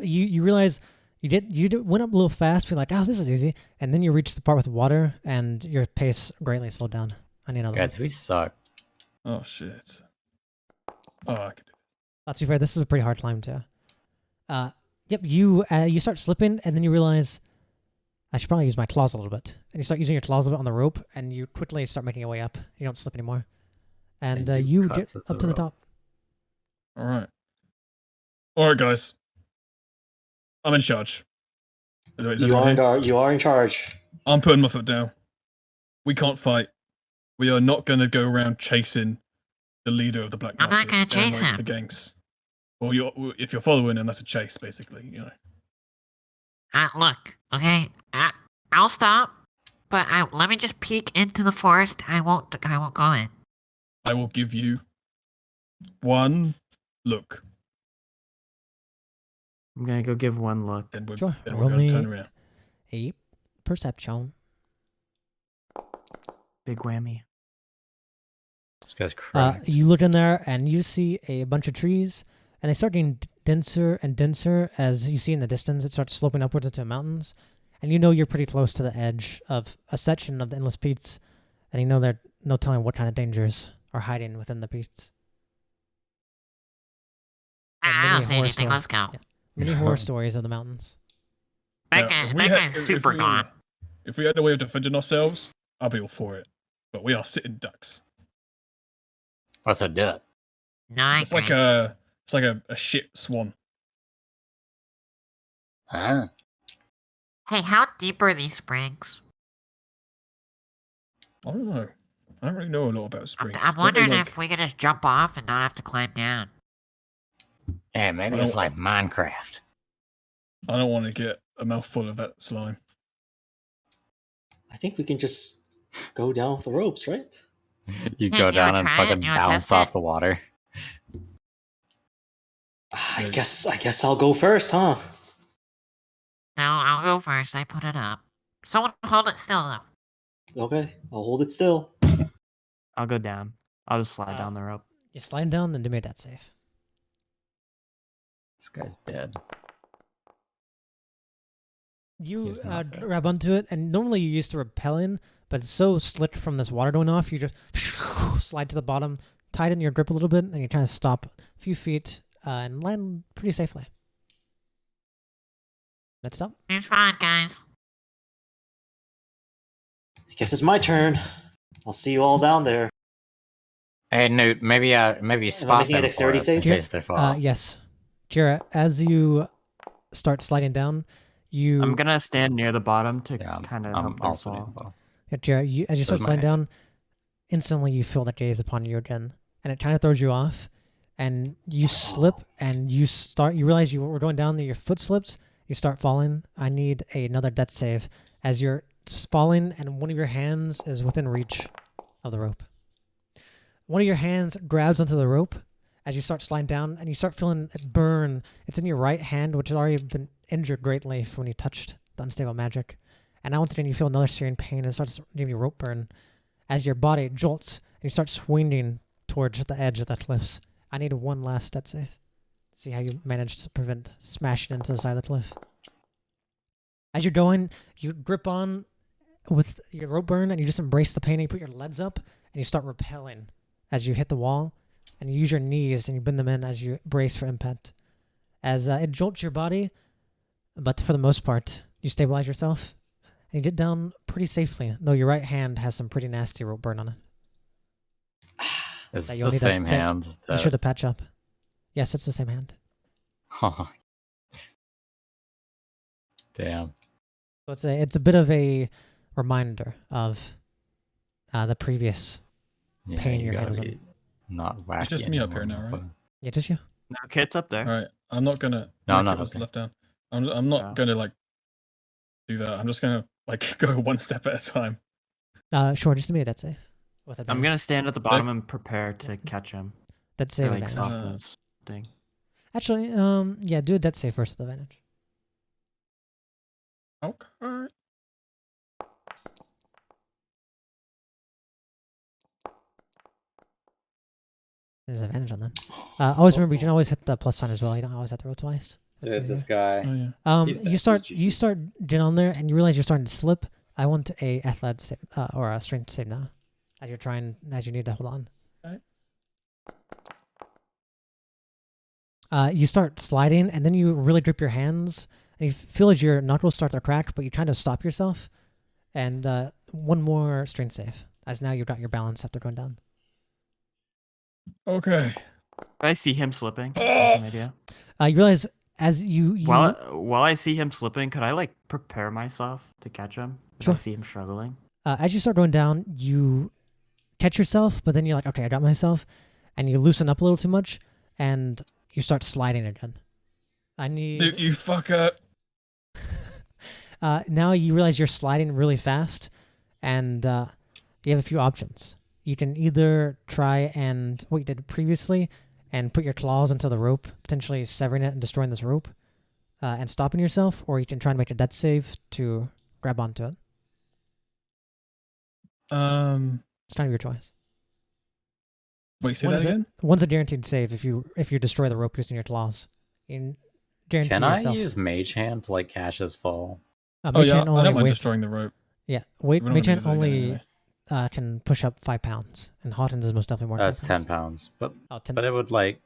You realize went up a little fast. You're like, oh, this is easy, and then you reach the part with water, and your pace greatly slowed down. I need another Guys, one. we suck. Oh shit. Oh, I could do To be fair, this is a pretty hard climb too. Yep, you start slipping, and then you realize I should probably use my claws a little bit. And you start using your claws a bit on the rope, and you quickly start making your way up. You don't slip anymore. And And you you get cut up to the rope. top. All right. All right, guys. I'm in charge. Is You everyone here? you are in charge. I'm putting my foot down. We can't fight. We are not going to go around chasing the leader of the black I'm market. not gonna and, chase him. The gangs. Well, if you're following him, that's a chase, basically. You know. Look, okay, I'll stop, but let me just peek into the forest. I won't go in. I will give you one look. I'm gonna go give one look. Then we're, Sure. then Roll we're going me to turn around. a perception. Big whammy. This guy's cracked. You look in there, and you see a bunch of trees, and they start getting denser and denser as you see in the distance. It starts sloping upwards into mountains, and you know you're pretty close to the edge of a section of the Endless Peaks, and you know there's no telling what kind of dangers are hiding within the peaks. Yeah, I many don't see horror anything. story- Let's go. yeah. Many horror stories of the mountains. That Now, guy's super gone. If we had a way of defending ourselves, I'll be all for it. But we are sitting ducks. What's a duck? No, I It's agree. like a shit swan. Huh? Hey, how deep are these springs? I don't know. I don't really know a lot about I'm, springs. I'm Don't they, wondering like- if we could just jump off and not have to climb down. Yeah, maybe I it's don't- like Minecraft. I don't want to get a mouthful of that slime. I think we can just go down with the ropes, right? You Hey, go you down wanna and try it? fucking You wanna bounce test off it? the water. I guess I'll go first, huh? No, I'll go first. I put it up. Someone hold it still, though. Okay, I'll hold it still. I'll go down. I'll just slide down the rope. You slide down and do make that safe. This guy's dead. You He's not dead. grab onto it, and normally you used to rappel in, but it's so slick from this water going off, you just slide to the bottom, tighten your grip a little bit, and you kind of stop a few feet and land pretty safely. Let's stop. It's fine, guys. I guess it's my turn. I'll see you all down there. Hey, Newt, maybe spot making a them for dexterity us in save? case they fall. Yes. Kira, as you start sliding down, you... I'm gonna stand near the bottom to Yeah, kind of I'm help them also fall. doing well. Yeah, Kira, as you start Does sliding my- down, instantly you feel the gaze upon you again, and it kind of throws you off, and you slip, and you realize you were going down there, your foot slips, you start falling. I need another death save as you're falling, and one of your hands is within reach of the rope. One of your hands grabs onto the rope as you start sliding down, and you start feeling it burn. It's in your right hand, which has already been injured greatly from when you touched the unstable magic. And now once again, you feel another searing pain, and it starts giving you rope burn as your body jolts, and you start swinging towards the edge of the cliffs. I need one last death save. See how you manage to prevent smashing into the side of the cliff. As you're going, you grip on with your rope burn, and you just embrace the pain, and you put your legs up, and you start rappelling as you hit the wall, and you use your knees, and you bend them in as you brace for impact. As it jolts your body, but for the most part, you stabilize yourself, and you get down pretty safely, though your right hand has some pretty nasty rope burn on it. It's that the you'll need same that- hand. You should have patch up. Yes, it's the same hand. Damn. So it's a bit of a reminder of the previous. Yeah, Pain you your hand gotta was be not wacky. just me up here anymore, now, right? but- Yeah, just you. No, Kit's up there. All right, I'm not gonna. No, I'm my not kit was okay. left down. I'm not Oh. gonna like do that. I'm just gonna like go one step at a time. Sure, just give me a death save. With I'm advantage. gonna stand at the bottom and prepare to catch him. Death Or, save like advantage. soften his thing. Actually, yeah, do a death save first with advantage. Okay. There's advantage on that. Always remember, you can always hit the plus sign as well. You don't always have to roll twice. It's There's this easier. guy. Oh yeah. He's dead. You start He's GG. getting on there, and you realize you're starting to slip. I want a athletic save or a strength save now. as you need to hold on. Alright. You start sliding, and then you really grip your hands, and you feel as your knuckles start to crack, but you kind of stop yourself. And one more strength save, as now you've got your balance after going down. Okay. I see him slipping. That's an idea. You realize as you While I see him slipping, could I like prepare myself to catch him? If Sure. I see him struggling. as you start going down, you catch yourself, but then you're like, okay, I got myself, and you loosen up a little too much, and you start sliding again. I need. You fucker. Now you realize you're sliding really fast, and you have a few options. You can either try and what you did previously and put your claws into the rope, potentially severing it and destroying this rope, and stopping yourself, or you can try and make a death save to grab onto it. It's kind of your choice. Wait, say One that is again? One's a guaranteed save if you destroy the rope using your claws. You can guarantee Can I yourself. use Mage Hand to like catch his fall? Oh Mage yeah, Hand I only don't mind weighs- destroying the rope. Yeah, We don't Mage wanna Hand use it again only anyway. can push up 5 pounds, and Hawtins is most definitely more. That's than 10 5 pounds. But Oh, 10. but it would like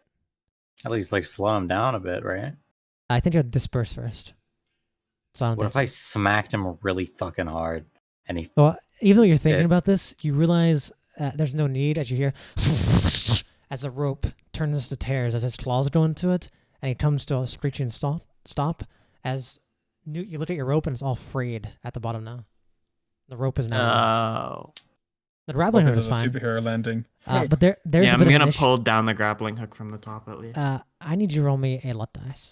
at least like slow him down a bit, right? I think you'll disperse first. So I don't What think if I smacked him really fucking hard and he Well, even though you're thinking It- about this, you realize there's no need as you hear as the rope turns to tears as his claws go into it, and he comes to a screeching stop as you look at your rope and it's all frayed at the bottom now. The rope is now. Oh. The grappling hook There's is a fine, superhero landing. but there's Yeah, a I'm bit of gonna an issue. pull down the grappling hook from the top at least. I need you to roll me a luck dice.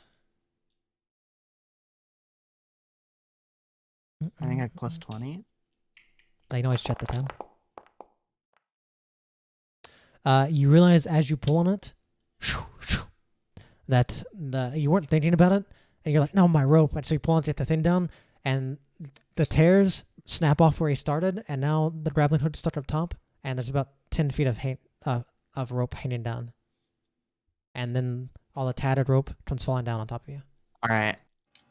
I think I have plus 20. You can always check the 10. You realize as you pull on it that you weren't thinking about it, and you're like, no, my rope. And so you pull on to get the thing down, and the tears snap off where he started, and now the grappling hook's stuck up top, and there's about 10 feet of rope hanging down. And then all the tattered rope comes falling down on top of you. All right.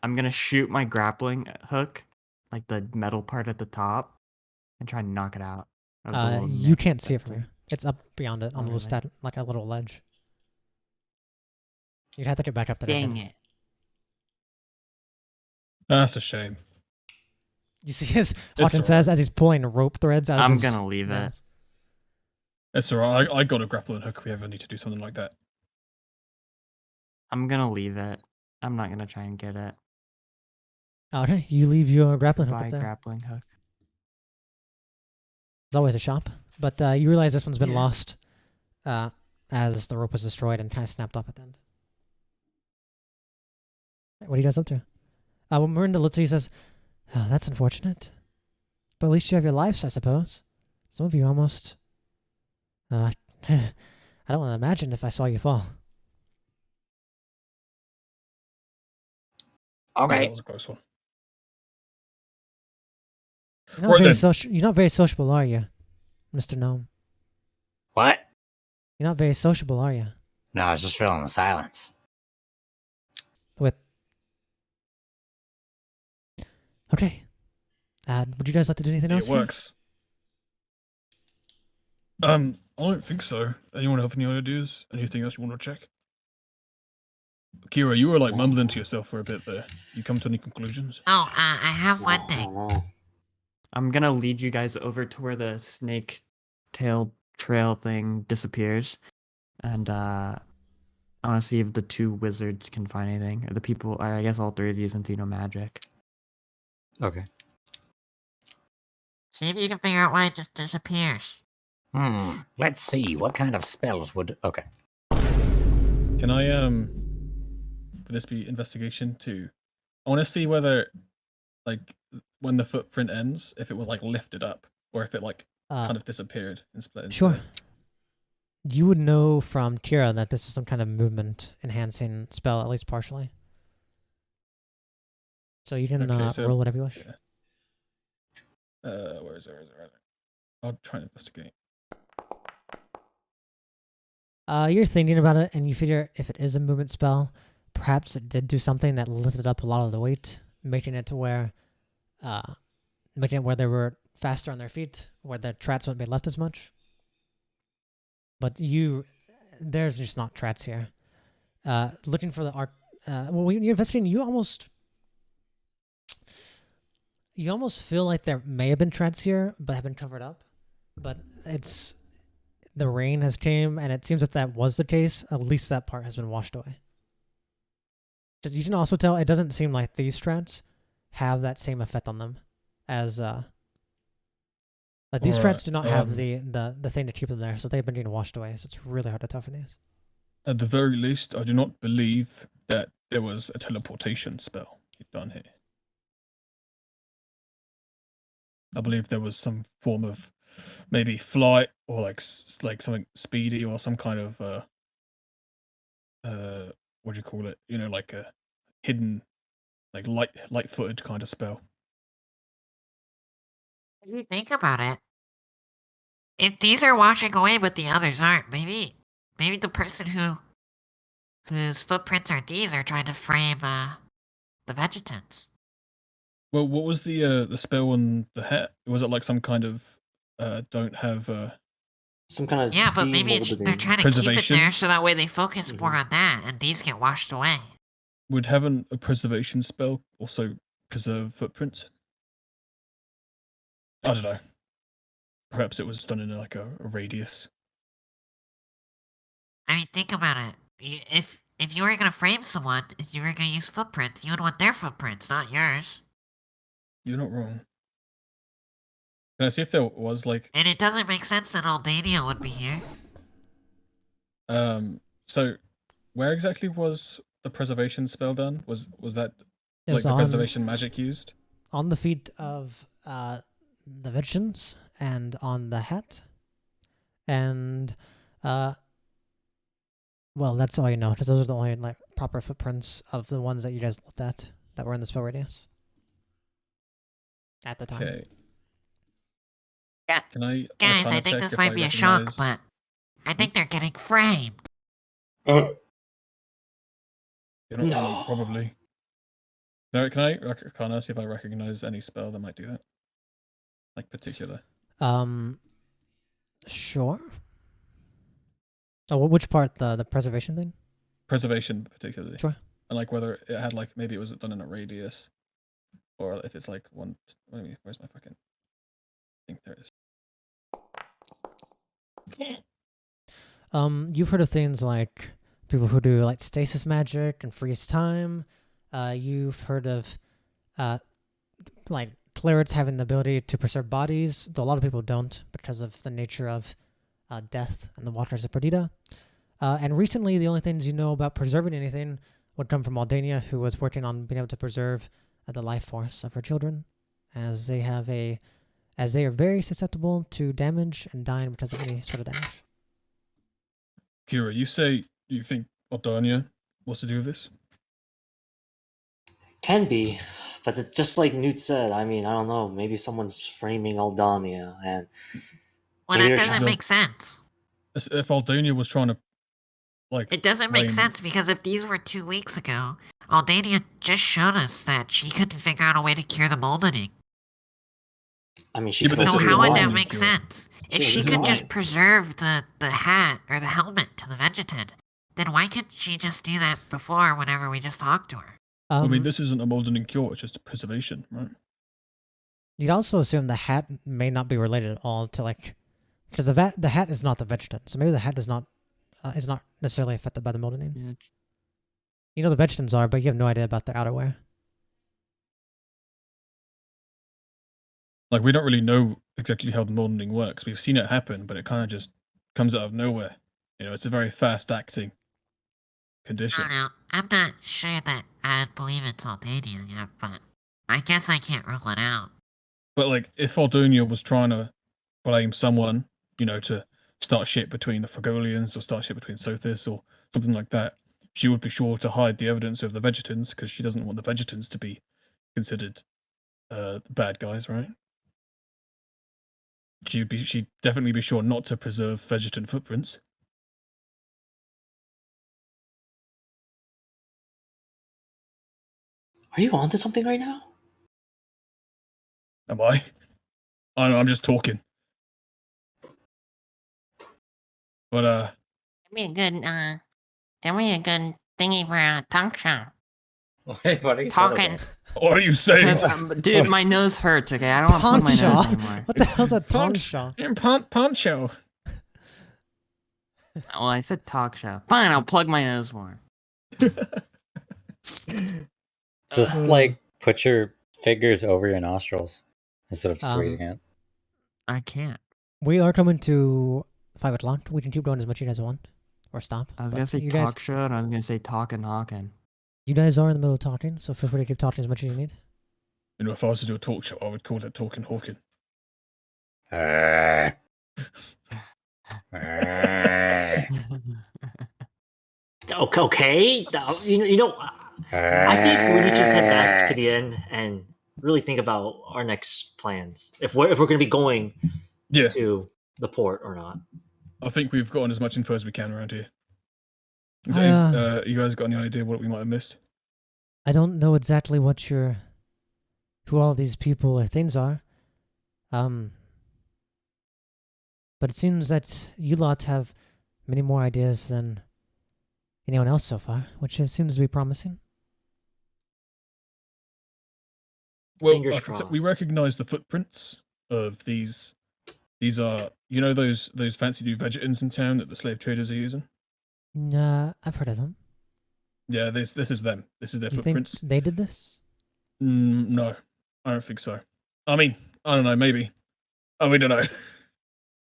I'm going to shoot my grappling hook, like the metal part at the top, and try and knock it out. of the little You nick can't see it from that's here. It's up beyond it on Oh, a little really? like a little ledge. You'd have to get back up there. Dang again. it. That's a shame. You see his Hawkins says as he's pulling rope threads out of I'm his going to leave it. mouth. It's alright. I got a grappling hook if we ever need to do something like that. I'm going to leave it. I'm not going to try and get it. Okay, you leave your grappling hook Buy up there. grappling hook. There's always a shop, but you realize this one's been Yeah. lost as the rope was destroyed and kind of snapped off at the end. What are you guys up to? When Miranda looks at you, says, oh, that's unfortunate. But at least you have your lives, I suppose. Some of you almost... I don't want to imagine if I saw you fall. Yeah, Okay. that was a close one. You're not, Right very then. you're not very sociable, are you, Mr. Gnome? What? You're not very sociable, are you? No, I was just filling the silence. With... Okay. Would you guys like to do anything See, else? it here? works. I don't think so. Anyone have any ideas? Anything else you want to check? Kira, you were like mumbling to yourself for a bit there. You come to any conclusions? Oh, I have one thing. I'm going to lead you guys over to where the snake tail trail thing disappears. And I want to see if the two wizards can find anything. Or the people, or I guess all three of you since you know magic. Okay. See if you can figure out why it just disappears. Let's see. What kind of spells would... Okay. Can I for this be investigation too? I want to see whether like when the footprint ends, if it was like lifted up or if it like kind of disappeared and split. Sure. instead. You would know from Kira that this is some kind of movement enhancing spell, at least partially. So you can Okay, so- roll whatever you wish. Yeah. Where is it? I'll try and investigate. You're thinking about it, and you figure if it is a movement spell, perhaps it did do something that lifted up a lot of the weight, making it where there were faster on their feet, where the trats won't be left as much. But there's just not trats here. Looking for the art. Well, when you're investigating, you almost feel like there may have been trats here, but have been covered up. But the rain has came, and it seems that was the case. At least that part has been washed away. Because you can also tell it doesn't seem like these trats have that same effect on them as like these trats do not have the thing to keep them there, so they've been getting washed away. So it's really hard to tell for these. At the very least, I do not believe that there was a teleportation spell done here. I believe there was some form of maybe flight or like something speedy or some kind of what do you call it? You know, like a hidden, like light-footed kind of spell. If you think about it, if these are washing away but the others aren't, maybe the person whose footprints are these are trying to frame the vegetants. Well, what was the spell on the hat? Was it like some kind of don't have Some kind of Yeah, but maybe they're trying to keep it preservation? there so that way they focus more on that and these get washed away. Would having a preservation spell also preserve footprints? I don't know. Perhaps it was done in like a radius. I mean, think about it. If you were gonna frame someone, if you were gonna use footprints, you would want their footprints, not yours. You're not wrong. Can I see if there was like And it doesn't make sense that Aldania would be here. So where exactly was the preservation spell done? Was that It like was the preservation magic used? on the feet of the veterans and on the hat. And well, that's all you know, because those are the only like proper footprints of the ones that you guys looked at that were in the spell radius at the time. Okay. Yeah. Can I Guys, I arcana think check this if might I be a shock, recognize- but I think they're getting framed. You're not No. wrong, probably. No, can I arcana see if I recognize any spell that might do that? Like particular. Sure. Oh, which part? The preservation thing? Preservation particularly. Sure. And like whether it had like maybe it was done in a radius. Or if it's like one where's my fucking thing? There it is. You've heard of things like people who do like stasis magic and freeze time. You've heard of like clerics having the ability to preserve bodies, though a lot of people don't because of the nature of death and the waters of Perdita. And recently, the only things you know about preserving anything would come from Aldania, who was working on being able to preserve the life force of her children, as they are very susceptible to damage and dying because of any sort of damage. Kira, you say you think Aldania wants to do with this? Can be, but it's just like Newt said. I mean, I don't know. Maybe someone's framing Aldania, and Well, maybe that they're doesn't trying- make sense. If Aldania was trying to like It doesn't make frame- sense because if these were 2 weeks ago, Aldania just showed us that she couldn't figure out a way to cure the moldening. I mean, she Yeah, but could this So is how the would moldening that make cure. sense? If Sure, she this is could just fine. preserve the hat or the helmet to the vegetant, then why couldn't she just do that before whenever we just talked to her? I mean, this isn't a moldening cure; it's just a preservation, right? You'd also assume the hat may not be related at all to like, because the hat is not the vegetant, so maybe the hat is not necessarily affected by the moldening. Yeah. You know the vegetants are, but you have no idea about their outerwear. Like we don't really know exactly how the moldening works. We've seen it happen, but it kind of just comes out of nowhere. You know, it's a very fast-acting I condition. don't know. I'm not sure that I believe it's Aldania yet, but I guess I can't rule it out. But like, if Aldania was trying to blame someone, you know, to start shit between the Fragolians or start shit between Sothis or something like that, she would be sure to hide the evidence of the Vegetants because she doesn't want the Vegetants to be considered bad guys, right? She'd definitely be sure not to preserve Vegetant footprints. Are you onto something right now? Am I? I know, I'm just talking. But That'd be a good, that'd be a good thingy for a talk show. Wait, what are you Talking. saying? what are you saying? Because, dude, my nose hurts. Okay, I don't want to plug my nose Tonkshaw? anymore. What the hell's a tonkshaw? Poncho. Well, I said talk show. Fine, I'll plug my nose more. Just like put your fingers over your nostrils instead of Um, squeezing it. I can't. We are coming to 5 o'clock. We can keep going as much as you guys want. Or stop. I was but gonna say you talk guys, show, and I was gonna say talking hawking. You guys are in the middle of talking, so feel free to keep talking as much as you need. You know, if I was to do a talk show, I would call it Talking Hawking. Okay. You know, I think we need to just head back to the inn and really think about our next plans. If we're going to be going Yeah, to the port or not. I think we've gotten as much info as we can around here. Is I, that, you guys got any idea what we might have missed? I don't know exactly who all these people or things are. But it seems that you lot have many more ideas than anyone else so far, which seems to be promising. Well, Fingers we crossed. recognize the footprints of these. These are, you know, those fancy new vegetarians in town that the slave traders are using. I've heard of them. Yeah, this is them. This is their You think footprints. they did this? No, I don't think so. I mean, I don't know. Maybe. Oh, we don't know.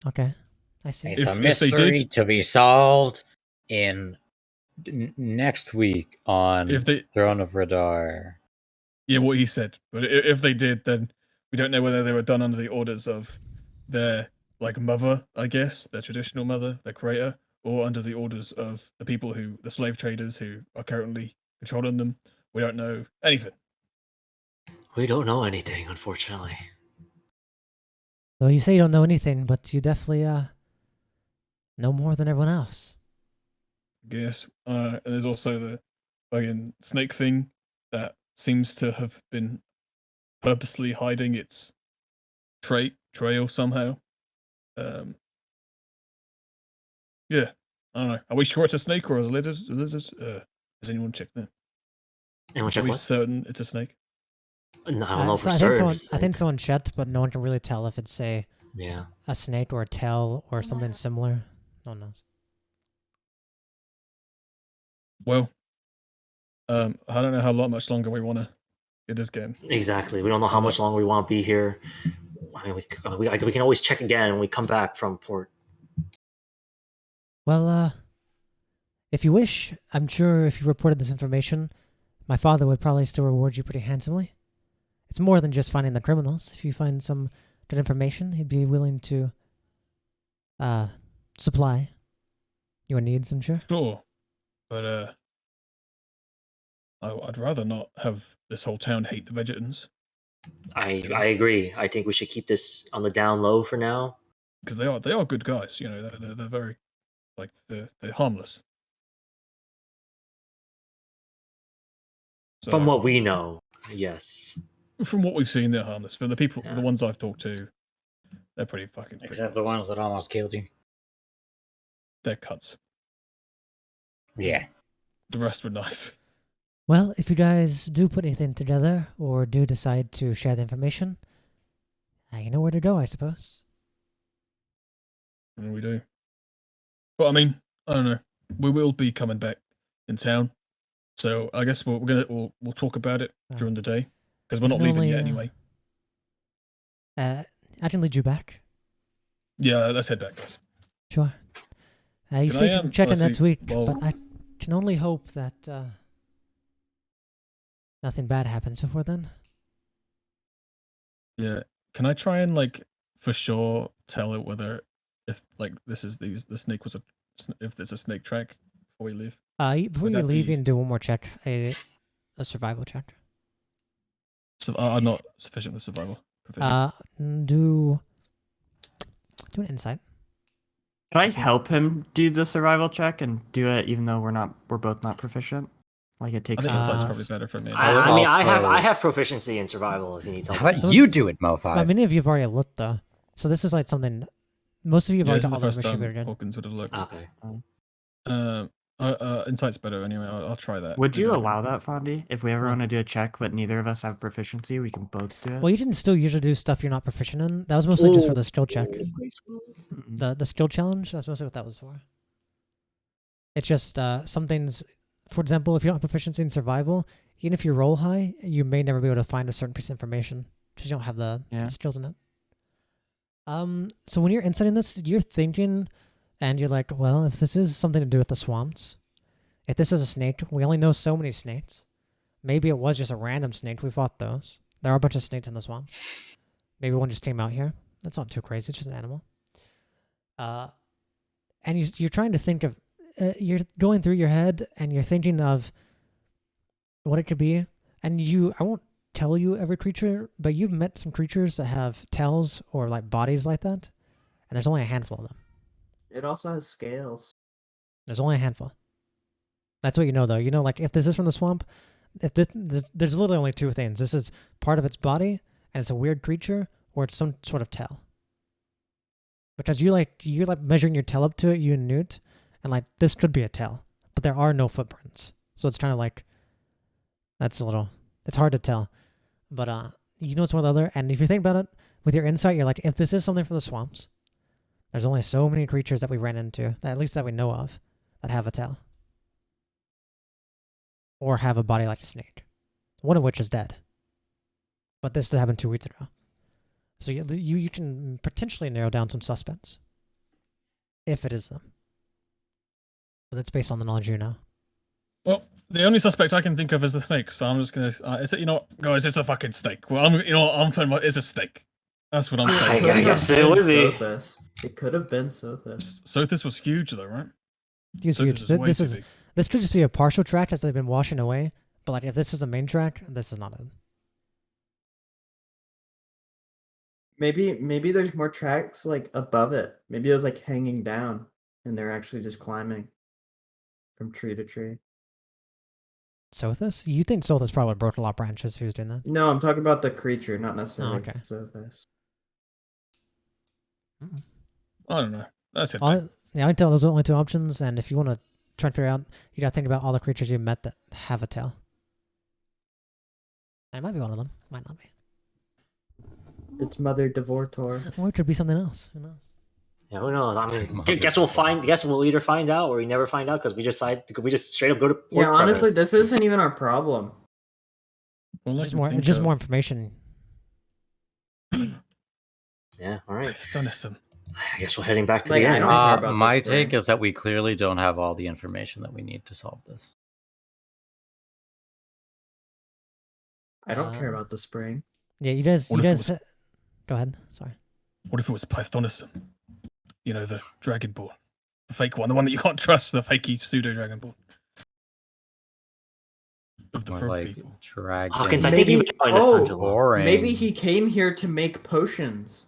Okay, I see. It's a If they mystery did- to be solved in next week on If they, Throne of Rihdar. yeah, what he said. But if they did, then we don't know whether they were done under the orders of their like mother, I guess, their traditional mother, their creator, or under the orders of the people the slave traders who are currently controlling them. We don't know anything. We don't know anything, unfortunately. So you say you don't know anything, but you definitely know more than everyone else. Yes. And there's also the fucking snake thing that seems to have been purposely hiding its trail somehow. Yeah. I don't know. Are we sure it's a snake or a lizard? Has anyone checked that? Anyone Are check we what? certain it's a snake? No, I don't know So for I think certain. I think someone checked, but no one can really tell if it's Yeah. a snake or a tail or something similar. No one knows. Well, I don't know how much longer we want to get this game. Exactly. We don't know how much longer we want to be here. I mean, we can always check again when we come back from port. Well, if you wish, I'm sure if you reported this information, my father would probably still reward you pretty handsomely. It's more than just finding the criminals. If you find some good information, he'd be willing to supply your needs, I'm sure. Sure, but I'd rather not have this whole town hate the vegetarians I agree. I think we should keep this on the down low for now. because they are good guys. You know, they're very they're harmless. So, From what we know, yes. from what we've seen, they're harmless. For the people, Yeah. the ones I've talked to, they're pretty fucking. Except the ones that almost killed you. They're cuts. Yeah. The rest were nice. Well, if you guys do put anything together or do decide to share the information, you know where to go, I suppose. And we do. But I mean, I don't know. We will be coming back in town, so I guess we'll talk about it during the day because we're we not can leaving only, yet anyway. I can lead you back. Yeah, let's head back, guys. Sure. You Can said I, you can check in let's next see, week, well- but I can only hope that nothing bad happens before then. Yeah, can I try and for sure tell it whether if this is the snake was if there's a snake track before we leave? Before Would you that leave, be- you can do one more check, a survival check. So I'm not sufficient with survival. Proficient. Do an insight. Could I help him do the survival check and do it even though we're both not proficient? Like it I takes. think insight's Uh, probably better for me. I would I mean, I also- have proficiency in survival if you need How help. about So you it's- do it, Mo5? Many of you have already looked though, so this is like something most of you have Yeah, already this is got the all the first time distributed. Hawkins would have looked. Okay. Insight's better anyway. I'll try that. Would Maybe you I can- allow that, Fawnde? If we ever What? want to do a check, but neither of us have proficiency, we can both do it. Well, you can still usually do stuff you're not proficient in. That was mostly just for the skill check. Mm-mm. The skill challenge, that's mostly what that was for. It's just some things, for example, if you don't have proficiency in survival, even if you roll high, you may never be able to find a certain piece of information because you don't have the skills in it. So when you're insighting this, you're thinking, and you're like, well, if this is something to do with the swamps, if this is a snake, we only know so many snakes. Maybe it was just a random snake. We fought those. There are a bunch of snakes in the swamp. Maybe one just came out here. That's not too crazy. It's just an animal. And you're trying to think of, you're going through your head and you're thinking of what it could be. And I won't tell you every creature, but you've met some creatures that have tails or like bodies like that. And there's only a handful of them. It also has scales. There's only a handful. That's what you know, though. You know, like if this is from the swamp, if there's literally only two things. This is part of its body, and it's a weird creature, or it's some sort of tail. Because you're measuring your tail up to it, you and Newt, and like this could be a tail, but there are no footprints, so it's kind of like it's hard to tell. But you know it's one or the other, and if you think about it with your insight, you're like, if this is something from the swamps, there's only so many creatures that we ran into, at least that we know of, that have a tail. Or have a body like a snake. One of which is dead. But this happened 2 weeks ago. So you can potentially narrow down some suspects. If it is them. But that's based on the knowledge you know. Well, the only suspect I can think of is the snake, so I'm just gonna. Guys, it's a fucking snake. Well, I'm putting. It's a snake. That's what I'm saying. I guess it would be. It could have been Sothis. Sothis was huge, though, right? Huge. Sothis was way too big. This could just be a partial track as they've been washing away. But like if this is the main track, this is not it. Maybe there's more tracks like above it. Maybe it was like hanging down, and they're actually just climbing from tree to tree. Sothis? You think Sothis probably broke a lot of branches if he was doing that? No, I'm talking about the creature, not necessarily okay. Sothis. I don't know. That's it. I can tell those are the only two options, and if you want to try and figure out, you gotta think about all the creatures you met that have a tail. And it might be one of them. Might not be. It's Mother Devortor. Or it could be something else. Who knows? Yeah, who knows? I mean, guess we'll either find out or we never find out because we just straight up go to. Yeah, work honestly, premise. this isn't even our problem. All I Just can more, think just of- more information. Yeah, all right. Denison. I guess we're heading back to Like, the I end. don't care about My this spring. take is that we clearly don't have all the information that we need to solve this. I don't care about the spring. Yeah, you guys. What if it was- Go ahead. Sorry. What if it was Pythonison? You know, the Dragonborn. The fake one. The one that you can't trust. The fakey pseudo-Dragonborn. Of the More frog like people. dragon. Hawkins, I think you may find a oh, sentinel. boring. Maybe he came here to make potions.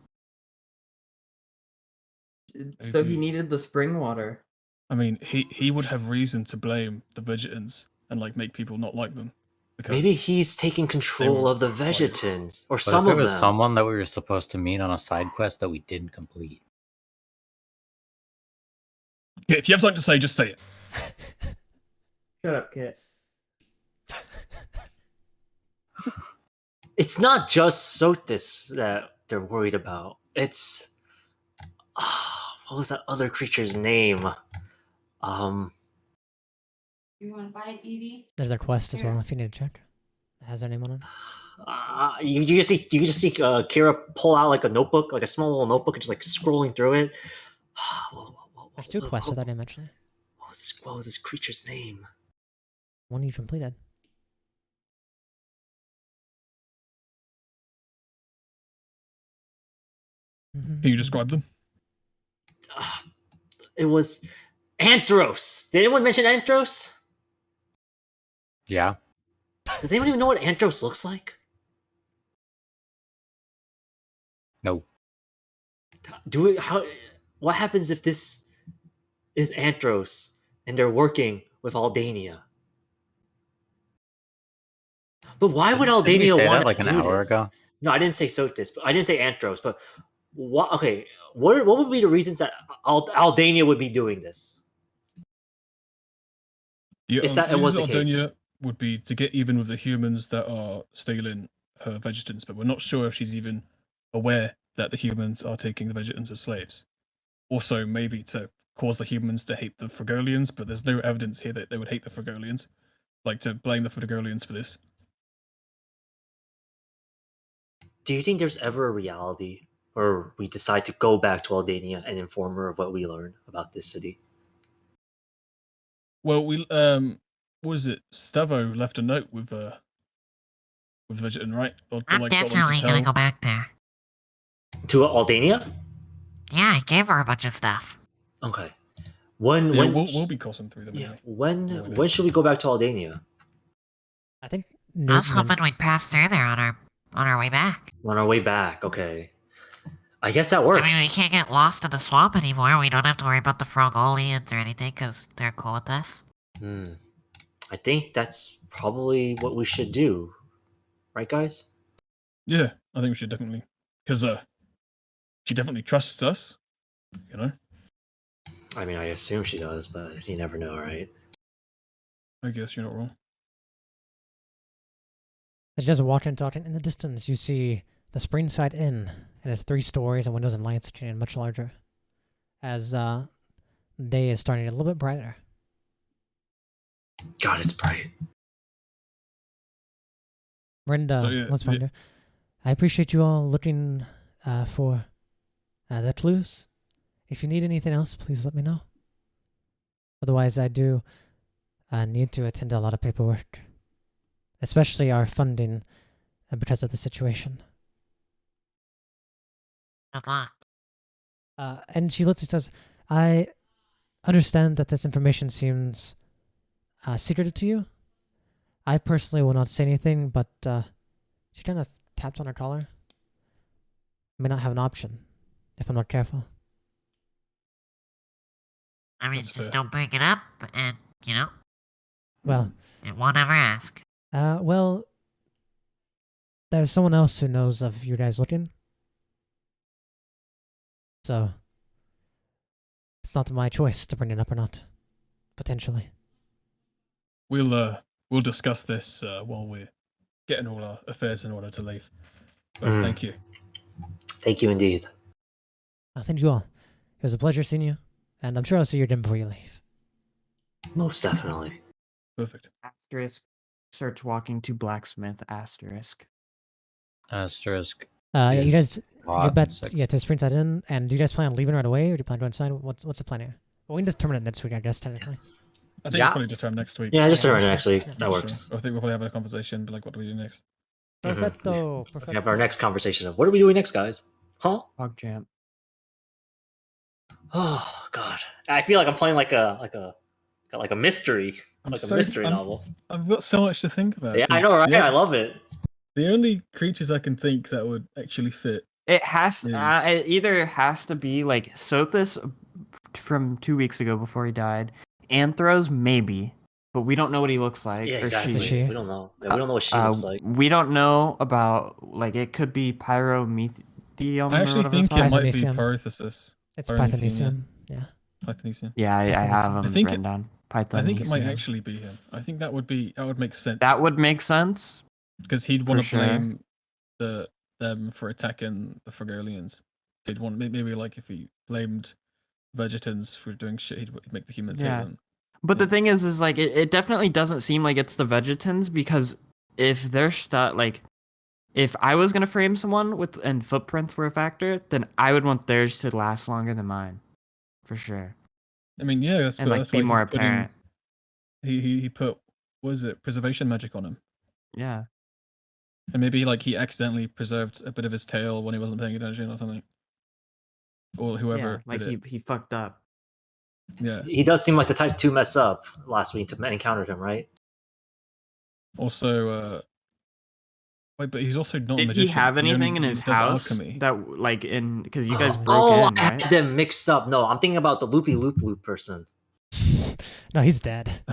So he Maybe. needed the spring water. I mean, he would have reason to blame the Vegetans and like make people not like them. Because Maybe he's taking control were of the quite- Vegetans, or But some if it of was them. someone that we were supposed to meet on a side quest that we didn't complete. Yeah, if you have something to say, just say it. Shut up, Kit. It's not just Sothis that they're worried about. It's what was that other creature's name? You want to buy it, Evie? There's a quest as well if you need to check. It has their name on it. You just see Kira pull out like a notebook, like a small little notebook, and just like scrolling through it. There's two quests with that name actually. What was this creature's name? One you completed. Can you describe them? It was Anthros. Did anyone mention Anthros? Yeah. Does anyone even know what Anthros looks like? No. What happens if this is Anthros and they're working with Aldania? But why would Didn't you Aldania say want that like to an do hour this? ago? No, I didn't say Sotis, but I didn't say Antros. But what? Okay, what would be the reasons that Aldania would be doing this? The If that it was reasons the case. Aldonia would be to get even with the humans that are stealing her vegetants, but we're not sure if she's even aware that the humans are taking the vegetants as slaves. Also, maybe to cause the humans to hate the Fragolians, but there's no evidence here that they would hate the Fragolians. Like, to blame the Fragolians for this. Do you think there's ever a reality where we decide to go back to Aldania and inform her of what we learned about this city? Well, what was it? Stavo left a note with Vegetant, right? Or I'm like got them to definitely gonna tell. go back there. To Aldania? Yeah, I gave her a bunch of stuff. Okay. When Yeah, when we'll be crossing through them yeah, anyway. when should we go back to Aldania? I think I was Newton. hoping we'd pass through there on our way back. On our way back, okay. I guess that works. I mean, we can't get lost in the swamp anymore. We don't have to worry about the Frogolians or anything because they're cool with us. I think that's probably what we should do. Right, guys? Yeah, I think we should definitely, because she definitely trusts us, you know. I mean, I assume she does, but you never know, right? I guess you're not wrong. As you guys are walking and talking, in the distance you see the Springside Inn, and it's 3 stories and windows and lights getting much larger. As day is starting to get a little bit brighter. God, it's bright. Brenda, So, yeah, let's find her. I appreciate you all looking for the clues. If you need anything else, please let me know. Otherwise, I do need to attend to a lot of paperwork, especially our funding because of the situation. Good luck. And she literally says, I understand that this information seems secretive to you. I personally will not say anything, but she kind of taps on her collar. I may not have an option if I'm not careful. I mean, That's just fair. don't bring it up, and Well, it won't ever ask. well, there's someone else who knows of you guys looking. So, it's not my choice to bring it up or not. Potentially. We'll discuss this while we're getting all our affairs in order to leave. But thank you. Thank you indeed. Thank you all. It was a pleasure seeing you, and I'm sure I'll see you again before you leave. Most definitely. Perfect. Asterisk. Starts walking to blacksmith. Asterisk. Asterisk. Yeah, you guys Hot get back six. to Springside Inn, and do you guys plan on leaving right away, or do you plan to go inside? What's the plan here? Well, we can determine it next week, I guess, technically. I think Yeah. we'll probably determine next week. Yeah, just Yeah, turn it sure. next week. Yeah, That For works. sure. I think we'll probably have a conversation, but like, what do we do next? Perfecto. We Perfecto. have our next conversation of what are we doing next, guys? Huh? Hog champ. Oh God, I feel like I'm playing like a mystery, I'm a so- mystery I'm- novel. I've got so much to think about. Yeah, I 'cause know, right? the- I love it. The only creatures I can think that would actually fit. It has Is- it either has to be like Sothis from 2 weeks ago before he died. Anthros maybe, but we don't know what he looks like. Yeah, or exactly. she. We don't know. Yeah, we don't know what she looks like. We don't know about like it could be pyromethium. I actually think it might be Pythonesium. Pyrothesis. It's Pythonesium, Pythonesium. Yeah. Pythonesium. Yeah, I have Pythonesium. him I think written down. I think it might Pythonesium. actually be him. I think that would make sense. That would make sense. because he'd want to sure. blame them for attacking the Fragolians. He'd want maybe like if he blamed Vegetans for doing shit, he'd make the humans hate Yeah. them. But Yeah. the thing is like it definitely doesn't seem like it's the Vegetans because if they're if I was gonna frame someone and footprints were a factor, then I would want theirs to last longer than mine, for sure, I mean, yeah, that's and like that's be why more he's putting. apparent. He put what was it preservation magic on him, Yeah. and maybe like he accidentally preserved a bit of his tail when he wasn't paying attention or something, or whoever Yeah, like did it. he fucked up. Yeah. He does seem like the type to mess up. Last week to encountered him, right? Also, wait, but he's also not a Did magician. he have only- anything in he his does house alchemy. that like in because you guys broke Oh, in, I right? had them mixed up. No, I'm thinking about the loopy loop person. No, he's dead.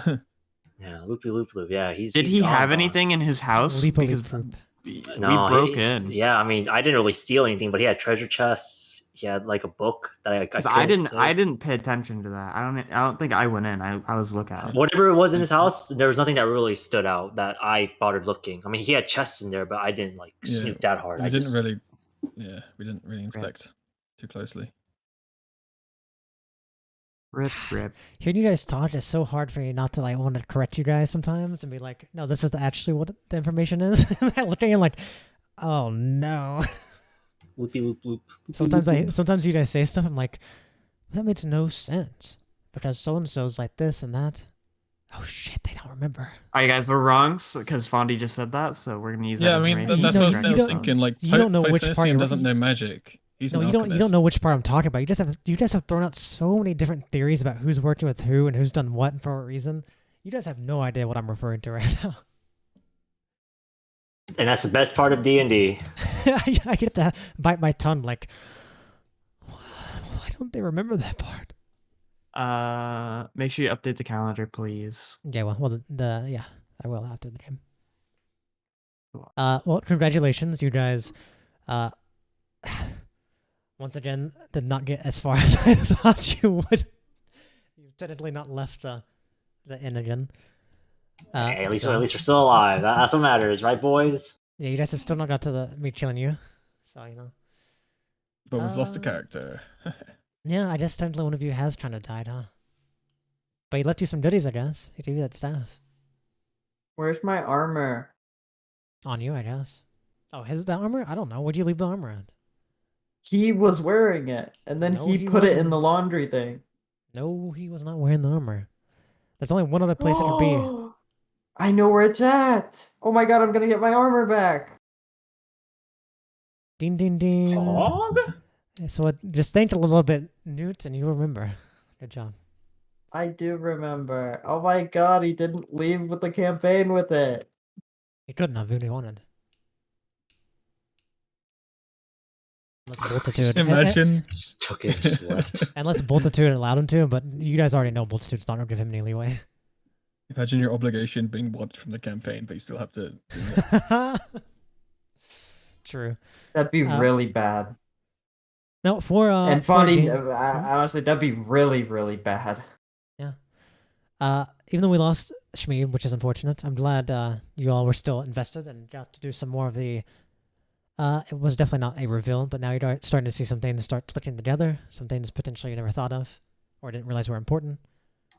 Yeah, Loopy Loop Loop. Yeah, Did he's he gone, have gone. anything in his house? Leap, Because leap, we No, broke in. Yeah, I mean, I didn't really steal anything, but he had treasure chests. He had like a book that I Because couldn't take. I didn't pay attention to that. I don't think I went in. I was looking at it. Whatever it was in his house, there was nothing that really stood out that I bothered looking. I mean, he had chests in there, but I didn't like snoop that hard. We I didn't just... really, we didn't really inspect too closely. Rip, rip. Hearing you guys talk is so hard for me not to like want to correct you guys sometimes and be like, no, this is actually what the information is. Looking and like, oh no. Loopy loop loop. Sometimes you guys say stuff, I'm like, that makes no sense because so and so's like this and that. Oh shit, they don't remember. All right, guys, we're wrong because Fawnde just said that, so we're gonna use that. Yeah, I mean information. that's You what know, I you was don't- thinking. Like, you don't know which part Pothosian you're- doesn't know magic. He's No, an you don't alchemist. know which part I'm talking about. You guys have thrown out so many different theories about who's working with who and who's done what and for what reason. You guys have no idea what I'm referring to right now. And that's the best part of D&D. I get to bite my tongue like, why don't they remember that part? Make sure you update the calendar, please. Yeah, well, yeah, I will after the game. Well, congratulations, you guys. Once again, did not get as far as I thought you would. You've technically not left the inn again. Hey, at least we're still alive. That's what matters, right, boys? Yeah, you guys have still not got to me killing you, so you know. But we've lost a character. Yeah, I guess technically one of you has kind of died, huh? But he left you some goodies, I guess. He gave you that staff. Where's my armor? On you, I guess. Oh, the armor? I don't know. Where'd you leave the armor at? He was wearing it, and then No, he he put it in wasn't. the laundry thing. No, he was not wearing the armor. There's only one other place it could be. I know where it's at. Oh my god, I'm gonna get my armor back. Ding, ding, ding. So just think a little bit, Newt, and you remember. Good job. I do remember. Oh my god, he didn't leave with the campaign with it. He couldn't have if he wanted. Unless Multitude. Imagine. Just took it and just left. Unless Multitude allowed him to, but you guys already know Multitude's not going to give him any leeway. Imagine your obligation being watched from the campaign, but you still have to do it. True. That'd be really bad. No, for And for a Fawnde, game- honestly, that'd be really, really bad. even though we lost Shmi, which is unfortunate, I'm glad you all were still invested and got to do some more of the. It was definitely not a reveal, but now you're starting to see some things start clicking together. Some things potentially you never thought of or didn't realize were important.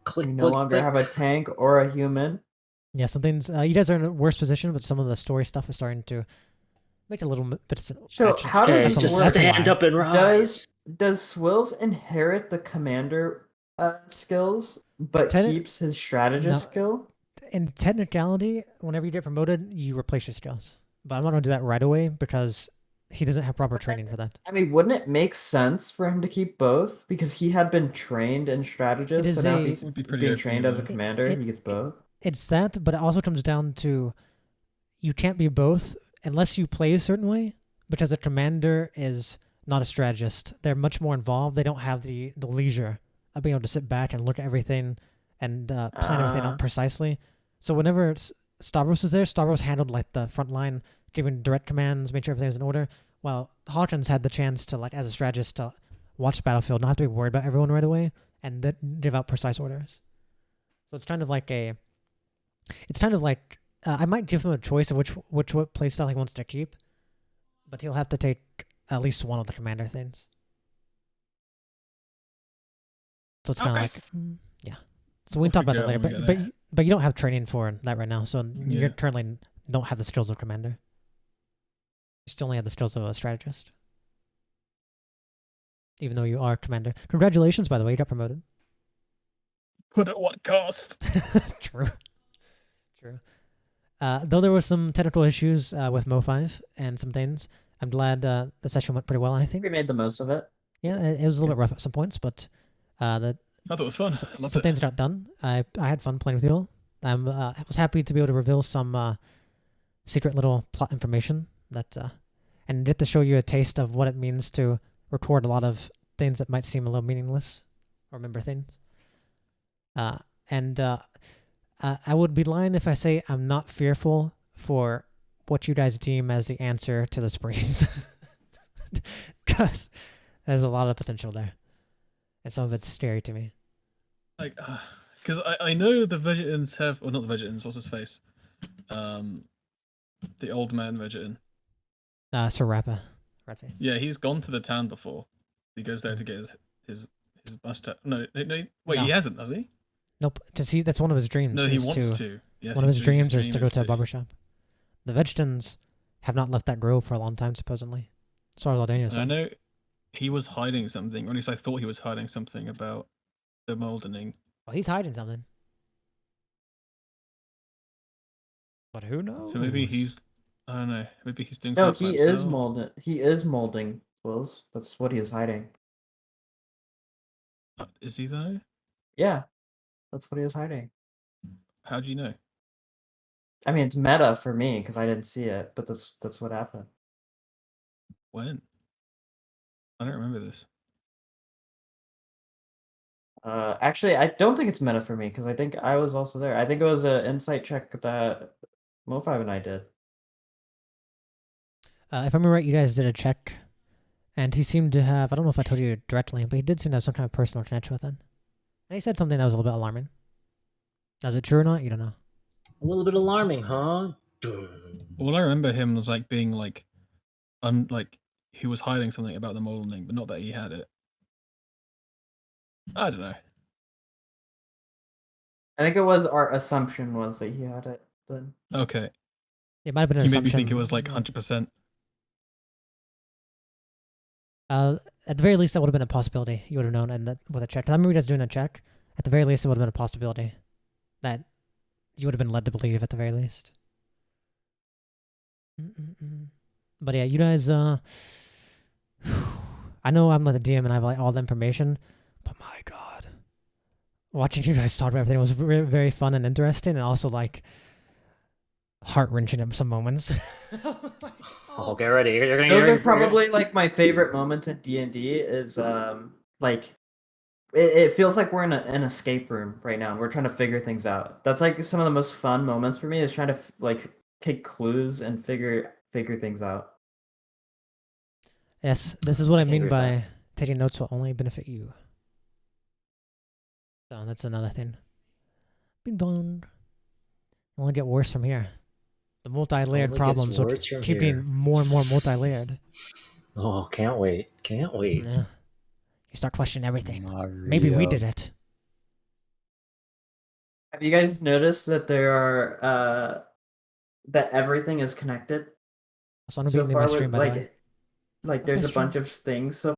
Click, We no longer have a tank or a human. Yeah, some things. You guys are in a worse position, but some of the story stuff is starting to make a little bit. So action how speak. does That's it a- just that's a stand lie. up and rise. Does Swills inherit the commander skills, but Tenant- keeps his strategist No. skill? In technicality, whenever you get promoted, you replace your skills. But I'm not going to do that right away because he doesn't have proper training for that. I mean, wouldn't it make sense for him to keep both? Because he had been trained in It strategist, is so now a- if he's Would be pretty being OP, trained as a yeah. commander, It- he gets both. It's that, but it also comes down to you can't be both unless you play a certain way because a commander is not a strategist. They're much more involved. They don't have the leisure of being able to sit back and look at everything and plan everything out precisely. So whenever Stavros was there, Stavros handled like the front line, giving direct commands, made sure everything was in order. While Hawkins had the chance to, like, as a strategist, to watch the battlefield, not have to be worried about everyone right away, and then give out precise orders. So it's kind of like I might give him a choice of which playstyle he wants to keep, but he'll have to take at least one of the commander things. So it's kind of Okay. like, yeah. So we can We'll talk about figure that out later, when we but get but you don't have training for that right now, so you Yeah. currently don't have the skills of commander. You still only have the skills of a strategist, even though you are commander. Congratulations, by the way, you got promoted. But at what cost? True. Though there were some technical issues with Mo5 and some things, I'm glad the session went pretty well, I think. We made the most of it. Yeah, it was a little bit rough at some points, but I thought it was fun. I loved some it. things got done. I had fun playing with you all. I was happy to be able to reveal some secret little plot information that and get to show you a taste of what it means to record a lot of things that might seem a little meaningless or remember things. I would be lying if I say I'm not fearful for what you guys deem as the answer to the Springs. Because there's a lot of potential there. And some of it's scary to me. Like, because I know the Vegetans have, or not the Vegetans, what's his face? The old man Vegetan. Sir Rappa. Redface. Yeah, he's gone to the town before. He goes there to get his mustache. No, wait, No. he hasn't, has he? Nope. That's one of his dreams. No, he is wants to. to. Yes, One of his dreams is to dream go to a barbershop. The Vegetans have not left that grove for a long time, supposedly. As far as Aldania I know he was hiding something, or at least I thought he was hiding something about the moldening. Well, he's hiding something. But who knows? So maybe he's, I don't know, maybe he's doing No, something he by is himself. molding. He is molding, Wills. That's what he is hiding. Is he though? Yeah, that's what he is hiding. How do you know? I mean, it's meta for me because I didn't see it, but that's what happened. When? I don't remember this. Actually, I don't think it's meta for me because I think I was also there. I think it was an insight check that Mo5 and I did. If I remember right, you guys did a check, and he seemed to have, I don't know if I told you directly, but he did seem to have some kind of personal connection with it. And he said something that was a little bit alarming. Is it true or not? You don't know. A little bit alarming, huh? All I remember him was like being like, like he was hiding something about the molding, but not that he had it. I don't know. I think it was our assumption was that he had it then. Okay. It might have been an You made me assumption. think it was like 100%. At the very least, that would have been a possibility. You would have known, and that with a check. 'Cause I remember you guys doing a check. At the very least, it would have been a possibility that you would have been led to believe. At the very least. But yeah, you guys. I know I'm like the DM and I have like all the information, but my God, watching you guys talk about everything was very, very fun and interesting, and also like heart-wrenching at some moments. Oh, get ready. You're gonna. Those You're, are probably like my favorite moments in D&D. Is like it feels like we're in an escape room right now and we're trying to figure things out. That's like some of the most fun moments for me is trying to like take clues and figure things out. Yes, this is what I mean agree with by taking notes will only benefit you. So that's another thing. Bing bong. Only get worse from here. The multi-layered Only gets problems will worse from keep here. being more and more multi-layered. Oh, can't wait. Can't wait. Yeah. You start questioning everything. Maybe we did it. Have you guys noticed that there are that everything is connected? So I'm So gonna be in far, my stream, by the way. like there's a bunch of things so